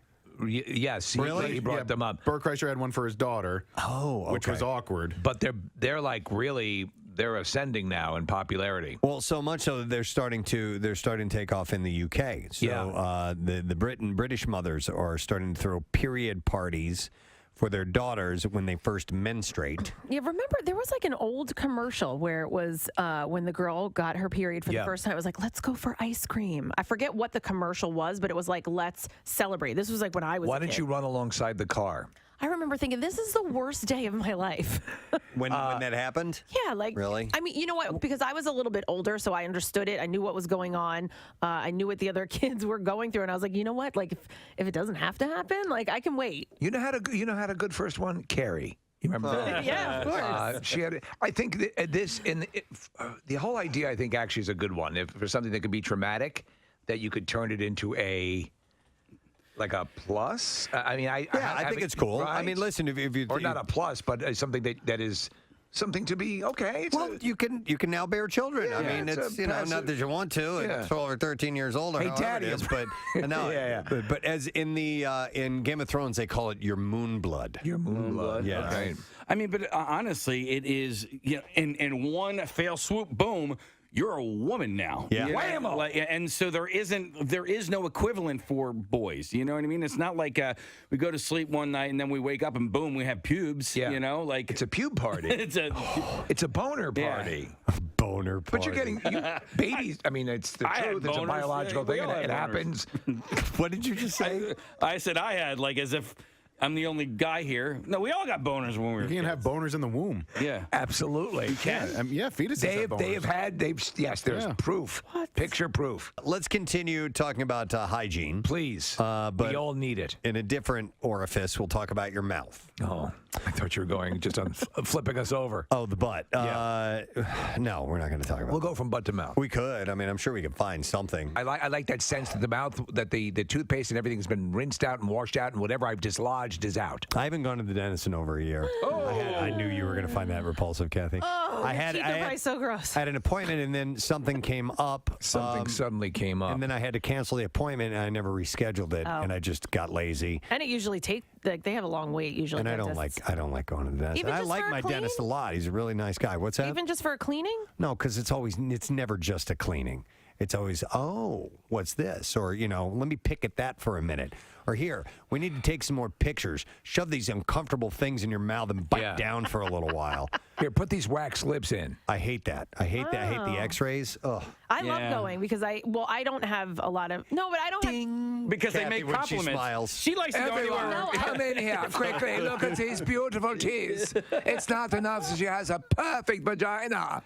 Speaker 3: Yes, he brought them up.
Speaker 4: Burt Kreischer had one for his daughter.
Speaker 1: Oh,
Speaker 4: which was awkward.
Speaker 3: But they're like really they're ascending now in popularity.
Speaker 1: Well, so much so that they're starting to take off in the UK. So the British mothers are starting to throw period parties for their daughters when they first menstruate.
Speaker 9: Yeah, remember there was like an old commercial where it was when the girl got her period for the first time. It was like, let's go for ice cream. I forget what the commercial was, but it was like, let's celebrate. This was like when I was.
Speaker 3: Why didn't you run alongside the car?
Speaker 9: I remember thinking, this is the worst day of my life.
Speaker 1: When that happened?
Speaker 9: Yeah, like
Speaker 1: really?
Speaker 9: I mean, you know what? Because I was a little bit older, so I understood it. I knew what was going on. I knew what the other kids were going through, and I was like, you know what? Like, if it doesn't have to happen, like I can wait.
Speaker 3: You know how a good first one? Carrie. You remember that?
Speaker 9: Yeah, of course.
Speaker 3: She had. I think the whole idea. I think actually is a good one. If for something that could be traumatic, that you could turn it into a plus. I mean, I
Speaker 1: think it's cool.
Speaker 3: Right?
Speaker 1: I mean, listen, if you
Speaker 3: or not a plus, but something that is something to be okay.
Speaker 1: You can now bear children.
Speaker 3: Yeah,
Speaker 1: I mean, it's not that you want to. At 12 or 13 years old, or
Speaker 3: hey,
Speaker 1: however
Speaker 3: Daddy,
Speaker 1: it is, but no. But as in the in Game of Thrones, they call it your moon blood.
Speaker 3: Your moon blood.
Speaker 1: Yeah.
Speaker 3: Okay.
Speaker 12: I mean, but honestly, it is in one fell swoop, boom. You're a woman now.
Speaker 1: Yeah.
Speaker 12: Whammo. And so there is no equivalent for boys. You know what I mean? It's not like we go to sleep one night and then we wake up and boom, we have pubes.
Speaker 3: Yeah.
Speaker 12: You know, like
Speaker 3: it's a pube party.
Speaker 12: it's
Speaker 3: a boner party.
Speaker 1: A boner party.
Speaker 3: But you're getting babies. I mean, it's the truth. It's a biological thing. It happens.
Speaker 1: What did you just say?
Speaker 12: I said I had, like, as if I'm the only guy here. No, we all got boners when we were
Speaker 8: You can't
Speaker 12: kids.
Speaker 8: have boners in the womb.
Speaker 12: Yeah.
Speaker 3: Absolutely. You
Speaker 8: can. Fetuses have boners.
Speaker 3: Yes, there's proof. Picture proof.
Speaker 1: Let's continue talking about hygiene.
Speaker 3: Please.
Speaker 1: But
Speaker 3: we all need it.
Speaker 1: In a different orifice, we'll talk about your mouth.
Speaker 3: Oh, I thought you were going just on flipping us over.
Speaker 1: Oh, the butt. No, we're not going to talk about
Speaker 3: We'll go from butt to mouth.
Speaker 1: We could. I mean, I'm sure we could find something.
Speaker 3: I like that sense that the mouth, that the toothpaste and everything's been rinsed out and washed out, and whatever I've dislodged is out.
Speaker 1: I haven't gone to the dentist in over a year. I knew you were going to find that repulsive, Kathy.
Speaker 9: Teeth are probably so gross.
Speaker 1: I had an appointment, and then something came up.
Speaker 3: Something suddenly came up.
Speaker 1: And then I had to cancel the appointment, and I never rescheduled it, and I just got lazy.
Speaker 9: And it usually they have a long wait usually.
Speaker 1: And I don't like going to the dentist.
Speaker 9: Even
Speaker 1: And I
Speaker 9: just
Speaker 1: like
Speaker 9: for a
Speaker 1: my
Speaker 9: clean?
Speaker 1: dentist a lot. He's a really nice guy. What's that?
Speaker 9: Even just for a cleaning?
Speaker 1: No, because it's never just a cleaning. It's always, what's this? Or, let me pick at that for a minute. Or here, we need to take some more pictures. Shove these uncomfortable things in your mouth and bite down for a little while.
Speaker 3: Here, put these wax lips in.
Speaker 1: I hate that. I hate that. I hate the x-rays. Ugh.
Speaker 9: I love going because I don't have a lot of but I don't have
Speaker 12: because
Speaker 1: Kathy,
Speaker 12: they make
Speaker 1: when she
Speaker 12: compliments.
Speaker 1: smiles.
Speaker 12: She likes to go
Speaker 3: Everyone,
Speaker 12: anywhere.
Speaker 3: come in here quickly. Look at these beautiful teeth. It's not enough that she has a perfect vagina.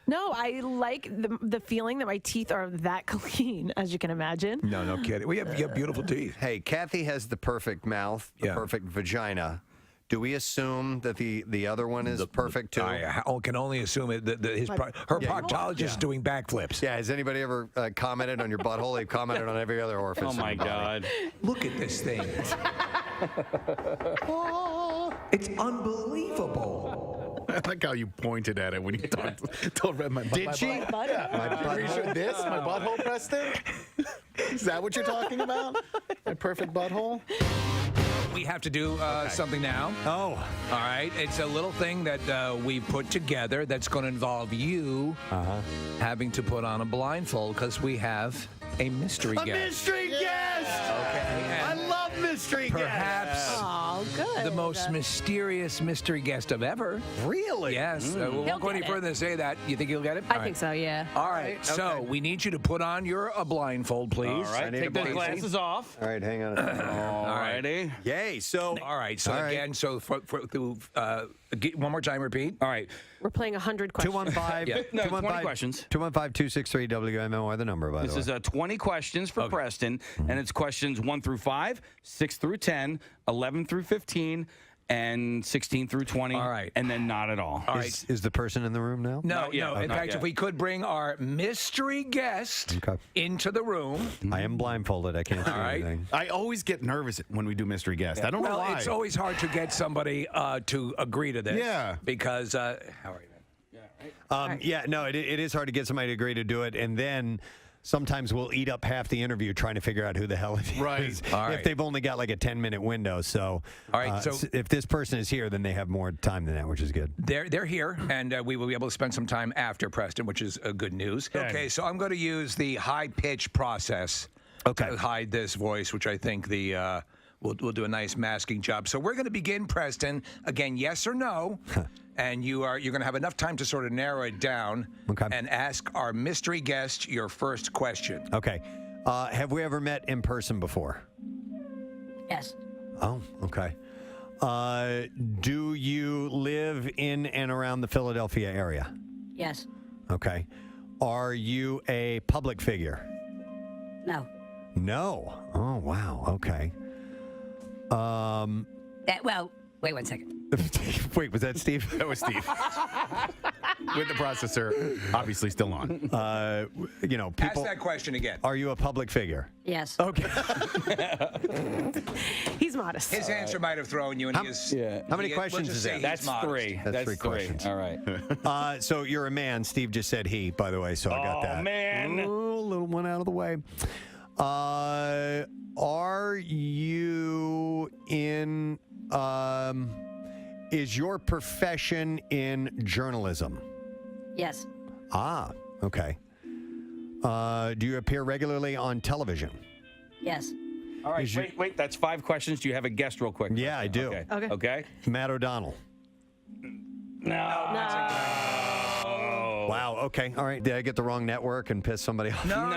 Speaker 9: No, I like the feeling that my teeth are that clean, as you can imagine.
Speaker 3: No kidding. You have beautiful teeth.
Speaker 1: Hey, Kathy has the perfect mouth, the perfect vagina. Do we assume that the other one is perfect too?
Speaker 3: I can only assume it. Her proctologist is doing backflips.
Speaker 1: Yeah. Has anybody ever commented on your butthole? They've commented on every other orifice.
Speaker 12: Oh my God!
Speaker 3: Look at this thing. It's unbelievable.
Speaker 8: I like how you pointed at it when you told Red my butt.
Speaker 1: Did she?
Speaker 8: Yeah. My butthole. This? My butthole, Preston? Is that what you're talking about? My perfect butthole?
Speaker 3: We have to do something now.
Speaker 1: Oh.
Speaker 3: All right. It's a little thing that we put together that's going to involve you having to put on a blindfold because we have a mystery guest.
Speaker 1: Mystery guest!
Speaker 3: Okay.
Speaker 1: I love mystery guests.
Speaker 9: Oh, good.
Speaker 3: The most mysterious mystery guest of ever.
Speaker 1: Really?
Speaker 3: Yes. We won't go any further than say that. You think he'll get it?
Speaker 9: I think so, yeah.
Speaker 3: All right. So we need you to put on your blindfold, please.
Speaker 12: All right, take those glasses off.
Speaker 1: All right, hang on.
Speaker 12: All righty.
Speaker 1: Yay. So.
Speaker 3: All right. So again, one more time, repeat.
Speaker 12: All right.
Speaker 9: We're playing 100 questions.
Speaker 1: 215.
Speaker 12: 20 questions.
Speaker 1: 215-263 WMOR, the number, by the way.
Speaker 12: This is 20 questions for Preston, and it's questions 1 through 5, 6 through 10, 11 through 15, and 16 through 20.
Speaker 3: All right.
Speaker 12: And then not at all.
Speaker 3: All right.
Speaker 1: Is the person in the room now?
Speaker 3: No. In fact, if we could bring our mystery guest into the room.
Speaker 1: I am blindfolded. I can't see anything.
Speaker 8: I always get nervous when we do mystery guest. I don't know why.
Speaker 3: It's always hard to get somebody to agree to this.
Speaker 8: Yeah.
Speaker 3: Because, how are you, man?
Speaker 1: It is hard to get somebody to agree to do it, and then sometimes we'll eat up half the interview trying to figure out who the hell it is.
Speaker 8: Right.
Speaker 1: If they've only got like a 10-minute window. So,
Speaker 3: all right, so
Speaker 1: if this person is here, then they have more time than that, which is good.
Speaker 3: They're here, and we will be able to spend some time after Preston, which is good news. Okay, so I'm going to use the high-pitch process to hide this voice, which I think we'll do a nice masking job. So we're going to begin, Preston. Again, yes or no. And you're going to have enough time to sort of narrow it down and ask our mystery guest your first question.
Speaker 1: Okay. Have we ever met in person before?
Speaker 17: Yes.
Speaker 1: Oh, okay. Do you live in and around the Philadelphia area?
Speaker 17: Yes.
Speaker 1: Okay. Are you a public figure?
Speaker 17: No.
Speaker 1: No. Oh, wow. Okay.
Speaker 17: Well, wait 1 second.
Speaker 1: Wait, was that Steve?
Speaker 8: That was Steve. With the processor obviously still on.
Speaker 1: People.
Speaker 13: Ask that question again.
Speaker 1: Are you a public figure?
Speaker 17: Yes.
Speaker 1: Okay.
Speaker 16: He's modest.
Speaker 13: His answer might have thrown you, and he is.
Speaker 1: How many questions is that?
Speaker 12: That's three.
Speaker 1: That's three questions.
Speaker 12: All right.
Speaker 1: So you're a man. Steve just said he, by the way, so I got that.
Speaker 12: Oh, man.
Speaker 1: Ooh, little one out of the way. Are you in... is your profession in journalism?
Speaker 17: Yes.
Speaker 1: Ah, okay. Do you appear regularly on television?
Speaker 17: Yes.
Speaker 12: All right, wait. That's 5 questions. Do you have a guest real quick?
Speaker 1: Yeah, I do.
Speaker 12: Okay.
Speaker 1: Matt O'Donnell.
Speaker 12: No.
Speaker 1: Wow, okay. All right. Did I get the wrong network and piss somebody off?
Speaker 13: No.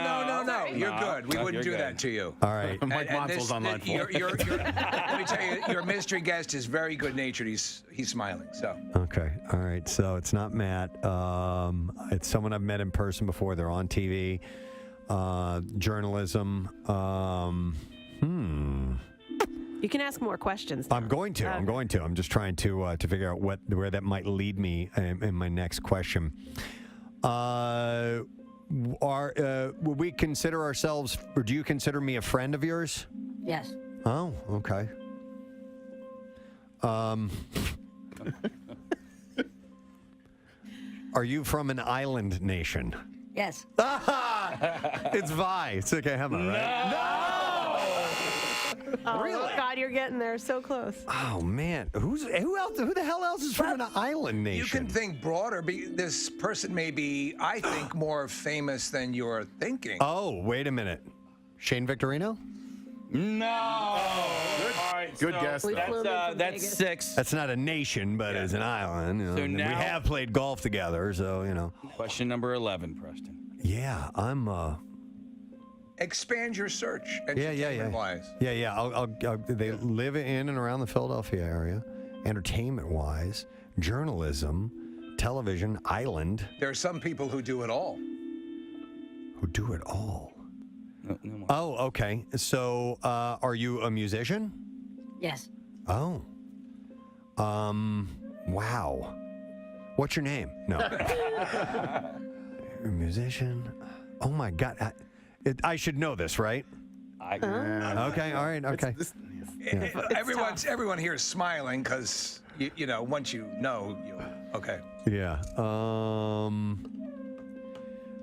Speaker 13: You're good. We wouldn't do
Speaker 12: good.
Speaker 13: that to you.
Speaker 1: All right.
Speaker 8: Mike Monsel's on line 4.
Speaker 13: Let me tell you, your mystery guest is very good-natured. He's smiling. So.
Speaker 1: Okay. All right. So it's not Matt. It's someone I've met in person before. They're on TV. Journalism.
Speaker 16: You can ask more questions.
Speaker 1: I'm going to. I'm just trying to figure out where that might lead me in my next question. Would we consider ourselves, or do you consider me a friend of yours?
Speaker 17: Yes.
Speaker 1: Oh, okay. Are you from an island nation?
Speaker 17: Yes.
Speaker 1: It's Vi. It's okay, Emma, right?
Speaker 16: Oh, God, you're getting there so close.
Speaker 1: Oh man, who the hell else is from an island nation?
Speaker 13: You can think broader. This person may be, I think, more famous than you're thinking.
Speaker 1: Oh, wait a minute. Shane Victorino?
Speaker 12: No. All right.
Speaker 8: Good guess, though.
Speaker 12: That's 6.
Speaker 1: That's not a nation, but it's an island.
Speaker 12: So
Speaker 1: and
Speaker 12: now-
Speaker 1: we have played golf together, so
Speaker 12: Question number 11, Preston.
Speaker 1: Yeah, I'm.
Speaker 13: Expand your search.
Speaker 1: Yeah.
Speaker 13: Wise.
Speaker 1: Yeah. I'll they live in and around the Philadelphia area. Entertainment-wise, journalism, television, island.
Speaker 13: There are some people who do it all.
Speaker 1: Who do it all? Oh, okay. So, are you a musician?
Speaker 17: Yes.
Speaker 1: Oh. Wow. What's your name? No. You're a musician. Oh my God. I should know this, right? Okay. All right. Okay.
Speaker 13: Everyone here is smiling because once you know, okay.
Speaker 1: Yeah.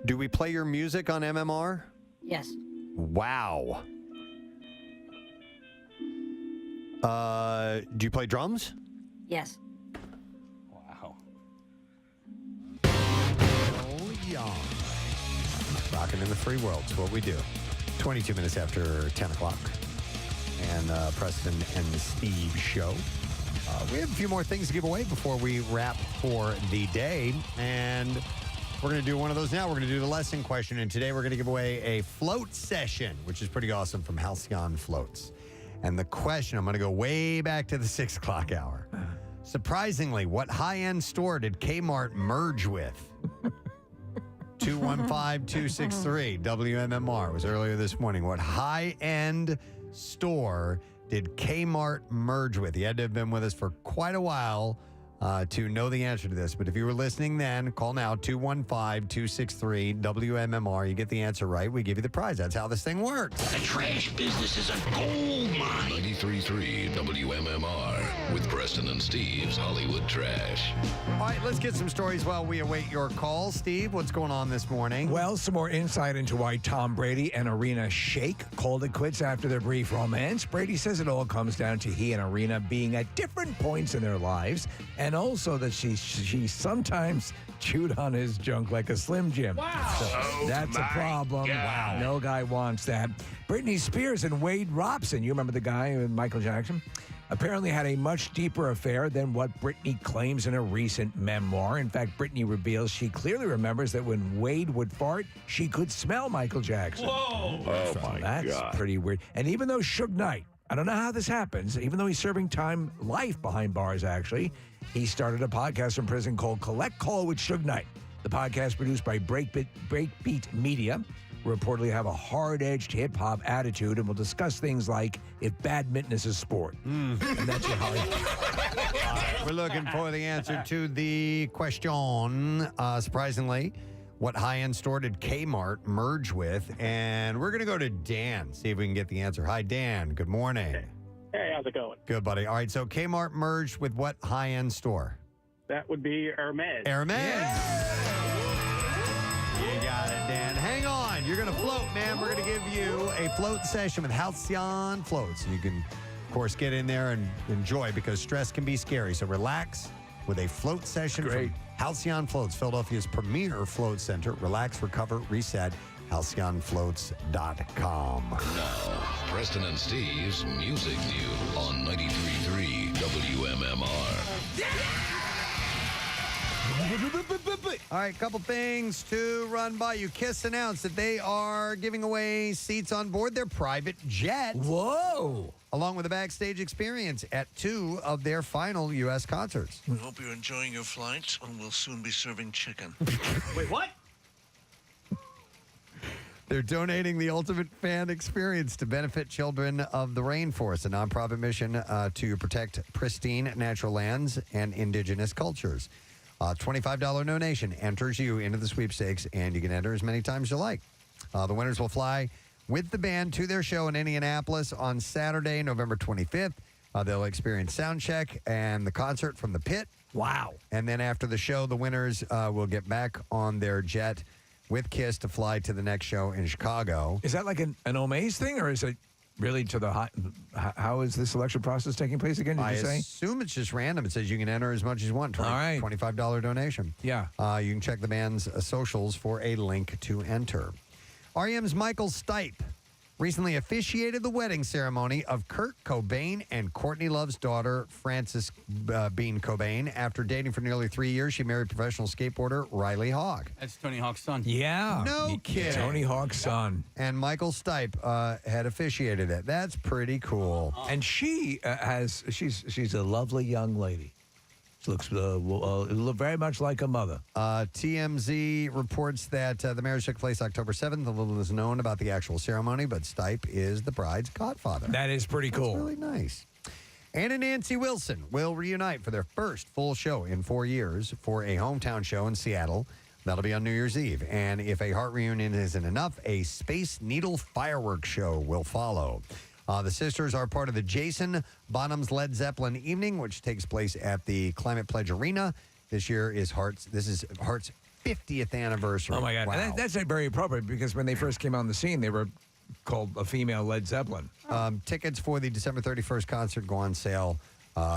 Speaker 1: Do we play your music on MMR?
Speaker 17: Yes.
Speaker 1: Wow. Do you play drums?
Speaker 17: Yes.
Speaker 12: Wow.
Speaker 1: Oh, yeah. Rocking in the free world is what we do. 22 minutes after 10 o'clock. And Preston and the Steve show. We have a few more things to give away before we wrap for the day. And we're going to do one of those now. We're going to do the lesson question. And today we're going to give away a float session, which is pretty awesome, from Halcyon Floats. And the question, I'm going to go way back to the 6 o'clock hour. Surprisingly, what high-end store did Kmart merge with? 215-263 WMMR. It was earlier this morning. What high-end store did Kmart merge with? You had to have been with us for quite a while to know the answer to this. But if you were listening then, call now, 215-263 WMMR. You get the answer right, we give you the prize. That's how this thing works.
Speaker 24: The trash business is a gold mine. 93.3 WMMR with Preston and Steve's Hollywood Trash.
Speaker 1: All right, let's get some stories while we await your call. Steve, what's going on this morning?
Speaker 3: Well, some more insight into why Tom Brady and Arena Shake called it quits after their brief romance. Brady says it all comes down to he and Arena being at different points in their lives, and also that she sometimes chewed on his junk like a Slim Jim.
Speaker 10: Wow.
Speaker 3: So that's a problem.
Speaker 10: God.
Speaker 3: Wow. No guy wants that. Britney Spears and Wade Robson, you remember the guy with Michael Jackson? Apparently had a much deeper affair than what Britney claims in a recent memoir. In fact, Britney reveals she clearly remembers that when Wade would fart, she could smell Michael Jackson.
Speaker 10: Whoa.
Speaker 3: That's pretty weird. And even though Suge Knight I don't know how this happens. Even though he's serving life behind bars, actually, he started a podcast from prison called Collect Call with Suge Knight. The podcast, produced by Breakbeat Media, will reportedly have a hard-edged hip-hop attitude and will discuss things like if badminton is a sport. And that's your Hollywood.
Speaker 1: We're looking for the answer to the question. Surprisingly, what high-end store did Kmart merge with? And we're going to go to Dan, see if we can get the answer. Hi, Dan. Good morning.
Speaker 2: Hey, how's it going?
Speaker 1: Good, buddy. All right, so Kmart merged with what high-end store?
Speaker 2: That would be Hermes.
Speaker 1: Hermes. You got it, Dan. Hang on. You're going to float, man. We're going to give you a float session with Halcyon Floats. You can, of course, get in there and enjoy because stress can be scary. So relax with a float session from Halcyon Floats, Philadelphia's premier float center. Relax, recover, reset. HalcyonFloats.com.
Speaker 24: Now, Preston and Steve's Music News on 93.3 WMMR.
Speaker 1: All right, couple things to run by you. Kiss announced that they are giving away seats on board their private jet.
Speaker 3: Whoa!
Speaker 1: Along with a backstage experience at 2 of their final U.S. concerts.
Speaker 11: We hope you're enjoying your flight, and we'll soon be serving chicken.
Speaker 2: Wait, what?
Speaker 1: They're donating the ultimate fan experience to benefit children of the rainforest, a nonprofit mission to protect pristine natural lands and indigenous cultures. $25 donation enters you into the sweepstakes, and you can enter as many times as you like. The winners will fly with the band to their show in Indianapolis on Saturday, November 25th. They'll experience sound check and the concert from the pit.
Speaker 3: Wow.
Speaker 1: And then after the show, the winners will get back on their jet with Kiss to fly to the next show in Chicago.
Speaker 3: Is that like an Omaze thing, or is it really to the high? How is the selection process taking place again? Did
Speaker 1: I
Speaker 3: you say?
Speaker 1: assume it's just random. It says you can enter as much as you want.
Speaker 3: All right.
Speaker 1: $25 donation.
Speaker 3: Yeah.
Speaker 1: You can check the band's socials for a link to enter. REM's Michael Stipe recently officiated the wedding ceremony of Kurt Cobain and Courtney Love's daughter, Frances Bean Cobain. After dating for nearly 3 years, she married professional skateboarder Riley Hawk.
Speaker 19: That's Tony Hawk's son.
Speaker 3: Yeah.
Speaker 1: No kidding.
Speaker 3: Tony Hawk's son.
Speaker 1: And Michael Stipe had officiated it. That's pretty cool.
Speaker 3: And she she's a lovely young lady. She looks very much like a mother.
Speaker 1: TMZ reports that the marriage took place October 7th. A little is known about the actual ceremony, but Stipe is the bride's godfather.
Speaker 3: That is pretty cool.
Speaker 1: That's really nice. Ann and Nancy Wilson will reunite for their first full show in 4 years for a hometown show in Seattle. That'll be on New Year's Eve. And if a heart reunion isn't enough, a Space Needle fireworks show will follow. The sisters are part of the Jason Bonham's Led Zeppelin evening, which takes place at the Climate Pledge Arena. This year is Heart's 50th anniversary.
Speaker 3: Oh my God,
Speaker 1: Wow.
Speaker 3: and that's very appropriate because when they first came on the scene, they were called a female Led Zeppelin.
Speaker 1: Tickets for the December 31st concert go on sale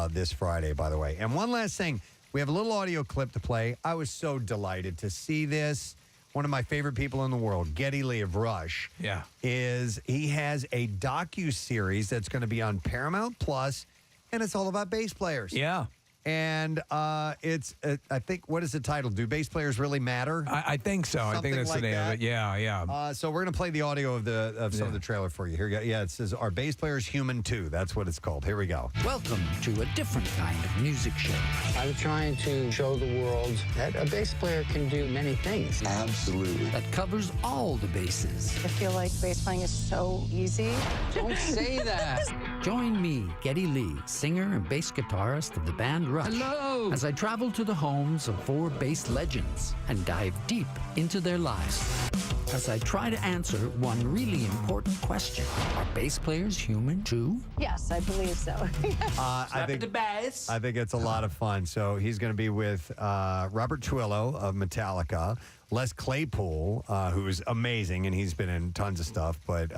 Speaker 1: this Friday, by the way. And one last thing, we have a little audio clip to play. I was so delighted to see this. One of my favorite people in the world, Geddy Lee of Rush, he has a docu-series that's going to be on Paramount Plus, and it's all about bass players.
Speaker 3: Yeah.
Speaker 1: And it's, I think, what is the title? Do bass players really matter?
Speaker 3: I think so. I think that's the name of it. Yeah, yeah.
Speaker 1: So we're going to play the audio of some of the trailer for you. Here you go. Yeah, it says, Are Bass Players Human Too? That's what it's called. Here we go.
Speaker 21: Welcome to a different kind of music show. I'm trying to show the world that a bass player can do many things. Absolutely. That covers all the bases.
Speaker 22: I feel like bass playing is so easy.
Speaker 21: Don't say that. Join me, Geddy Lee, singer and bass guitarist of the band Rush. Hello. As I travel to the homes of 4 bass legends and dive deep into their lives. As I try to answer one really important question. Are bass players human too?
Speaker 22: Yes, I believe so.
Speaker 1: I think it's a lot of fun. So he's going to be with Robert Trujillo of Metallica, Les Claypool, who's amazing, and he's been in tons of stuff. But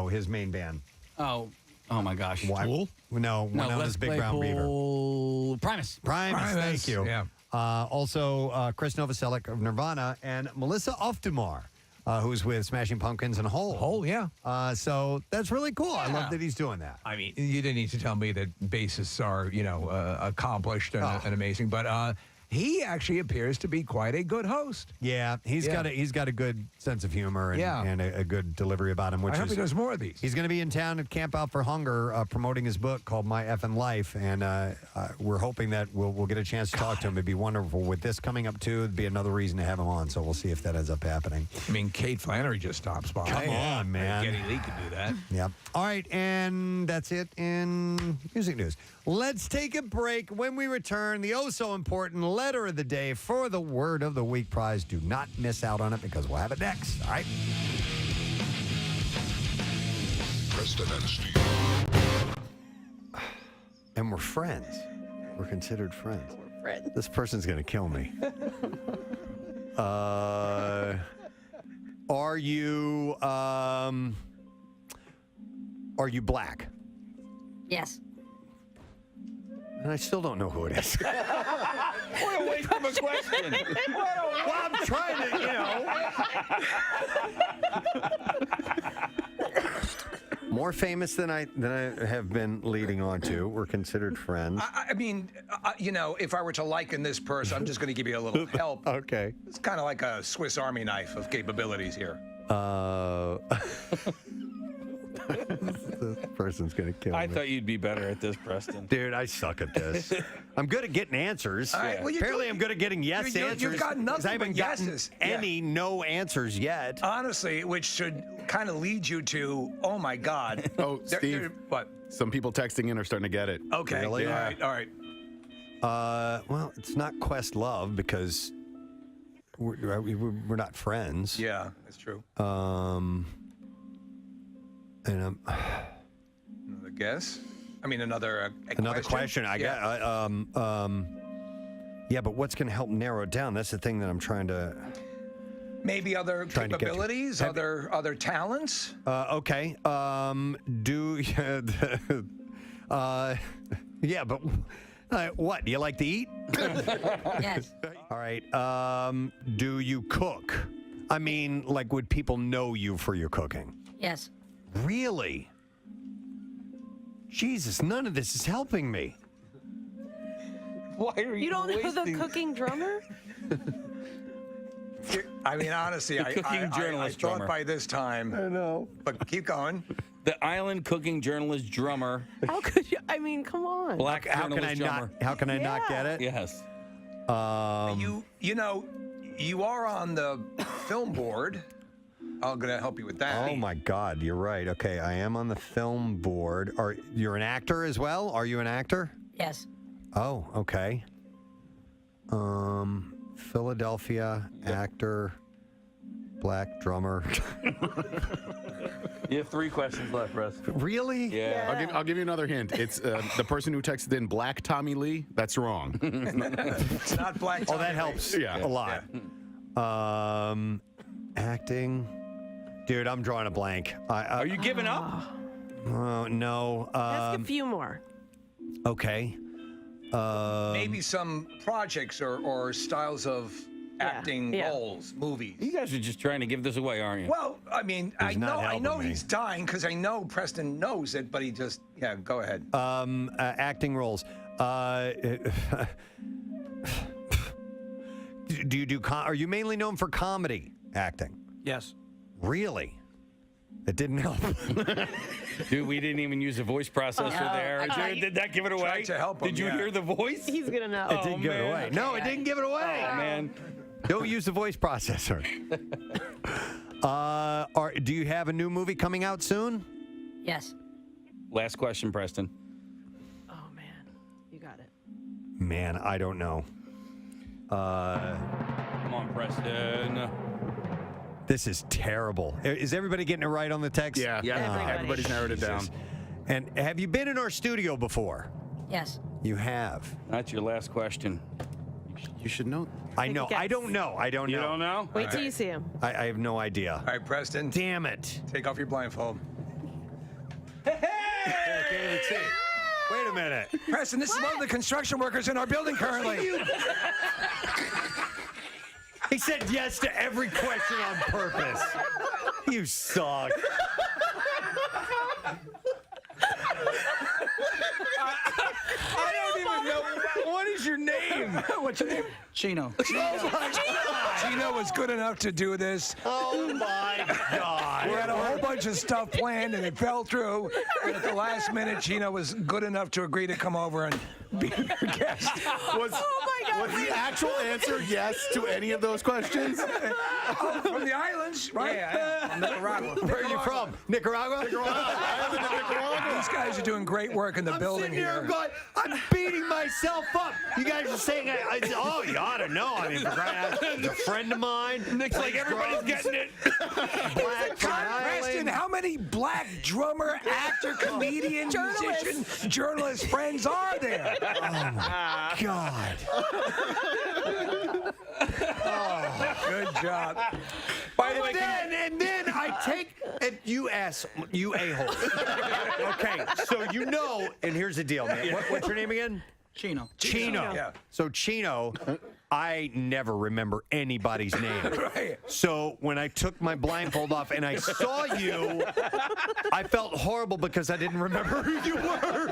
Speaker 1: his main band.
Speaker 19: Oh my gosh.
Speaker 1: Tool? No, one known as Big Brown Beaver.
Speaker 19: Primus.
Speaker 1: Thank you.
Speaker 3: Yeah.
Speaker 1: Also, Chris Novoselic of Nirvana and Melissa Oftumar, who's with Smashing Pumpkins and Hole.
Speaker 3: Hole, yeah.
Speaker 1: So that's really cool. I love that he's doing that.
Speaker 3: I mean, you didn't need to tell me that bassists are, accomplished and amazing. But he actually appears to be quite a good host.
Speaker 1: Yeah, he's got a good sense of humor and a good delivery about him. Which
Speaker 3: I hope he does more of these.
Speaker 1: He's going to be in town at Camp Out for Hunger promoting his book called My Effing Life, and we're hoping that we'll get a chance to talk to him. It'd be wonderful. With this coming up too, it'd be another reason to have him on. So we'll see if that ends up happening.
Speaker 3: I mean, Kate Flannery just stops by.
Speaker 1: Come on, man.
Speaker 3: Geddy Lee could do that.
Speaker 1: Yep. All right, and that's it in music news. Let's take a break. When we return, the oh-so-important letter of the day for the Word of the Week prize. Do not miss out on it because we'll have it next. All right?
Speaker 24: Preston and Steve.
Speaker 1: And we're friends. We're considered friends. We're friends. This person's going to kill me. Are you black?
Speaker 17: Yes.
Speaker 1: And I still don't know who it is.
Speaker 12: What a waste of a question.
Speaker 1: Well, I'm trying to, More famous than I have been leading on to. We're considered friends.
Speaker 13: I mean, if I were to liken this person, I'm just going to give you a little help.
Speaker 1: Okay.
Speaker 13: It's kind of like a Swiss Army knife of capabilities here.
Speaker 1: This person's going to kill me.
Speaker 12: I thought you'd be better at this, Preston.
Speaker 1: Dude, I suck at this. I'm good at getting answers.
Speaker 13: All right, well,
Speaker 1: Apparently, I'm good at getting yes answers.
Speaker 13: You've got
Speaker 1: 'cause
Speaker 13: nothing
Speaker 1: I haven't
Speaker 13: but
Speaker 1: gotten
Speaker 13: yeses.
Speaker 1: any no answers yet.
Speaker 13: Honestly, which should kind of lead you to, oh my God.
Speaker 8: Oh, Steve.
Speaker 13: What?
Speaker 8: Some people texting in are starting to get it.
Speaker 13: Okay.
Speaker 1: Really?
Speaker 13: All right.
Speaker 1: Well, it's not Questlove because we're not friends.
Speaker 13: Yeah, that's true.
Speaker 1: And
Speaker 13: Another guess? I mean, another
Speaker 1: question. I guess. Yeah, but what's going to help narrow it down? That's the thing that I'm trying to.
Speaker 13: Maybe other
Speaker 1: Trying to get to.
Speaker 13: capabilities, other talents.
Speaker 1: Okay. Yeah, but what? Do you like to eat?
Speaker 17: Yes.
Speaker 1: All right. Do you cook? I mean, like, would people know you for your cooking?
Speaker 17: Yes.
Speaker 1: Really? Jesus, none of this is helping me.
Speaker 12: Why are you
Speaker 16: don't know the cooking drummer?
Speaker 13: I mean, honestly, I
Speaker 12: journalist
Speaker 13: thought
Speaker 12: drummer.
Speaker 13: by this time. I know. But keep going.
Speaker 12: The island cooking journalist drummer.
Speaker 16: How could you? I mean, come on.
Speaker 12: Black
Speaker 1: How can I
Speaker 12: journalist drummer.
Speaker 1: not? How can I not get it?
Speaker 12: Yes.
Speaker 13: You are on the film board. I'm going to help you with that.
Speaker 1: Oh my God, you're right. Okay, I am on the film board. You're an actor as well? Are you an actor?
Speaker 17: Yes.
Speaker 1: Oh, okay. Philadelphia actor, black drummer.
Speaker 12: You have 3 questions left, Russ.
Speaker 1: Really?
Speaker 12: Yeah.
Speaker 8: I'll give you another hint. It's the person who texted in Black Tommy Lee. That's wrong.
Speaker 13: It's not Black Tommy.
Speaker 1: Oh, that helps a lot. Acting. Dude, I'm drawing a blank.
Speaker 12: Are you giving up?
Speaker 1: No.
Speaker 16: Ask a few more.
Speaker 1: Okay.
Speaker 13: Maybe some projects or styles of acting roles, movies.
Speaker 12: You guys are just trying to give this away, aren't you?
Speaker 13: Well, I mean, I
Speaker 1: not
Speaker 13: know
Speaker 1: helping me.
Speaker 13: he's dying because I know Preston knows it, but he just go ahead.
Speaker 1: Acting roles. Do you do? Are you mainly known for comedy acting?
Speaker 13: Yes.
Speaker 1: Really? It didn't help.
Speaker 12: Dude, we didn't even use a voice processor there. Did that give it away?
Speaker 13: Tried to help him,
Speaker 12: Did you hear the voice?
Speaker 16: He's gonna know.
Speaker 1: It didn't give it away. No, it didn't give it away.
Speaker 12: Oh, man.
Speaker 1: Don't use the voice processor. Do you have a new movie coming out soon?
Speaker 17: Yes.
Speaker 12: Last question, Preston.
Speaker 16: Oh man, you got it.
Speaker 1: Man, I don't know.
Speaker 12: Come on, Preston.
Speaker 1: This is terrible. Is everybody getting it right on the text?
Speaker 8: Yeah. Everybody's narrowed it down.
Speaker 1: And have you been in our studio before?
Speaker 17: Yes.
Speaker 1: You have.
Speaker 12: That's your last question.
Speaker 8: You should know.
Speaker 1: I know. I don't know. I don't know.
Speaker 12: You don't know?
Speaker 16: Wait till you see him.
Speaker 1: I have no idea.
Speaker 13: All right, Preston.
Speaker 1: Damn it.
Speaker 13: Take off your blindfold.
Speaker 1: Okay, let's see. Wait a minute.
Speaker 13: Preston, this is one of the construction workers in our building currently.
Speaker 1: He said yes to every question on purpose. You suck.
Speaker 12: I don't even know. what is your name?
Speaker 13: What's your name?
Speaker 6: Chino.
Speaker 13: Chino was good enough to do this.
Speaker 1: Oh my God!
Speaker 13: We had a whole bunch of stuff planned and it fell through. And at the last minute, Chino was good enough to agree to come over and be your guest.
Speaker 4: Was the actual answer yes to any of those questions?
Speaker 13: From the islands, right?
Speaker 6: Yeah, Nicaragua.
Speaker 1: Where are you from? Nicaragua?
Speaker 13: These guys are doing great work in the building
Speaker 1: Sitting here going, I'm beating myself up. You guys are saying, oh, you ought to know. I mean, for crying out loud, he's a friend of mine.
Speaker 12: Nick's like, everybody's getting it.
Speaker 1: Black from
Speaker 13: Preston, how many black drummer, actor, comedian, musician, journalist friends are there?
Speaker 1: Oh, my God.
Speaker 13: Good job.
Speaker 1: And then I take, and you a-hole. Okay, so you know, and here's the deal, man. What's your name again?
Speaker 6: Chino.
Speaker 1: Chino.
Speaker 13: Yeah.
Speaker 1: So Chino, I never remember anybody's name.
Speaker 13: Right.
Speaker 1: So when I took my blindfold off and I saw you, I felt horrible because I didn't remember who you were.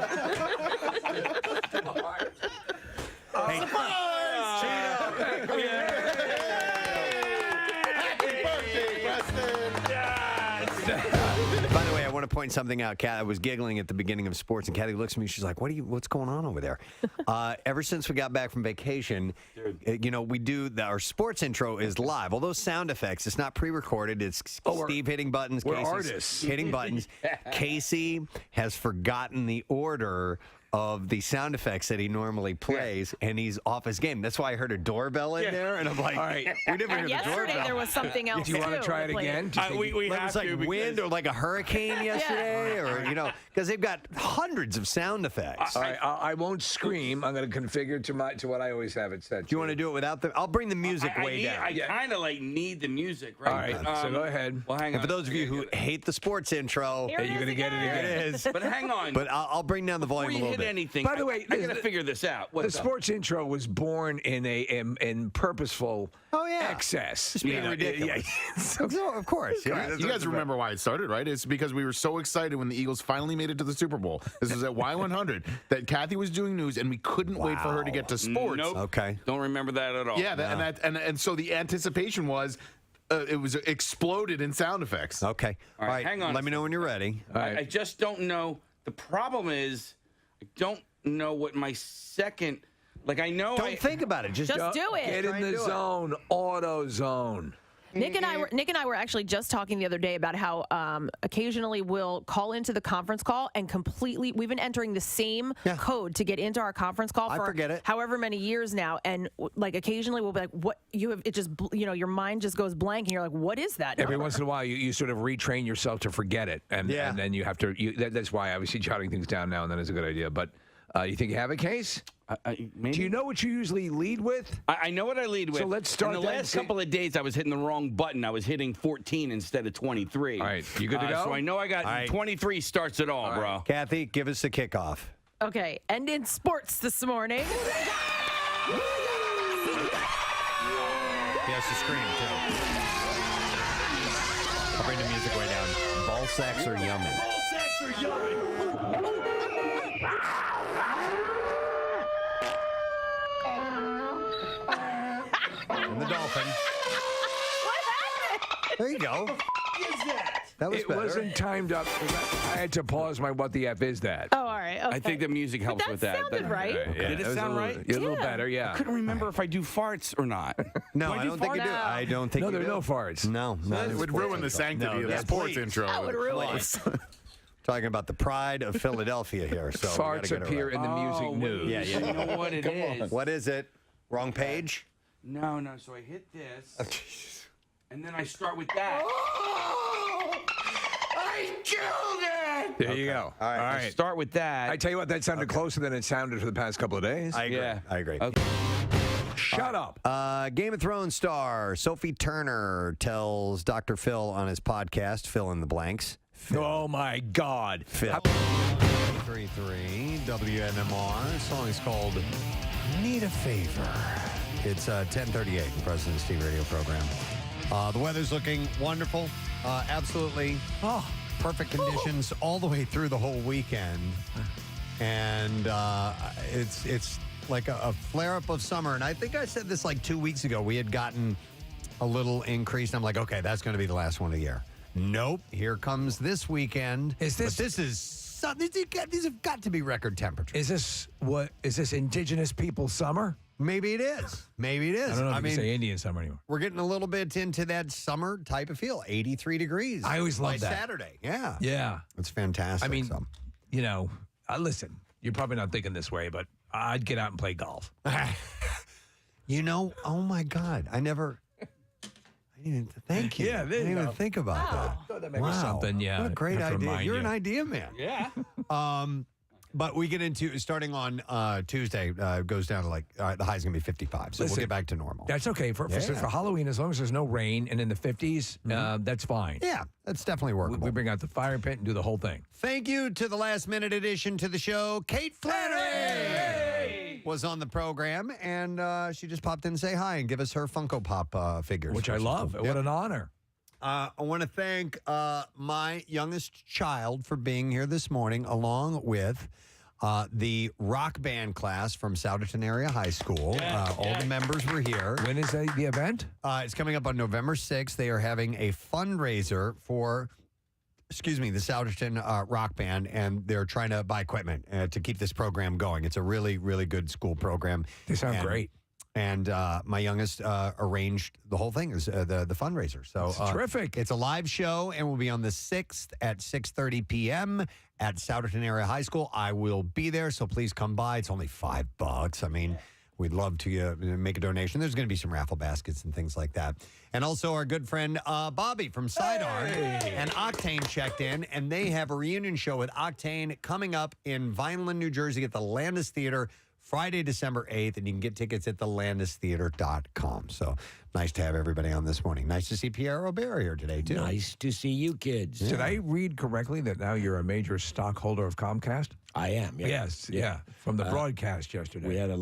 Speaker 1: Hey, Chino.
Speaker 4: Happy birthday, Preston!
Speaker 1: By the way, I want to point something out. Kat, I was giggling at the beginning of sports, and Kathy looks at me. She's like, "What's going on over there?" Ever since we got back from vacation, we do our sports intro is live. All those sound effects, it's not pre-recorded. It's Steve hitting buttons.
Speaker 13: We're
Speaker 1: Casey's
Speaker 13: artists.
Speaker 1: hitting buttons. Casey has forgotten the order of the sound effects that he normally plays, and he's off his game. That's why I heard a doorbell in there, and I'm like,
Speaker 13: all right.
Speaker 1: We never hear the
Speaker 9: Yesterday
Speaker 1: doorbell.
Speaker 9: there was something else.
Speaker 13: Do you want to try it again?
Speaker 12: We
Speaker 1: It was like wind or like a hurricane yesterday, or because they've got hundreds of sound effects.
Speaker 13: All right, I won't scream. I'm going to configure to what I always have it set.
Speaker 1: Do you want to do it without the? I'll bring the music way down.
Speaker 12: I kind of need the music, right?
Speaker 13: All right, so go ahead.
Speaker 12: Well, hang on.
Speaker 1: And for those of you who hate the sports intro,
Speaker 9: Here it
Speaker 13: you're going to
Speaker 9: is
Speaker 13: get it
Speaker 9: again.
Speaker 13: again.
Speaker 1: it is.
Speaker 12: But hang on.
Speaker 1: But I'll bring down the volume
Speaker 12: Before
Speaker 1: a
Speaker 12: you
Speaker 1: little
Speaker 12: hit
Speaker 1: bit.
Speaker 12: anything,
Speaker 13: By the way,
Speaker 12: I got to figure this out.
Speaker 13: The sports intro was born in purposeful excess.
Speaker 1: Just being ridiculous. No, of course. Yeah.
Speaker 4: You guys remember why it started, right? It's because we were so excited when the Eagles finally made it to the Super Bowl. This was at Y100 that Kathy was doing news, and we couldn't wait for her to get to sports.
Speaker 12: Nope.
Speaker 1: Okay.
Speaker 12: Don't remember that at all.
Speaker 4: Yeah, and so the anticipation was it was exploded in sound effects.
Speaker 1: Okay.
Speaker 12: All right, hang on.
Speaker 1: Let me know when you're ready.
Speaker 12: I just don't know. The problem is, I don't know what my second. Like I know.
Speaker 1: Don't think about it. Just
Speaker 9: do it.
Speaker 13: Get in the zone, auto zone.
Speaker 9: Nick and I were actually just talking the other day about how occasionally we'll call into the conference call and we've been entering the same code to get into our conference call for however many years now, and like occasionally we'll be like, what you have, it just your mind just goes blank and you're like, what is that?
Speaker 13: Every once in a while you sort of retrain yourself to forget it, and then you have to. That's why obviously jotting things down now and then is a good idea. But you think you have a case?
Speaker 12: Maybe.
Speaker 13: Do you know what you usually lead with?
Speaker 12: I know what I lead with.
Speaker 13: So let's start.
Speaker 12: In the last couple of days, I was hitting the wrong button. I was hitting 14 instead of 23.
Speaker 13: All right, you good to go?
Speaker 12: So I know I got 23 starts it all, bro.
Speaker 1: Kathy, give us the kickoff.
Speaker 9: Okay, and in sports this morning.
Speaker 1: He has to scream, too. I'll bring the music way down. Ball sacks are yummy.
Speaker 10: Ball sacks are yummy.
Speaker 1: And the dolphin.
Speaker 9: What happened?
Speaker 1: There you go. That was better.
Speaker 13: It wasn't timed up. I had to pause my "What the F is that?"
Speaker 9: Oh, all right. Okay.
Speaker 12: I think the music helps
Speaker 9: that
Speaker 12: with that.
Speaker 9: Sounded right.
Speaker 12: Did it sound right?
Speaker 13: A little better, yeah.
Speaker 12: I couldn't remember if I do farts or not.
Speaker 1: No, I don't think you do. I don't think you do.
Speaker 13: No, there are no farts.
Speaker 1: No,
Speaker 4: It would ruin the sanctity of the sports intro.
Speaker 9: That would ruin it.
Speaker 1: Talking about the pride of Philadelphia here. So
Speaker 13: farts appear in the music news.
Speaker 1: Yeah.
Speaker 12: You know what it is?
Speaker 1: What is it? Wrong page?
Speaker 12: No. So I hit this, and then I start with that.
Speaker 10: I killed it!
Speaker 13: There you go.
Speaker 1: All right.
Speaker 12: I start with that.
Speaker 13: I tell you what, that sounded closer than it sounded for the past couple of days.
Speaker 1: I agree.
Speaker 12: Yeah.
Speaker 1: I agree.
Speaker 12: Okay.
Speaker 13: Shut up.
Speaker 1: Game of Thrones star Sophie Turner tells Dr. Phil on his podcast, Fill in the Blanks.
Speaker 13: Oh, my God.
Speaker 1: Phil. 3-3 WMMR. The song is called Need a Favor. It's 10:38, the President Steve radio program. The weather's looking wonderful. Absolutely perfect conditions all the way through the whole weekend. And it's like a flare-up of summer. And I think I said this like 2 weeks ago. We had gotten a little increase. And I'm like, okay, that's going to be the last one of the year. Nope. Here comes this weekend. These have got to be record temperatures.
Speaker 3: Is this Indigenous People Summer?
Speaker 1: Maybe it is. Maybe it is.
Speaker 3: I don't know if you can say Indian summer anymore.
Speaker 1: We're getting a little bit into that summer type of feel. 83 degrees.
Speaker 3: I always love
Speaker 1: by
Speaker 3: that.
Speaker 1: Saturday. Yeah.
Speaker 3: Yeah.
Speaker 1: It's fantastic.
Speaker 3: I mean, listen, you're probably not thinking this way, but I'd get out and play golf.
Speaker 1: Oh my God. I didn't even thank you.
Speaker 3: Yeah,
Speaker 1: I didn't even think about that.
Speaker 3: Thought that might be something, yeah.
Speaker 1: What a great
Speaker 3: to
Speaker 1: idea.
Speaker 3: remind
Speaker 1: You're
Speaker 3: you.
Speaker 1: an idea man.
Speaker 19: Yeah.
Speaker 1: But we get into starting on Tuesday, goes down to the high's going to be 55. So we'll
Speaker 3: Listen,
Speaker 1: get back to normal.
Speaker 3: That's okay. For Halloween, as long as there's no rain and in the 50s, that's fine.
Speaker 1: Yeah, that's definitely workable.
Speaker 3: We bring out the fire pit and do the whole thing.
Speaker 1: Thank you to the last minute addition to the show. Kate Flannery was on the program, and she just popped in and say hi and give us her Funko Pop figures.
Speaker 3: Which I love.
Speaker 1: Cool.
Speaker 3: What an honor.
Speaker 1: I want to thank my youngest child for being here this morning, along with the rock band class from Souderton Area High School. All the members were here.
Speaker 3: When is the event?
Speaker 1: It's coming up on November 6th. They are having a fundraiser for, the Souderton Rock Band, and they're trying to buy equipment to keep this program going. It's a really, really good school program.
Speaker 3: They sound great.
Speaker 1: And my youngest arranged the whole thing, is the fundraiser. So
Speaker 3: terrific.
Speaker 1: It's a live show, and will be on the 6th at 6:30 p.m. at Souderton Area High School. I will be there, so please come by. It's only $5. I mean, we'd love to make a donation. There's going to be some raffle baskets and things like that. And also our good friend Bobby from Sidearm and Octane checked in, and they have a reunion show with Octane coming up in Vineland, New Jersey at the Landis Theater Friday, December 8th, and you can get tickets at thelandistheater.com. So nice to have everybody on this morning. Nice to see Pierre Robert here today, too.
Speaker 6: Nice to see you kids.
Speaker 3: Did I read correctly that now you're a major stockholder of Comcast?
Speaker 6: I am, yeah.
Speaker 3: Yes, yeah. From the broadcast yesterday.
Speaker 6: We had a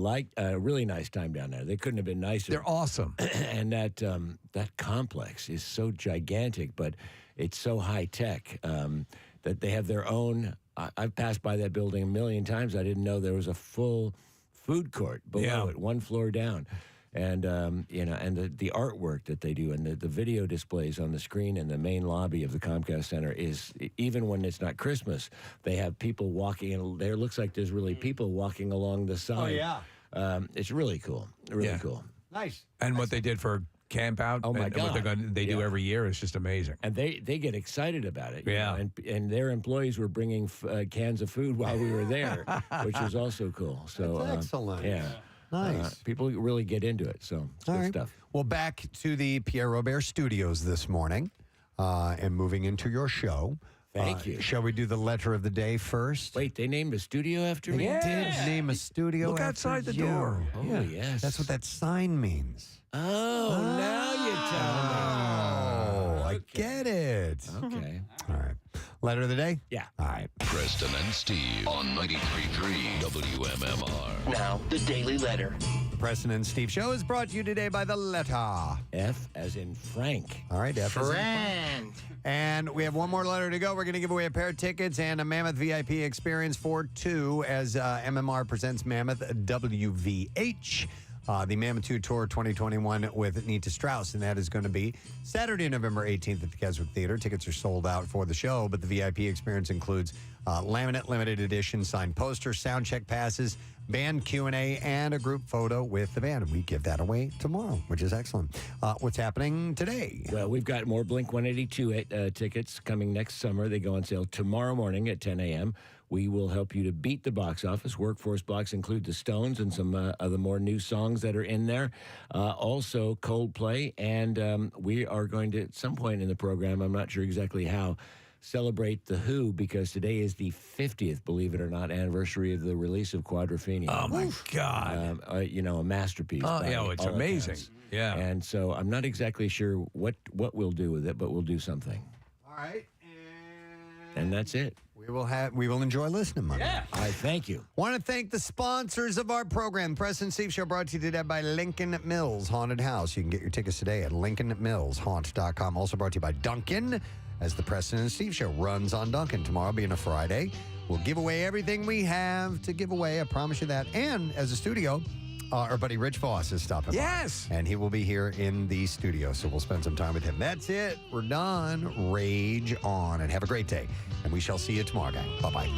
Speaker 6: really nice time down there. They couldn't have been nicer.
Speaker 3: They're awesome.
Speaker 6: And that complex is so gigantic, but it's so high tech that they have their own. I've passed by that building a million times. I didn't know there was a full food court below it, one floor down. And, and the artwork that they do and the video displays on the screen in the main lobby of the Comcast Center is, even when it's not Christmas, they have people walking, and there looks like there's really people walking along the side.
Speaker 1: Oh, yeah.
Speaker 6: It's really cool. Really cool.
Speaker 1: Nice.
Speaker 3: And what they did for Camp Out,
Speaker 6: oh my
Speaker 3: and
Speaker 6: God,
Speaker 3: what they do every year is just amazing.
Speaker 6: And they get excited about it.
Speaker 3: Yeah.
Speaker 6: You know, and their employees were bringing cans of food while we were there, which was also cool. So
Speaker 1: That's excellent.
Speaker 6: Yeah.
Speaker 1: Nice.
Speaker 6: People really get into it. So it's good stuff.
Speaker 1: Well, back to the Pierre Robert Studios this morning, and moving into your show.
Speaker 6: Thank you.
Speaker 1: Shall we do the letter of the day first?
Speaker 6: Wait, they named a studio after me?
Speaker 1: They did name a studio.
Speaker 3: Look
Speaker 1: after
Speaker 3: outside the
Speaker 1: you.
Speaker 3: door.
Speaker 6: Oh,
Speaker 1: Yeah.
Speaker 6: yes.
Speaker 1: That's what that sign means.
Speaker 6: Oh, now you're telling me.
Speaker 1: Oh, I get it.
Speaker 6: Okay.
Speaker 1: All right. Letter of the day?
Speaker 6: Yeah.
Speaker 1: All right.
Speaker 24: Preston and Steve on 93.3 WMMR.
Speaker 18: Now, the Daily Letter.
Speaker 1: The Preston and Steve Show is brought to you today by the letter.
Speaker 6: F as in Frank.
Speaker 1: All right, F as in Frank.
Speaker 18: Friend.
Speaker 1: And we have one more letter to go. We're going to give away a pair of tickets and a Mammoth VIP experience for two as MMR presents Mammoth WVH. The Mammoth 2 Tour 2021 with Nita Strauss, and that is going to be Saturday, November 18th at the Keswick Theater. Tickets are sold out for the show, but the VIP experience includes laminate limited edition signed posters, sound check passes, band Q&A, and a group photo with the band. We give that away tomorrow, which is excellent. What's happening today?
Speaker 6: Well, we've got more Blink-182 tickets coming next summer. They go on sale tomorrow morning at 10 a.m. We will help you to beat the box office. Workforce blocks include the Stones and some other more new songs that are in there. Also, Coldplay. And we are going to, at some point in the program, I'm not sure exactly how, celebrate The Who, because today is the 50th, believe it or not, anniversary of the release of Quadrophenia.
Speaker 3: Oh, my God.
Speaker 6: A masterpiece.
Speaker 3: Oh, yeah, it's amazing.
Speaker 6: Accounts.
Speaker 3: Yeah.
Speaker 6: And so I'm not exactly sure what we'll do with it, but we'll do something.
Speaker 1: All right.
Speaker 6: And that's it.
Speaker 1: We will enjoy listening, Monday.
Speaker 6: Yeah. I thank you.
Speaker 1: Want to thank the sponsors of our program. Preston and Steve Show brought to you today by Lincoln Mills Haunted House. You can get your tickets today at lincolnmillshaunt.com. Also brought to you by Duncan, as the Preston and Steve Show runs on Duncan. Tomorrow being a Friday, We'll give away everything we have to give away. I promise you that. And as a studio, our buddy Rich Voss is stopping by.
Speaker 3: Yes.
Speaker 1: And he will be here in the studio, so we'll spend some time with him. That's it. We're done. Rage on and have a great day. And we shall see you tomorrow, gang. Bye-bye.